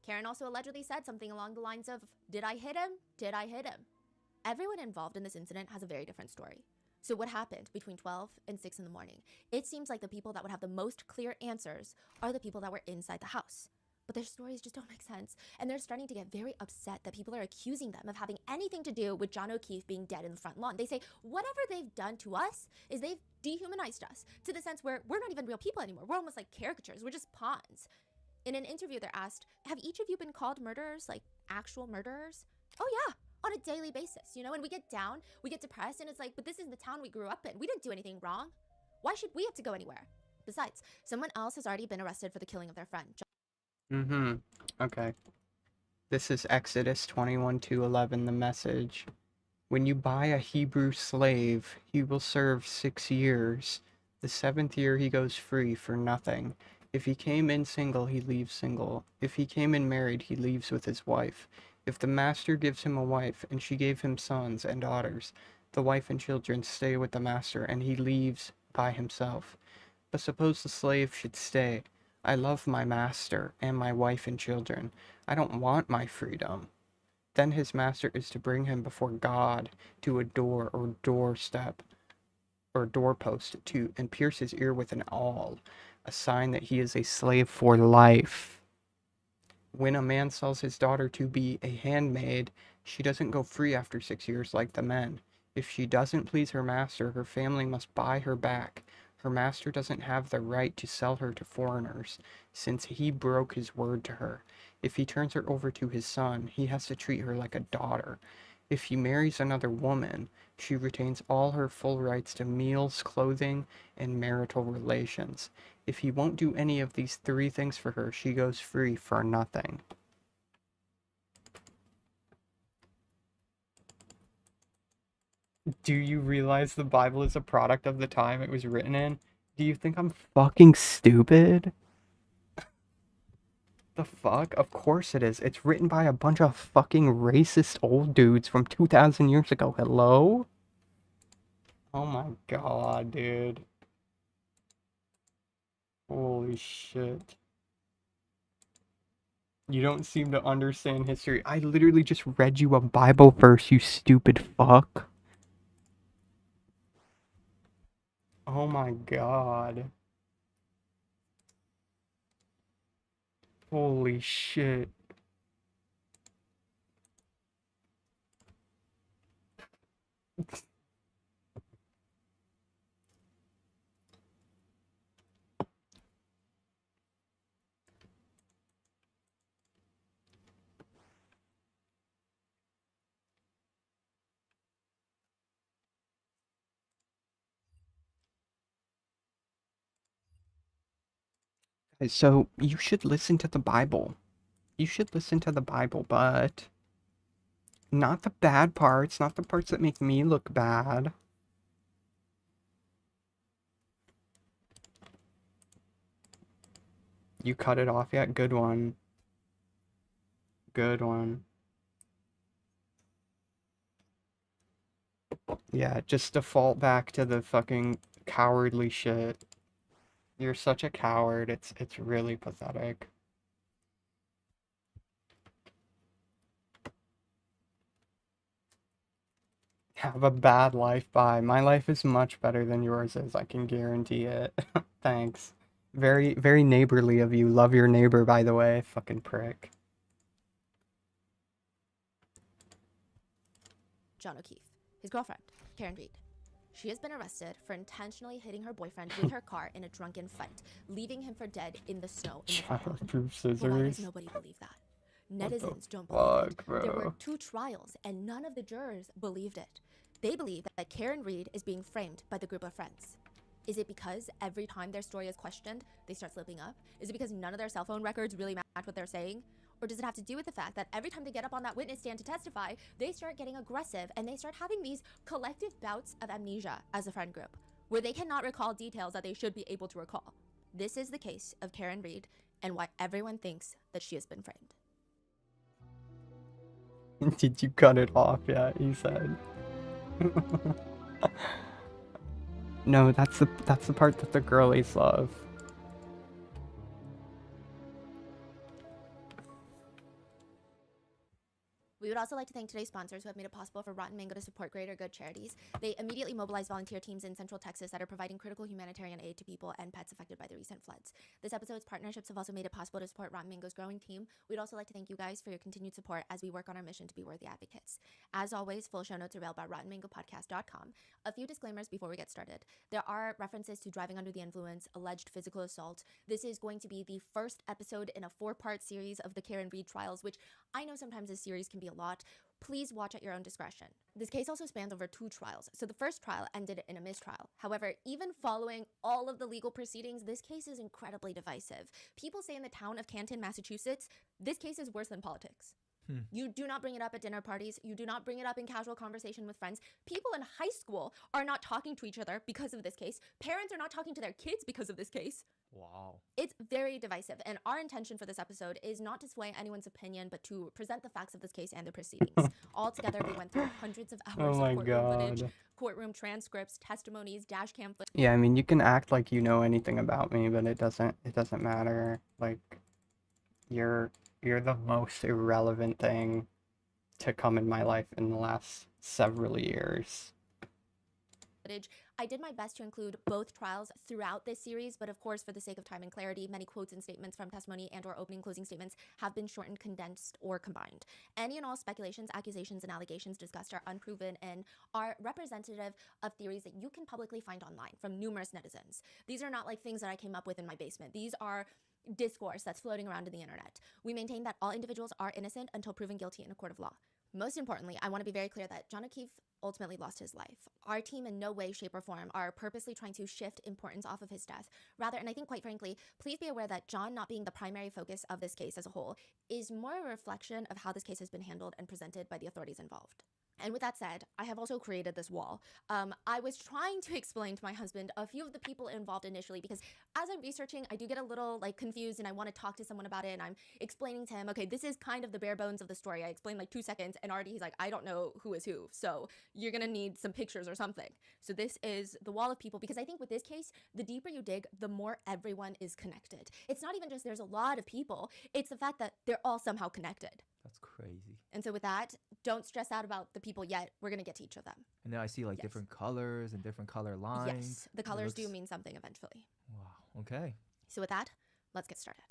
Karen also allegedly said something along the lines of, did I hit him? Did I hit him? Everyone involved in this incident has a very different story. So what happened between 12 and 6 in the morning? It seems like the people that would have the most clear answers are the people that were inside the house. But their stories just don't make sense, and they're starting to get very upset that people are accusing them of having anything to do with John O'Keefe being dead in the front lawn. They say whatever they've done to us is they've dehumanized us to the sense where we're not even real people anymore. We're almost like caricatures. We're just pawns. In an interview, they're asked, have each of you been called murderers, like actual murderers? Oh yeah, on a daily basis, and we get down, we get depressed, and it's like, but this is the town we grew up in. We didn't do anything wrong. Why should we have to go anywhere? Besides, someone else has already been arrested for the killing of their friend. Okay. This is Exodus 21:11, the message. When you buy a Hebrew slave, he will serve 6 years. The 7th year he goes free for nothing. If he came in single, he leaves single. If he came in married, he leaves with his wife. If the master gives him a wife, and she gave him sons and daughters, the wife and children stay with the master, and he leaves by himself. But suppose the slave should stay. I love my master and my wife and children. I don't want my freedom. Then his master is to bring him before God to a door or doorstep or doorpost and pierce his ear with an awl, a sign that he is a slave for life. When a man sells his daughter to be a handmaid, she doesn't go free after 6 years like the men. If she doesn't please her master, her family must buy her back. Her master doesn't have the right to sell her to foreigners, since he broke his word to her. If he turns her over to his son, he has to treat her like a daughter. If he marries another woman, she retains all her full rights to meals, clothing, and marital relations. If he won't do any of these 3 things for her, she goes free for nothing. Do you realize the Bible is a product of the time it was written in? Do you think I'm fucking stupid? The fuck? Of course it is. It's written by a bunch of fucking racist old dudes from 2,000 years ago. Hello? Oh my god, dude. Holy shit. You don't seem to understand history. I literally just read you a Bible verse, you stupid fuck. Oh my god. Holy shit. So you should listen to the Bible. You should listen to the Bible, but not the bad parts, not the parts that make me look bad. You cut it off yet? Good one. Good one. Yeah, just default back to the fucking cowardly shit. You're such a coward. It's really pathetic. Have a bad life, bye. My life is much better than yours is, I can guarantee it. Thanks. Very, very neighborly of you. Love your neighbor, by the way. Fucking prick. John O'Keefe, his girlfriend, Karen Reed. She has been arrested for intentionally hitting her boyfriend with her car in a drunken fight, leaving him for dead in the snow in the front lawn. Childproof But why does scissors. nobody believe that? What the Netizens don't believe it. fuck, There were bro? 2 trials, and none of the jurors believed it. They believe that Karen Reed is being framed by the group of friends. Is it because every time their story is questioned, they start slipping up? Is it because none of their cell phone records really match what they're saying? Or does it have to do with the fact that every time they get up on that witness stand to testify, they start getting aggressive and they start having these collective bouts of amnesia as a friend group, where they cannot recall details that they should be able to recall? This is the case of Karen Reed and why everyone thinks that she has been framed. Did you cut it off yet? He said. No, that's the part that the girlies love. We would also like to thank today's sponsors who have made it possible for Rotten Mango to support greater good charities. They immediately mobilized volunteer teams in Central Texas that are providing critical humanitarian aid to people and pets affected by the recent floods. This episode's partnerships have also made it possible to support Rotten Mango's growing team. We'd also like to thank you guys for your continued support as we work on our mission to be worthy advocates. As always, full show notes are available at rottenmangopodcast.com. A few disclaimers before we get started. There are references to driving under the influence, alleged physical assault. This is going to be the first episode in a 4-part series of the Karen Reed trials, which I know sometimes this series can be a lot. Please watch at your own discretion. This case also spans over 2 trials. So the first trial ended in a mistrial. However, even following all of the legal proceedings, this case is incredibly divisive. People say in the town of Canton, Massachusetts, this case is worse than politics. You do not bring it up at dinner parties. You do not bring it up in casual conversation with friends. People in high school are not talking to each other because of this case. Parents are not talking to their kids because of this case. Wow. It's very divisive, and our intention for this episode is not to sway anyone's opinion, but to present the facts of this case and the proceedings. Altogether, we went through hundreds of hours Oh my of courtroom footage, god. courtroom transcripts, testimonies, dash cam footage. Yeah, I mean, you can act like you know anything about me, but it doesn't matter. Like, you're the most irrelevant thing to come in my life in the last several years. I did my best to include both trials throughout this series, but of course, for the sake of time and clarity, many quotes and statements from testimony and or opening closing statements have been shortened, condensed, or combined. Any and all speculations, accusations, and allegations discussed are unproven and are representative of theories that you can publicly find online from numerous netizens. These are not like things that I came up with in my basement. These are discourse that's floating around in the internet. We maintain that all individuals are innocent until proven guilty in a court of law. Most importantly, I want to be very clear that John O'Keefe ultimately lost his life. Our team in no way, shape, or form are purposely trying to shift importance off of his death. Rather, and I think quite frankly, please be aware that John not being the primary focus of this case as a whole is more a reflection of how this case has been handled and presented by the authorities involved. And with that said, I have also created this wall. I was trying to explain to my husband a few of the people involved initially because as I'm researching, I do get a little confused and I want to talk to someone about it, and I'm explaining to him, okay, this is kind of the bare bones of the story. I explained like 2 seconds and already he's like, I don't know who is who. So you're gonna need some pictures or something. So this is the wall of people because I think with this case, the deeper you dig, the more everyone is connected. It's not even just there's a lot of people, it's the fact that they're all somehow connected. That's crazy. And so with that, Don't stress out about the people yet. We're going to get to each of them. And then I see like different colors and different color lines. Yes, the colors do mean something eventually. Wow, okay. So with that, let's get started.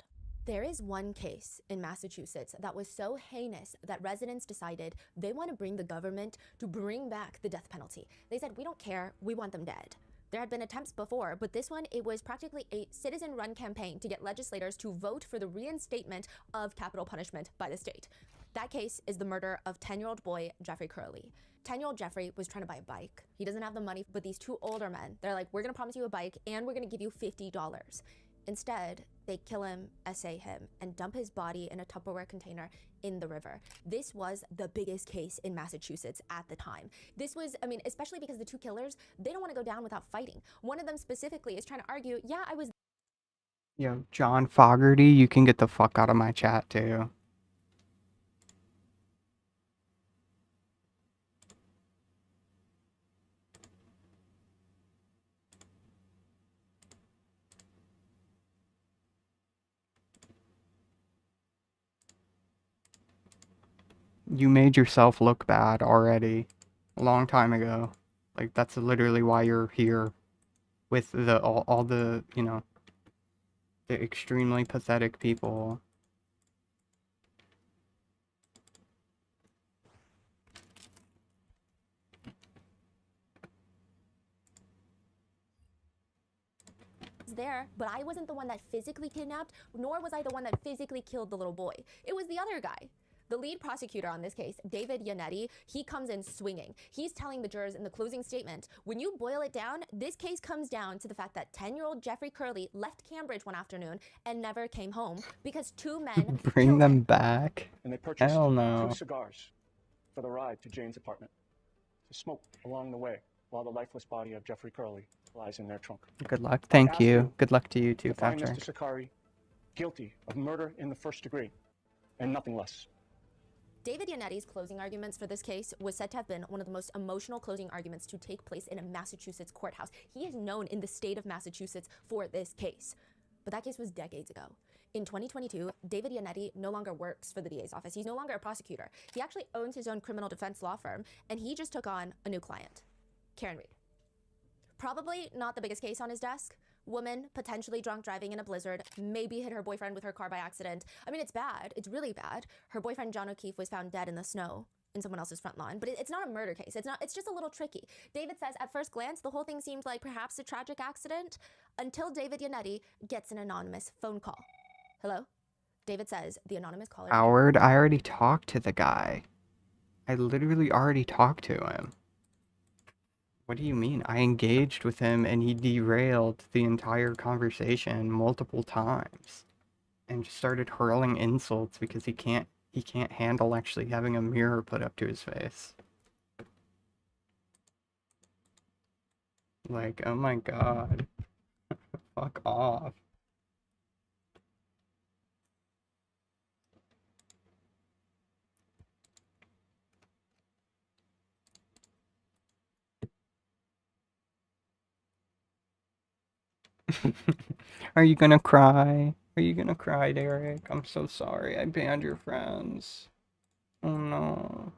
There is one case in Massachusetts that was so heinous that residents decided they want to bring the government to bring back the death penalty. They said, we don't care, we want them dead. There had been attempts before, but this one, it was practically a citizen-run campaign to get legislators to vote for the reinstatement of capital punishment by the state. That case is the murder of 10-year-old boy Jeffrey Curley. 10-year-old Jeffrey was trying to buy a bike. He doesn't have the money, but these two older men, they're like, we're gonna promise you a bike and we're gonna give you $50. Instead, they kill him, essay him, and dump his body in a Tupperware container in the river. This was the biggest case in Massachusetts at the time. This was, I mean, especially because the two killers, they don't want to go down without fighting. One of them specifically is trying to argue, yeah, I was... Yo, John Fogerty, you can get the fuck out of my chat too. You made yourself look bad already a long time ago. Like, that's literally why you're here with the all the, you know, the extremely pathetic people. there, but I wasn't the one that physically kidnapped, nor was I the one that physically killed the little boy. It was the other guy. The lead prosecutor on this case, David Yannetti, he comes in swinging. He's telling the jurors in the closing statement, when you boil it down, this case comes down to the fact that 10-year-old Jeffrey Curley left Cambridge one afternoon and never came home because two men Bring them back? And they purchased Hell no. 2 cigars for the ride to Jane's apartment to smoke along the way while the lifeless body of Jeffrey Curley lies in their trunk. Good luck. Thank you. Good luck to you too, To find Patrick. Mr. Sakari guilty of murder in the first degree and nothing less. David Yannetti's closing arguments for this case was said to have been one of the most emotional closing arguments to take place in a Massachusetts courthouse. He is known in the state of Massachusetts for this case. But that case was decades ago. In 2022, David Yannetti no longer works for the DA's office. He's no longer a prosecutor. He actually owns his own criminal defense law firm, and he just took on a new client, Karen Reed. Probably not the biggest case on his desk. Woman, potentially drunk driving in a blizzard, maybe hit her boyfriend with her car by accident. I mean, it's bad. It's really bad. Her boyfriend, John O'Keefe, was found dead in the snow in someone else's front lawn. But it's not a murder case. It's just a little tricky. David says at first glance, the whole thing seemed like perhaps a tragic accident until David Yannetti gets an anonymous phone call. Hello? David says the anonymous caller... Howard, I already talked to the guy. I literally already talked to him. What do you mean? I engaged with him and he derailed the entire conversation multiple times and just started hurling insults because he can't handle actually having a mirror put up to his face. Like, oh my god. Fuck off. Are you gonna cry? Are you gonna cry, Derek? I'm so sorry. I banned your friends. Oh no.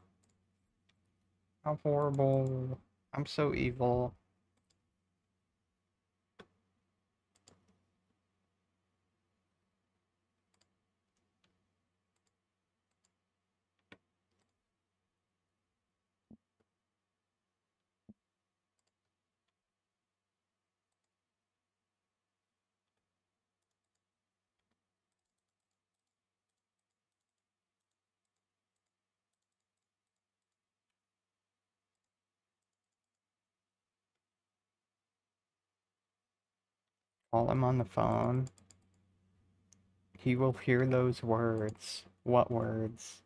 How horrible. I'm so evil. While I'm on the phone, he will hear those words. What words?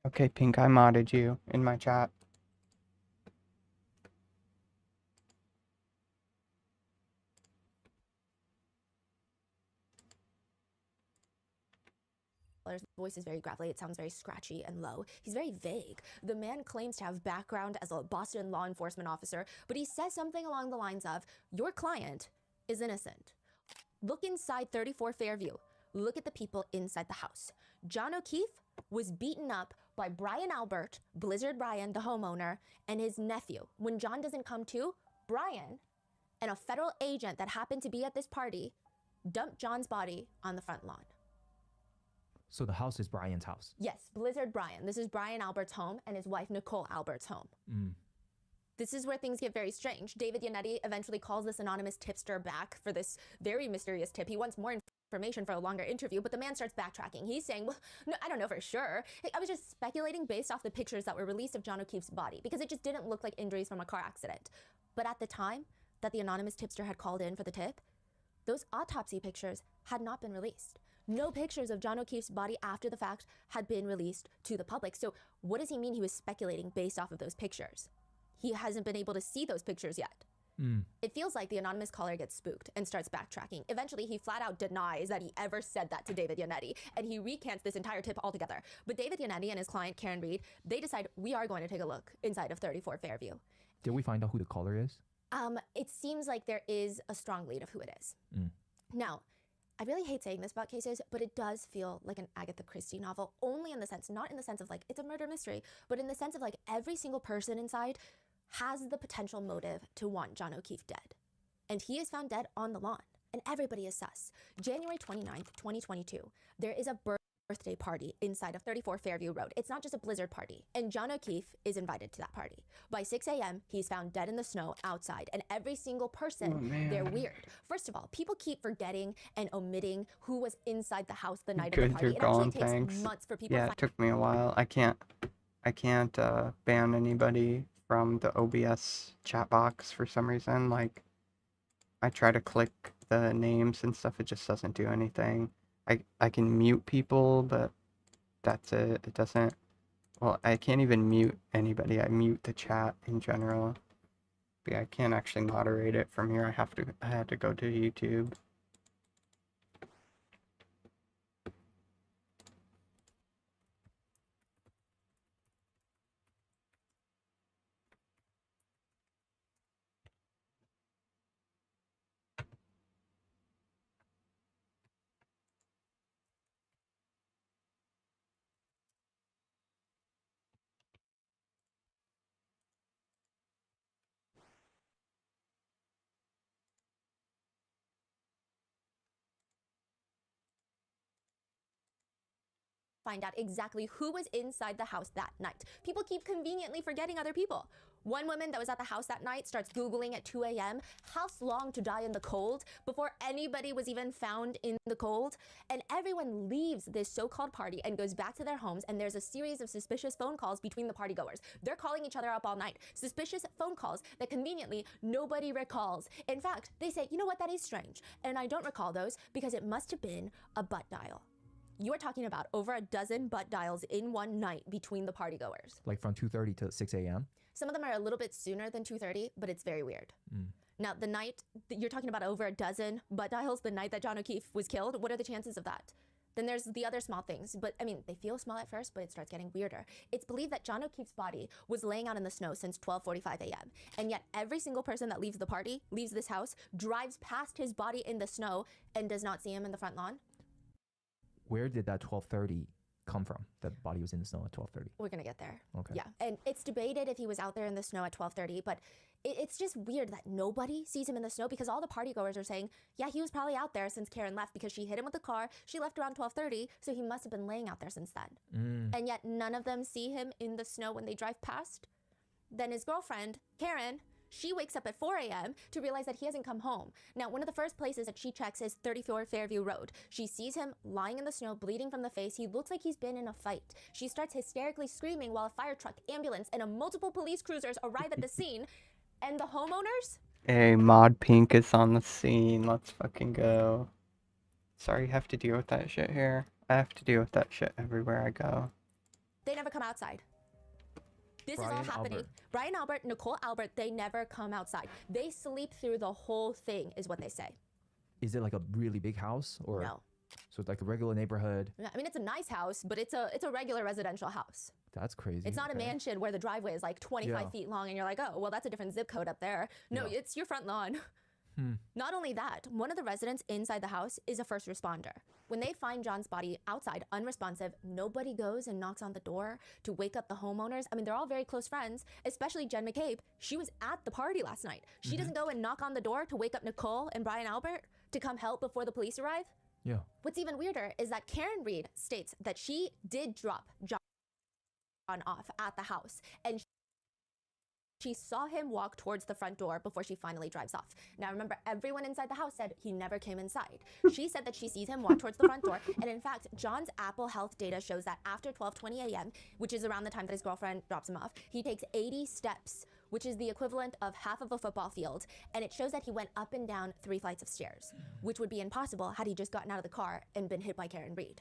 Okay, Pink, I modded you in my chat. His voice is very gravelly. It sounds very scratchy and low. He's very vague. The man claims to have background as a Boston law enforcement officer, but he says something along the lines of, your client is innocent. Look inside 34 Fairview. Look at the people inside the house. John O'Keefe was beaten up by Brian Albert, Blizzard Brian, the homeowner, and his nephew. When John doesn't come to, Brian and a federal agent that happened to be at this party dumped John's body on the front lawn. So the house is Brian's house. Yes, Blizzard Brian. This is Brian Albert's home and his wife Nicole Albert's home. This is where things get very strange. David Yannetti eventually calls this anonymous tipster back for this very mysterious tip. He wants more information for a longer interview, but the man starts backtracking. He's saying, well, no, I don't know for sure. I was just speculating based off the pictures that were released of John O'Keefe's body because it just didn't look like injuries from a car accident. But at the time that the anonymous tipster had called in for the tip, those autopsy pictures had not been released. No pictures of John O'Keefe's body after the fact had been released to the public. So what does he mean he was speculating based off of those pictures? He hasn't been able to see those pictures yet. It feels like the anonymous caller gets spooked and starts backtracking. Eventually, he flat out denies that he ever said that to David Yannetti, and he recants this entire tip altogether. But David Yannetti and his client, Karen Reed, they decide, we are going to take a look inside of 34 Fairview. Did we find out who the caller is? It seems like there is a strong lead of who it is. Now, I really hate saying this about cases, but it does feel like an Agatha Christie novel, only in the sense, not in the sense of like, it's a murder mystery, but in the sense of like every single person inside has the potential motive to want John O'Keefe dead. And he is found dead on the lawn, and everybody is sus. January 29th, 2022, there is a birthday party inside of 34 Fairview Road. It's not just a Blizzard party, and John O'Keefe is invited to that party. By 6 a.m., he's found dead in the snow outside, and every single person, they're weird. First of all, people keep forgetting and omitting who was inside the house the night of the party. It actually takes months for people to Yeah, it took me a while. I can't ban anybody from the OBS chat box for some reason. Like, I try to click the names and stuff, it just doesn't do anything. I can mute people, but that's it. It doesn't, well, I can't even mute anybody. I mute the chat in general. But yeah, I can't actually moderate it from here. I had to go to YouTube. find out exactly who was inside the house that night. People keep conveniently forgetting other people. One woman that was at the house that night starts Googling at 2 a.m. house long to die in the cold before anybody was even found in the cold. And everyone leaves this so-called party and goes back to their homes, and there's a series of suspicious phone calls between the partygoers. They're calling each other up all night. Suspicious phone calls that conveniently nobody recalls. In fact, they say, you know what, that is strange. And I don't recall those because it must have been a butt dial. You are talking about over a dozen butt dials in one night between the partygoers. Like from 2:30 to 6 a.m.? Some of them are a little bit sooner than 2:30, but it's very weird. Now, the night, you're talking about over a dozen butt dials the night that John O'Keefe was killed. What are the chances of that? Then there's the other small things, but I mean, they feel small at first, but it starts getting weirder. It's believed that John O'Keefe's body was laying out in the snow since 12:45 a.m. And yet every single person that leaves the party, leaves this house, drives past his body in the snow and does not see him in the front lawn. Where did that 12:30 come from? That body was in the snow at 12:30. We're gonna get there. Okay. Yeah, and it's debated if he was out there in the snow at 12:30, but it's just weird that nobody sees him in the snow because all the partygoers are saying, yeah, he was probably out there since Karen left because she hit him with the car. She left around 12:30, so he must have been laying out there since then. And yet none of them see him in the snow when they drive past. Then his girlfriend, Karen, she wakes up at 4 a.m. to realize that he hasn't come home. Now, one of the first places that she checks is 34 Fairview Road. She sees him lying in the snow, bleeding from the face. He looks like he's been in a fight. She starts hysterically screaming while a fire truck, ambulance, and multiple police cruisers arrive at the scene. And the homeowners? Hey, Mod Pink is on the scene. Let's fucking go. Sorry you have to deal with that shit here. I have to deal with that shit everywhere I go. They never come outside. This is all Brian happening. Albert. Brian Albert, Nicole Albert, they never come outside. They sleep through the whole thing, is what they say. Is it like a really big house or? No. So it's like a regular neighborhood. Yeah, I mean, it's a nice house, but it's a regular residential house. That's crazy. It's not a Okay. mansion where the driveway is like 25 Yeah. feet long and you're like, oh, well, that's a different zip code up there. No, Yeah. it's your front lawn. Hmm. Not only that, one of the residents inside the house is a first responder. When they find John's body outside, unresponsive, nobody goes and knocks on the door to wake up the homeowners. I mean, they're all very close friends, especially Jen McCabe. She was at the party last night. She doesn't go and knock on the door to wake up Nicole and Brian Albert to come help before the police arrive. Yeah. What's even weirder is that Karen Reed states that she did drop John off at the house and she saw him walk towards the front door before she finally drives off. Now remember, everyone inside the house said he never came inside. She said that she sees him walk towards the front door, and in fact, John's Apple Health data shows that after 12:20 a.m., which is around the time that his girlfriend drops him off, he takes 80 steps, which is the equivalent of half of a football field, and it shows that he went up and down 3 flights of stairs, which would be impossible had he just gotten out of the car and been hit by Karen Reed.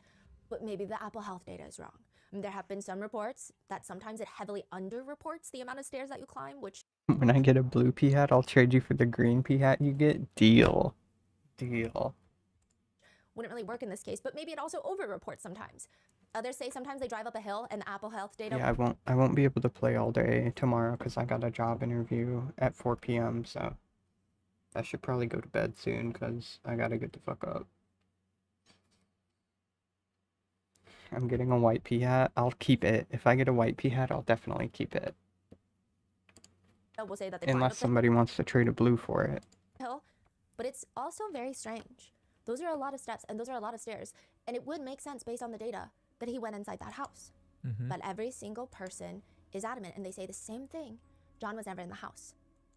But maybe the Apple Health data is wrong. There have been some reports that sometimes it heavily underreports the amount of stairs that you climb, which When I get a blue pea hat, I'll trade you for the green pea hat you get. Deal. Deal. wouldn't really work in this case, but maybe it also overreports sometimes. Others say sometimes they drive up a hill and the Apple Health data. Yeah, I won't be able to play all day tomorrow because I got a job interview at 4 p.m. So I should probably go to bed soon because I gotta get the fuck up. I'm getting a white pea hat. I'll keep it. If I get a white pea hat, I'll definitely keep it. Will say that they drive Unless up the somebody wants to trade a blue for it. hill, but it's also very strange. Those are a lot of steps and those are a lot of stairs, and it would make sense based on the data that he went inside that house. But every single person is adamant, and they say the same thing. John was never in the house.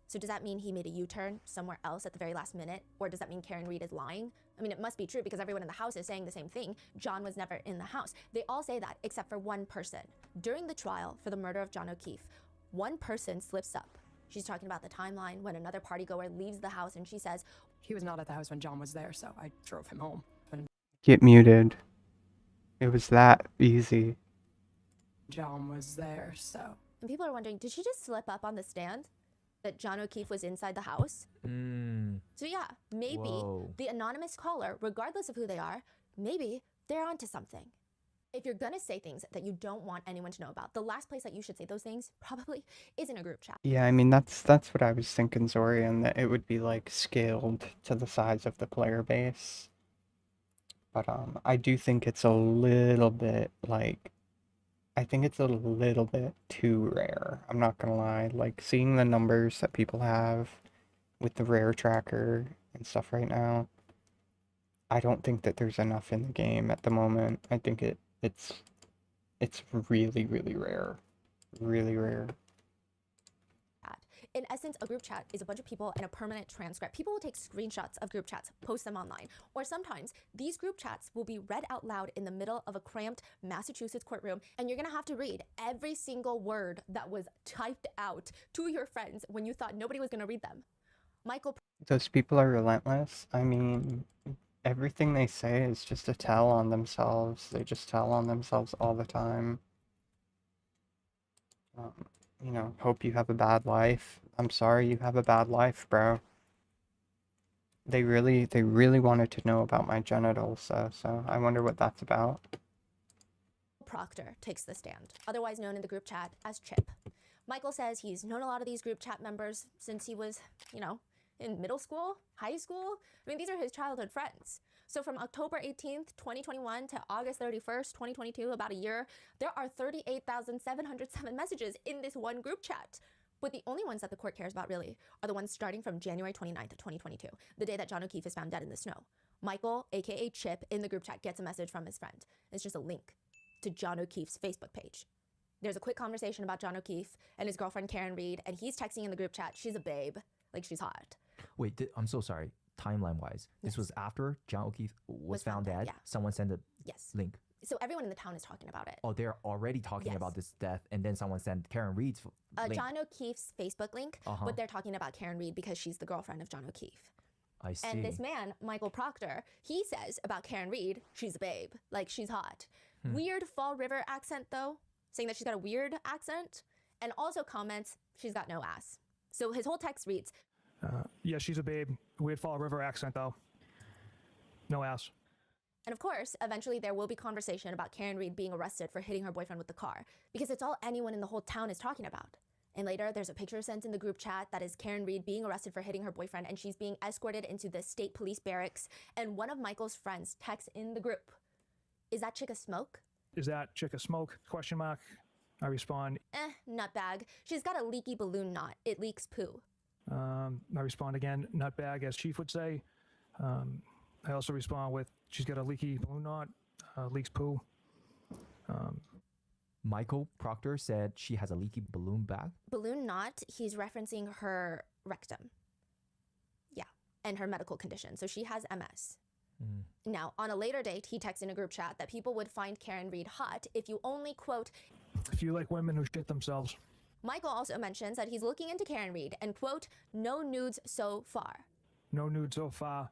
So does that mean he made a U-turn somewhere else at the very last minute? Or does that mean Karen Reed is lying? I mean, it must be true because everyone in the house is saying the same thing. John was never in the house. They all say that except for one person. During the trial for the murder of John O'Keefe, one person slips up. She's talking about the timeline when another partygoer leaves the house and she says, he was not at the house when John was there, so I drove him home. Get muted. It was that easy. John was there, so. And people are wondering, did she just slip up on the stand that John O'Keefe was inside the house? So yeah, maybe Whoa. the anonymous caller, regardless of who they are, maybe they're onto something. If you're gonna say things that you don't want anyone to know about, the last place that you should say those things probably is in a group chat. Yeah, I mean, that's what I was thinking, Zorian, that it would be like scaled to the size of the player base. But I do think it's a little bit like, I think it's a little bit too rare. I'm not gonna lie. Like seeing the numbers that people have with the rare tracker and stuff right now, I don't think that there's enough in the game at the moment. I think it's really, really rare. Really rare. In essence, a group chat is a bunch of people and a permanent transcript. People will take screenshots of group chats, post them online. Or sometimes these group chats will be read out loud in the middle of a cramped Massachusetts courtroom, and you're gonna have to read every single word that was typed out to your friends when you thought nobody was gonna read them. Michael. Those people are relentless. I mean, everything they say is just a tell on themselves. They just tell on themselves all the time. You know, hope you have a bad life. I'm sorry you have a bad life, bro. They really wanted to know about my genitals, so I wonder what that's about. Proctor takes the stand, otherwise known in the group chat as Chip. Michael says he's known a lot of these group chat members since he was, you know, in middle school, high school. I mean, these are his childhood friends. So from October 18th, 2021 to August 31st, 2022, about a year, there are 38,707 messages in this one group chat. But the only ones that the court cares about really are the ones starting from January 29th, 2022, the day that John O'Keefe is found dead in the snow. Michael, aka Chip, in the group chat gets a message from his friend. It's just a link to John O'Keefe's Facebook page. There's a quick conversation about John O'Keefe and his girlfriend Karen Reed, and he's texting in the group chat, she's a babe, like she's hot. Wait, I'm so sorry. Timeline-wise, this was after John O'Keefe was found dead? yeah. Someone sent a link. So everyone in the town is talking about it. Oh, they're already talking Yes. about this death, and then someone sent Karen Reed's link. John O'Keefe's Facebook link, but they're talking about Karen Reed because she's the girlfriend of John O'Keefe. I see. And this man, Michael Proctor, he says about Karen Reed, she's a babe, like she's hot. Weird Fall River accent though. saying that she's got a weird accent, and also comments she's got no ass. So his whole text reads, yeah, she's a babe. Weird Fall River accent, though. No ass. and of course, eventually there will be conversation about Karen Reed being arrested for hitting her boyfriend with the car, because it's all anyone in the whole town is talking about. And later, there's a picture sent in the group chat that is Karen Reed being arrested for hitting her boyfriend, and she's being escorted into the state police barracks. And one of Michael's friends texts in the group, "Is that chick a smoke?" Is that chick a smoke? Question mark. I respond, Nutbag. She's got a leaky balloon knot. It leaks poo. I respond again, nutbag, as Chief would say. I also respond with, she's got a leaky balloon knot, leaks poo. Michael Proctor said she has a leaky balloon bag. Balloon knot, he's referencing her rectum. Yeah, and her medical condition. So she has MS. Now, on a later date, he texted in a group chat that people would find Karen Reed hot if you only, quote, if you like women who shit themselves. Michael also mentions that he's looking into Karen Reed and, quote, no nudes so far. No nudes so far.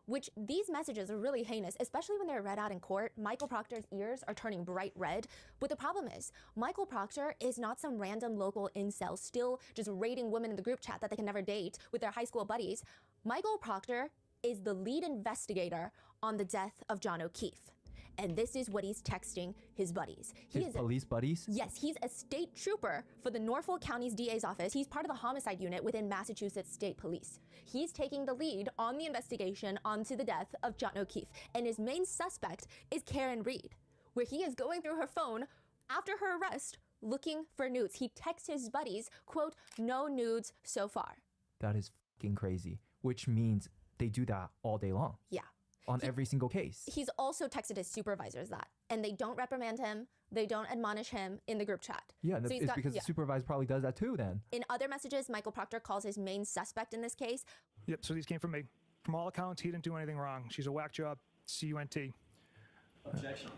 Which these messages are really heinous, especially when they're read out in court. Michael Proctor's ears are turning bright red. But the problem is, Michael Proctor is not some random local incel still just rating women in the group chat that they can never date with their high school buddies. Michael Proctor is the lead investigator on the death of John O'Keefe. And this is what he's texting his buddies. His police buddies? Yes, he's a state trooper for the Norfolk County's DA's office. He's part of the homicide unit within Massachusetts State Police. He's taking the lead on the investigation onto the death of John O'Keefe. And his main suspect is Karen Reed, where he is going through her phone after her arrest looking for nudes. He texts his buddies, quote, no nudes so far. That is fucking crazy, which means they do that all day long. Yeah. On every single case. He's also texted his supervisors that, and they don't reprimand him, they don't admonish him in the group chat. Yeah, So it's because the supervisor probably does that too then. In other messages, Michael Proctor calls his main suspect in this case. Yep, so these came from me. From all accounts, he didn't do anything wrong. She's a whack job, C-U-N-T. Objection.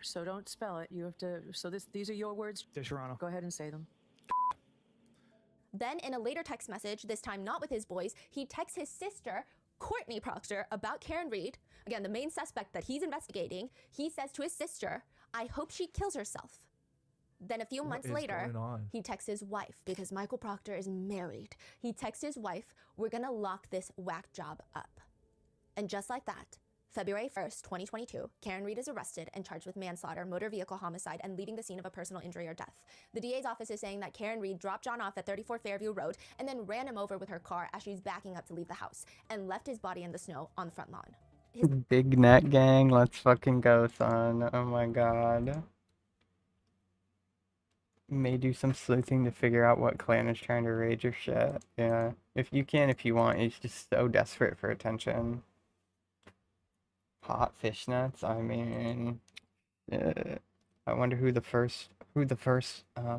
So don't spell it. You have to. So these are your words. Yes, Your Honor. Go ahead and say them. Then in a later text message, this time not with his boys, he texts his sister, Courtney Proctor, about Karen Reed, again, the main suspect that he's investigating. He says to his sister, I hope she kills herself. Then a few months later, he texts his wife, because Michael Proctor is married. He texts his wife, we're gonna lock this whack job up. And just like that, February 1st, 2022, Karen Reed is arrested and charged with manslaughter, motor vehicle homicide, and leaving the scene of a personal injury or death. The DA's office is saying that Karen Reed dropped John off at 34 Fairview Road and then ran him over with her car as she's backing up to leave the house and left his body in the snow on the front lawn. Big net gang, let's fucking go, son. Oh my god. May do some sleuthing to figure out what clan is trying to rage or shit. Yeah. If you can, if you want. He's just so desperate for attention. Hot fishnets. I mean, I wonder who the first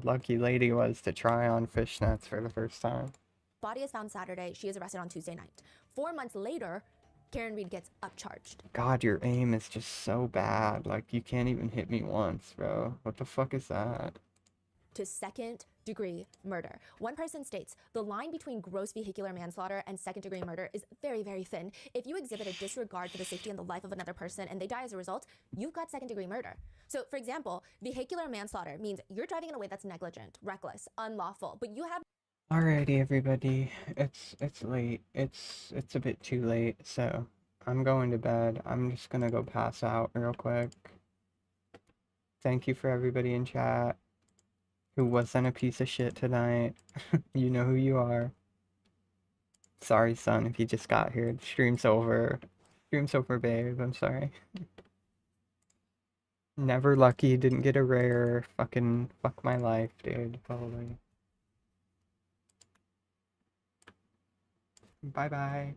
lucky lady was to try on fishnets for the first time. Body is found Saturday. She is arrested on Tuesday night. 4 months later, Karen Reed gets upcharged. God, your aim is just so bad. Like, you can't even hit me once, bro. What the fuck is that? To second-degree murder. One person states, the line between gross vehicular manslaughter and second-degree murder is very, very thin. If you exhibit a disregard for the safety and the life of another person and they die as a result, you've got second-degree murder. So, for example, vehicular manslaughter means you're driving in a way that's negligent, reckless, unlawful, but you have... Alrighty, everybody. It's late. It's a bit too late, so I'm going to bed. I'm just gonna go pass out real quick. Thank you for everybody in chat who wasn't a piece of shit tonight. You know who you are. Sorry, son, if you just got here. The stream's over. Stream's over, babe. I'm sorry. Never lucky. Didn't get a rare. Fucking fuck my life, dude. Probably. Bye-bye.